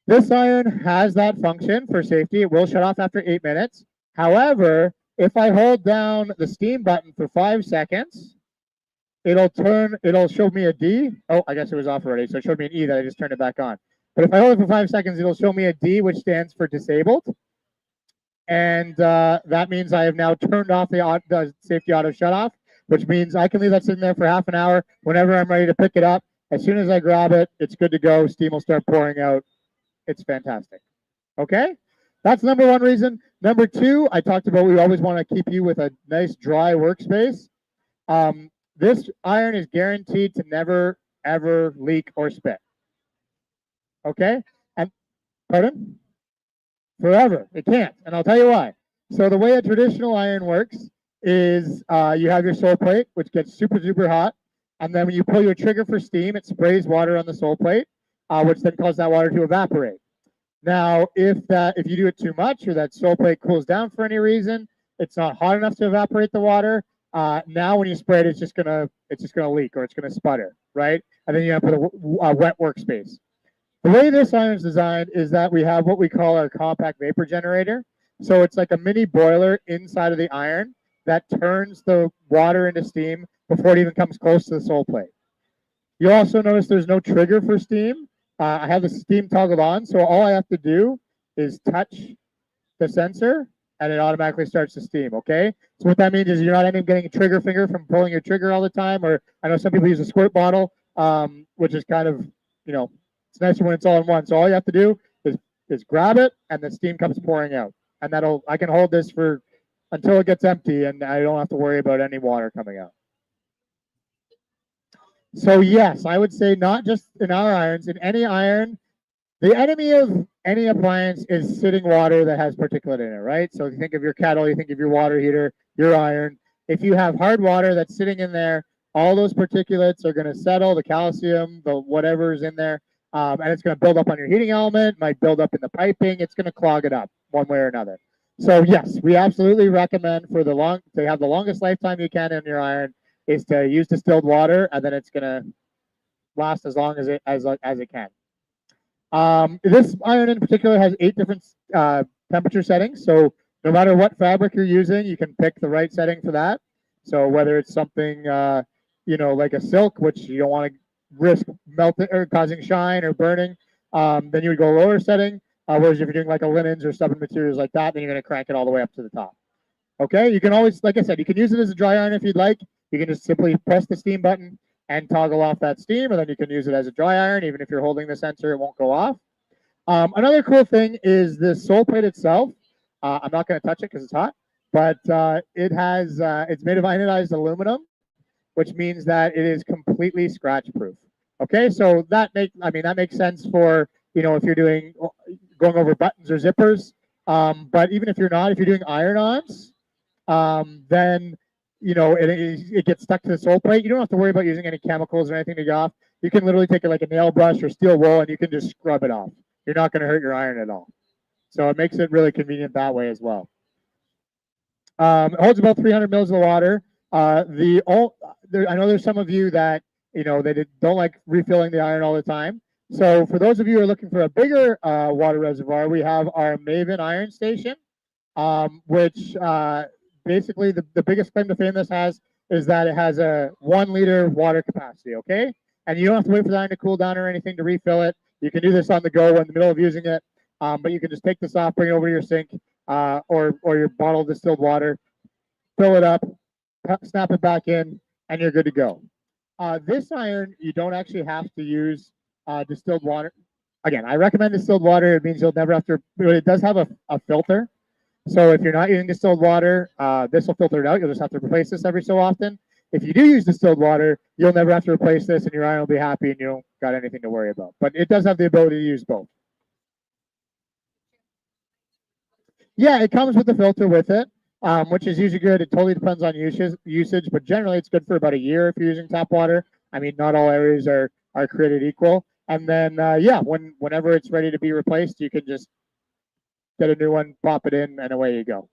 This iron has that function for safety. It will shut off after 8 minutes. However, if I hold down the steam button for 5 seconds, it'll show me a D. Oh, I guess it was off already. So it showed me an E that I just turned it back on. But if I hold it for 5 seconds, it'll show me a D, which stands for disabled. And that means I have now turned off the safety auto shut off, which means I can leave that sitting there for half an hour. Whenever I'm ready to pick it up, as soon as I grab it, it's good to go. Steam will start pouring out. It's fantastic. Okay? That's number one reason. Number two, I talked about we always want to keep you with a nice dry workspace. This iron is guaranteed to never, ever leak or spit. Okay? And pardon? Forever. It can't. And I'll tell you why. So the way a traditional iron works is you have your sole plate, which gets super, super hot. And then when you pull your trigger for steam, it sprays water on the sole plate, which then causes that water to evaporate. Now, if you do it too much or that sole plate cools down for any reason, it's not hot enough to evaporate the water. Now when you spray it, it's just gonna leak or it's gonna sputter, right? And then you have to put a wet workspace. The way this iron is designed is that we have what we call our compact vapor generator. So it's like a mini boiler inside of the iron that turns the water into steam before it even comes close to the sole plate. You'll also notice there's no trigger for steam. I have the steam toggled on, so all I have to do is touch the sensor and it automatically starts to steam, okay? So what that means is you're not ending up getting a trigger finger from pulling your trigger all the time, or I know some people use a squirt bottle, which is kind of, it's nicer when it's all in one. So all you have to do is grab it and the steam comes pouring out. And I can hold this for until it gets empty and I don't have to worry about any water coming out. So yes, I would say not just in our irons, in any iron, the enemy of any appliance is sitting water that has particulate in it, right? So if you think of your kettle, you think of your water heater, your iron. If you have hard water that's sitting in there, all those particulates are going to settle, the calcium, the whatever is in there, and it's going to build up on your heating element, might build up in the piping, it's going to clog it up one way or another. So yes, we absolutely recommend to have the longest lifetime you can in your iron is to use distilled water, and then it's going to last as long as it can. This iron in particular has 8 different temperature settings. So no matter what fabric you're using, you can pick the right setting for that. So whether it's something, like a silk, which you don't want to risk melting or causing shine or burning, then you would go lower setting. Whereas if you're doing like a linens or stubborn materials like that, then you're going to crank it all the way up to the top. Okay, you can always, like I said, you can use it as a dry iron if you'd like. You can just simply press the steam button and toggle off that steam, and then you can use it as a dry iron. Even if you're holding the sensor, it won't go off. Another cool thing is the sole plate itself. I'm not going to touch it because it's hot, but it's made of anodized aluminum, which means that it is completely scratch proof. Okay, so that makes sense for if you're going over buttons or zippers. But even if you're not, if you're doing iron-ons, then it gets stuck to the sole plate. You don't have to worry about using any chemicals or anything to get off. You can literally take it like a nail brush or steel wool and you can just scrub it off. You're not going to hurt your iron at all. So it makes it really convenient that way as well. It holds about 300 mils of water. I know there's some of you that they don't like refilling the iron all the time. So for those of you who are looking for a bigger water reservoir, we have our Maven iron station, which basically the biggest claim to fame this has is that it has a 1 liter water capacity, okay? And you don't have to wait for the iron to cool down or anything to refill it. You can do this on the go in the middle of using it, but you can just take this off, bring it over to your sink or your bottle of distilled water, fill it up, snap it back in, and you're good to go. This iron, you don't actually have to use distilled water. Again, I recommend distilled water. It means you'll never have to, but it does have a filter. So if you're not using distilled water, this will filter it out. You'll just have to replace this every so often. If you do use distilled water, you'll never have to replace this and your iron will be happy and you don't got anything to worry about. But it does have the ability to use both. Yeah, it comes with the filter with it, which is usually good. It totally depends on usage, but generally it's good for about a year if you're using tap water. I mean, not all areas are created equal. And then, whenever it's ready to be replaced, you can just get a new one, pop it in, and away you go.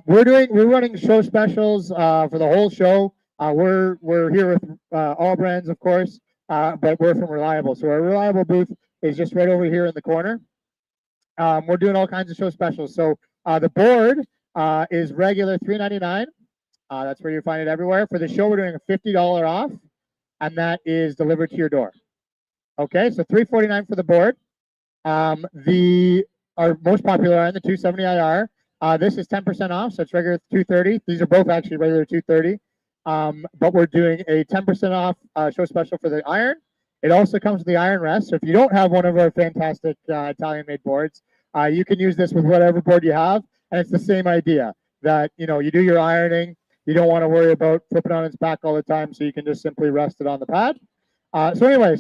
We're running show specials for the whole show. We're here with AllBrands, of course, but we're from Reliable. So our Reliable booth is just right over here in the corner. We're doing all kinds of show specials. So the board is regular $3.99. That's where you find it everywhere. For the show, we're doing a $50 off, and that is delivered to your door. Okay, so $3.49 for the board. Our most popular iron, the 270 IR. This is 10% off, so it's regular $230. These are both actually regular $230. But we're doing a 10% off show special for the iron. It also comes with the iron rest. So if you don't have one of our fantastic Italian-made boards, you can use this with whatever board you have. And it's the same idea that, you do your ironing. You don't want to worry about flipping on its back all the time, so you can just simply rest it on the pad. So anyway,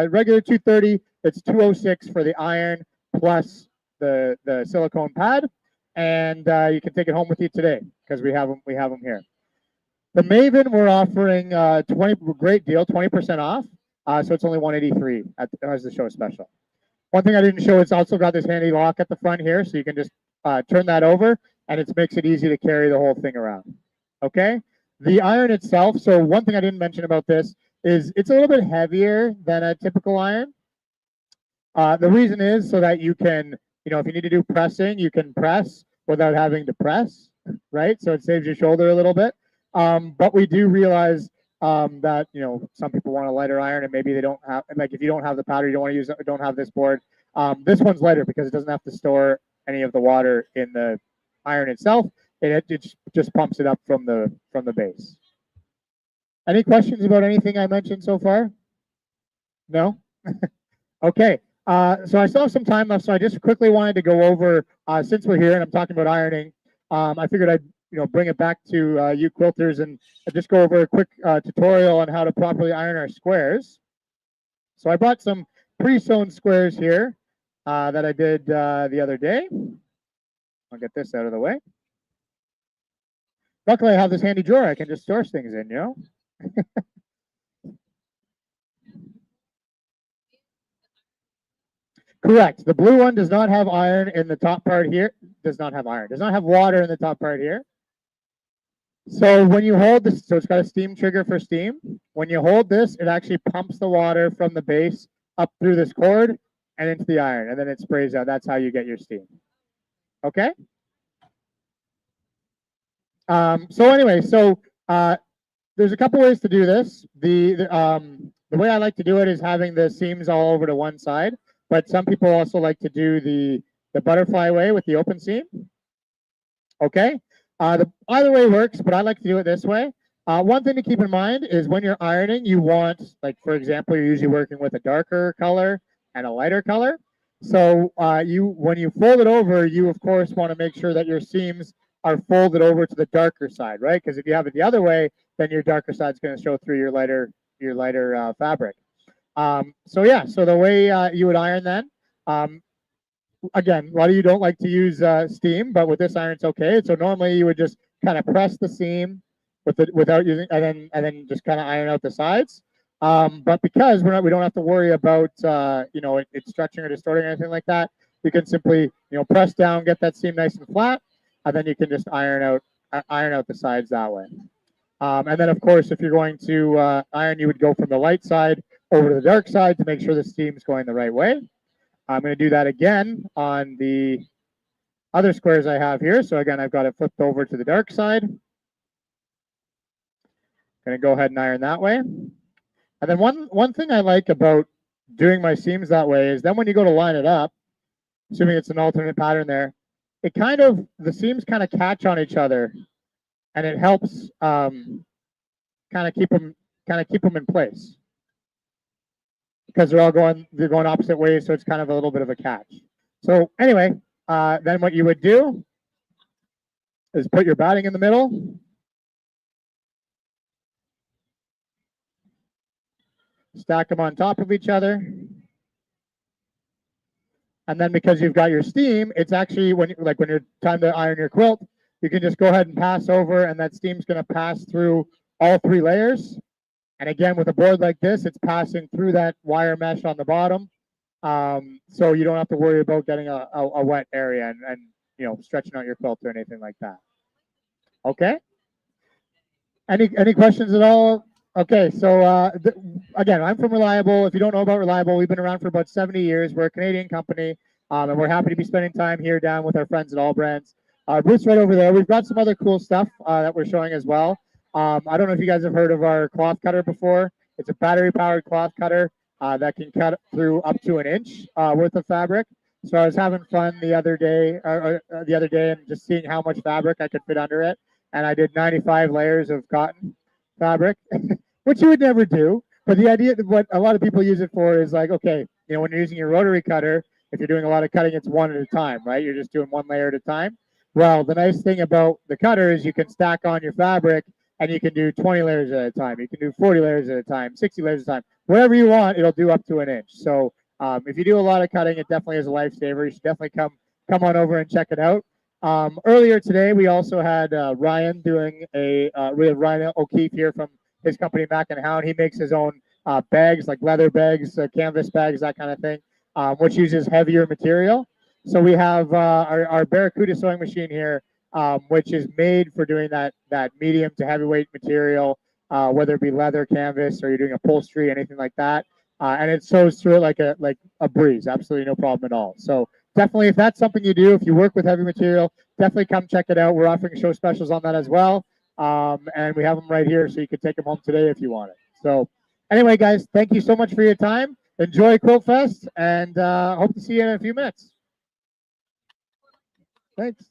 regular $230, it's $206 for the iron plus the silicone pad, and you can take it home with you today because we have them here. The Maven, we're offering great deal, 20% off. So it's only $183 as the show special. One thing I didn't show, it's also got this handy lock at the front here, so you can just turn that over, and it makes it easy to carry the whole thing around. Okay? The iron itself, so one thing I didn't mention about this is it's a little bit heavier than a typical iron. The reason is so that you can, if you need to do pressing, you can press without having to press, right? So it saves your shoulder a little bit. But we do realize that some people want a lighter iron, and maybe they don't have, like, if you don't have the powder, you don't want to use it, don't have this board. This one's lighter because it doesn't have to store any of the water in the iron itself. It just pumps it up from the base. Any questions about anything I mentioned so far? No? Okay. So I still have some time left, so I just quickly wanted to go over, since we're here and I'm talking about ironing, I figured I'd bring it back to you quilters and just go over a quick tutorial on how to properly iron our squares. So I brought some pre-sewn squares here that I did the other day. I'll get this out of the way. Luckily, I have this handy drawer I can just store things in, Correct. The blue one does not have iron in the top part here. Does not have water in the top part here. So when you hold this, so it's got a steam trigger for steam. When you hold this, it actually pumps the water from the base up through this cord and into the iron, and then it sprays out. That's how you get your steam. Okay? So anyway, there's a couple ways to do this. The way I like to do it is having the seams all over to one side, but some people also like to do the butterfly way with the open seam. Okay? Either way works, but I like to do it this way. One thing to keep in mind is when you're ironing, you want, like, for example, you're usually working with a darker color and a lighter color. So when you fold it over, you of course want to make sure that your seams are folded over to the darker side, right? Because if you have it the other way, then your darker side is going to show through your lighter fabric. So the way you would iron then, again, a lot of you don't like to use steam, but with this iron it's okay. So normally you would just kind of press the seam without using, and then just kind of iron out the sides. But because we don't have to worry about it stretching or distorting or anything like that, you can simply press down, get that seam nice and flat, and then you can just iron out the sides that way. And then of course, if you're going to iron, you would go from the light side over to the dark side to make sure the steam's going the right way. I'm going to do that again on the other squares I have here. So again, I've got it flipped over to the dark side. Going to go ahead and iron that way. And then one thing I like about doing my seams that way is then when you go to line it up, assuming it's an alternate pattern there, the seams kind of catch on each other, and it helps kind of keep them in place, because they're going opposite ways, so it's kind of a little bit of a catch. So anyway, then what you would do is put your batting in the middle, stack them on top of each other, and then because you've got your steam, it's actually when you're time to iron your quilt, you can just go ahead and pass over, and that steam's going to pass through all 3 layers. And again, with a board like this, it's passing through that wire mesh on the bottom, so you don't have to worry about getting a wet area and stretching out your quilt or anything like that. Okay. Any questions at all? Okay, so again, I'm from Reliable. If you don't know about Reliable, we've been around for about 70 years. We're a Canadian company, and we're happy to be spending time here down with our friends at AllBrands. Booth's right over there. We've got some other cool stuff that we're showing as well. I don't know if you guys have heard of our cloth cutter before. It's a battery-powered cloth cutter that can cut through up to 1 inch worth of fabric. So I was having fun the other day and just seeing how much fabric I could fit under it. And I did 95 layers of cotton fabric, which you would never do. But the idea that what a lot of people use it for is like, okay, when you're using your rotary cutter, if you're doing a lot of cutting, it's one at a time, right? You're just doing 1 layer at a time. Well, the nice thing about the cutter is you can stack on your fabric, and you can do 20 layers at a time. You can do 40 layers at a time, 60 layers at a time. Whatever you want, it'll do up to 1 inch. So if you do a lot of cutting, it definitely is a lifesaver. You should definitely come on over and check it out. Earlier today, we also had Ryan doing we have Ryan O'Keefe here from his company, Mac and Hound. He makes his own bags, like leather bags, canvas bags, that kind of thing. which uses heavier material. So we have our Barracuda sewing machine here, which is made for doing that medium to heavyweight material, whether it be leather, canvas, or you're doing upholstery, anything like that. And it sews through it like a breeze, absolutely no problem at all. So definitely, if that's something you do, if you work with heavy material, definitely come check it out. We're offering show specials on that as well, and we have them right here, so you can take them home today if you want it. So anyway, guys, thank you so much for your time. Enjoy Quilt Fest, and hope to see you in a few minutes. Thanks.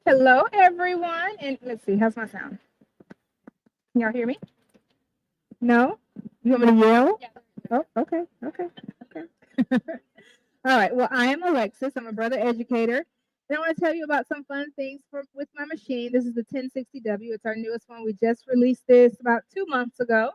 Hello, everyone. And let's see, how's my sound? Can y'all hear me? No? You want me to yell? Oh, okay, okay, okay. All right. Well, I am Alexis. I'm a brother educator. And I want to tell you about some fun things with my machine. This is the 1060W. It's our newest one. We just released this about 2 months ago.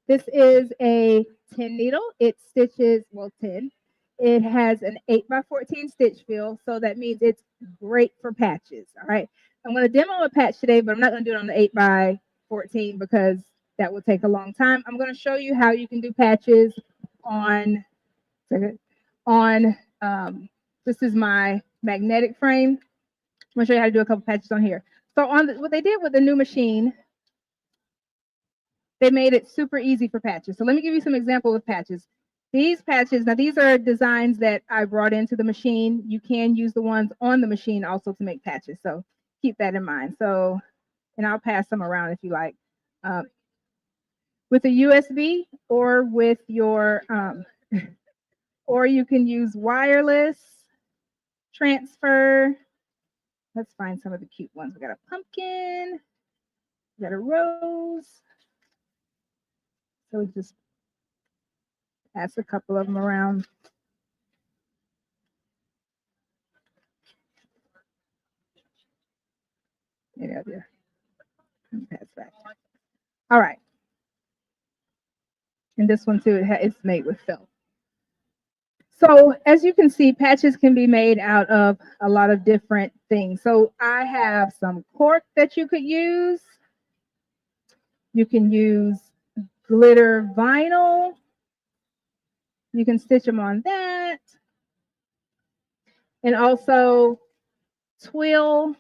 This is a 10 needle. It stitches, well, 10. It has an 8x14 stitch fill, so that means it's great for patches. All right. I'm going to demo a patch today, but I'm not going to do it on the 8x14 because that will take a long time. I'm going to show you how you can do patches on this is my magnetic frame. I'm going to show you how to do a couple patches on here. So what they did with the new machine, they made it super easy for patches. So let me give you some examples of patches. These patches, now these are designs that I brought into the machine. You can use the ones on the machine also to make patches. So keep that in mind. So, and I'll pass some around if you like. With a USB or with your, or you can use wireless transfer. Let's find some of the cute ones. We got a pumpkin, we got a rose. So we just pass a couple of them around. Maybe out there. Pass back. All right. And this one too, it's made with felt. So as you can see, patches can be made out of a lot of different things. So I have some cork that you could use. You can use glitter vinyl. You can stitch them on that. And also twill,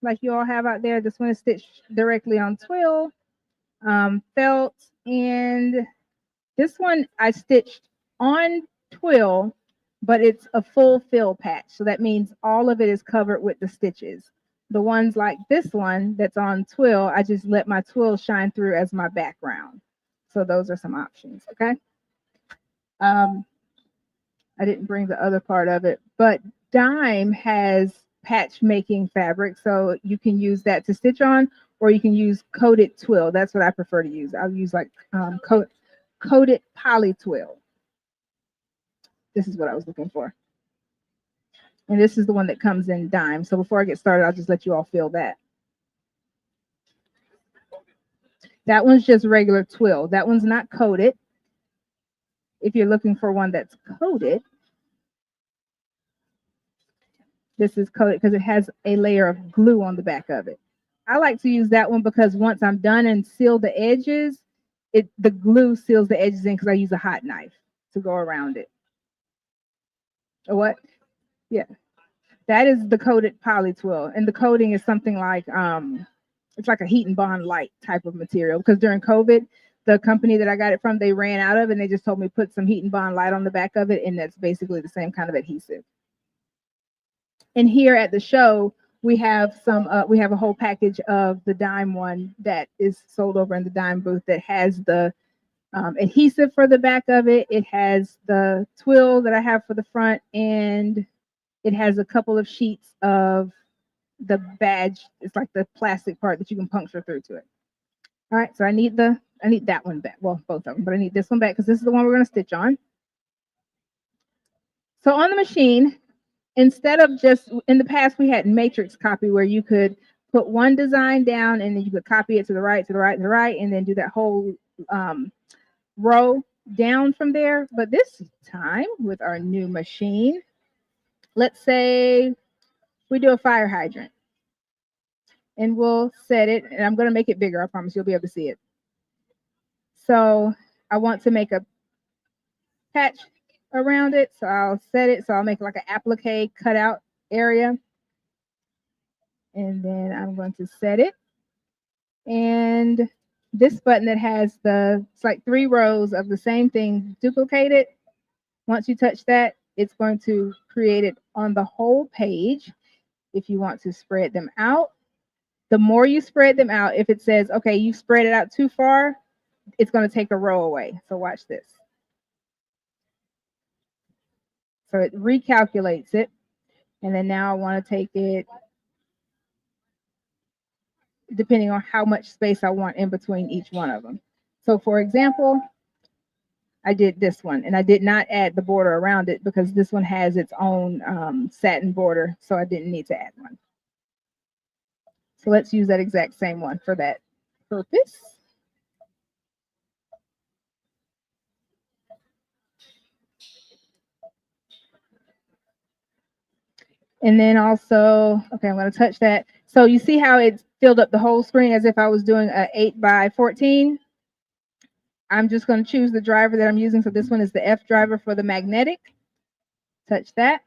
like you all have out there. This one is stitched directly on twill, felt, and this one I stitched on twill, but it's a full fill patch. So that means all of it is covered with the stitches. The ones like this one that's on twill, I just let my twill shine through as my background. So those are some options, okay? I didn't bring the other part of it, but Dime has patch making fabric, so you can use that to stitch on, or you can use coated twill. That's what I prefer to use. I'll use like coated poly twill. This is what I was looking for. And this is the one that comes in Dime. So before I get started, I'll just let you all feel that. That one's just regular twill. That one's not coated. If you're looking for one that's coated, this is coated because it has a layer of glue on the back of it. I like to use that one because once I'm done and seal the edges, the glue seals the edges in because I use a hot knife to go around it. Or what? Yeah. That is the coated poly twill. And the coating is something like, it's like a heat and bond light type of material because during COVID, the company that I got it from, they ran out of it and they just told me put some heat and bond light on the back of it. And that's basically the same kind of adhesive. And here at the show, we have a whole package of the Dime one that is sold over in the Dime booth that has the adhesive for the back of it. It has the twill that I have for the front, and it has a couple of sheets of the badge. It's like the plastic part that you can puncture through to it. All right, so I need that one back. Well, both of them, but I need this one back because this is the one we're going to stitch on. So on the machine, instead of just, in the past, we had matrix copy where you could put one design down and then you could copy it to the right, to the right, to the right, and then do that whole row down from there. But this time with our new machine, let's say we do a fire hydrant and we'll set it, and I'm going to make it bigger. I promise you'll be able to see it. So I want to make a patch around it, so I'll set it. So I'll make like an applique cutout area, and then I'm going to set it. And this button that has it's like 3 rows of the same thing duplicated. Once you touch that, it's going to create it on the whole page. If you want to spread them out, the more you spread them out, if it says, okay, you spread it out too far, it's going to take a row away. So watch this. So it recalculates it. And then now I want to take it, depending on how much space I want in between each one of them. So for example, I did this one and I did not add the border around it because this one has its own satin border. So I didn't need to add one. So let's use that exact same one for that purpose. And then also, okay, I'm going to touch that. So you see how it filled up the whole screen as if I was doing a 8x14. I'm just going to choose the driver that I'm using. So this one is the F driver for the magnetic. Touch that.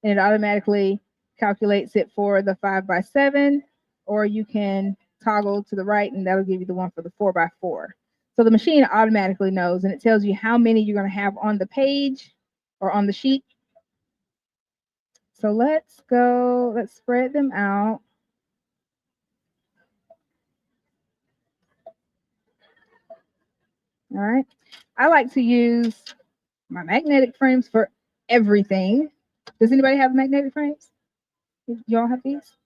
And it automatically calculates it for the 5x7. Or you can toggle to the right and that'll give you the one for the 4x4. So the machine automatically knows and it tells you how many you're going to have on the page or on the sheet. So let's spread them out. All right. I like to use my magnetic frames for everything. Does anybody have magnetic frames? Y'all have these?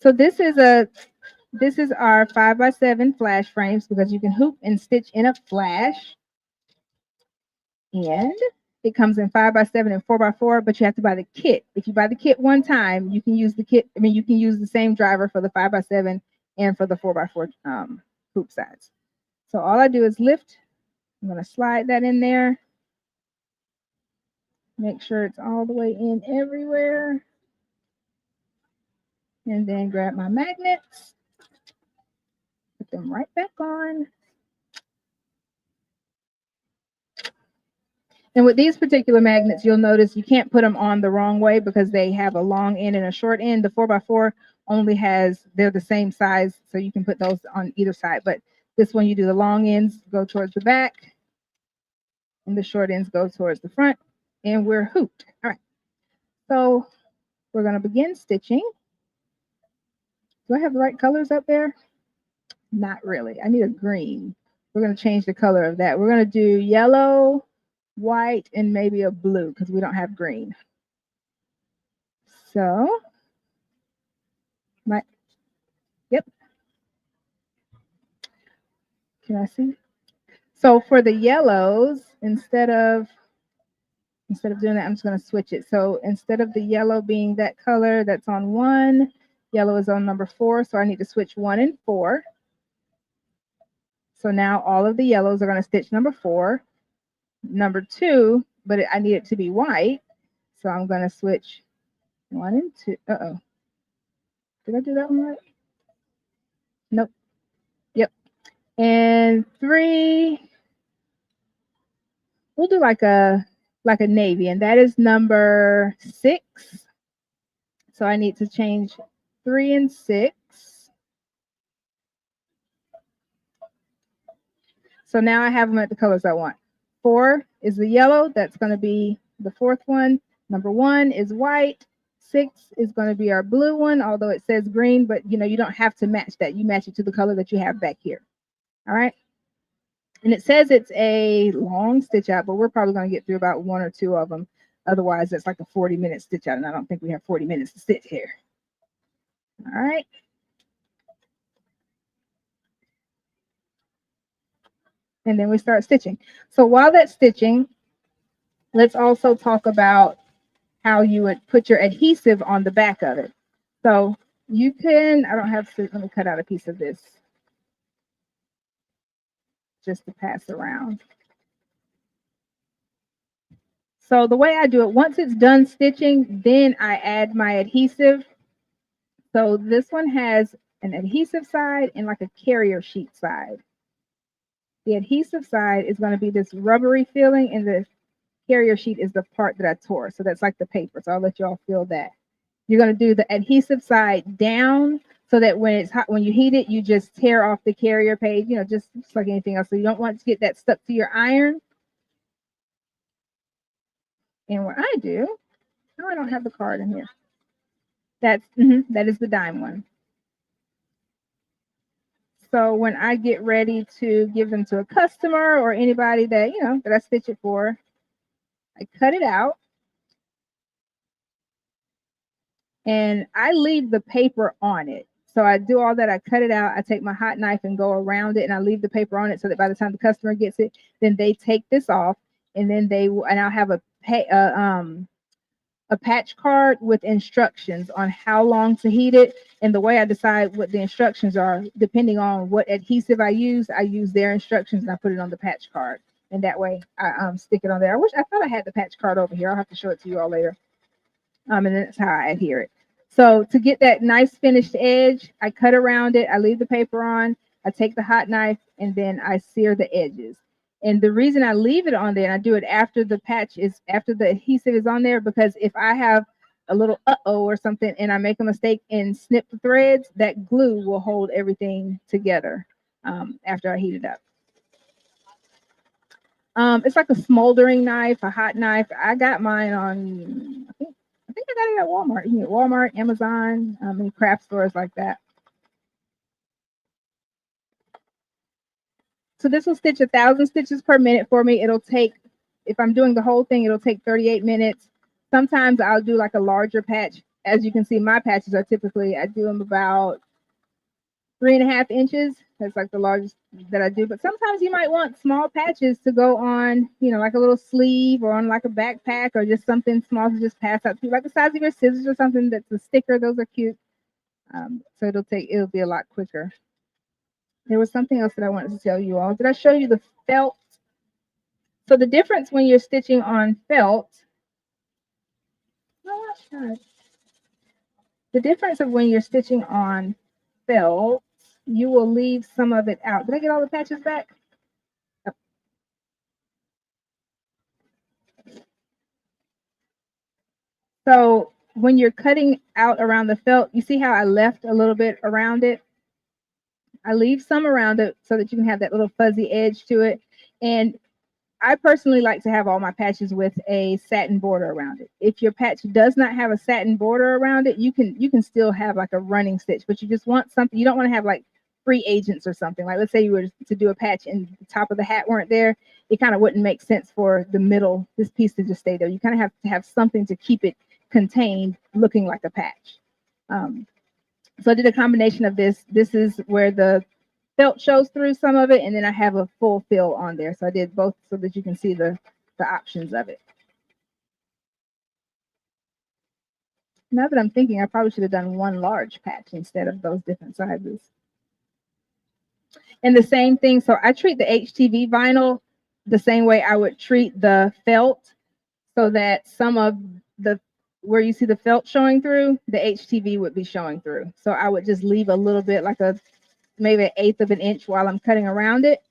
So this is our 5x7 flash frames because you can hoop and stitch in a flash. And it comes in 5x7 and 4x4, but you have to buy the kit. If you buy the kit one time, you can use the kit. I mean, you can use the same driver for the 5x7 and for the 4x4 hoop sides. So all I do is lift. I'm going to slide that in there. Make sure it's all the way in everywhere. And then grab my magnets. Put them right back on. And with these particular magnets, you'll notice you can't put them on the wrong way because they have a long end and a short end. The 4x4 only they're the same size, so you can put those on either side. But this one, you do the long ends go towards the back, and the short ends go towards the front, and we're hooped. All right. So we're going to begin stitching. Do I have the right colors up there? Not really. I need a green. We're going to change the color of that. We're going to do yellow, white, and maybe a blue because we don't have green. So, yep. Can I see? So for the yellows, instead of doing that, I'm just going to switch it. So instead of the yellow being that color that's on 1, yellow is on number 4. So I need to switch 1 and 4. So now all of the yellows are going to stitch number 4. Number 2, but I need it to be white. So I'm going to switch 1 and 2. Uh-oh. Did I do that one right? Nope. Yep. And 3, we'll do like a navy, and that is number 6. So I need to change 3 and 6. So now I have them at the colors I want. 4 is the yellow. That's going to be the 4th one. Number 1 is white. 6 is going to be our blue one, although it says green, but you don't have to match that. You match it to the color that you have back here. All right. And it says it's a long stitch out, but we're probably going to get through about 1 or 2 of them. Otherwise, it's like a 40-minute stitch out, and I don't think we have 40 minutes to stitch here. All right. And then we start stitching. So while that's stitching, let's also talk about how you would put your adhesive on the back of it. So you can, I don't have to, let me cut out a piece of this just to pass around. So the way I do it, once it's done stitching, then I add my adhesive. So this one has an adhesive side and like a carrier sheet side. The adhesive side is going to be this rubbery feeling, and the carrier sheet is the part that I tore. So that's like the paper. So I'll let you all feel that. You're going to do the adhesive side down so that when it's hot, when you heat it, you just tear off the carrier page, just like anything else. So you don't want to get that stuck to your iron. And what I do, no, I don't have the card in here. That is the dime one. So when I get ready to give them to a customer or anybody that, that I stitch it for, I cut it out. and I leave the paper on it. So I do all that. I cut it out. I take my hot knife and go around it, and I leave the paper on it so that by the time the customer gets it, then they take this off, and then and I'll have a patch card with instructions on how long to heat it. And the way I decide what the instructions are, depending on what adhesive I use their instructions and I put it on the patch card. And that way I stick it on there. I thought I had the patch card over here. I'll have to show it to you all later. And that's how I adhere it. So to get that nice finished edge, I cut around it. I leave the paper on. I take the hot knife and then I sear the edges. And the reason I leave it on there and I do it after the adhesive is on there, because if I have a little or something and I make a mistake and snip the threads, that glue will hold everything together after I heat it up. It's like a smoldering knife, a hot knife. I got mine on, I think I got it at Walmart. You can get Walmart, Amazon, and craft stores like that. So this will stitch 1,000 stitches per minute for me. It'll take, if I'm doing the whole thing, it'll take 38 minutes. Sometimes I'll do like a larger patch. As you can see, my patches are typically, I do them about 3.5 inches. That's like the largest that I do. But sometimes you might want small patches to go on, you know, like a little sleeve or on like a backpack or just something small to just pass out to, like the size of your scissors or something that's a sticker. Those are cute. So it'll be a lot quicker. There was something else that I wanted to tell you all. Did I show you the felt? So the difference when you're stitching on felt, the difference of when you're stitching on felt, you will leave some of it out. Did I get all the patches back? Oh. So when you're cutting out around the felt, you see how I left a little bit around it? I leave some around it so that you can have that little fuzzy edge to it. And I personally like to have all my patches with a satin border around it. If your patch does not have a satin border around it, you can still have like a running stitch, but you just want something. You don't want to have like free agents or something. Like let's say you were to do a patch and the top of the hat weren't there, it kind of wouldn't make sense for the middle, this piece to just stay there. You kind of have to have something to keep it contained, looking like a patch. So I did a combination of this. This is where the felt shows through some of it, and then I have a full fill on there. So I did both so that you can see the options of it. Now that I'm thinking, I probably should have done one large patch instead of those different sizes. And the same thing, so I treat the HTV vinyl the same way I would treat the felt, so that some of the where you see the felt showing through, the HTV would be showing through. So I would just leave a little bit, like maybe 1/8 of an inch while I'm cutting around it.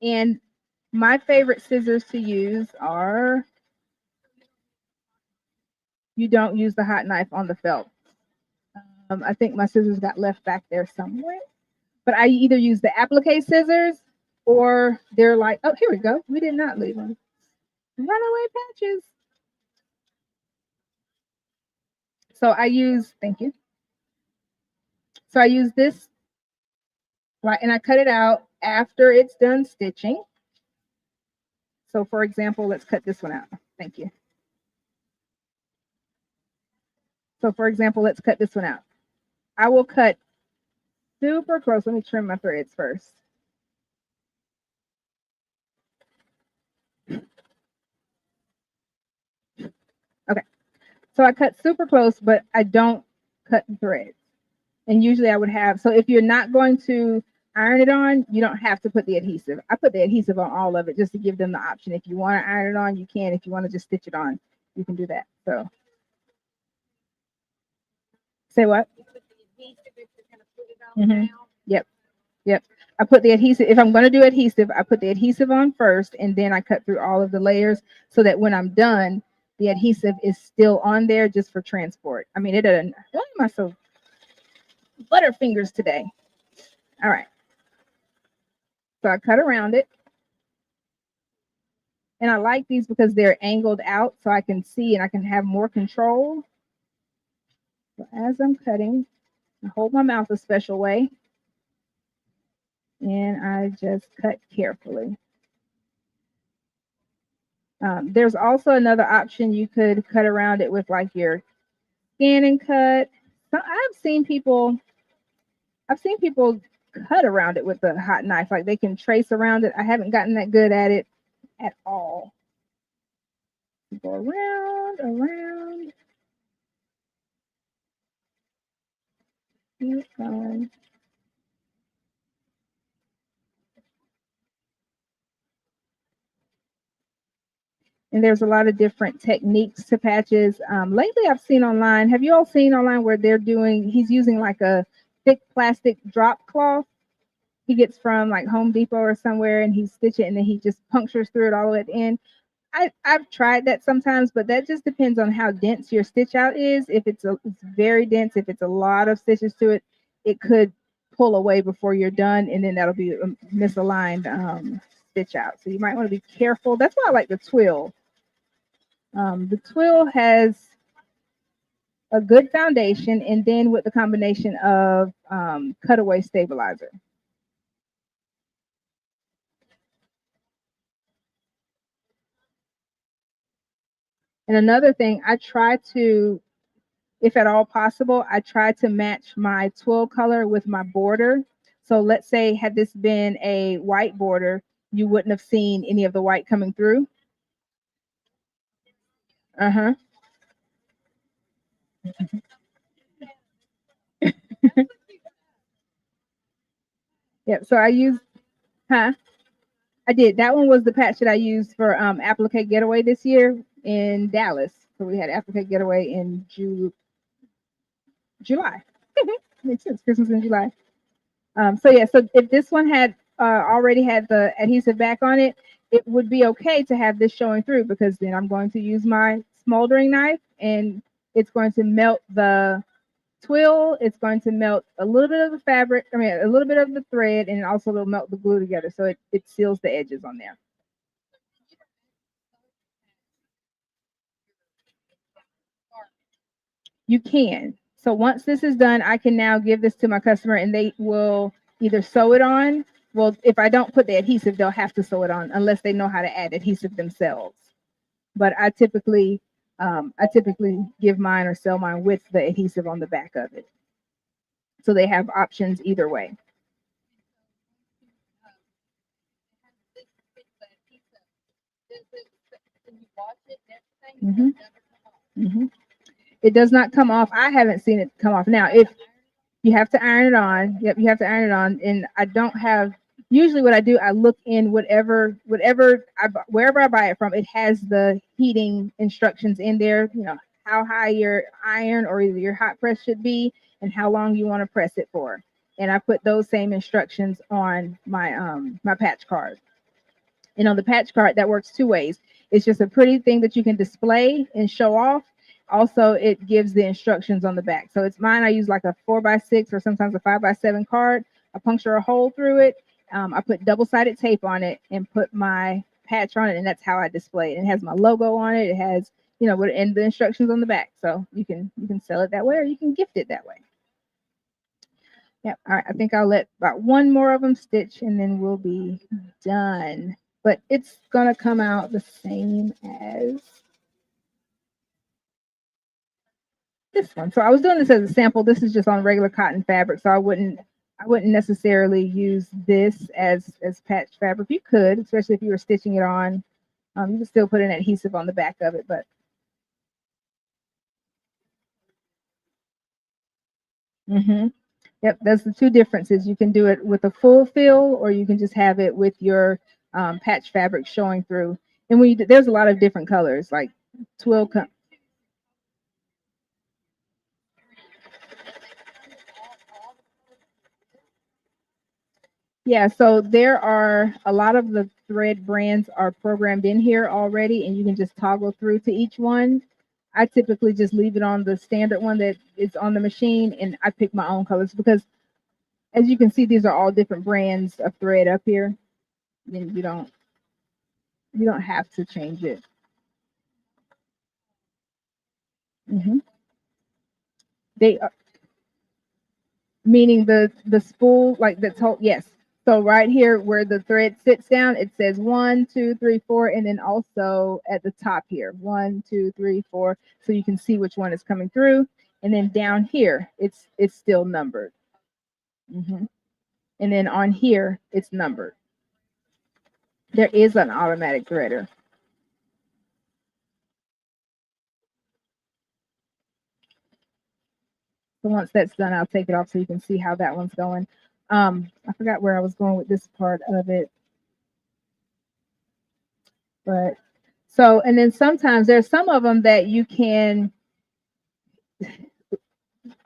And my favorite scissors to use are, you don't use the hot knife on the felt. I think my scissors got left back there somewhere. But I either use the applique scissors or they're like, oh, here we go. We did not leave them. Runaway patches. So I use, thank you. So I use this, right, and I cut it out after it's done stitching. So for example, let's cut this one out. Thank you. So for example, let's cut this one out. I will cut super close. Let me trim my threads first. Okay. So I cut super close, but I don't cut the threads. And usually I would have, so if you're not going to iron it on, you don't have to put the adhesive. I put the adhesive on all of it just to give them the option. If you want to iron it on, you can. If you want to just stitch it on, you can do that. So, say what? Yep. Yep. I put the adhesive, if I'm going to do adhesive, I put the adhesive on first, and then I cut through all of the layers so that when I'm done, the adhesive is still on there just for transport. I mean, it doesn't, why am I so butterfingers today? All right. So I cut around it. And I like these because they're angled out so I can see and I can have more control. So as I'm cutting, I hold my mouth a special way. And I just cut carefully. There's also another option. You could cut around it with like your ScanNCut. So I've seen people cut around it with a hot knife, like they can trace around it. I haven't gotten that good at it at all. Go around. Keep going. And there's a lot of different techniques to patches. Lately, I've seen online. Have you all seen online where he's using like a thick plastic drop cloth he gets from like Home Depot or somewhere, and he stitch it and then he just punctures through it all the way at the end. I've tried that sometimes, but that just depends on how dense your stitch out is. If it's very dense, if it's a lot of stitches to it, it could pull away before you're done, and then that'll be a misaligned stitch out. So you might want to be careful. That's why I like the twill. The twill has a good foundation, and then with the combination of cutaway stabilizer. And another thing, I try to, if at all possible, I try to match my twill color with my border. So let's say had this been a white border, you wouldn't have seen any of the white coming through. Uh-huh. Yep, so I used, I did. That one was the patch that I used for Applique Getaway this year in Dallas. So we had Applique Getaway in July. Makes sense, Christmas in July. So if this one had already had the adhesive back on it, it would be okay to have this showing through, because then I'm going to use my smoldering knife and it's going to melt the twill. It's going to melt a little bit of the fabric, a little bit of the thread, and also it'll melt the glue together. So it seals the edges on there. You can. So once this is done, I can now give this to my customer and they will either sew it on. Well, if I don't put the adhesive, they'll have to sew it on unless they know how to add adhesive themselves. But I typically give mine or sell mine with the adhesive on the back of it. So they have options either way. Mm-hmm. Mm-hmm. It does not come off. I haven't seen it come off. Now, if you have to iron it on, yep, you have to iron it on. And I don't have, usually what I do, I look in wherever I buy it from, it has the heating instructions in there, you know, how high your iron or either your hot press should be and how long you want to press it for. And I put those same instructions on my my patch card. And on the patch card, that works two ways. It's just a pretty thing that you can display and show off. Also, it gives the instructions on the back. So it's mine. I use like a 4x6 or sometimes a 5x7 card. I puncture a hole through it. I put double-sided tape on it and put my patch on it, and that's how I display it. It has my logo on it. It has, you know, and the instructions on the back. So you can sell it that way, or you can gift it that way. Yeah. All right. I think I'll let about one more of them stitch, and then we'll be done. But it's gonna come out the same as this one. So I was doing this as a sample. This is just on regular cotton fabric, so I wouldn't necessarily use this as patch fabric. You could, especially if you were stitching it on. You can still put an adhesive on the back of it, but yep, that's the two differences. You can do it with a full fill, or you can just have it with your patch fabric showing through. And there's a lot of different colors, like twill. Yeah, so there are a lot of the thread brands are programmed in here already, and you can just toggle through to each one. I typically just leave it on the standard one that is on the machine, and I pick my own colors because, as you can see, these are all different brands of thread up here. And you don't have to change it. They are, meaning the spool, like the toe. Yes. So right here where the thread sits down, it says 1, 2, 3, 4, and then also at the top here, 1, 2, 3, 4. So you can see which one is coming through. And then down here, it's still numbered. And then on here, it's numbered. There is an automatic threader. So once that's done, I'll take it off so you can see how that one's going. I forgot where I was going with this part of it. But so, and then sometimes there's some of them that you can,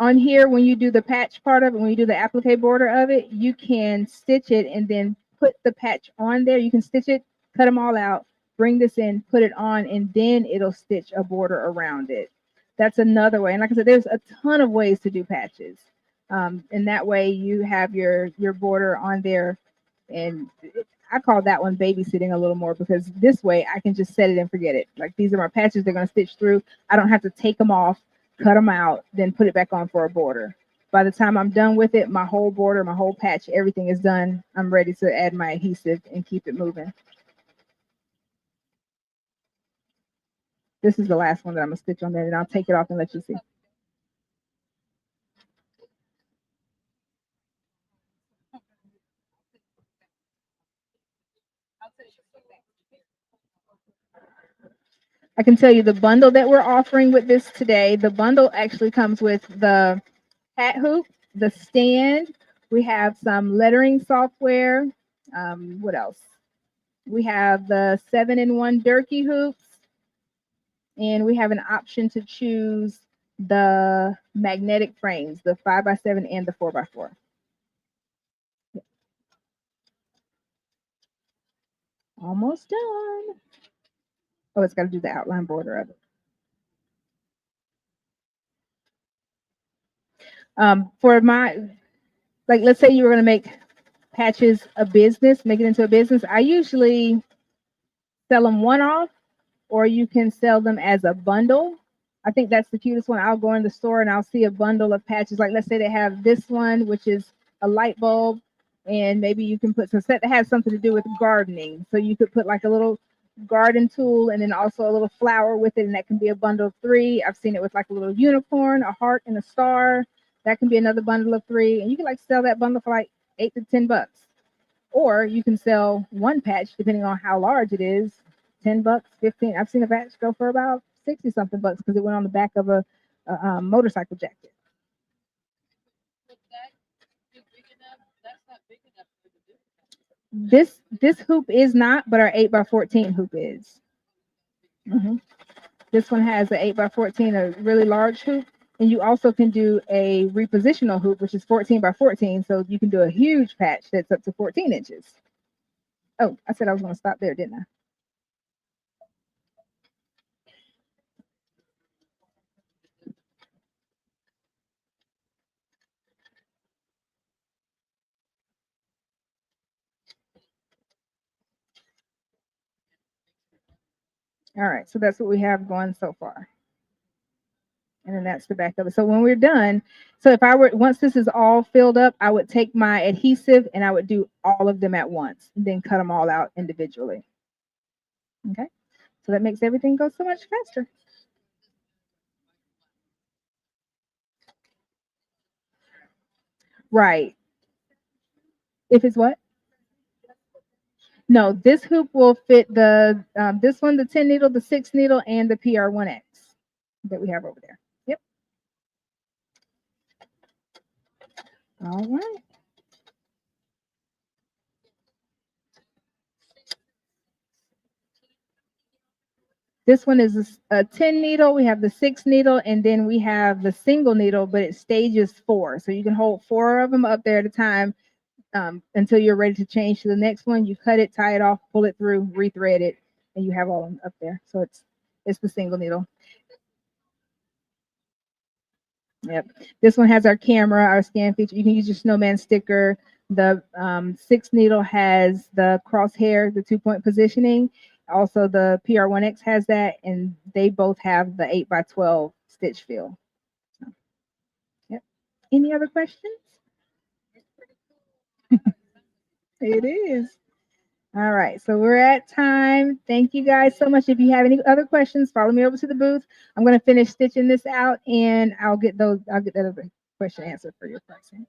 on here, when you do the patch part of it, when you do the applique border of it, you can stitch it and then put the patch on there. You can stitch it, cut them all out, bring this in, put it on, and then it'll stitch a border around it. That's another way. And like I said, there's a ton of ways to do patches. And that way you have your border on there. And I call that one babysitting a little more, because this way I can just set it and forget it. Like, these are my patches, they're going to stitch through. I don't have to take them off, cut them out, then put it back on for a border. By the time I'm done with it, my whole border, my whole patch, everything is done. I'm ready to add my adhesive and keep it moving. This is the last one that I'm going to stitch on there, and I'll take it off and let you see. I can tell you the bundle that we're offering with this today. The bundle actually comes with the hat hoop, the stand. We have some lettering software. What else? We have the 7-in-1 Durkee hoops, and we have an option to choose the magnetic frames, the 5x7 and the 4x4. Almost done. Oh, it's got to do the outline border of it. For my, like, let's say you were going to make patches a business, make it into a business. I usually sell them one off, or you can sell them as a bundle. I think that's the cutest one. I'll go in the store and I'll see a bundle of patches. Like, let's say they have this one, which is a light bulb, and maybe you can put some set that has something to do with gardening. So you could put like a little garden tool and then also a little flower with it, and that can be a bundle of 3. I've seen it with like a little unicorn, a heart, and a star. That can be another bundle of 3, and you can like sell that bundle for like $8 to $10. Or you can sell one patch, depending on how large it is, $10, 15. I've seen a patch go for about 60 something bucks because it went on the back of a motorcycle jacket. This hoop is not, but our 8x14 hoop is. This one has an 8x14, a really large hoop. And you also can do a repositional hoop, which is 14x14. So you can do a huge patch that's up to 14 inches. Oh, I said I was going to stop there, didn't I? All right, so that's what we have going so far. And then that's the back of it. So when we're done, so if I were, once this is all filled up, I would take my adhesive and I would do all of them at once, and then cut them all out individually. Okay, so that makes everything go so much faster. Right. If it's what? No, this hoop will fit the this one, the 10 needle, the 6 needle, and the PR1X that we have over there. Yep. All right. This one is a 10 needle. We have the 6 needle, and then we have the single needle, but it stages 4. So you can hold 4 of them up there at a time until you're ready to change to the next one. You cut it, tie it off, pull it through, rethread it, and you have all of them up there. So it's the single needle. Yep. This one has our camera, our scan feature. You can use your snowman sticker. The 6 needle has the crosshair, the 2-point positioning. Also, the PR1X has that, and they both have the 8x12 stitch feel. So, yep. Any other questions? It is. All right, so we're at time. Thank you guys so much. If you have any other questions, follow me over to the booth. I'm gonna finish stitching this out, and I'll get that other question answered for your pricing.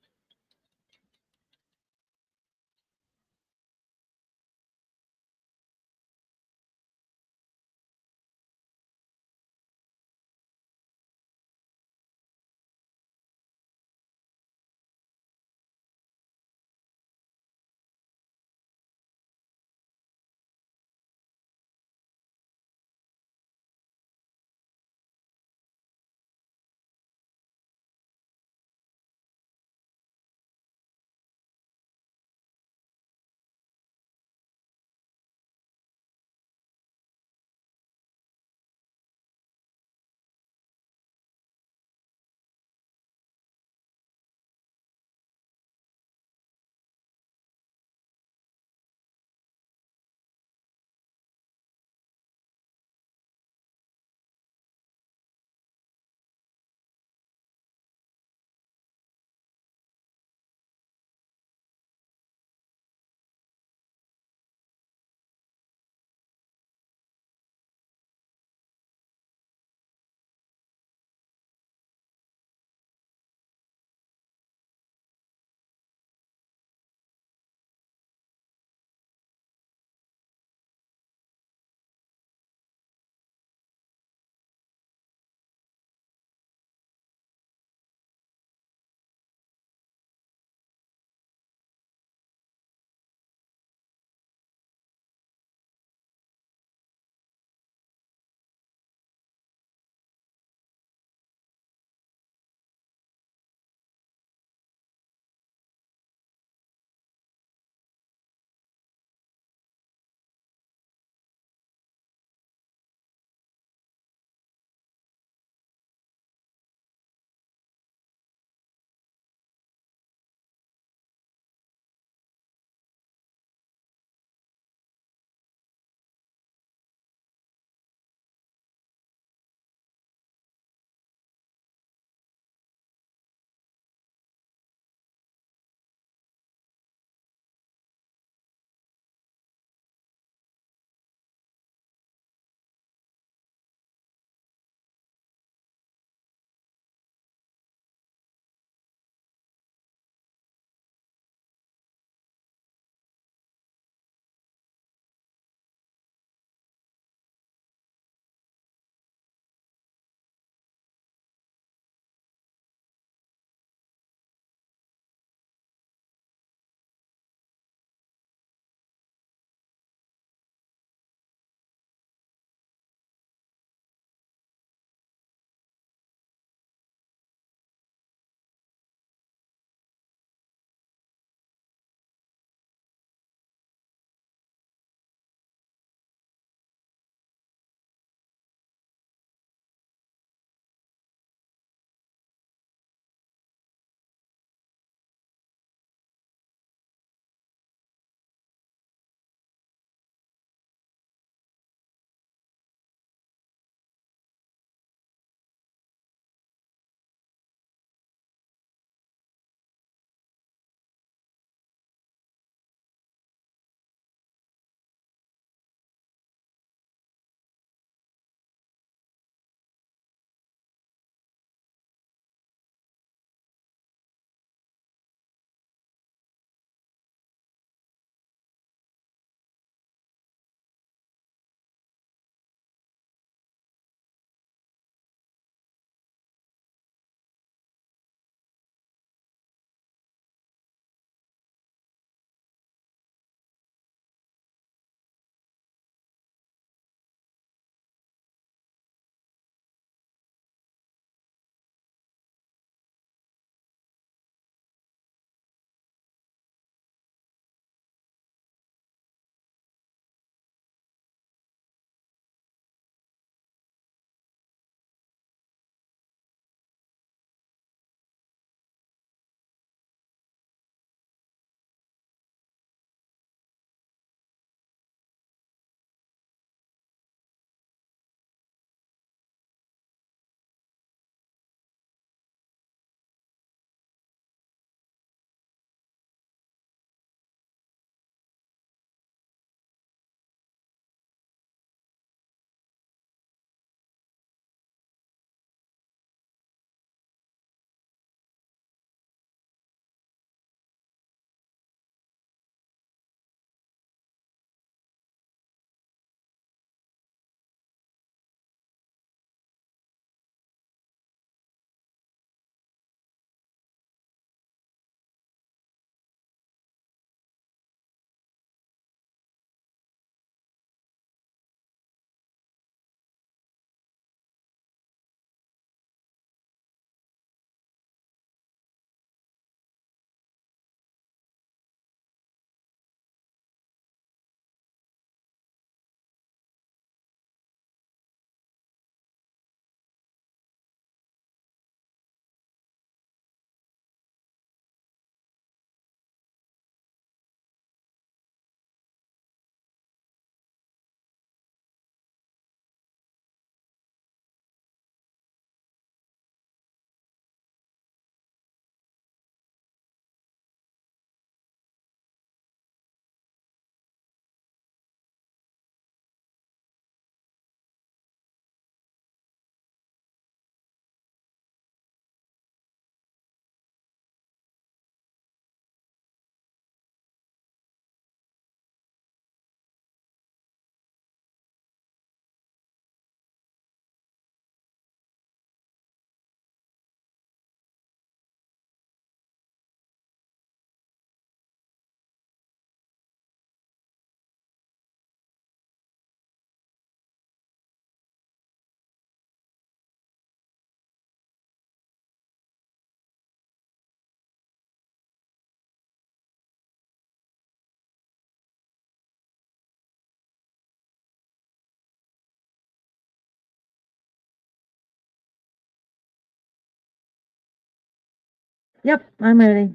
Yep, I'm ready.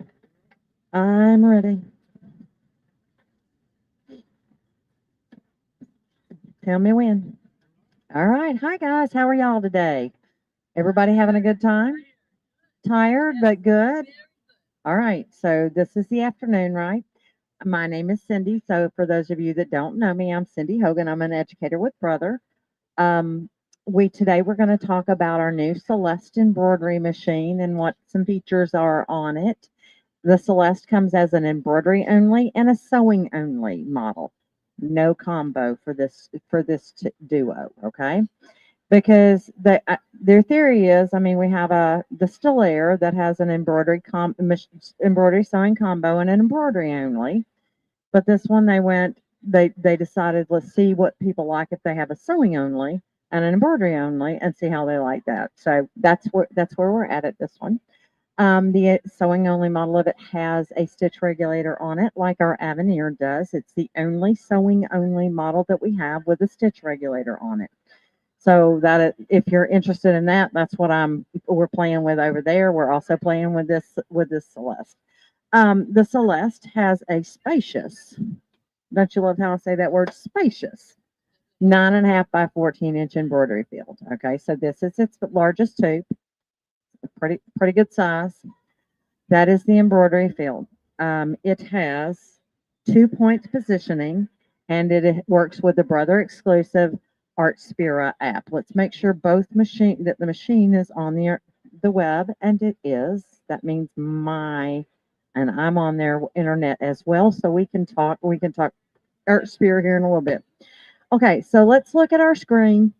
I'm ready. Tell me when. All right. Hi, guys. How are y'all today? Everybody having a good time? Tired, but good? All right. So this is the afternoon, right? My name is Cindy. So for those of you that don't know me, I'm Cindy Hogan. I'm an educator with Brother. Um, today we're going to talk about our new Celeste embroidery machine and what some features are on it. The Celeste comes as an embroidery only and a sewing only model. No combo for this duo, okay? Because their theory is, I mean, we have the Stellaire that has an embroidery sewing combo and an embroidery only. But this one they decided, let's see what people like if they have a sewing only and an embroidery only and see how they like that. So that's where we're at this one. The sewing only model of it has a stitch regulator on it, like our Aveneer does. It's the only sewing only model that we have with a stitch regulator on it. So if you're interested in that, that's what we're playing with over there. We're also playing with this Celeste. The Celeste has a spacious. Don't you love how I say that word, spacious? 9.5 by 14-inch embroidery field. Okay, so this is its largest tube. Pretty good size. That is the embroidery field. It has 2 point positioning, and it works with the Brother exclusive Artspira app. Let's make sure that the machine is on the web, and it is. That means and I'm on their internet as well, so we can talk. We can talk Artspira here in a little bit. Okay, so let's look at our screen.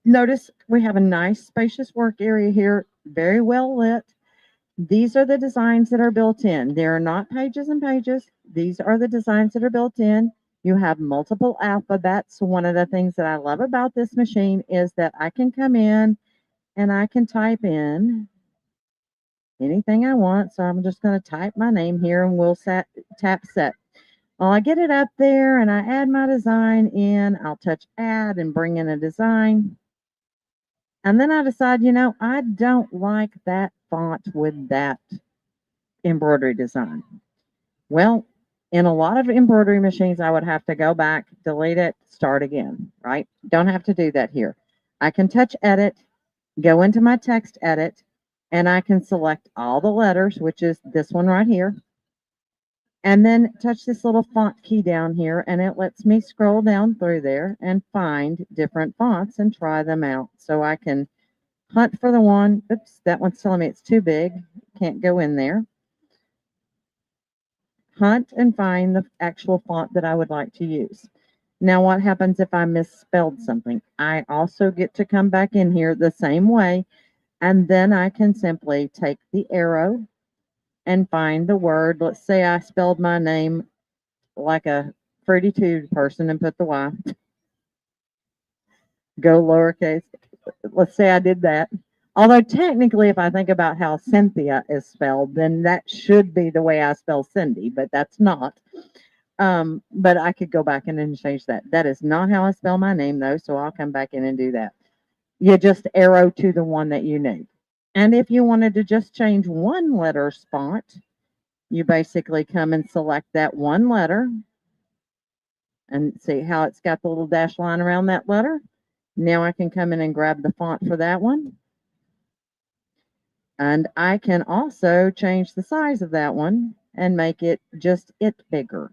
Notice we have a nice spacious work area here, very well lit. These are the designs that are built in. There are not pages and pages. These are the designs that are built in. You have multiple alphabets. One of the things that I love about this machine is that I can come in and I can type in anything I want. So I'm just going to type my name here and we'll tap set. Well, I get it up there and I add my design in. I'll touch add and bring in a design. And then I decide, I don't like that font with that embroidery design. Well, in a lot of embroidery machines, I would have to go back, delete it, start again, right? Don't have to do that here. I can touch edit, go into my text edit, and I can select all the letters, which is this one right here. And then touch this little font key down here, and it lets me scroll down through there and find different fonts and try them out. So I can hunt for the one. Oops, that one's telling me it's too big. Can't go in there. Hunt and find the actual font that I would like to use. Now, what happens if I misspelled something? I also get to come back in here the same way, and then I can simply take the arrow and find the word. Let's say I spelled my name like a Fruity Tube person and put the Y. Go lowercase. Let's say I did that. Although technically, if I think about how Cynthia is spelled, then that should be the way I spell Cindy, but that's not. But I could go back in and change that. That is not how I spell my name, though, so I'll come back in and do that. You just arrow to the one that you need. And if you wanted to just change one letter's font, you basically come and select that one letter and see how it's got the little dash line around that letter. Now I can come in and grab the font for that one. And I can also change the size of that one and make it bigger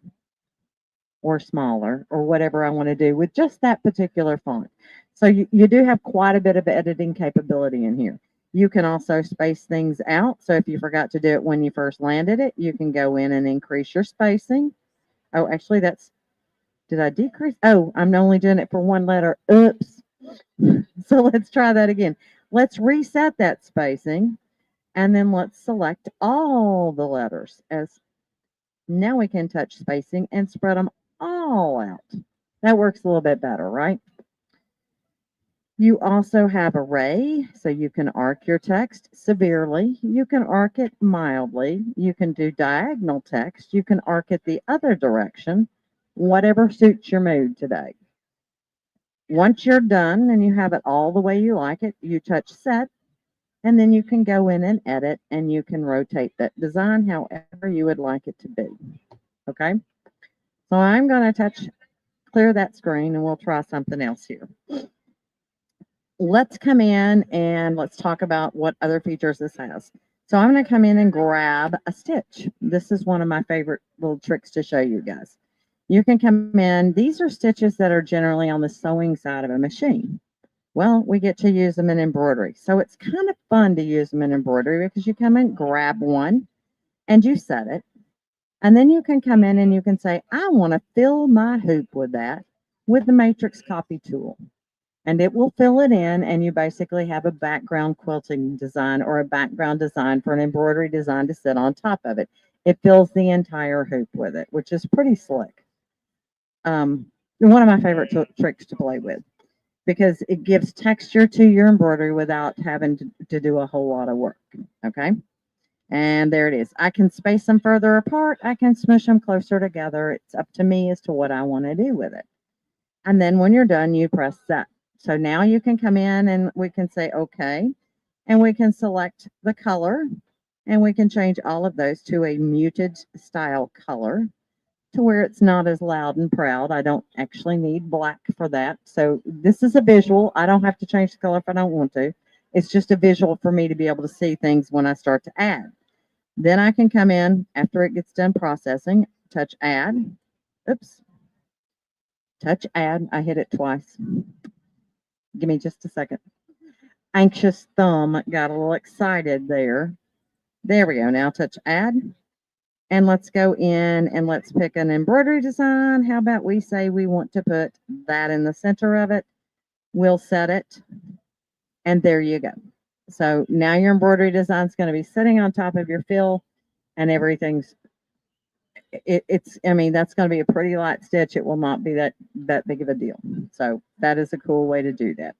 or smaller or whatever I want to do with just that particular font. So you do have quite a bit of editing capability in here. You can also space things out. So if you forgot to do it when you first landed it, you can go in and increase your spacing. Oh, actually did I decrease? Oh, I'm only doing it for one letter. Oops. So let's try that again. Let's reset that spacing. And then let's select all the letters now we can touch spacing and spread them all out. That works a little bit better, right? You also have array, so you can arc your text severely. You can arc it mildly. You can do diagonal text. You can arc it the other direction, whatever suits your mood today. Once you're done and you have it all the way you like it, you touch set. And then you can go in and edit, and you can rotate that design however you would like it to be. Okay. So I'm going to clear that screen, and we'll try something else here. Let's come in and let's talk about what other features this has. So I'm going to come in and grab a stitch. This is one of my favorite little tricks to show you guys. You can come in. These are stitches that are generally on the sewing side of a machine. Well, we get to use them in embroidery. So it's kind of fun to use them in embroidery because you come in, grab one, and you set it. And then you can come in and you can say, I want to fill my hoop with that with the matrix copy tool. And it will fill it in, and you basically have a background quilting design or a background design for an embroidery design to sit on top of it. It fills the entire hoop with it, which is pretty slick. One of my favorite tricks to play with, because it gives texture to your embroidery without having to do a whole lot of work. Okay. And there it is. I can space them further apart. I can smush them closer together. It's up to me as to what I want to do with it. And then when you're done, you press set. So now you can come in and we can say, okay, and we can select the color, and we can change all of those to a muted style color to where it's not as loud and proud. I don't actually need black for that. So this is a visual. I don't have to change the color if I don't want to. It's just a visual for me to be able to see things when I start to add. Then I can come in after it gets done processing, touch add. Oops. Touch add. I hit it twice. Give me just a second. Anxious thumb got a little excited there. There we go. Now touch add. And let's go in and let's pick an embroidery design. How about we say we want to put that in the center of it? We'll set it. And there you go. So now your embroidery design is going to be sitting on top of your fill, and everything's, I mean, that's going to be a pretty light stitch. It will not be that big of a deal. So that is a cool way to do that.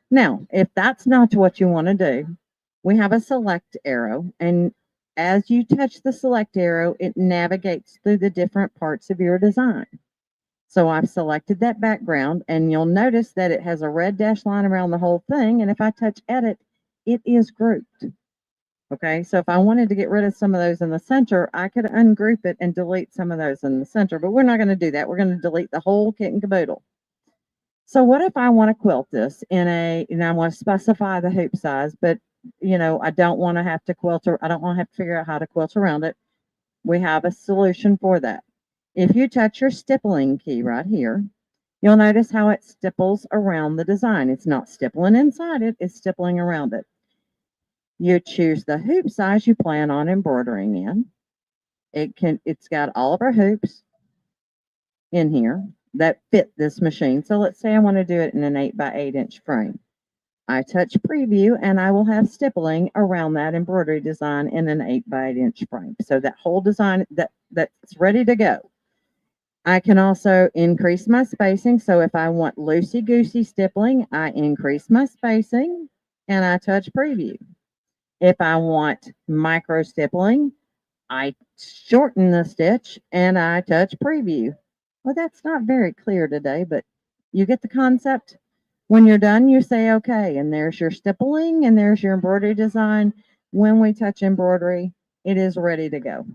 Now, if that's not what you want to do, we have a select arrow, and as you touch the select arrow, it navigates through the different parts of your design. So I've selected that background, and you'll notice that it has a red dashed line around the whole thing. And if I touch edit, it is grouped. Okay, so if I wanted to get rid of some of those in the center, I could ungroup it and delete some of those in the center, but we're not going to do that. We're going to delete the whole kit and caboodle. So what if I want to quilt this and I want to specify the hoop size, but I don't want to have to quilt, or I don't want to have to figure out how to quilt around it. We have a solution for that. If you touch your stippling key right here, you'll notice how it stipples around the design. It's not stippling inside it, it's stippling around it. You choose the hoop size you plan on embroidering in. It's got all of our hoops in here that fit this machine. So let's say I want to do it in an 8x8 inch frame. I touch preview, and I will have stippling around that embroidery design in an 8x8 inch frame. So that whole design that's ready to go. I can also increase my spacing. So if I want loosey-goosey stippling, I increase my spacing and I touch preview. If I want micro stippling, I shorten the stitch and I touch preview. Well, that's not very clear today, but you get the concept. When you're done, you say, okay, and there's your stippling and there's your embroidery design. When we touch embroidery, it is ready to go.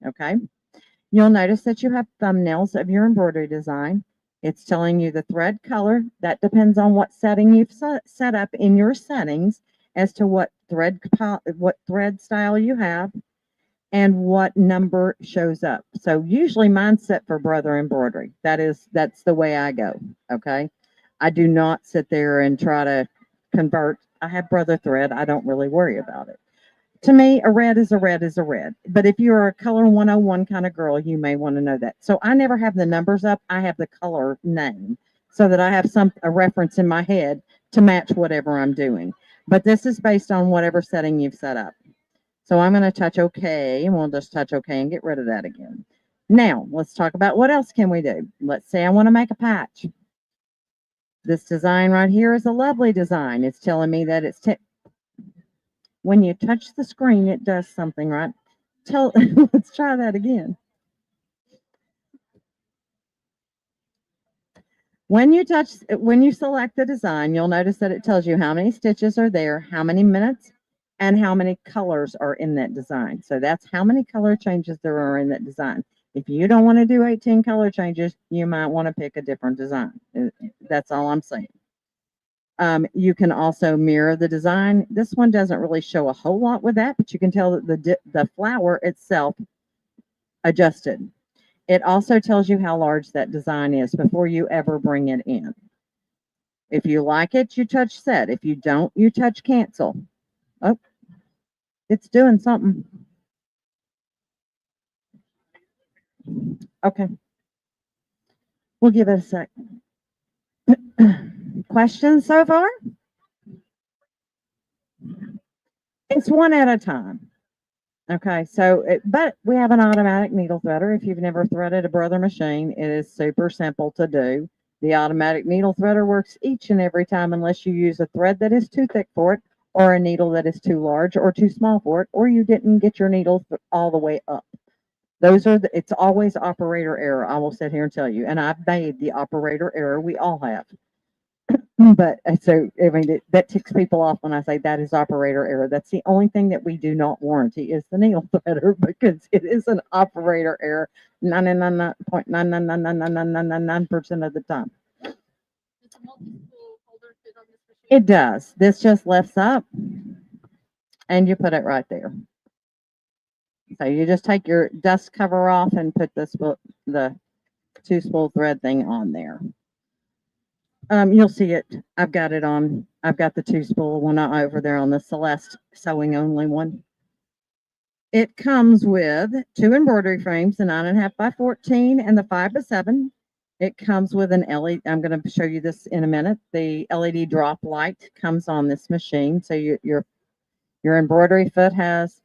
Okay. You'll notice that you have thumbnails of your embroidery design. It's telling you the thread color. That depends on what setting you've set up in your settings as to what thread style you have and what number shows up. So usually mine's set for brother embroidery. That's the way I go. Okay. I do not sit there and try to convert. I have brother thread. I don't really worry about it. To me, a red is a red is a red. But if you're a color 101 kind of girl, you may want to know that. So I never have the numbers up. I have the color name so that I have a reference in my head to match whatever I'm doing. But this is based on whatever setting you've set up. So I'm going to touch OK, and we'll just touch OK and get rid of that again. Now, let's talk about what else can we do. Let's say I want to make a patch. This design right here is a lovely design. It's telling me that it's when you touch the screen, it does something, right? Let's try that again. When you select the design, you'll notice that it tells you how many stitches are there, how many minutes, and how many colors are in that design. So that's how many color changes there are in that design. If you don't want to do 18 color changes, you might want to pick a different design. That's all I'm saying. You can also mirror the design. This one doesn't really show a whole lot with that, but you can tell that the flower itself adjusted. It also tells you how large that design is before you ever bring it in. If you like it, you touch set. If you don't, you touch cancel. Oh, it's doing something. Okay. We'll give it a sec. Questions so far? It's one at a time. Okay, so, but we have an automatic needle threader. If you've never threaded a brother machine, it is super simple to do. The automatic needle threader works each and every time unless you use a thread that is too thick for it, or a needle that is too large or too small for it, or you didn't get your needle all the way up. Those are it's always operator error. I will sit here and tell you, and I've made the operator error. We all have. But so, I mean, that ticks people off when I say that is operator error. That's the only thing that we do not warranty is the needle threader because it is an operator error 99.9999999% of the time. It does. This just lifts up and you put it right there. So you just take your dust cover off and put the 2-spool thread thing on there. You'll see it. I've got it on. I've got the 2-spool one over there on the Celeste sewing only one. It comes with 2 embroidery frames, the 9.5 by 14 and the 5 by 7. It comes with an LED. I'm going to show you this in a minute. The LED drop light comes on this machine. So your embroidery foot has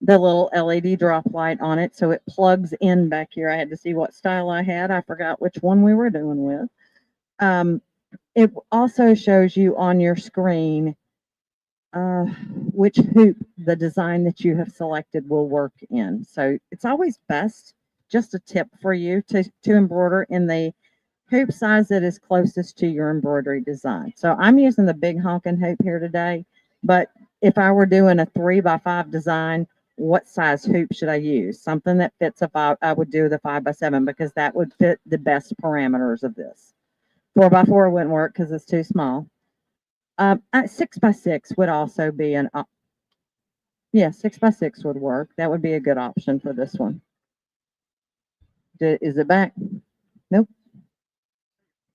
the little LED drop light on it. So it plugs in back here. I had to see what style I had. I forgot which one we were doing with. It also shows you on your screen which hoop the design that you have selected will work in. So it's always best, just a tip for you, to embroider in the hoop size that is closest to your embroidery design. So I'm using the big honking hoop here today, but if I were doing a 3 by 5 design, what size hoop should I use? Something that fits I would do the 5 by 7 because that would fit the best parameters of this. 4 by 4 wouldn't work because it's too small. 6 by 6 would also be 6 by 6 would work. That would be a good option for this one. Is it back? Nope.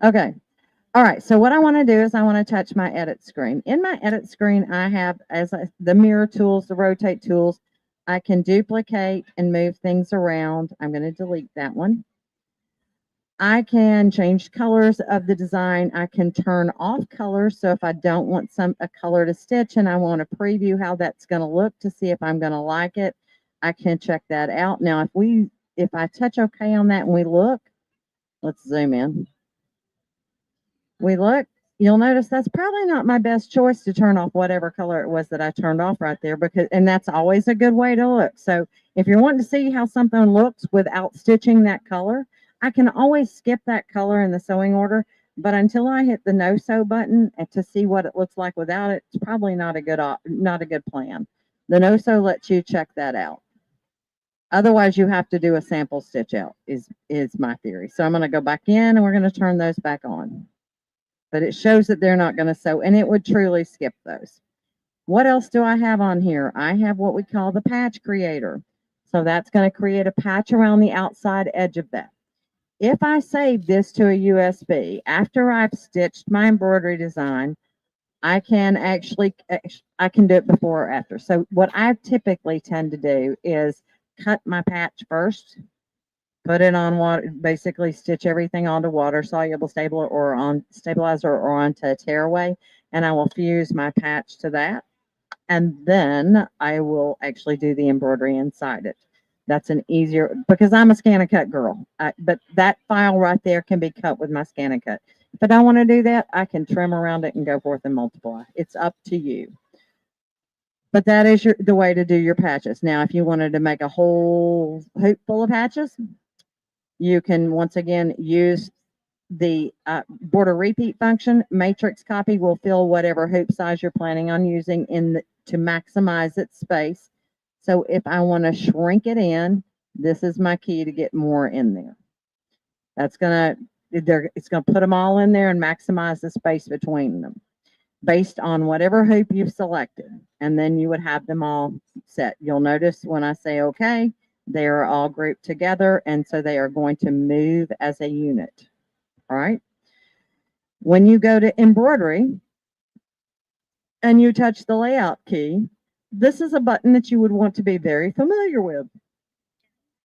Okay. All right. So what I want to do is I want to touch my edit screen. In my edit screen, I have the mirror tools, the rotate tools. I can duplicate and move things around. I'm going to delete that one. I can change colors of the design. I can turn off colors. So if I don't want a color to stitch and I want to preview how that's going to look to see if I'm going to like it, I can check that out. Now, if I touch OK on that and we look, let's zoom in. We look, you'll notice that's probably not my best choice to turn off whatever color it was that I turned off right there and that's always a good way to look. So if you're wanting to see how something looks without stitching that color, I can always skip that color in the sewing order, but until I hit the no sew button and to see what it looks like without it, it's probably not a good plan. The no sew lets you check that out. Otherwise, you have to do a sample stitch out is my theory. So I'm going to go back in and we're going to turn those back on. But it shows that they're not going to sew, and it would truly skip those. What else do I have on here? I have what we call the patch creator. So that's going to create a patch around the outside edge of that. If I save this to a USB, after I've stitched my embroidery design, I can do it before or after. So what I typically tend to do is cut my patch first, put it on water, basically stitch everything onto water soluble stabilizer or onto tearaway, and I will fuse my patch to that. And then I will actually do the embroidery inside it. That's an easier, because I'm a ScanNCut girl, but that file right there can be cut with my ScanNCut. If I don't want to do that, I can trim around it and go forth and multiply. It's up to you. But that is the way to do your patches. Now, if you wanted to make a whole hoop full of patches, you can once again use the border repeat function. Matrix copy will fill whatever hoop size you're planning on using to maximize its space. So if I want to shrink it in, this is my key to get more in there. It's gonna put them all in there and maximize the space between them based on whatever hoop you've selected. And then you would have them all set. You'll notice when I say okay, they are all grouped together, and so they are going to move as a unit. All right. When you go to embroidery and you touch the layout key, this is a button that you would want to be very familiar with.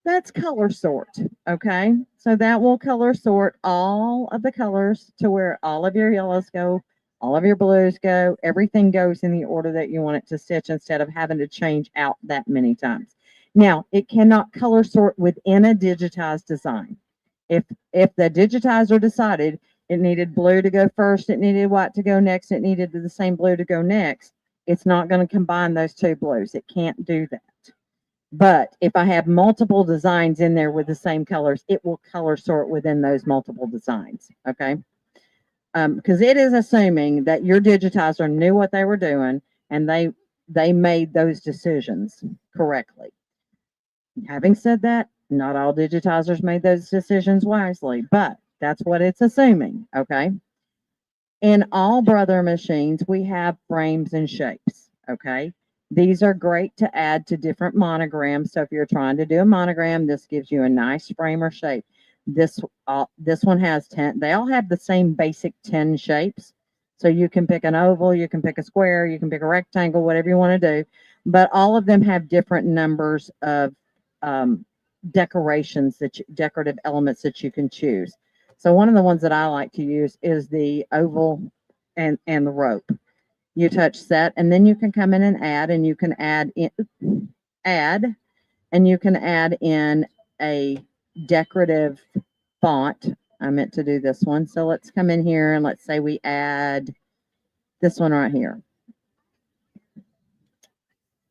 That's color sort, okay? So that will color sort all of the colors to where all of your yellows go, all of your blues go, everything goes in the order that you want it to stitch instead of having to change out that many times. Now, it cannot color sort within a digitized design. If the digitizer decided it needed blue to go first, it needed white to go next, it needed the same blue to go next, it's not going to combine those two blues. It can't do that. But if I have multiple designs in there with the same colors, it will color sort within those multiple designs, okay? Because it is assuming that your digitizer knew what they were doing and they made those decisions correctly. Having said that, not all digitizers made those decisions wisely, but that's what it's assuming, okay? In all brother machines, we have frames and shapes, okay? These are great to add to different monograms. So if you're trying to do a monogram, this gives you a nice frame or shape. This one has 10. They all have the same basic 10 shapes. So you can pick an oval, you can pick a square, you can pick a rectangle, whatever you want to do. But all of them have different numbers of decorations, decorative elements that you can choose. So one of the ones that I like to use is the oval and the rope. You touch set, and then you can come in and add, and you can add in a decorative font. I meant to do this one. So let's come in here and let's say we add this one right here.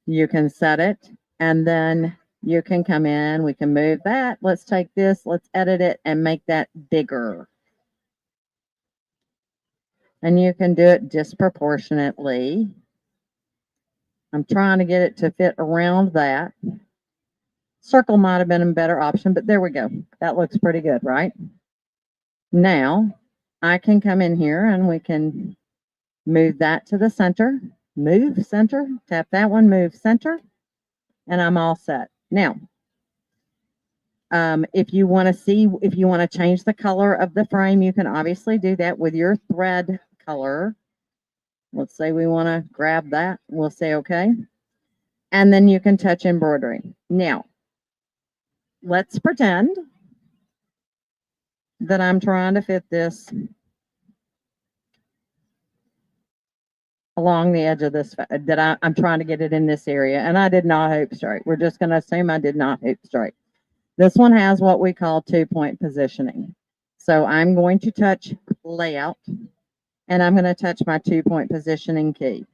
You can set it, and then you can come in. We can move that. Let's take this. Let's edit it and make that bigger. And you can do it disproportionately. I'm trying to get it to fit around that. Circle might have been a better option, but there we go. That looks pretty good, right? Now, I can come in here and we can move that to the center. Move center. Tap that one, move center. And I'm all set. Now, if you want to change the color of the frame, you can obviously do that with your thread color. Let's say we want to grab that. We'll say okay. And then you can touch embroidery. Now, let's pretend that I'm trying to fit this along the edge of this, that I'm trying to get it in this area. And I did not hoop straight. We're just going to assume I did not hoop straight. This one has what we call 2-point positioning. So I'm going to touch layout, and I'm going to touch my 2-point positioning key.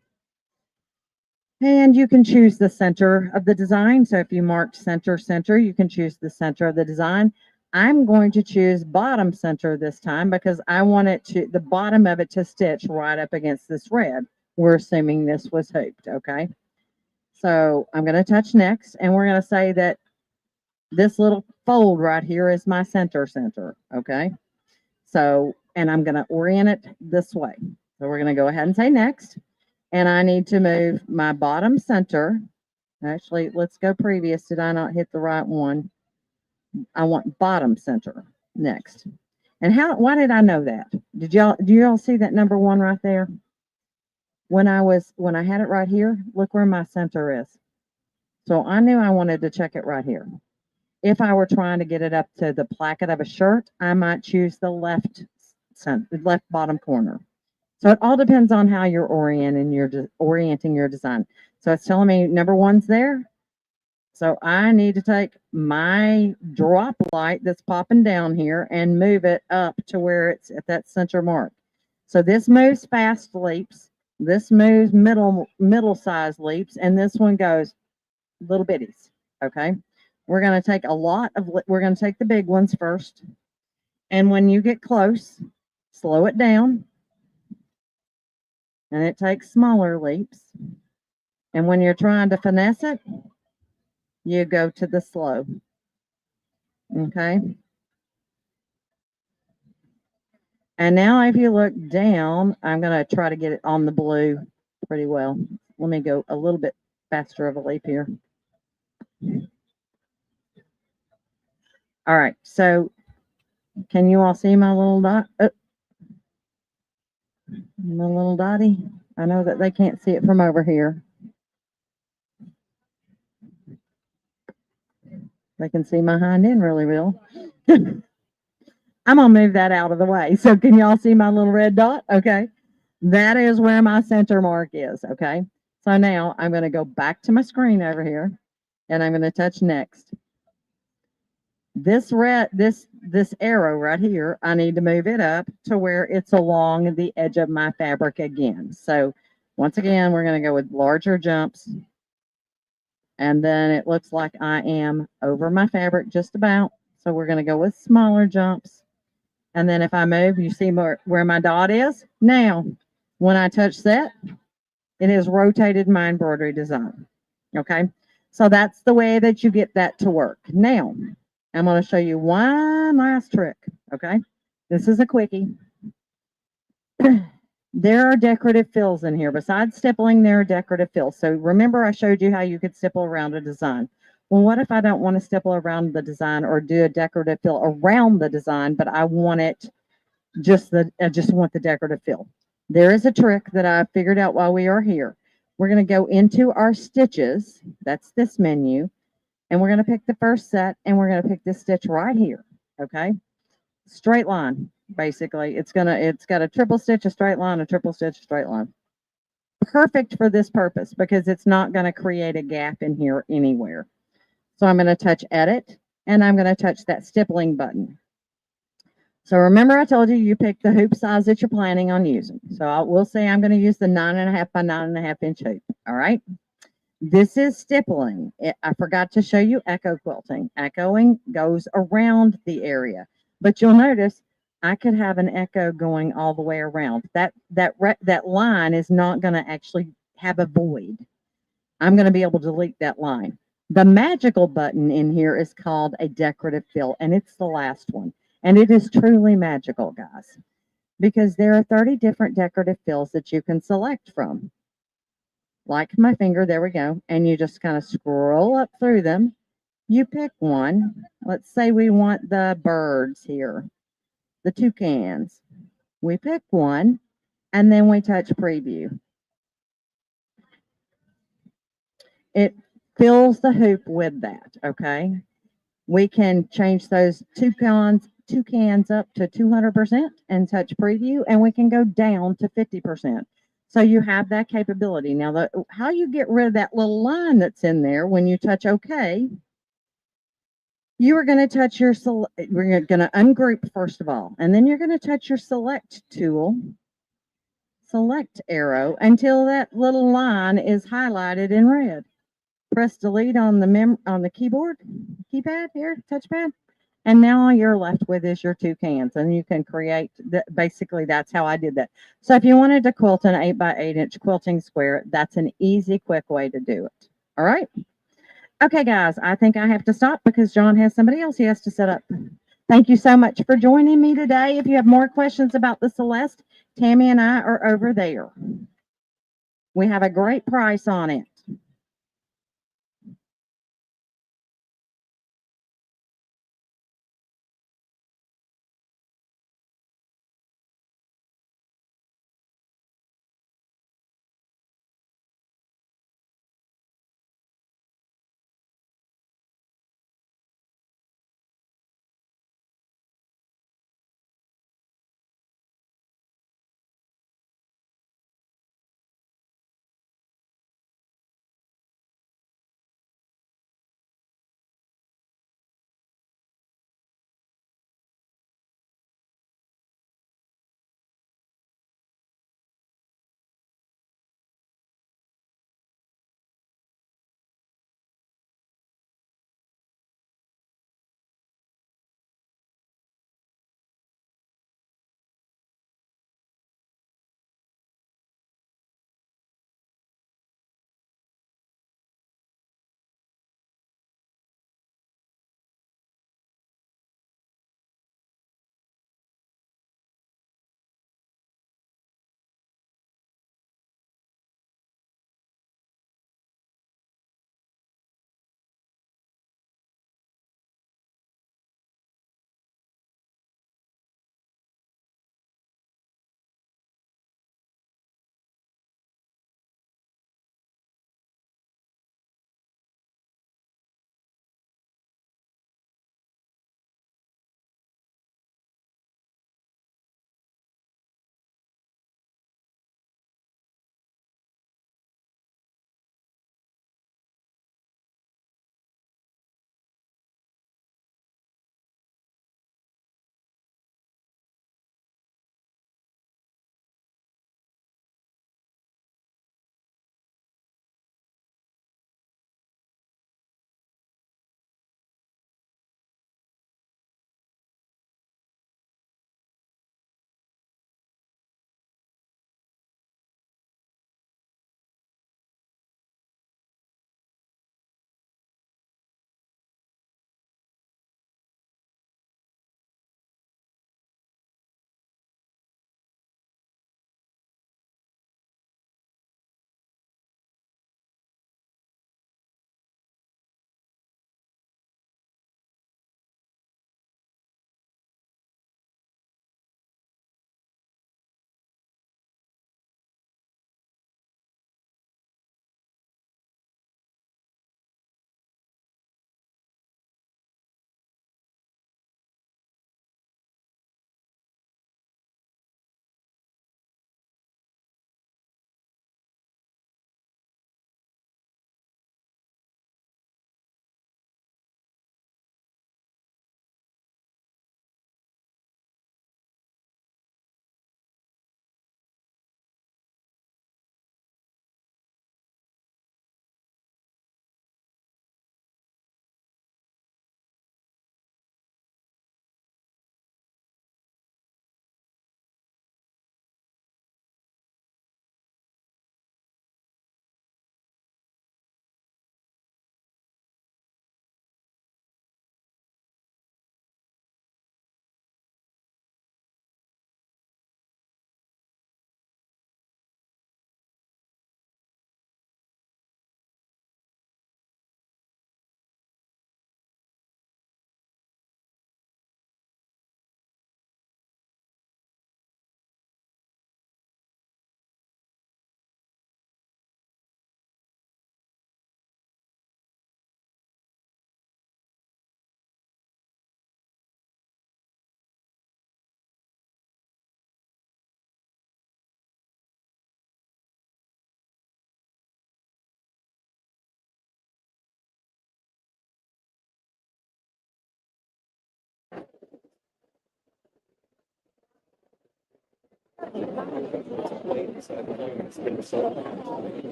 And you can choose the center of the design. So if you marked center, center, you can choose the center of the design. I'm going to choose bottom center this time because I want the bottom of it to stitch right up against this red. We're assuming this was hooped, okay? So I'm going to touch next, and we're going to say that this little fold right here is my center, okay? So, and I'm going to orient it this way. So we're going to go ahead and say next. And I need to move my bottom center. Actually, let's go previous. Did I not hit the right one? I want bottom center next. And why did I know that? Do y'all see that number 1 right there? When I had it right here, look where my center is. So I knew I wanted to check it right here. If I were trying to get it up to the placket of a shirt, I might choose the left bottom corner. So it all depends on how you're orienting your design. So it's telling me number 1's there. So I need to take my drop light that's popping down here and move it up to where it's at that center mark. So this moves fast leaps. This moves middle size leaps, and this one goes little bitties. Okay. We're going to take we're going to take the big ones first. And when you get close, slow it down. And it takes smaller leaps. And when you're trying to finesse it, you go to the slow. Okay. And now if you look down, I'm going to try to get it on the blue pretty well. Let me go a little bit faster of a leap here. All right. So can you all see my little dot? My little dotty? I know that they can't see it from over here. They can see my hind end really well. I'm going to move that out of the way. So can y'all see my little red dot? Okay. That is where my center mark is. Okay. So now I'm going to go back to my screen over here and I'm going to touch next. This arrow right here, I need to move it up to where it's along the edge of my fabric again. So once again, we're going to go with larger jumps. And then it looks like I am over my fabric just about. So we're going to go with smaller jumps. And then if I move, you see where my dot is? Now, when I touch that, it has rotated my embroidery design. Okay? So that's the way that you get that to work. Now, I'm going to show you one last trick. Okay? This is a quickie. There are decorative fills in here. Besides stippling, there are decorative fills. So remember I showed you how you could stipple around a design. Well, what if I don't want to stipple around the design or do a decorative fill around the design, but I want it I just want the decorative fill? There is a trick that I figured out while we are here. We're going to go into our stitches. That's this menu. And we're going to pick the first set and we're going to pick this stitch right here. Okay. Straight line. Basically, it's got a triple stitch, a straight line, a triple stitch, a straight line. Perfect for this purpose because it's not going to create a gap in here anywhere. So I'm going to touch edit and I'm going to touch that stippling button. So remember I told you you pick the hoop size that you're planning on using. So we'll say I'm going to use the 9.5 by 9.5 inch hoop. All right. This is stippling. I forgot to show you echo quilting. Echoing goes around the area, but you'll notice I could have an echo going all the way around. That line is not going to actually have a void. I'm going to be able to delete that line. The magical button in here is called a decorative fill, and it's the last one. And it is truly magical, guys, because there are 30 different decorative fills that you can select from. Like my finger, there we go. And you just kind of scroll up through them. You pick one. Let's say we want the birds here, the toucans. We pick one, and then we touch preview. It fills the hoop with that, okay? We can change those toucans up to 200% and touch preview, and we can go down to 50%. So you have that capability. Now, how you get rid of that little line that's in there when you touch OK, you are going to touch we're going to ungroup first of all, and then you're going to touch your select tool, select arrow, until that little line is highlighted in red. Press delete on the keypad here, touchpad, and now all you're left with is your toucans, and you can create basically that's how I did that. So if you wanted to quilt an 8 by 8 inch quilting square, that's an easy, quick way to do it. All right. Okay, guys, I think I have to stop because John has somebody else he has to set up. Thank you so much for joining me today. If you have more questions about the Celeste, Tammy and I are over there. We have a great price on it.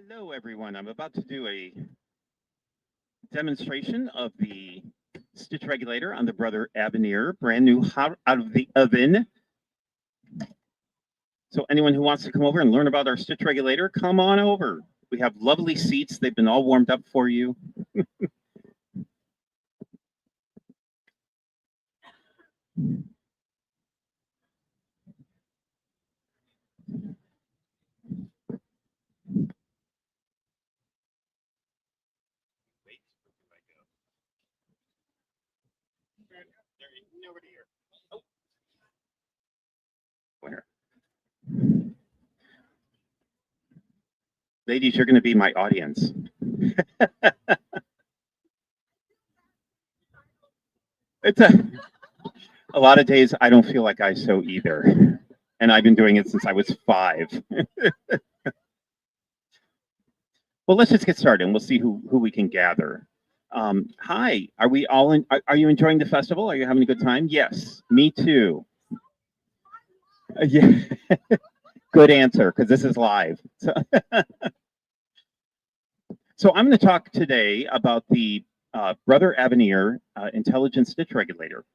Hello, everyone. I'm about to do a demonstration of the stitch regulator on the Brother Aveneer, brand new hot out of the oven. So anyone who wants to come over and learn about our stitch regulator, come on over. We have lovely seats. They've been all warmed up for you. Nobody here. Oh. Where? Ladies, you're going to be my audience. It's a lot of days I don't feel like I sew either. And I've been doing it since I was 5. Well, let's just get started and we'll see who we can gather. Hi, are we all in? Are you enjoying the festival? Are you having a good time? Yes, me too. Yeah, good answer, because this is live. So, so I'm going to talk today about the Brother Aveneer Intelligent Stitch Regulator.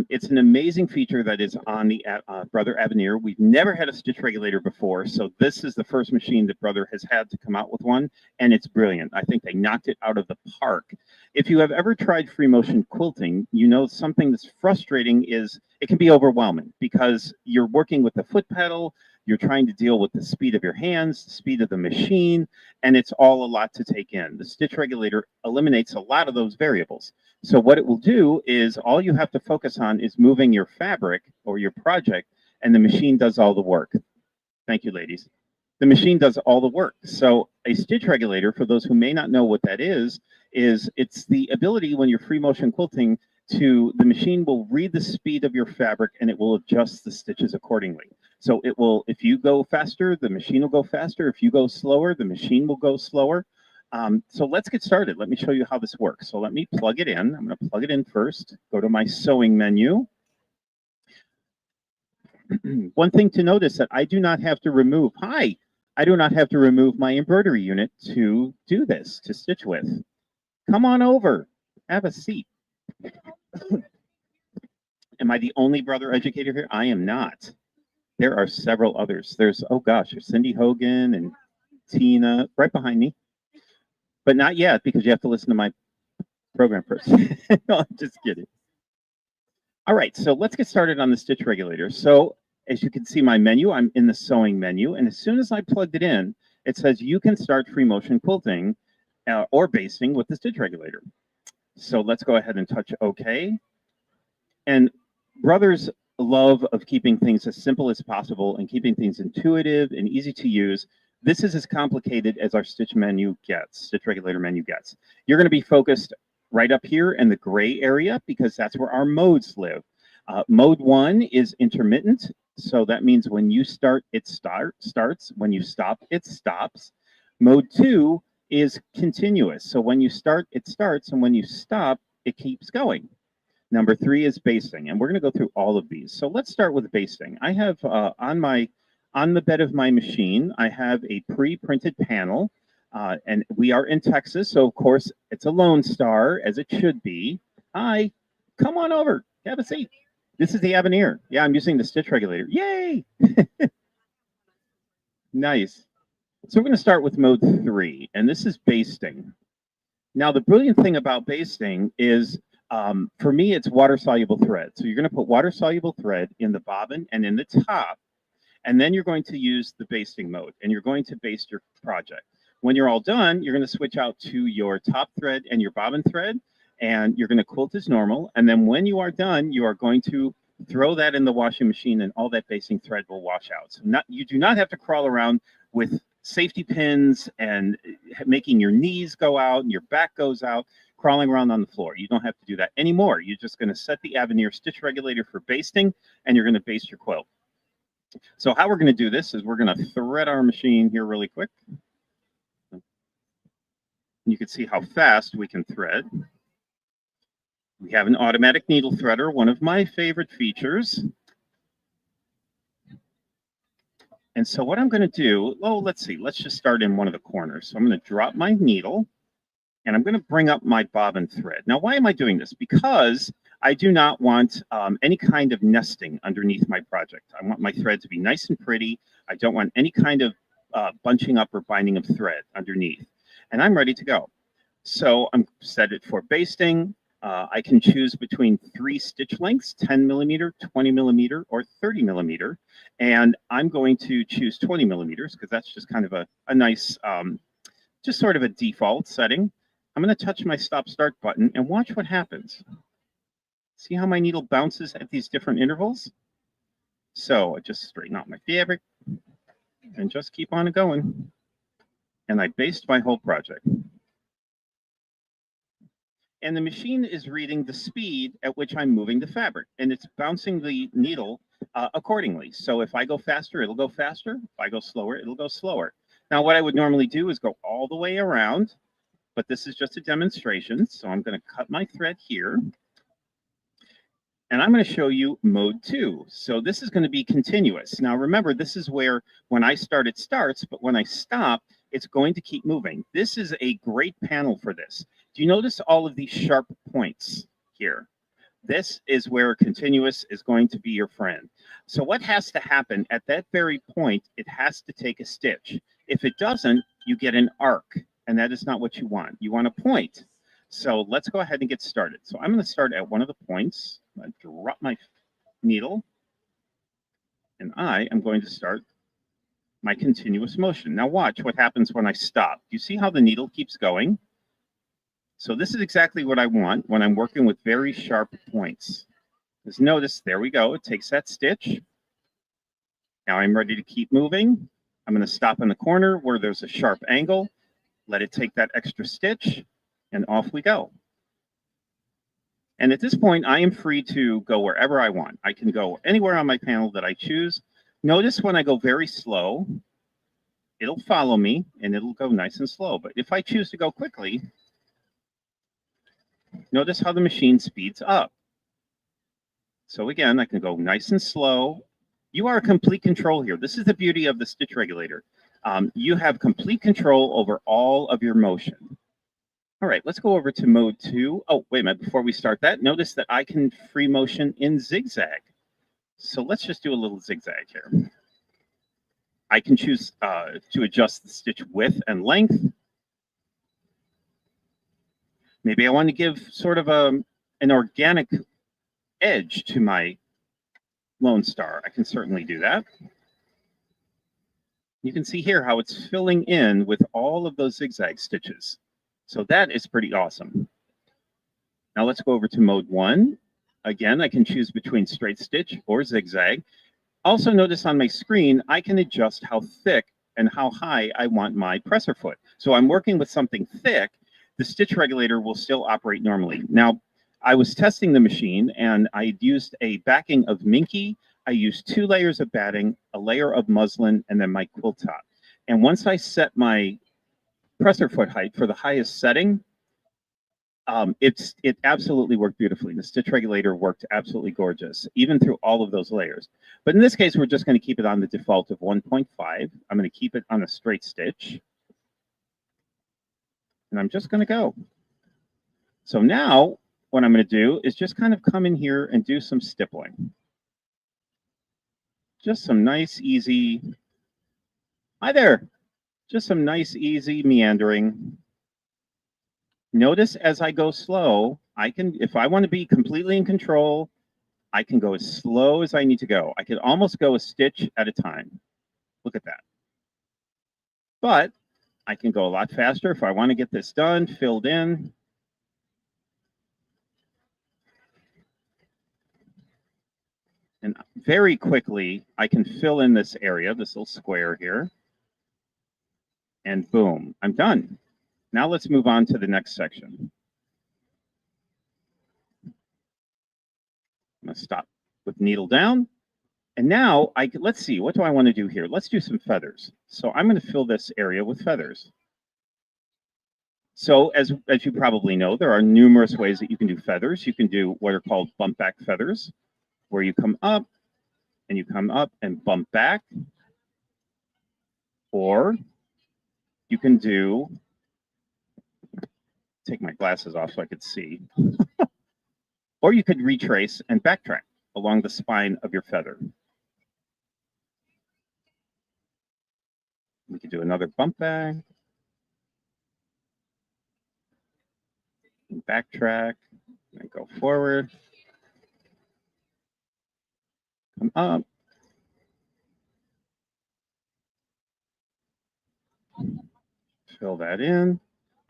It's an amazing feature that is on the Brother Aveneer. We've never had a stitch regulator before, so this is the first machine that Brother has had to come out with one, and it's brilliant. I think they knocked it out of the park. If you have ever tried free motion quilting, you know something that's frustrating is it can be overwhelming because you're working with the foot pedal, you're trying to deal with the speed of your hands, the speed of the machine, and it's all a lot to take in. The stitch regulator eliminates a lot of those variables. So what it will do is all you have to focus on is moving your fabric or your project, and the machine does all the work. Thank you, ladies. The machine does all the work. So a stitch regulator, for those who may not know what that is it's the ability when you're free motion quilting to, the machine will read the speed of your fabric and it will adjust the stitches accordingly. So it will, if you go faster, the machine will go faster. If you go slower, the machine will go slower. So let's get started. Let me show you how this works. So let me plug it in. I'm going to plug it in first. Go to my sewing menu. One thing to notice that I do not have to remove, I do not have to remove my embroidery unit to do this, to stitch with. Come on over. Have a seat. Am I the only brother educator here? I am not. There are several others. There's, oh gosh, there's Cindy Hogan and Tina right behind me. But not yet, because you have to listen to my program first. No, I'm just kidding. All right, so let's get started on the stitch regulator. So as you can see my menu, I'm in the sewing menu. And as soon as I plugged it in, it says you can start free motion quilting or basting with the stitch regulator. So let's go ahead and touch OK. And Brother's love of keeping things as simple as possible and keeping things intuitive and easy to use. This is as complicated as our stitch menu gets, stitch regulator menu gets. You're going to be focused right up here in the gray area because that's where our modes live. Mode 1 is intermittent. So that means when you start, it starts. When you stop, it stops. Mode 2 is continuous. So when you start, it starts. And when you stop, it keeps going. Number 3 is basting. And we're going to go through all of these. So let's start with basting. I have on the bed of my machine, I have a pre-printed panel. And we are in Texas, so of course it's a Lone Star, as it should be. Hi, come on over, have a seat. This is the Aveneer. Yeah, I'm using the stitch regulator. Yay! Nice. So we're going to start with mode 3, and this is basting. Now, the brilliant thing about basting is, for me, it's water-soluble thread. So you're going to put water-soluble thread in the bobbin and in the top, and then you're going to use the basting mode, and you're going to baste your project. When you're all done, you're going to switch out to your top thread and your bobbin thread, and you're going to quilt as normal. And then when you are done, you are going to throw that in the washing machine, and all that basting thread will wash out. So you do not have to crawl around with safety pins and making your knees go out and your back goes out, crawling around on the floor. You don't have to do that anymore. You're just going to set the Aveneer stitch regulator for basting, and you're going to baste your quilt. So how we're going to do this is we're going to thread our machine here really quick. You can see how fast we can thread. We have an automatic needle threader, one of my favorite features. And so what I'm going to do, oh, let's see, let's just start in one of the corners. So I'm going to drop my needle, and I'm going to bring up my bobbin thread. Now, why am I doing this? Because I do not want any kind of nesting underneath my project. I want my thread to be nice and pretty. I don't want any kind of bunching up or binding of thread underneath. And I'm ready to go. So I'm set it for basting. I can choose between 3 stitch lengths, 10 millimeter, 20 millimeter, or 30 millimeter. And I'm going to choose 20 millimeters because that's just kind of a nice, just sort of a default setting. I'm going to touch my stop start button and watch what happens. See how my needle bounces at these different intervals? So I just straighten out my fabric and just keep on going. And I baste my whole project. And the machine is reading the speed at which I'm moving the fabric, and it's bouncing the needle accordingly. So if I go faster, it'll go faster. If I go slower, it'll go slower. Now, what I would normally do is go all the way around, but this is just a demonstration. So I'm going to cut my thread here. And I'm going to show you mode 2. So this is going to be continuous. Now, remember, this is where when I start, it starts, but when I stop, it's going to keep moving. This is a great panel for this. Do you notice all of these sharp points here? This is where continuous is going to be your friend. So what has to happen at that very point, it has to take a stitch. If it doesn't, you get an arc, and that is not what you want. You want a point. So let's go ahead and get started. So I'm going to start at one of the points. I drop my needle, and I am going to start my continuous motion. Now watch what happens when I stop. You see how the needle keeps going? So this is exactly what I want when I'm working with very sharp points. Just notice, there we go. It takes that stitch. Now I'm ready to keep moving. I'm going to stop in the corner where there's a sharp angle. Let it take that extra stitch, and off we go. And at this point, I am free to go wherever I want. I can go anywhere on my panel that I choose. Notice when I go very slow, it'll follow me, and it'll go nice and slow. But if I choose to go quickly, notice how the machine speeds up. So again, I can go nice and slow. You are in complete control here. This is the beauty of the stitch regulator. You have complete control over all of your motion. All right, let's go over to mode 2. Oh, wait a minute. Before we start that, notice that I can free motion in zigzag. So let's just do a little zigzag here. I can choose to adjust the stitch width and length. Maybe I want to give sort of an organic edge to my Lone Star. I can certainly do that. You can see here how it's filling in with all of those zigzag stitches. So that is pretty awesome. Now let's go over to mode 1. Again, I can choose between straight stitch or zigzag. Also notice on my screen, I can adjust how thick and how high I want my presser foot. So I'm working with something thick, the stitch regulator will still operate normally. Now, I was testing the machine and I used a backing of Minky. I used 2 layers of batting, a layer of muslin, and then my quilt top. And once I set my presser foot height for the highest setting, it absolutely worked beautifully. The stitch regulator worked absolutely gorgeous, even through all of those layers. But in this case, we're just going to keep it on the default of 1.5. I'm going to keep it on a straight stitch. And I'm just going to go. So now what I'm going to do is just kind of come in here and do some stippling. Just some nice, easy, hi there. Just some nice, easy meandering. Notice as I go slow, I can, if I want to be completely in control, I can go as slow as I need to go. I can almost go a stitch at a time. Look at that. But I can go a lot faster if I want to get this done, filled in. And very quickly, I can fill in this area, this little square here. And boom, I'm done. Now let's move on to the next section. I'm going to stop with needle down. And now, let's see, what do I want to do here? Let's do some feathers. So I'm going to fill this area with feathers. So as you probably know, there are numerous ways that you can do feathers. You can do what are called bump back feathers, where you come up and bump back. Or you can do, take my glasses off so I could see. Or you could retrace and backtrack along the spine of your feather. We could do another bump back. And backtrack and go forward. Come up. Fill that in.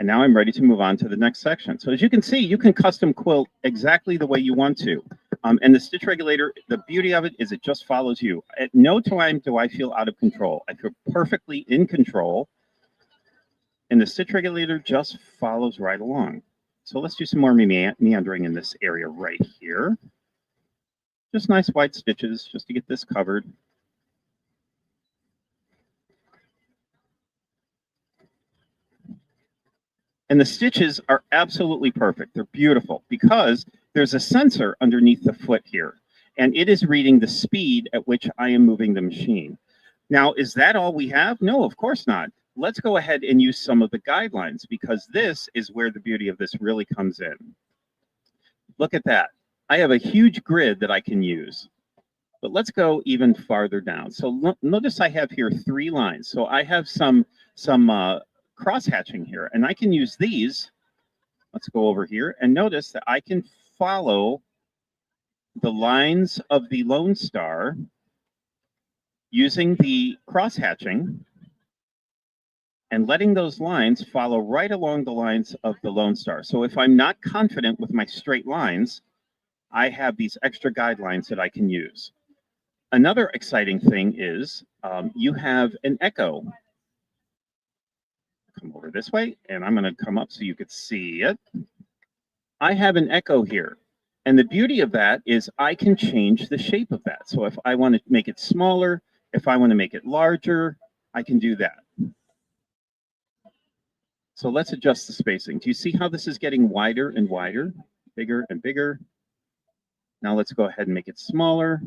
And now I'm ready to move on to the next section. So as you can see, you can custom quilt exactly the way you want to. And the stitch regulator, the beauty of it is it just follows you. At no time do I feel out of control. I feel perfectly in control. And the stitch regulator just follows right along. So let's do some more meandering in this area right here. Just nice wide stitches just to get this covered. And the stitches are absolutely perfect. They're beautiful because there's a sensor underneath the foot here, and it is reading the speed at which I am moving the machine. Now, is that all we have? No, of course not. Let's go ahead and use some of the guidelines because this is where the beauty of this really comes in. Look at that. I have a huge grid that I can use, but let's go even farther down. So notice I have here 3 lines. So I have some cross hatching here, and I can use these. Let's go over here and notice that I can follow the lines of the Lone Star using the cross hatching and letting those lines follow right along the lines of the Lone Star. So if I'm not confident with my straight lines, I have these extra guidelines that I can use. Another exciting thing is you have an echo. Come over this way, and I'm going to come up so you could see it. I have an echo here. And the beauty of that is I can change the shape of that. So if I want to make it smaller, if I want to make it larger, I can do that. So let's adjust the spacing. Do you see how this is getting wider and wider, bigger and bigger? Now let's go ahead and make it smaller.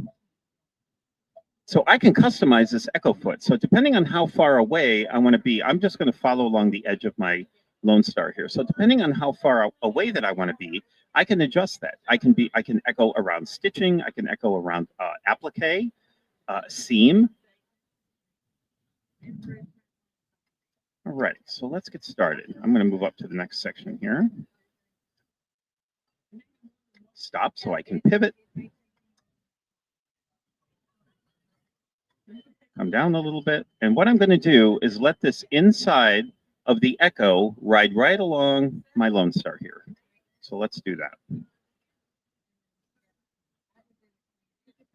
So I can customize this echo foot. So depending on how far away I want to be, I'm just going to follow along the edge of my Lone Star here. So depending on how far away that I want to be, I can adjust that. I can echo around stitching. I can echo around applique, seam. All right, so let's get started. I'm going to move up to the next section here. Stop so I can pivot. Come down a little bit. And what I'm going to do is let this inside of the echo ride right along my Lone Star here. So let's do that.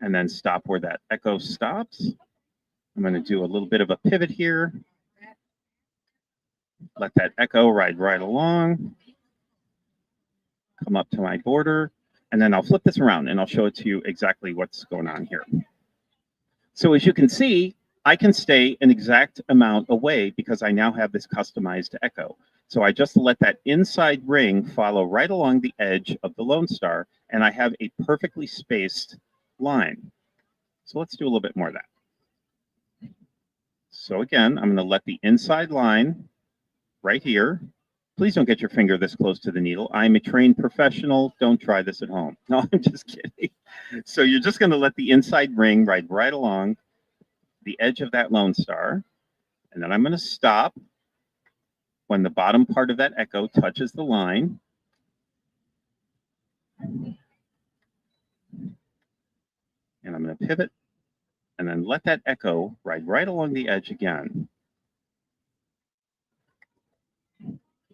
And then stop where that echo stops. I'm going to do a little bit of a pivot here. Let that echo ride right along. Come up to my border. And then I'll flip this around and I'll show it to you exactly what's going on here. So as you can see, I can stay an exact amount away because I now have this customized echo. So I just let that inside ring follow right along the edge of the Lone Star, and I have a perfectly spaced line. So let's do a little bit more of that. So again, I'm going to let the inside line right here. Please don't get your finger this close to the needle. I'm a trained professional. Don't try this at home. No, I'm just kidding. So you're just going to let the inside ring ride right along the edge of that Lone Star. And then I'm going to stop when the bottom part of that echo touches the line. And I'm going to pivot and then let that echo ride right along the edge again.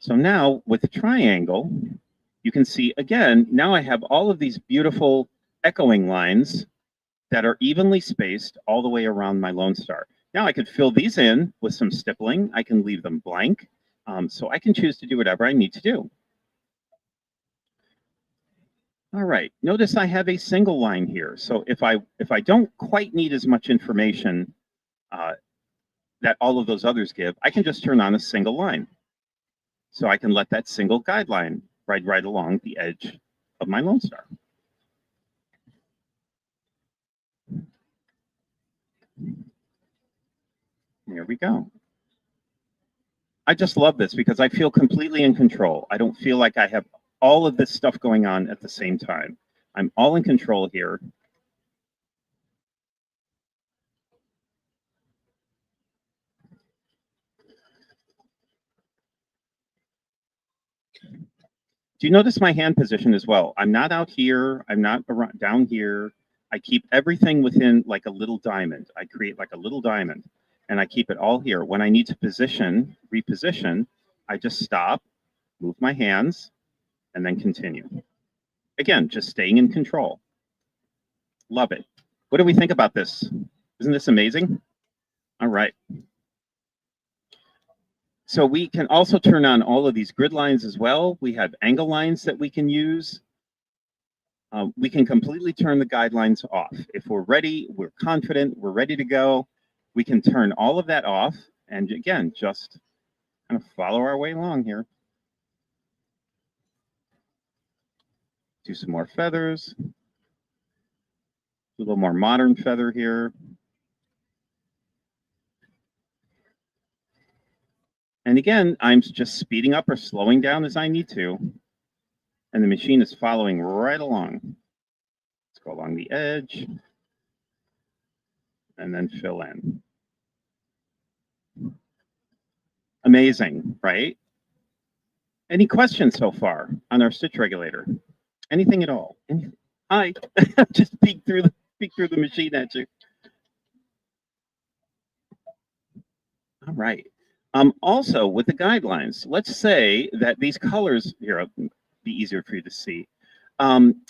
So now with the triangle, you can see again, now I have all of these beautiful echoing lines that are evenly spaced all the way around my Lone Star. Now I could fill these in with some stippling. I can leave them blank. So I can choose to do whatever I need to do. All right, notice I have a single line here. So if I don't quite need as much information that all of those others give, I can just turn on a single line. So I can let that single guideline ride right along the edge of my Lone Star. There we go. I just love this because I feel completely in control. I don't feel like I have all of this stuff going on at the same time. I'm all in control here. Do you notice my hand position as well? I'm not out here. I'm not around, down here. I keep everything within like a little diamond. I create like a little diamond and I keep it all here. When I need to position, reposition, I just stop, move my hands, and then continue. Again, just staying in control. Love it. What do we think about this? Isn't this amazing? All right. So we can also turn on all of these grid lines as well. We have angle lines that we can use. We can completely turn the guidelines off. If we're ready, we're confident, we're ready to go, we can turn all of that off and again, just kind of follow our way along here. Do some more feathers. A little more modern feather here. And again, I'm just speeding up or slowing down as I need to. And the machine is following right along. Let's go along the edge. And then fill in. Amazing, right? Any questions so far on our stitch regulator? Anything at all? Anything? Hi, just peek through the machine at you. All right. Also, with the guidelines, let's say that these colors here, it'll be easier for you to see.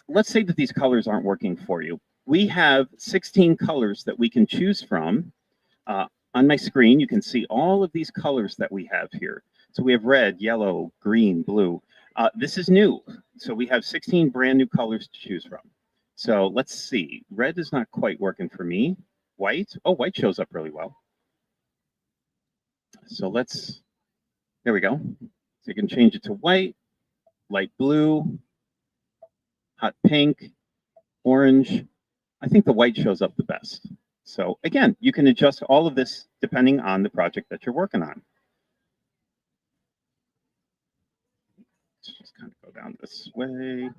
Let's say that these colors aren't working for you. We have 16 colors that we can choose from. On my screen, you can see all of these colors that we have here. So we have red, yellow, green, blue. This is new. So we have 16 brand new colors to choose from. So let's see. Red is not quite working for me. White. Oh, white shows up really well. So there we go. So you can change it to white, light blue, hot pink, orange. I think the white shows up the best. So again, you can adjust all of this depending on the project that you're working on. Let's just kind of go down this way,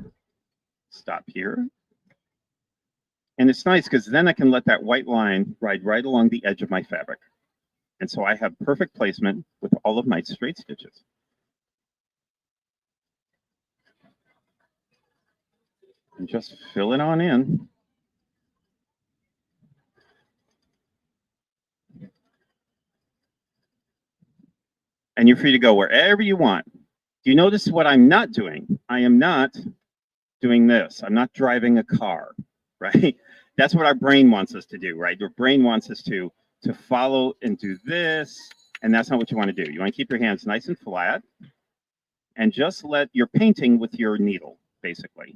stop here. And it's nice because then I can let that white line ride right along the edge of my fabric. And so I have perfect placement with all of my straight stitches. And just fill it on in. And you're free to go wherever you want. Do you notice what I'm not doing? I am not doing this. I'm not driving a car, right? That's what our brain wants us to do, right? Your brain wants us to follow and do this, and that's not what you want to do. You want to keep your hands nice and flat, and just you're painting with your needle, basically.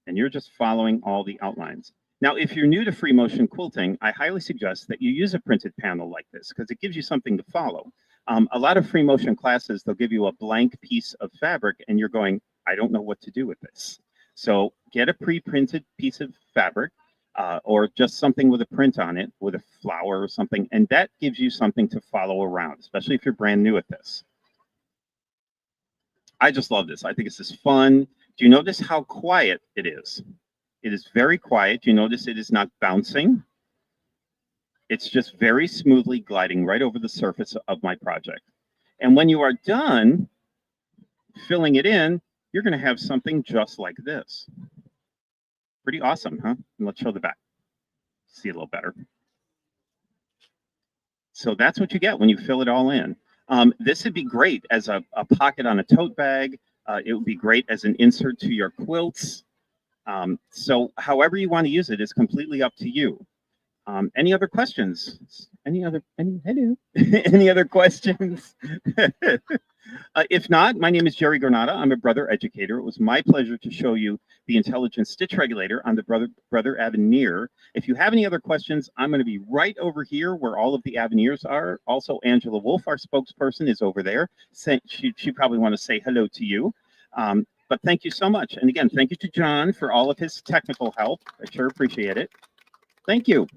And you're just following all the outlines. Now, if you're new to free motion quilting, I highly suggest that you use a printed panel like this, because it gives you something to follow. A lot of free motion classes, they'll give you a blank piece of fabric, and you're going, I don't know what to do with this. So get a pre-printed piece of fabric, or just something with a print on it, with a flower or something, and that gives you something to follow around, especially if you're brand new at this. I just love this. I think this is fun. Do you notice how quiet it is? It is very quiet. Do you notice it is not bouncing? It's just very smoothly gliding right over the surface of my project. And when you are done filling it in, you're going to have something just like this. Pretty awesome, huh? And let's show the back. See a little better. So that's what you get when you fill it all in. This would be great as a pocket on a tote bag. It would be great as an insert to your quilts. So however you want to use it is completely up to you. Any other questions? Hello? Any other questions? If not, my name is Jerry Granata. I'm a brother educator. It was my pleasure to show you the intelligent stitch regulator on the brother Aveneer. If you have any other questions, I'm going to be right over here where all of the Aveneers are. Also, Angela Wolf, our spokesperson, is over there. She probably want to say hello to you. But thank you so much. And again, thank you to John for all of his technical help. I sure appreciate it. Thank you.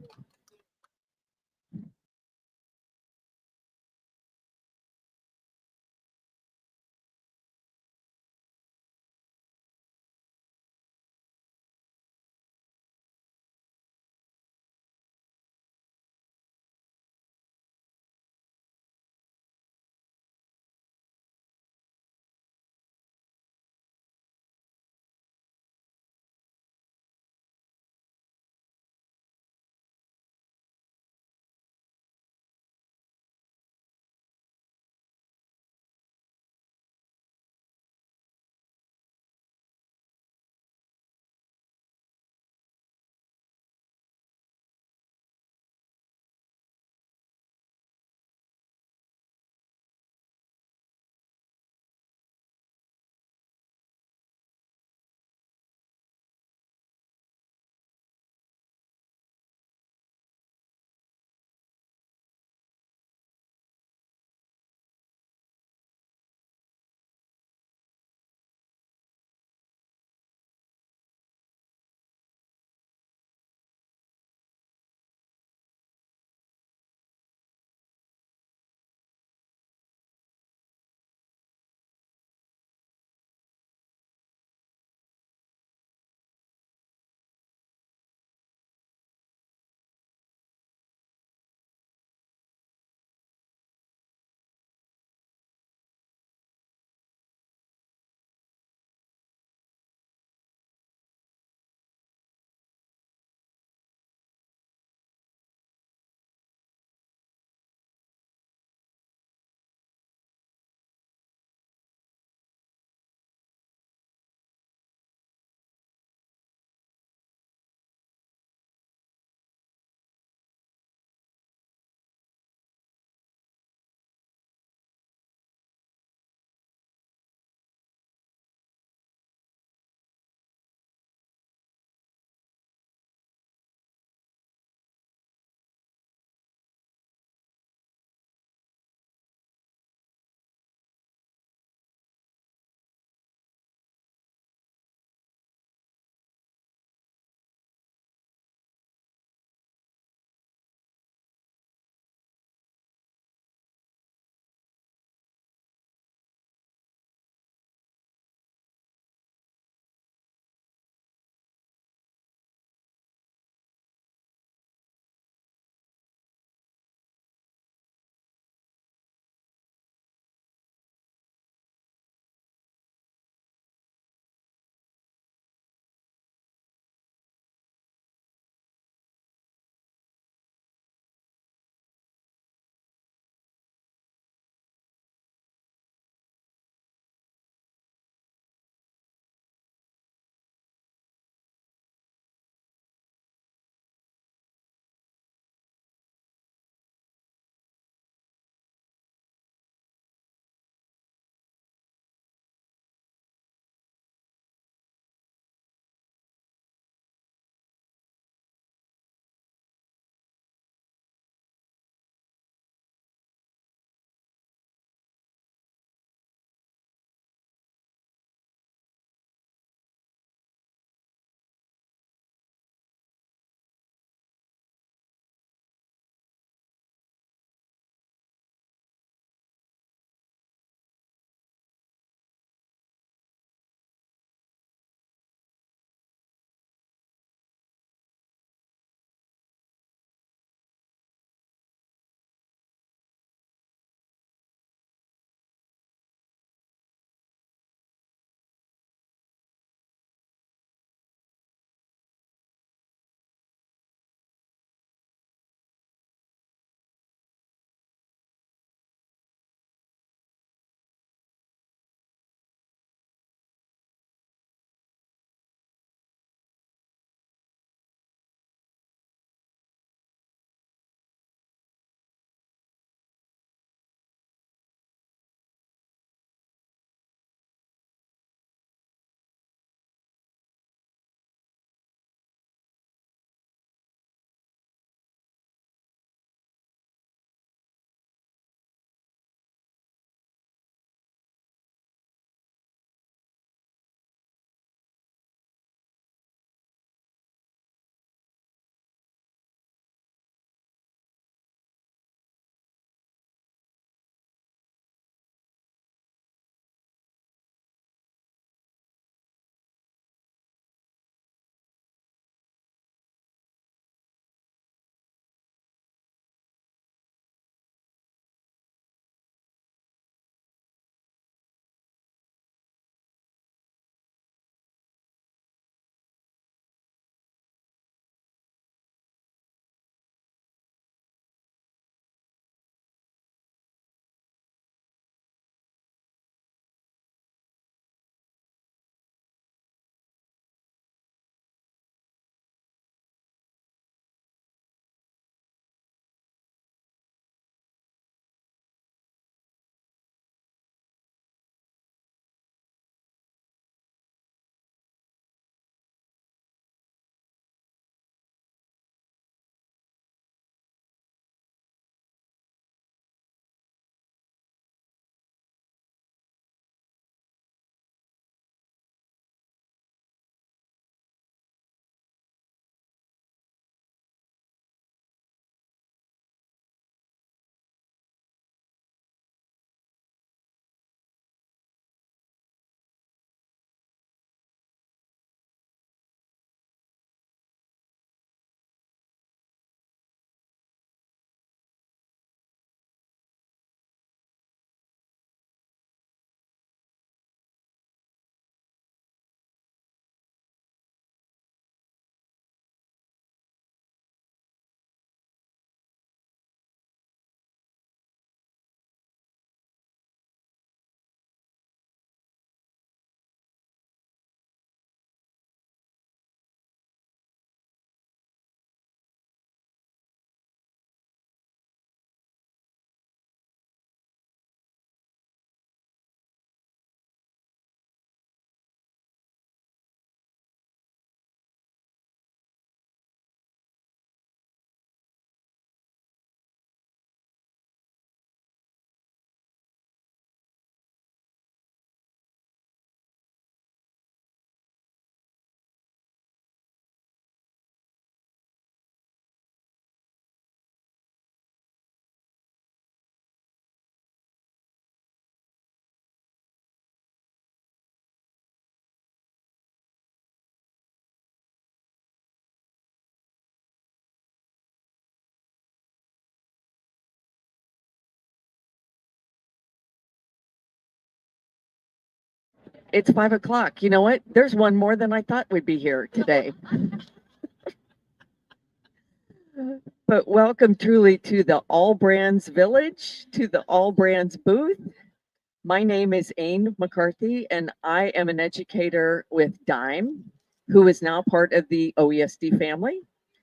It's 5 o'clock. You know what? There's one more than I thought would be here today. But welcome truly to the AllBrands Village, to the AllBrands booth. My name is Aine McCarthy, and I am an educator with Dime, who is now part of the OESD family.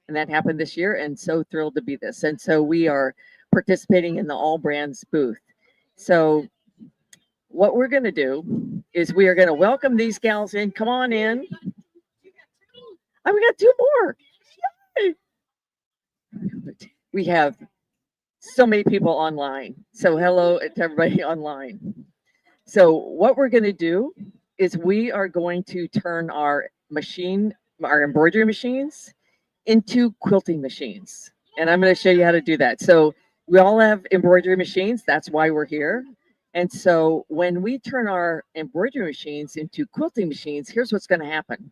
And that happened this year, and so thrilled to be this. And so we are participating in the AllBrands booth. So what we're going to do is we are going to welcome these gals in. Come on in. Oh, we got two more. Yay! We have so many people online. So hello to everybody online. So what we're going to do is we are going to turn our embroidery machines into quilting machines. And I'm going to show you how to do that. So we all have embroidery machines. That's why we're here. And so when we turn our embroidery machines into quilting machines, here's what's going to happen.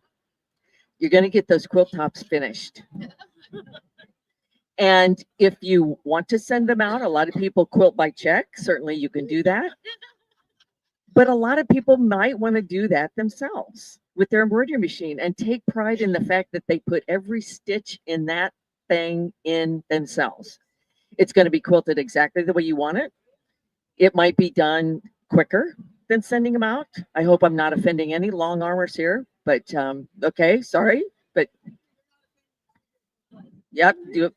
You're going to get those quilt tops finished. And if you want to send them out, a lot of people quilt by check. Certainly you can do that. But a lot of people might want to do that themselves with their embroidery machine and take pride in the fact that they put every stitch in that thing in themselves. It's going to be quilted exactly the way you want it. It might be done quicker than sending them out. I hope I'm not offending any long armors here, but okay, sorry. But yep, do it.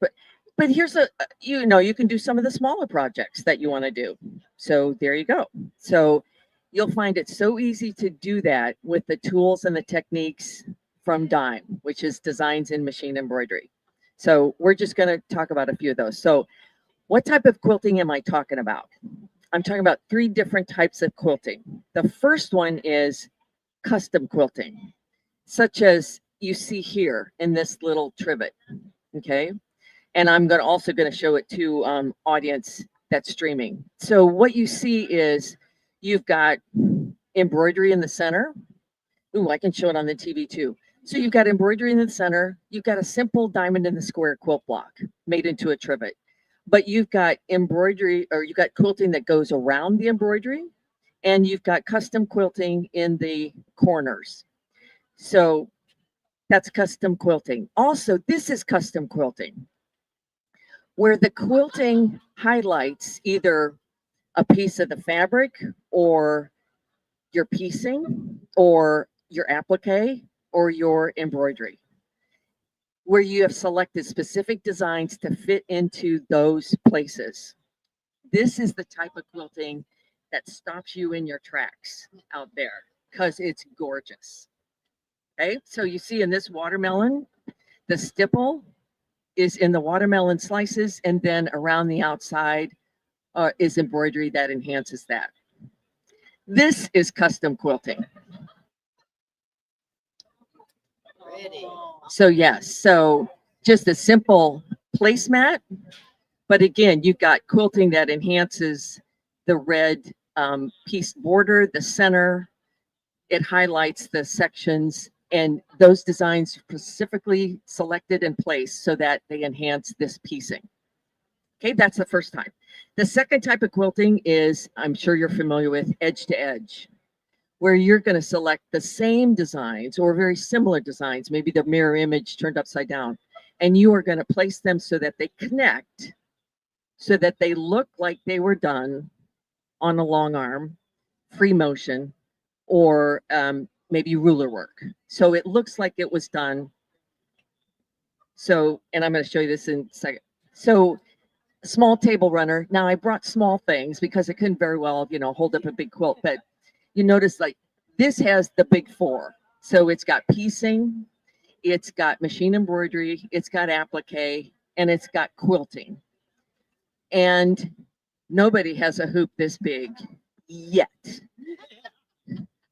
But here's you can do some of the smaller projects that you want to do. So there you go. So you'll find it so easy to do that with the tools and the techniques from Dime, which is Designs in Machine Embroidery. So we're just going to talk about a few of those. So what type of quilting am I talking about? I'm talking about 3 different types of quilting. The first one is custom quilting, such as you see here in this little trivet, okay? And I'm also going to show it to audience that's streaming. So what you see is you've got embroidery in the center. Ooh, I can show it on the TV too. So you've got embroidery in the center. You've got a simple diamond in the square quilt block made into a trivet. But you've got embroidery, or you've got quilting that goes around the embroidery, and you've got custom quilting in the corners. So that's custom quilting. Also, this is custom quilting, where the quilting highlights either a piece of the fabric or your piecing or your applique or your embroidery, where you have selected specific designs to fit into those places. This is the type of quilting that stops you in your tracks out there because it's gorgeous. Okay, so you see in this watermelon, the stipple is in the watermelon slices, and then around the outside is embroidery that enhances that. This is custom quilting. So yes, so just a simple placemat, but again, you've got quilting that enhances the red piece border, the center. It highlights the sections, and those designs specifically selected and placed so that they enhance this piecing. Okay, that's the first type. The second type of quilting is, I'm sure you're familiar with, edge to edge, where you're going to select the same designs or very similar designs, maybe the mirror image turned upside down, and you are going to place them so that they connect, so that they look like they were done on a long arm, free motion, or maybe ruler work. So it looks like it was done. So, and I'm going to show you this in a second. So small table runner. Now I brought small things because it couldn't very well, hold up a big quilt, but you notice like this has the big 4. So it's got piecing, it's got machine embroidery, it's got applique, and it's got quilting. And nobody has a hoop this big yet.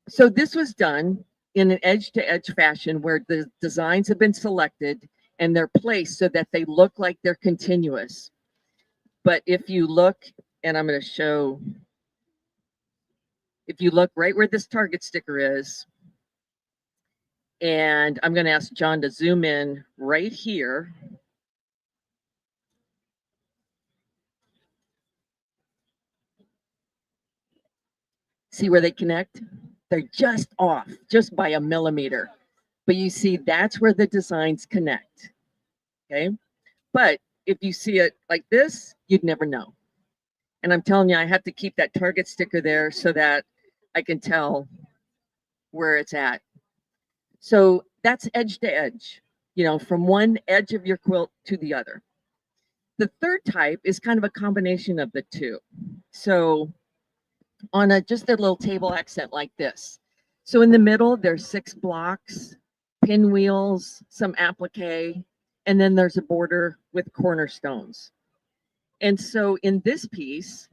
So this was done in an edge-to-edge fashion where the designs have been selected and they're placed so that they look like they're continuous. But if you look, and I'm going to show, if you look right where this target sticker is, and I'm going to ask John to zoom in right here. See where they connect? They're just off, just by a millimeter. But you see, that's where the designs connect. Okay. But if you see it like this, you'd never know. And I'm telling you, I have to keep that target sticker there so that I can tell where it's at. So that's edge to edge, you know, from one edge of your quilt to the other. The third type is kind of a combination of the two. So on just a little table accent like this. So in the middle, there's 6 blocks, pinwheels, some applique, and then there's a border with cornerstones. And so in this piece,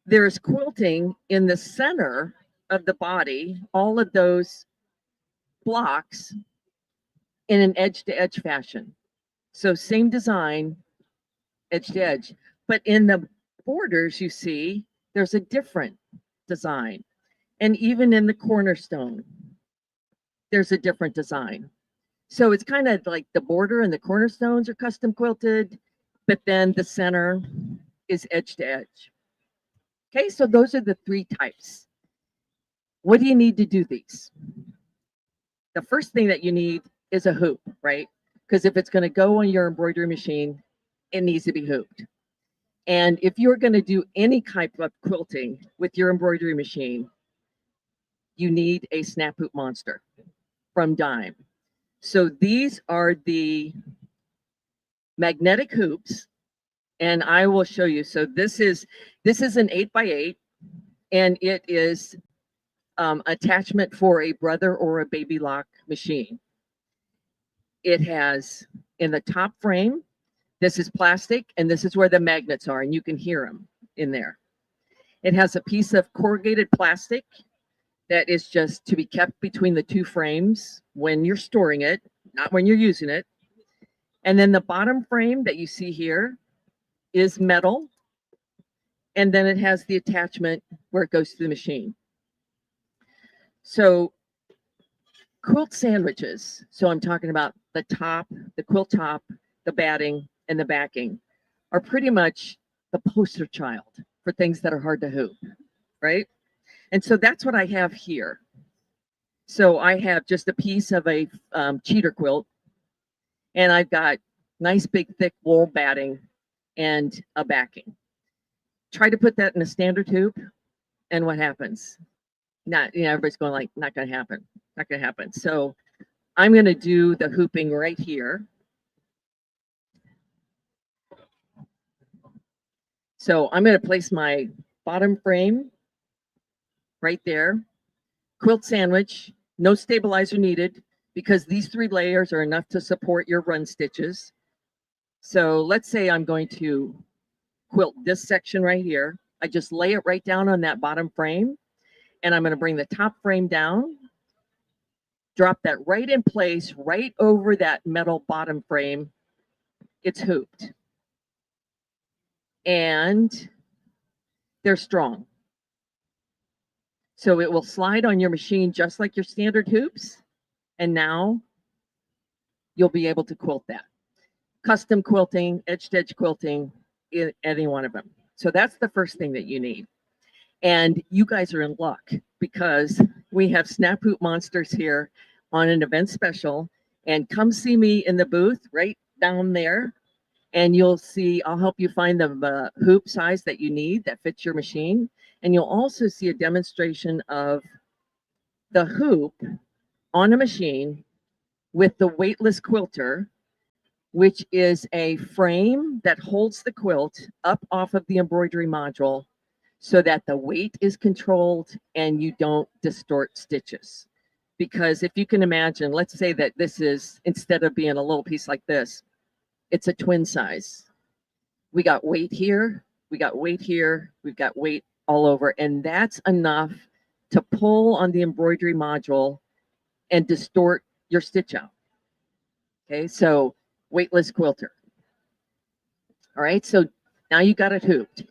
there's quilting in the center of the body, all of those blocks in an edge-to-edge fashion. So same design, edge to edge, but in the borders, you see, there's a different design. And even in the cornerstone, there's a different design. So it's kind of like the border and the cornerstones are custom quilted, but then the center is edge to edge. Okay, so those are the 3 types. What do you need to do these? The first thing that you need is a hoop, right? Because if it's going to go on your embroidery machine, it needs to be hooped. And if you're going to do any type of quilting with your embroidery machine, you need a snap hoop monster from Dime. So these are the magnetic hoops, and I will show you. So this is an 8x8, and it is attachment for a brother or a baby lock machine. It has in the top frame, this is plastic, and this is where the magnets are, and you can hear them in there. It has a piece of corrugated plastic that is just to be kept between the 2 frames when you're storing it, not when you're using it. And then the bottom frame that you see here is metal, and then it has the attachment where it goes to the machine. So quilt sandwiches, so I'm talking about the top, the quilt top, the batting, and the backing, are pretty much the poster child for things that are hard to hoop, right? And so that's what I have here. So I have just a piece of a cheater quilt, and I've got nice big thick wool batting and a backing. Try to put that in a standard hoop, and what happens? Not, you know, everybody's going like, not going to happen, not going to happen. So I'm going to do the hooping right here. So I'm going to place my bottom frame right there. Quilt sandwich, no stabilizer needed because these 3 layers are enough to support your run stitches. So let's say I'm going to quilt this section right here. I just lay it right down on that bottom frame, and I'm going to bring the top frame down, drop that right in place, right over that metal bottom frame. It's hooped. And they're strong. So it will slide on your machine just like your standard hoops. And now you'll be able to quilt that. Custom quilting, edge-to-edge quilting, any one of them. So that's the first thing that you need. And you guys are in luck because we have snap hoop monsters here on an event special. And come see me in the booth right down there. And you'll see, I'll help you find the hoop size that you need that fits your machine. And you'll also see a demonstration of the hoop on a machine with the weightless quilter, which is a frame that holds the quilt up off of the embroidery module so that the weight is controlled and you don't distort stitches. Because if you can imagine, let's say that this is, instead of being a little piece like this, it's a twin size. We got weight here, we got weight here, we've got weight all over, and that's enough to pull on the embroidery module and distort your stitch out. Okay, so weightless quilter. All right, so now you got it hooped.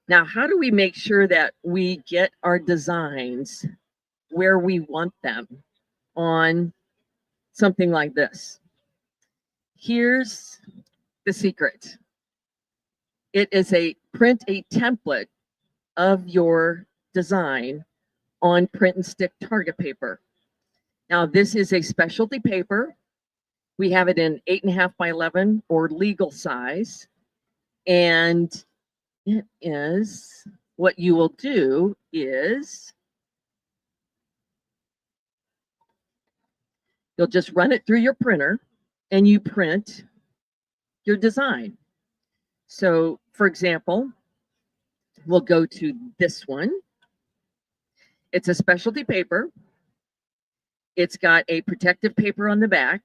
Now, how do we make sure that we get our designs where we want them on something like this? Here's the secret. It is print a template of your design on print and stick target paper. Now, this is a specialty paper. We have it in 8.5 by 11 or legal size. And it is, what you will do is you'll just run it through your printer and you print your design. So, for example, we'll go to this one. It's a specialty paper. It's got a protective paper on the back.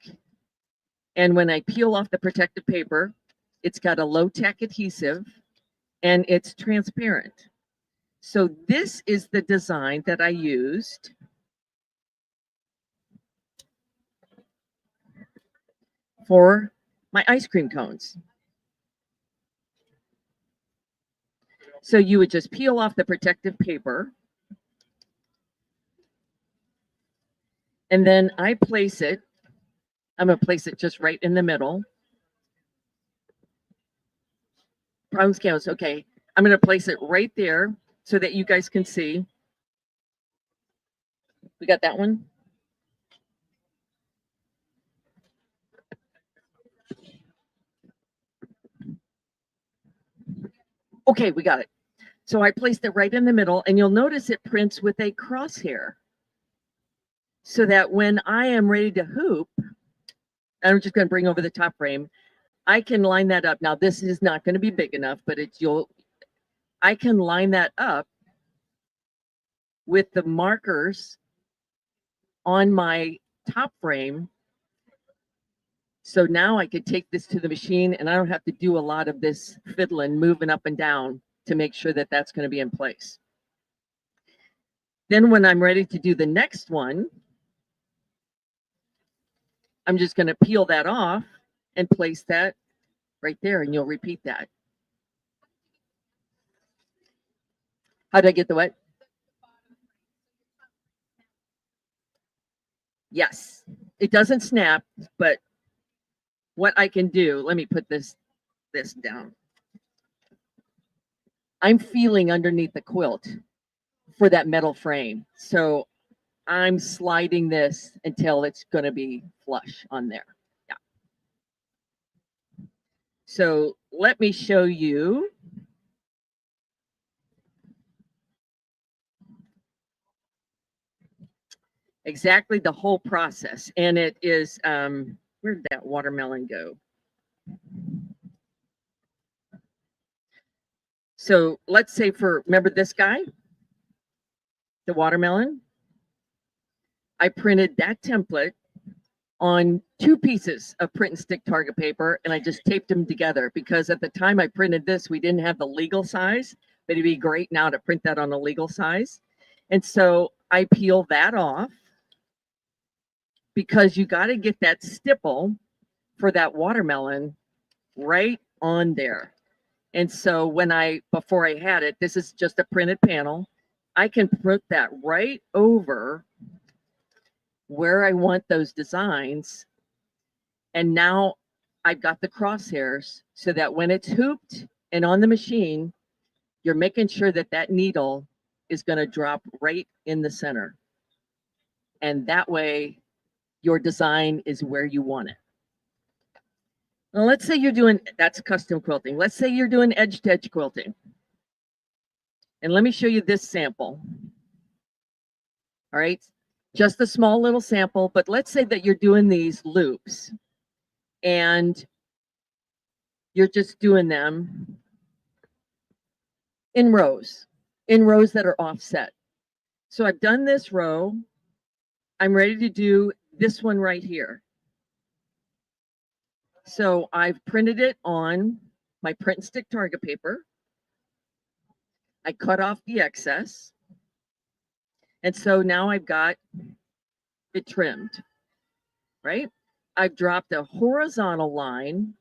And when I peel off the protective paper, it's got a low-tack adhesive and it's transparent. So this is the design that I used for my ice cream cones. So you would just peel off the protective paper. And then I place it. I'm going to place it just right in the middle. Problem scales. Okay. I'm going to place it right there so that you guys can see. We got that one. Okay, we got it. So I placed it right in the middle, and you'll notice it prints with a crosshair. So that when I am ready to hoop, I'm just going to bring over the top frame, I can line that up. Now, this is not going to be big enough, but I can line that up with the markers on my top frame. So now I could take this to the machine and I don't have to do a lot of this fiddling, moving up and down to make sure that that's going to be in place. Then when I'm ready to do the next one, I'm just going to peel that off and place that right there, and you'll repeat that. How did I get the what? Yes, it doesn't snap, but what I can do, let me put this down. I'm feeling underneath the quilt for that metal frame. So I'm sliding this until it's going to be flush on there. Yeah. So let me show you. Exactly the whole process. And it is, where did that watermelon go? So let's say remember this guy? The watermelon? I printed that template on 2 pieces of print and stick target paper, and I just taped them together because at the time I printed this, we didn't have the legal size, but it'd be great now to print that on a legal size. And so I peel that off because you got to get that stipple for that watermelon right on there. And so before I had it, this is just a printed panel. I can put that right over where I want those designs. And now I've got the crosshairs so that when it's hooped and on the machine, you're making sure that that needle is going to drop right in the center. And that way your design is where you want it. Now, let's say you're doing, that's custom quilting. Let's say you're doing edge-to-edge quilting. And let me show you this sample. All right, just a small little sample, but let's say that you're doing these loops and you're just doing them in rows that are offset. So I've done this row. I'm ready to do this one right here. So I've printed it on my print and stick target paper. I cut off the excess. And so now I've got it trimmed, right? I've dropped a horizontal line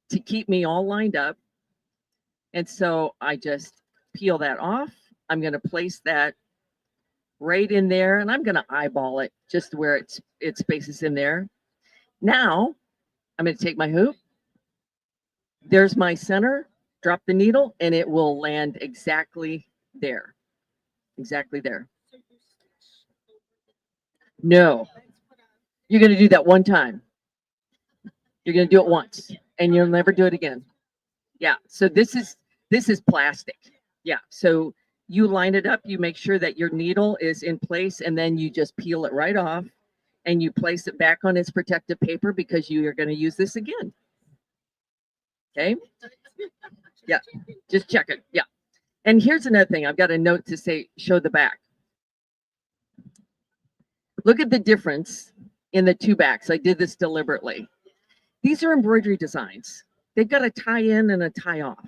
to keep me all lined up. And so I just peel that off. I'm going to place that right in there, and I'm going to eyeball it just where it spaces in there. Now I'm going to take my hoop. There's my center, drop the needle, and it will land exactly there. exactly there. No, you're going to do that one time. You're going to do it once and you'll never do it again. Yeah. So this is plastic. Yeah. So you line it up, you make sure that your needle is in place, and then you just peel it right off and you place it back on its protective paper because you are going to use this again. Okay. Yeah. Just check it. Yeah. And here's another thing. I've got a note to say, show the back. Look at the difference in the two backs. I did this deliberately. These are embroidery designs. They've got a tie in and a tie off.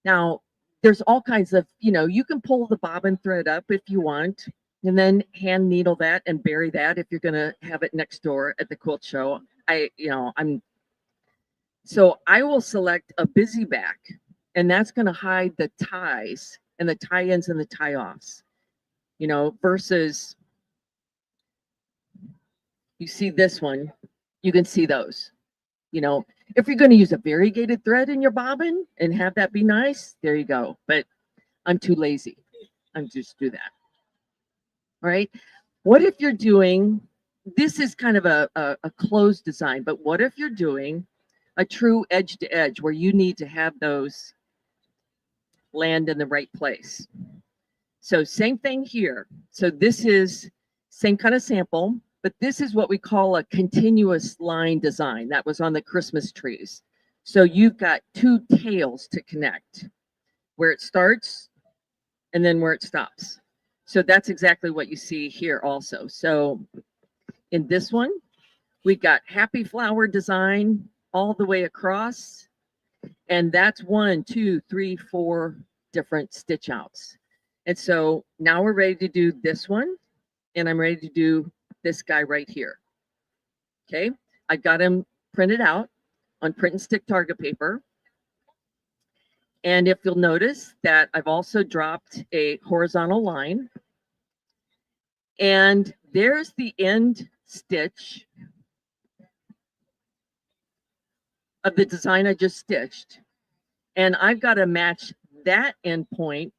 Now, there's all kinds of, you can pull the bobbin thread up if you want, and then hand needle that and bury that if you're going to have it next door at the quilt show. So I will select a busy back, and that's going to hide the ties and the tie-ins and the tie-offs, versus you see this one, you can see those. If you're going to use a variegated thread in your bobbin and have that be nice, there you go. But I'm too lazy. I'm just do that. All right. What if you're doing, this is kind of a closed design, but what if you're doing a true edge to edge where you need to have those land in the right place? So same thing here. So this is same kind of sample, but this is what we call a continuous line design that was on the Christmas trees. So you've got two tails to connect, where it starts and then where it stops. So that's exactly what you see here also. So in this one, we've got happy flower design all the way across. And that's 1, 2, 3, 4 different stitch outs. And so now we're ready to do this one. And I'm ready to do this guy right here. Okay, I've got him printed out on print and stick target paper. And if you'll notice that I've also dropped a horizontal line. And there's the end stitch of the design I just stitched. And I've got to match that end point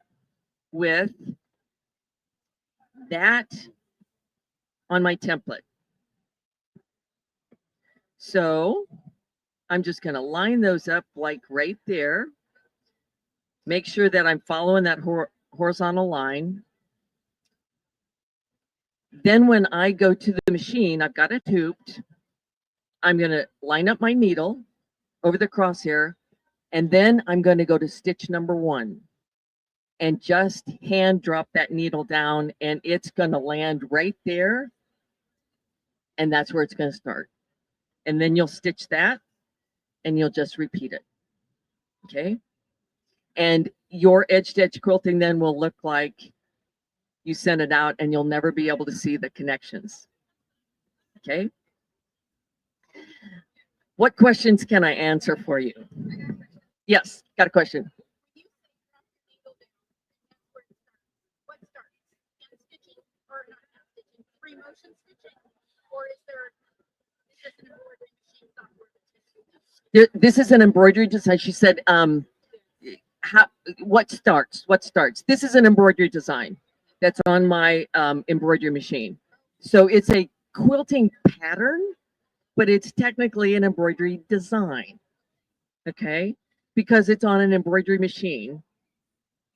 with that on my template. So I'm just going to line those up like right there. Make sure that I'm following that horizontal line. Then when I go to the machine, I've got it tubed. I'm going to line up my needle over the crosshair, and then I'm going to go to stitch number 1 and just hand drop that needle down, and it's going to land right there. And that's where it's going to start. And then you'll stitch that and you'll just repeat it. Okay. And your edge to edge quilting then will look like you sent it out, and you'll never be able to see the connections. Okay. What questions can I answer for you? Yes, got a question. This is an embroidery design. She said, what starts? This is an embroidery design that's on my embroidery machine. So it's a quilting pattern, but it's technically an embroidery design. Okay, because it's on an embroidery machine,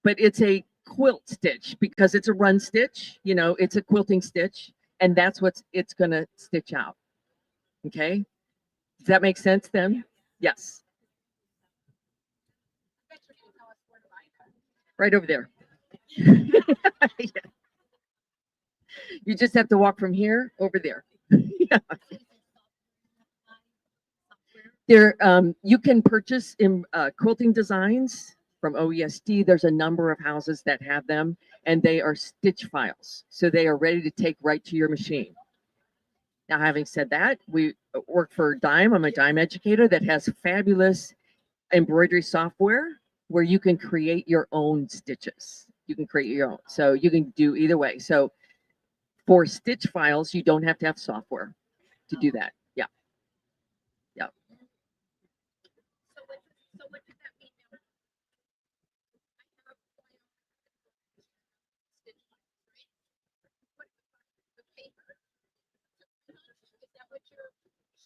but it's a quilt stitch because it's a run stitch. It's a quilting stitch, and that's what it's going to stitch out. Okay, does that make sense then? Yes. Right over there. Yeah. You just have to walk from here over there. Yeah. There, you can purchase quilting designs from OESD. There's a number of houses that have them, and they are stitch files. So they are ready to take right to your machine. Now, having said that, we work for Dime. I'm a Dime educator that has fabulous embroidery software where you can create your own stitches. You can create your own. So you can do either way. So for stitch files, you don't have to have software to do that. Yeah. Yeah.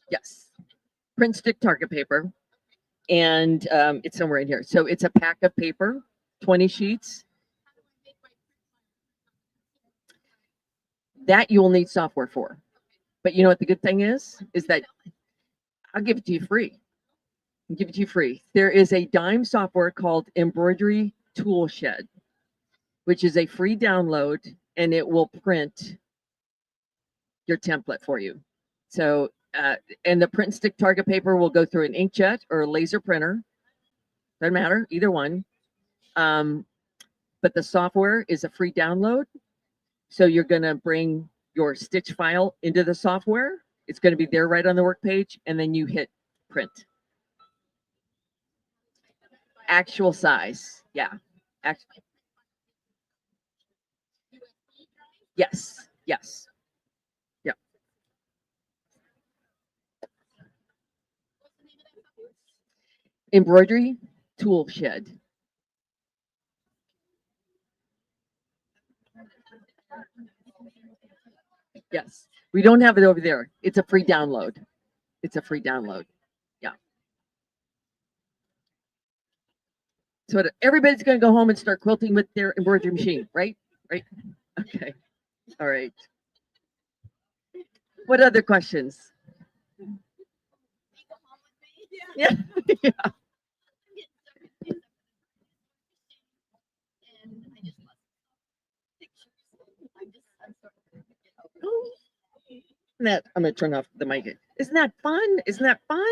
Yes. Print stick target paper. And it's somewhere in here. So it's a pack of paper, 20 sheets. That you will need software for. But you know what the good thing is that I'll give it to you free. I'll give it to you free. There is a dime software called Embroidery Tool Shed, which is a free download, and it will print your template for you. So, and the print stick target paper will go through an inkjet or a laser printer. Doesn't matter, either one. But the software is a free download. So you're going to bring your stitch file into the software. It's going to be there right on the work page, and then you hit print. Actual size. Yeah. Yes. Yes. Yeah. Embroidery Tool Shed. Yes. We don't have it over there. It's a free download. It's a free download. Yeah. So everybody's going to go home and start quilting with their embroidery machine, right? Right? Okay. All right. What other questions? Yeah. Yeah. That I'm gonna turn off the mic. Isn't that fun? Isn't that fun?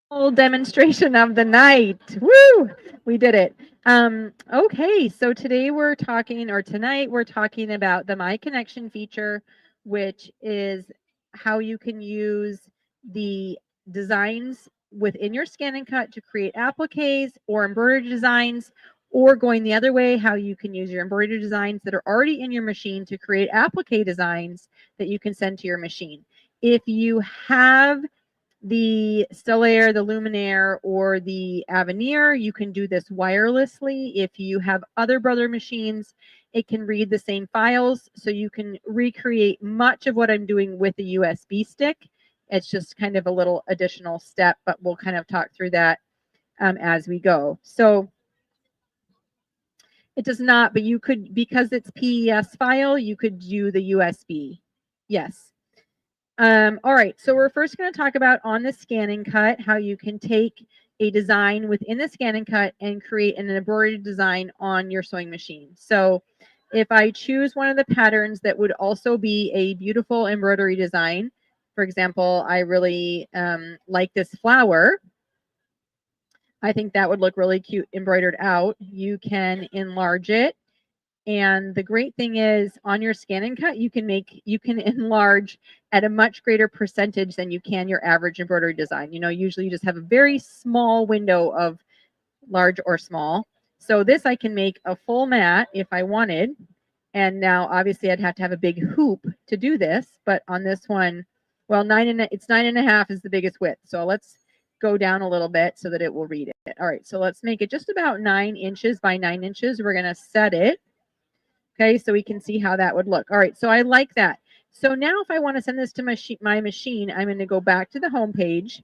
Full demonstration of the night. Woo! We did it. Okay, so today we're talking, or tonight we're talking about the My Connection feature, which is how you can use the designs within your ScanNCut to create appliques or embroidery designs, or going the other way, how you can use your embroidery designs that are already in your machine to create applique designs that you can send to your machine. If you have the Stellaire, the Luminaire, or the Aveneer, you can do this wirelessly. If you have other brother machines, it can read the same files, so you can recreate much of what I'm doing with a USB stick. It's just kind of a little additional step, but we'll kind of talk through that as we go. So it does not, but you could, because it's PES file, you could do the USB. Yes. All right, so we're first going to talk about on the ScanNCut how you can take a design within the ScanNCut and create an embroidery design on your sewing machine. So if I choose one of the patterns that would also be a beautiful embroidery design, for example, I really like this flower. I think that would look really cute embroidered out. You can enlarge it. And the great thing is on your ScanNCut, you can enlarge at a much greater percentage than you can your average embroidery design. You know, usually you just have a very small window of large or small. So this I can make a full mat if I wanted. And now obviously I'd have to have a big hoop to do this, but on this one, well, it's 9.5 is the biggest width. So let's go down a little bit so that it will read it. All right, so let's make it just about 9 inches by 9 inches. We're gonna set it. Okay, so we can see how that would look. All right, so I like that. So now if I want to send this to my machine, I'm going to go back to the home page.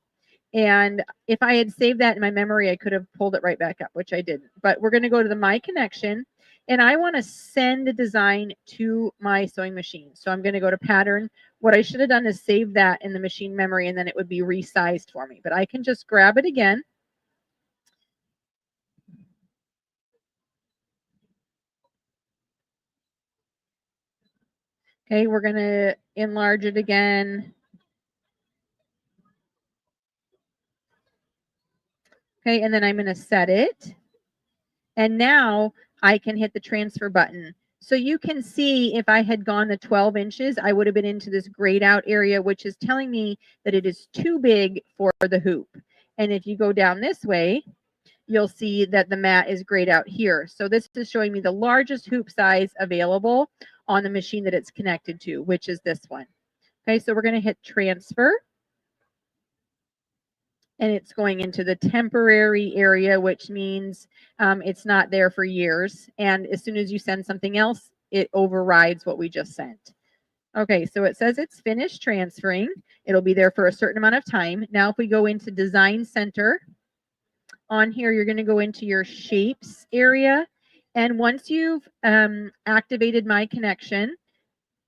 And if I had saved that in my memory, I could have pulled it right back up, which I didn't. But we're going to go to the My Connection, and I want to send a design to my sewing machine. So I'm going to go to Pattern. What I should have done is save that in the machine memory, and then it would be resized for me. But I can just grab it again. Okay, we're going to enlarge it again. Okay, and then I'm going to set it. And now I can hit the transfer button. So you can see if I had gone to 12 inches, I would have been into this grayed out area, which is telling me that it is too big for the hoop. And if you go down this way, you'll see that the mat is grayed out here. So this is showing me the largest hoop size available on the machine that it's connected to, which is this one. Okay, so we're going to hit transfer. And it's going into the temporary area, which means it's not there for years. And as soon as you send something else, it overrides what we just sent. Okay, so it says it's finished transferring. It'll be there for a certain amount of time. Now, if we go into Design Center, on here, you're going to go into your Shapes area. And once you've activated My Connection,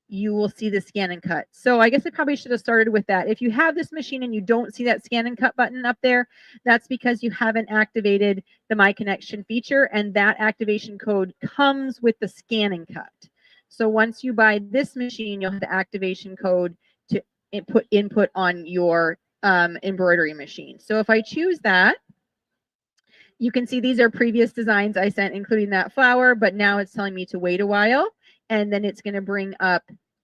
you will see the ScanNCut. So I guess I probably should have started with that. If you have this machine and you don't see that ScanNCut button up there, that's because you haven't activated the My Connection feature, and that activation code comes with the ScanNCut. So once you buy this machine, you'll have the activation code to input on your embroidery machine. So if I choose that, you can see these are previous designs I sent, including that flower, but now it's telling me to wait a while, and then it's going to bring up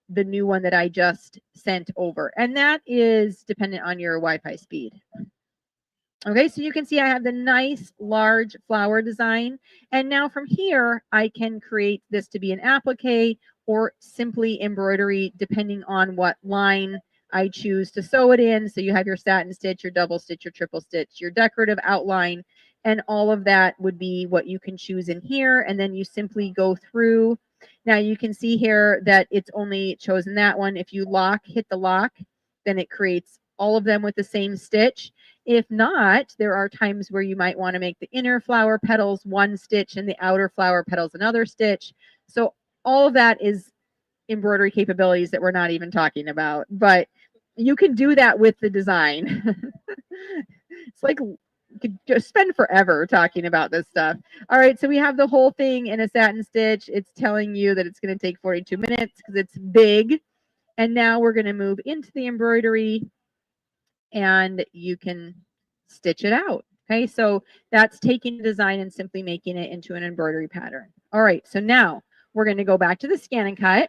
the new one that I just sent over. And that is dependent on your Wi-Fi speed. Okay, so you can see I have the nice large flower design. And now from here, I can create this to be an applique or simply embroidery, depending on what line I choose to sew it in. So you have your satin stitch, your double stitch, your triple stitch, your decorative outline, and all of that would be what you can choose in here. And then you simply go through. Now you can see here that it's only chosen that one. If you hit the lock, then it creates all of them with the same stitch. If not, there are times where you might want to make the inner flower petals one stitch and the outer flower petals another stitch. So all of that is embroidery capabilities that we're not even talking about, but you can do that with the design. It's like you could just spend forever talking about this stuff. All right, so we have the whole thing in a satin stitch. It's telling you that it's going to take 42 minutes because it's big. And now we're going to move into the embroidery, and you can stitch it out. Okay, so that's taking the design and simply making it into an embroidery pattern. All right, so now we're going to go back to the ScanNCut,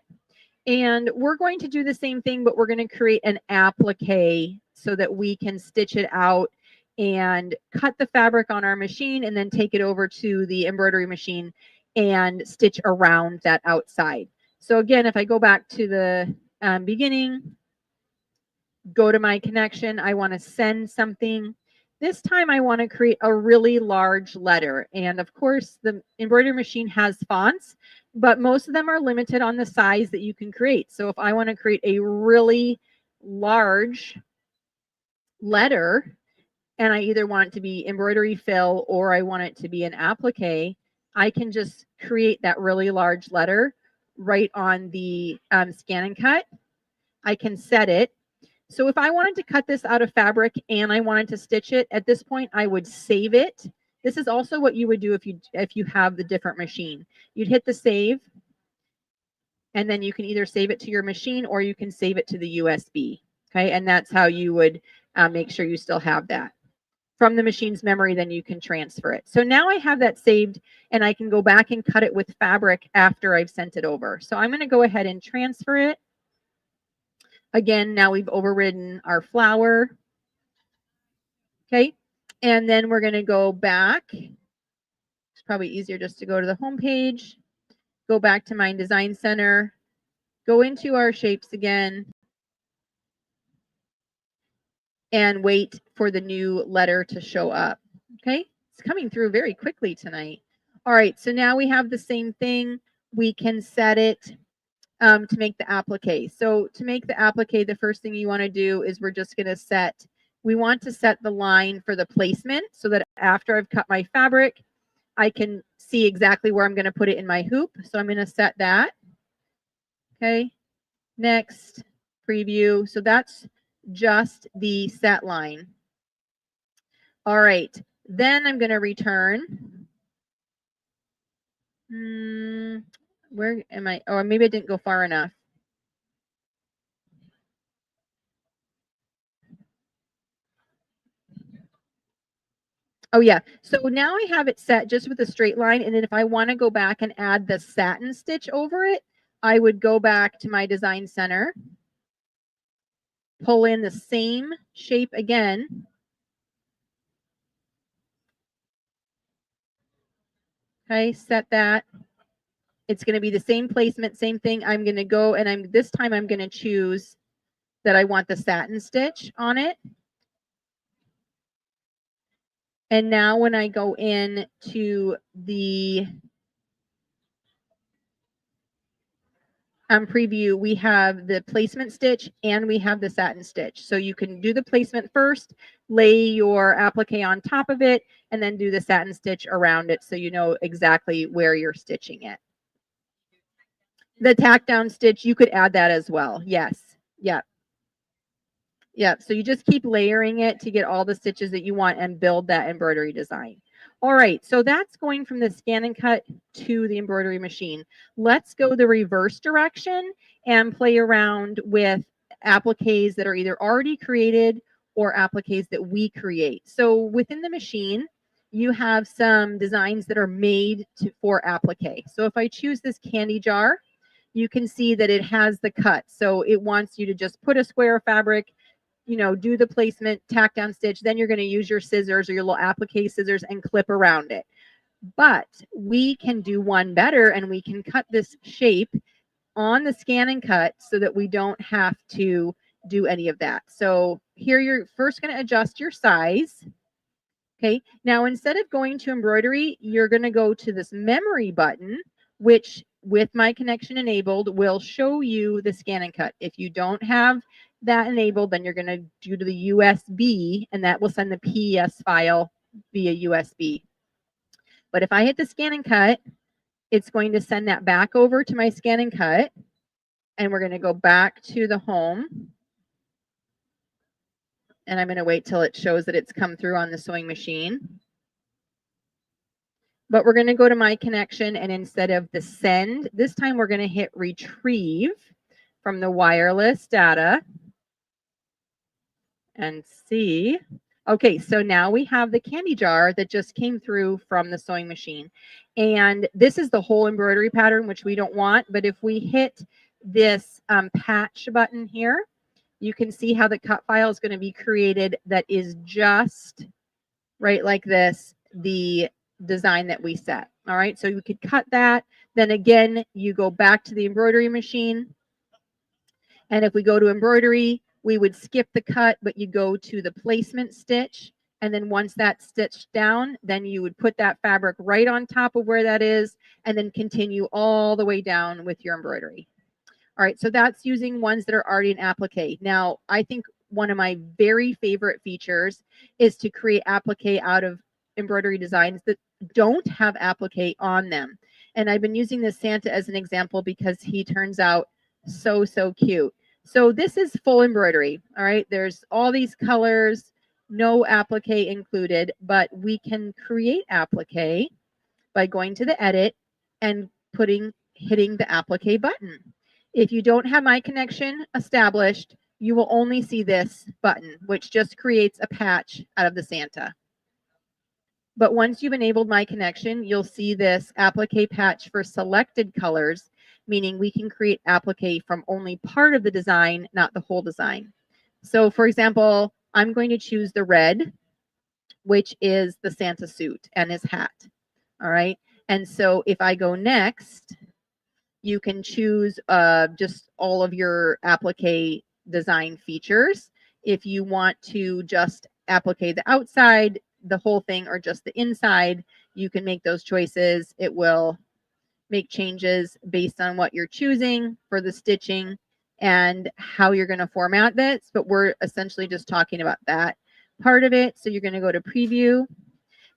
and we're going to do the same thing, but we're going to create an applique so that we can stitch it out and cut the fabric on our machine and then take it over to the embroidery machine and stitch around that outside. So again, if I go back to the beginning, go to my connection, I want to send something. This time I want to create a really large letter. And of course, the embroidery machine has fonts, but most of them are limited on the size that you can create. So if I want to create a really large letter, and I either want it to be embroidery fill or I want it to be an applique, I can just create that really large letter right on the ScanNCut. I can set it. So if I wanted to cut this out of fabric and I wanted to stitch it, at this point I would save it. This is also what you would do if you have the different machine. You'd hit the save, and then you can either save it to your machine or you can save it to the USB. Okay, and that's how you would make sure you still have that. From the machine's memory, then you can transfer it. So now I have that saved, and I can go back and cut it with fabric after I've sent it over. So I'm going to go ahead and transfer it. Again, now we've overridden our flower. Okay, and then we're going to go back. It's probably easier just to go to the home page, go back to my design center, go into our shapes again, and wait for the new letter to show up. Okay, it's coming through very quickly tonight. All right, so now we have the same thing. We can set it to make the applique. So to make the applique, the first thing you want to do is we're just going to set, we want to set the line for the placement so that after I've cut my fabric, I can see exactly where I'm going to put it in my hoop. So I'm going to set that. Okay, next, preview. So that's just the set line. All right, then I'm going to return. Where am I? Oh, maybe I didn't go far enough. Oh yeah, so now I have it set just with a straight line, and then if I want to go back and add the satin stitch over it, I would go back to my design center, pull in the same shape again, okay, set that. It's going to be the same placement, same thing. I'm going to go, and this time I'm going to choose that I want the satin stitch on it. And now when I go in to the preview, we have the placement stitch and we have the satin stitch. So you can do the placement first, lay your applique on top of it, and then do the satin stitch around it so you know exactly where you're stitching it. The tack down stitch, you could add that as well. Yes. Yep. Yep. So you just keep layering it to get all the stitches that you want and build that embroidery design. All right. So that's going from the ScanNCut to the embroidery machine. Let's go the reverse direction and play around with appliques that are either already created or appliques that we create. So within the machine, you have some designs that are made for applique. So if I choose this candy jar, you can see that it has the cut. So it wants you to just put a square of fabric, you know, do the placement, tack down stitch, then you're going to use your scissors or your little applique scissors and clip around it. But we can do one better, and we can cut this shape on the ScanNCut so that we don't have to do any of that. So here you're first going to adjust your size. Okay, now instead of going to embroidery, you're going to go to this memory button, which with my connection enabled will show you the ScanNCut. If you don't have that enabled, then you're going to do to the USB, and that will send the PES file via USB. But if I hit the ScanNCut, it's going to send that back over to my ScanNCut, and we're going to go back to the home. And I'm going to wait till it shows that it's come through on the sewing machine. But we're going to go to my connection, and instead of the send, this time we're going to hit retrieve from the wireless data and see. Okay, so now we have the candy jar that just came through from the sewing machine. And this is the whole embroidery pattern, which we don't want. But if we hit this patch button here, you can see how the cut file is going to be created that is just right like this, the design that we set. All right, so you could cut that. Then again, you go back to the embroidery machine. And if we go to embroidery, we would skip the cut, but you go to the placement stitch. And then once that's stitched down, then you would put that fabric right on top of where that is, and then continue all the way down with your embroidery. All right, so that's using ones that are already in applique. Now, I think one of my very favorite features is to create applique out of embroidery designs that don't have applique on them. And I've been using this Santa as an example because he turns out so, so cute. So this is full embroidery. All right, there's all these colors, no applique included, but we can create applique by going to the edit and hitting the applique button. If you don't have my connection established, you will only see this button, which just creates a patch out of the Santa. But once you've enabled my connection, you'll see this applique patch for selected colors, meaning we can create applique from only part of the design, not the whole design. So for example, I'm going to choose the red, which is the Santa suit and his hat. All right. And so if I go next, you can choose just all of your applique design features. If you want to just applique the outside, the whole thing, or just the inside, you can make those choices. It will make changes based on what you're choosing for the stitching and how you're going to format this. But we're essentially just talking about that part of it. So you're going to go to preview.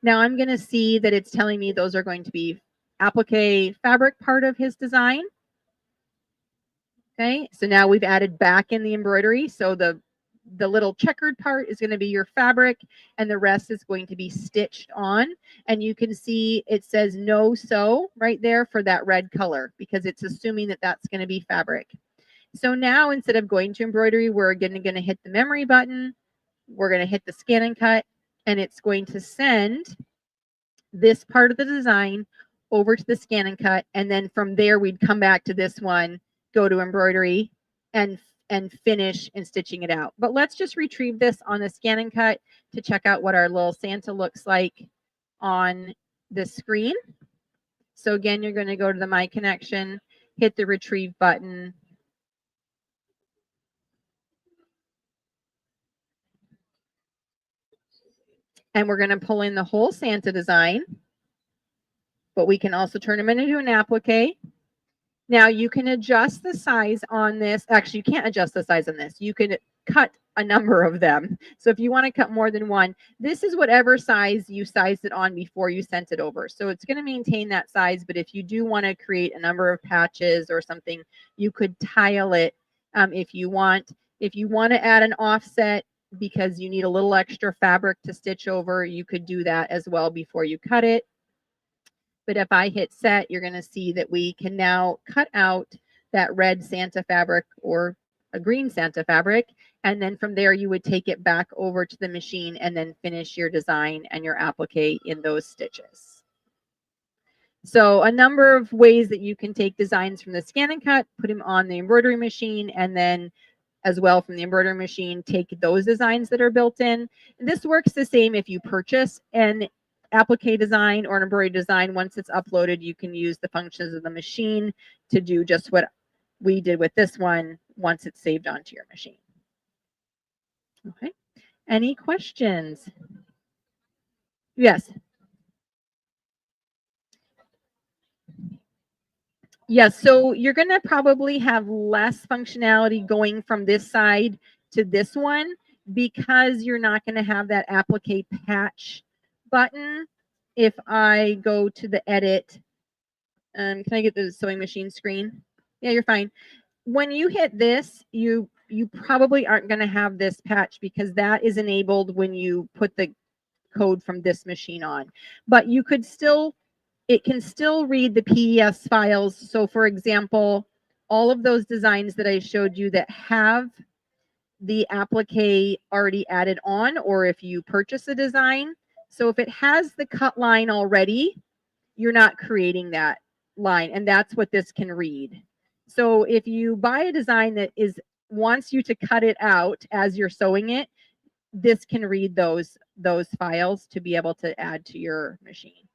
Now I'm going to see that it's telling me those are going to be applique fabric part of his design. Okay, so now we've added back in the embroidery. So the little checkered part is going to be your fabric, and the rest is going to be stitched on. And you can see it says no sew right there for that red color because it's assuming that that's going to be fabric. So now instead of going to embroidery, we're again going to hit the memory button. We're going to hit the scan and cut, and it's going to send this part of the design over to the scan and cut. And then from there, we'd come back to this one, go to embroidery, and finish in stitching it out. But let's just retrieve this on the scan and cut to check out what our little Santa looks like on the screen. So again, you're going to go to the My Connection, hit the retrieve button. And we're going to pull in the whole Santa design, but we can also turn them into an applique. Now you can adjust the size on this. Actually, you can't adjust the size on this. You can cut a number of them. So if you want to cut more than one, this is whatever size you sized it on before you sent it over. So it's going to maintain that size, but if you do want to create a number of patches or something, you could tile it if you want. If you want to add an offset because you need a little extra fabric to stitch over, you could do that as well before you cut it. But if I hit set, you're going to see that we can now cut out that red Santa fabric or a green Santa fabric. And then from there, you would take it back over to the machine and then finish your design and your applique in those stitches. So a number of ways that you can take designs from the scan and cut, put them on the embroidery machine, and then as well from the embroidery machine, take those designs that are built in. This works the same if you purchase an applique design or an embroidery design. Once it's uploaded, you can use the functions of the machine to do just what we did with this one once it's saved onto your machine. Okay, any questions? Yes. Yes, so you're going to probably have less functionality going from this side to this one because you're not going to have that applique patch button. If I go to the edit, can I get the sewing machine screen? Yeah, you're fine. When you hit this, you probably aren't going to have this patch because that is enabled when you put the code from this machine on. But you could still, it can still read the PDS files. So for example, all of those designs that I showed you that have the applique already added on, or if you purchase a design. So if it has the cut line already, you're not creating that line, and that's what this can read. So if you buy a design that wants you to cut it out as you're sewing it, this can read those files to be able to add to your machine.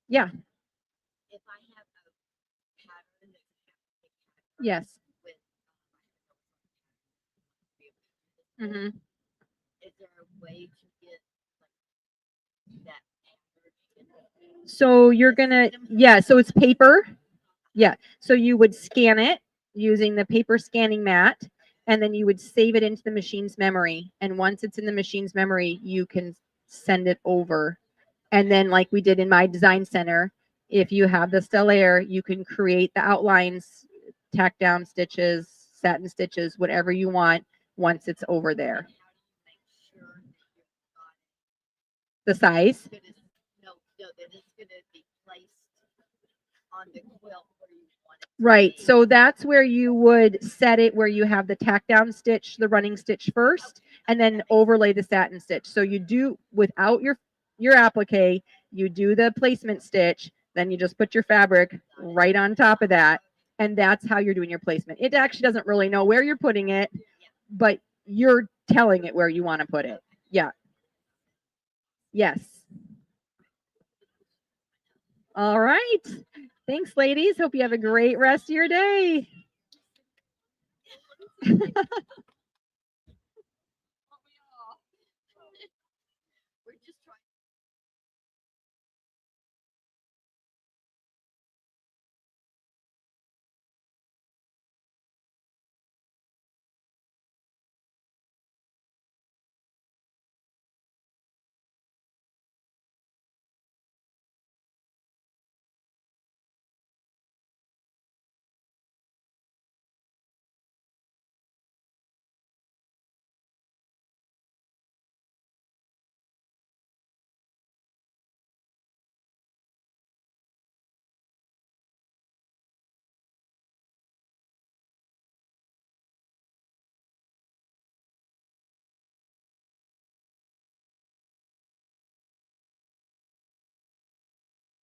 Yeah. If I have a pattern that Yes. with Mm-hmm. is there a way to get like, that pattern? So you're gonna, yeah, so it's paper. Yeah. So you would scan it using the paper scanning mat, and then you would save it into the machine's memory. And once it's in the machine's memory, you can send it over. And then, like we did in my design center, if you have the Stellaire, you can create the outlines, tack down stitches, satin stitches, whatever you want once it's over there. The size? No, that it's going to be placed on the quilt where you want it. Right. So that's where you would set it, where you have the tack down stitch, the running stitch first, and then overlay the satin stitch. So you do without your applique, you do the placement stitch, then you just put your fabric right on top of that, and that's how you're doing your placement. It actually doesn't really know where you're putting it, but you're telling it where you want to put it. Yeah. Yes. All right. Thanks, ladies. Hope you have a great rest of your day.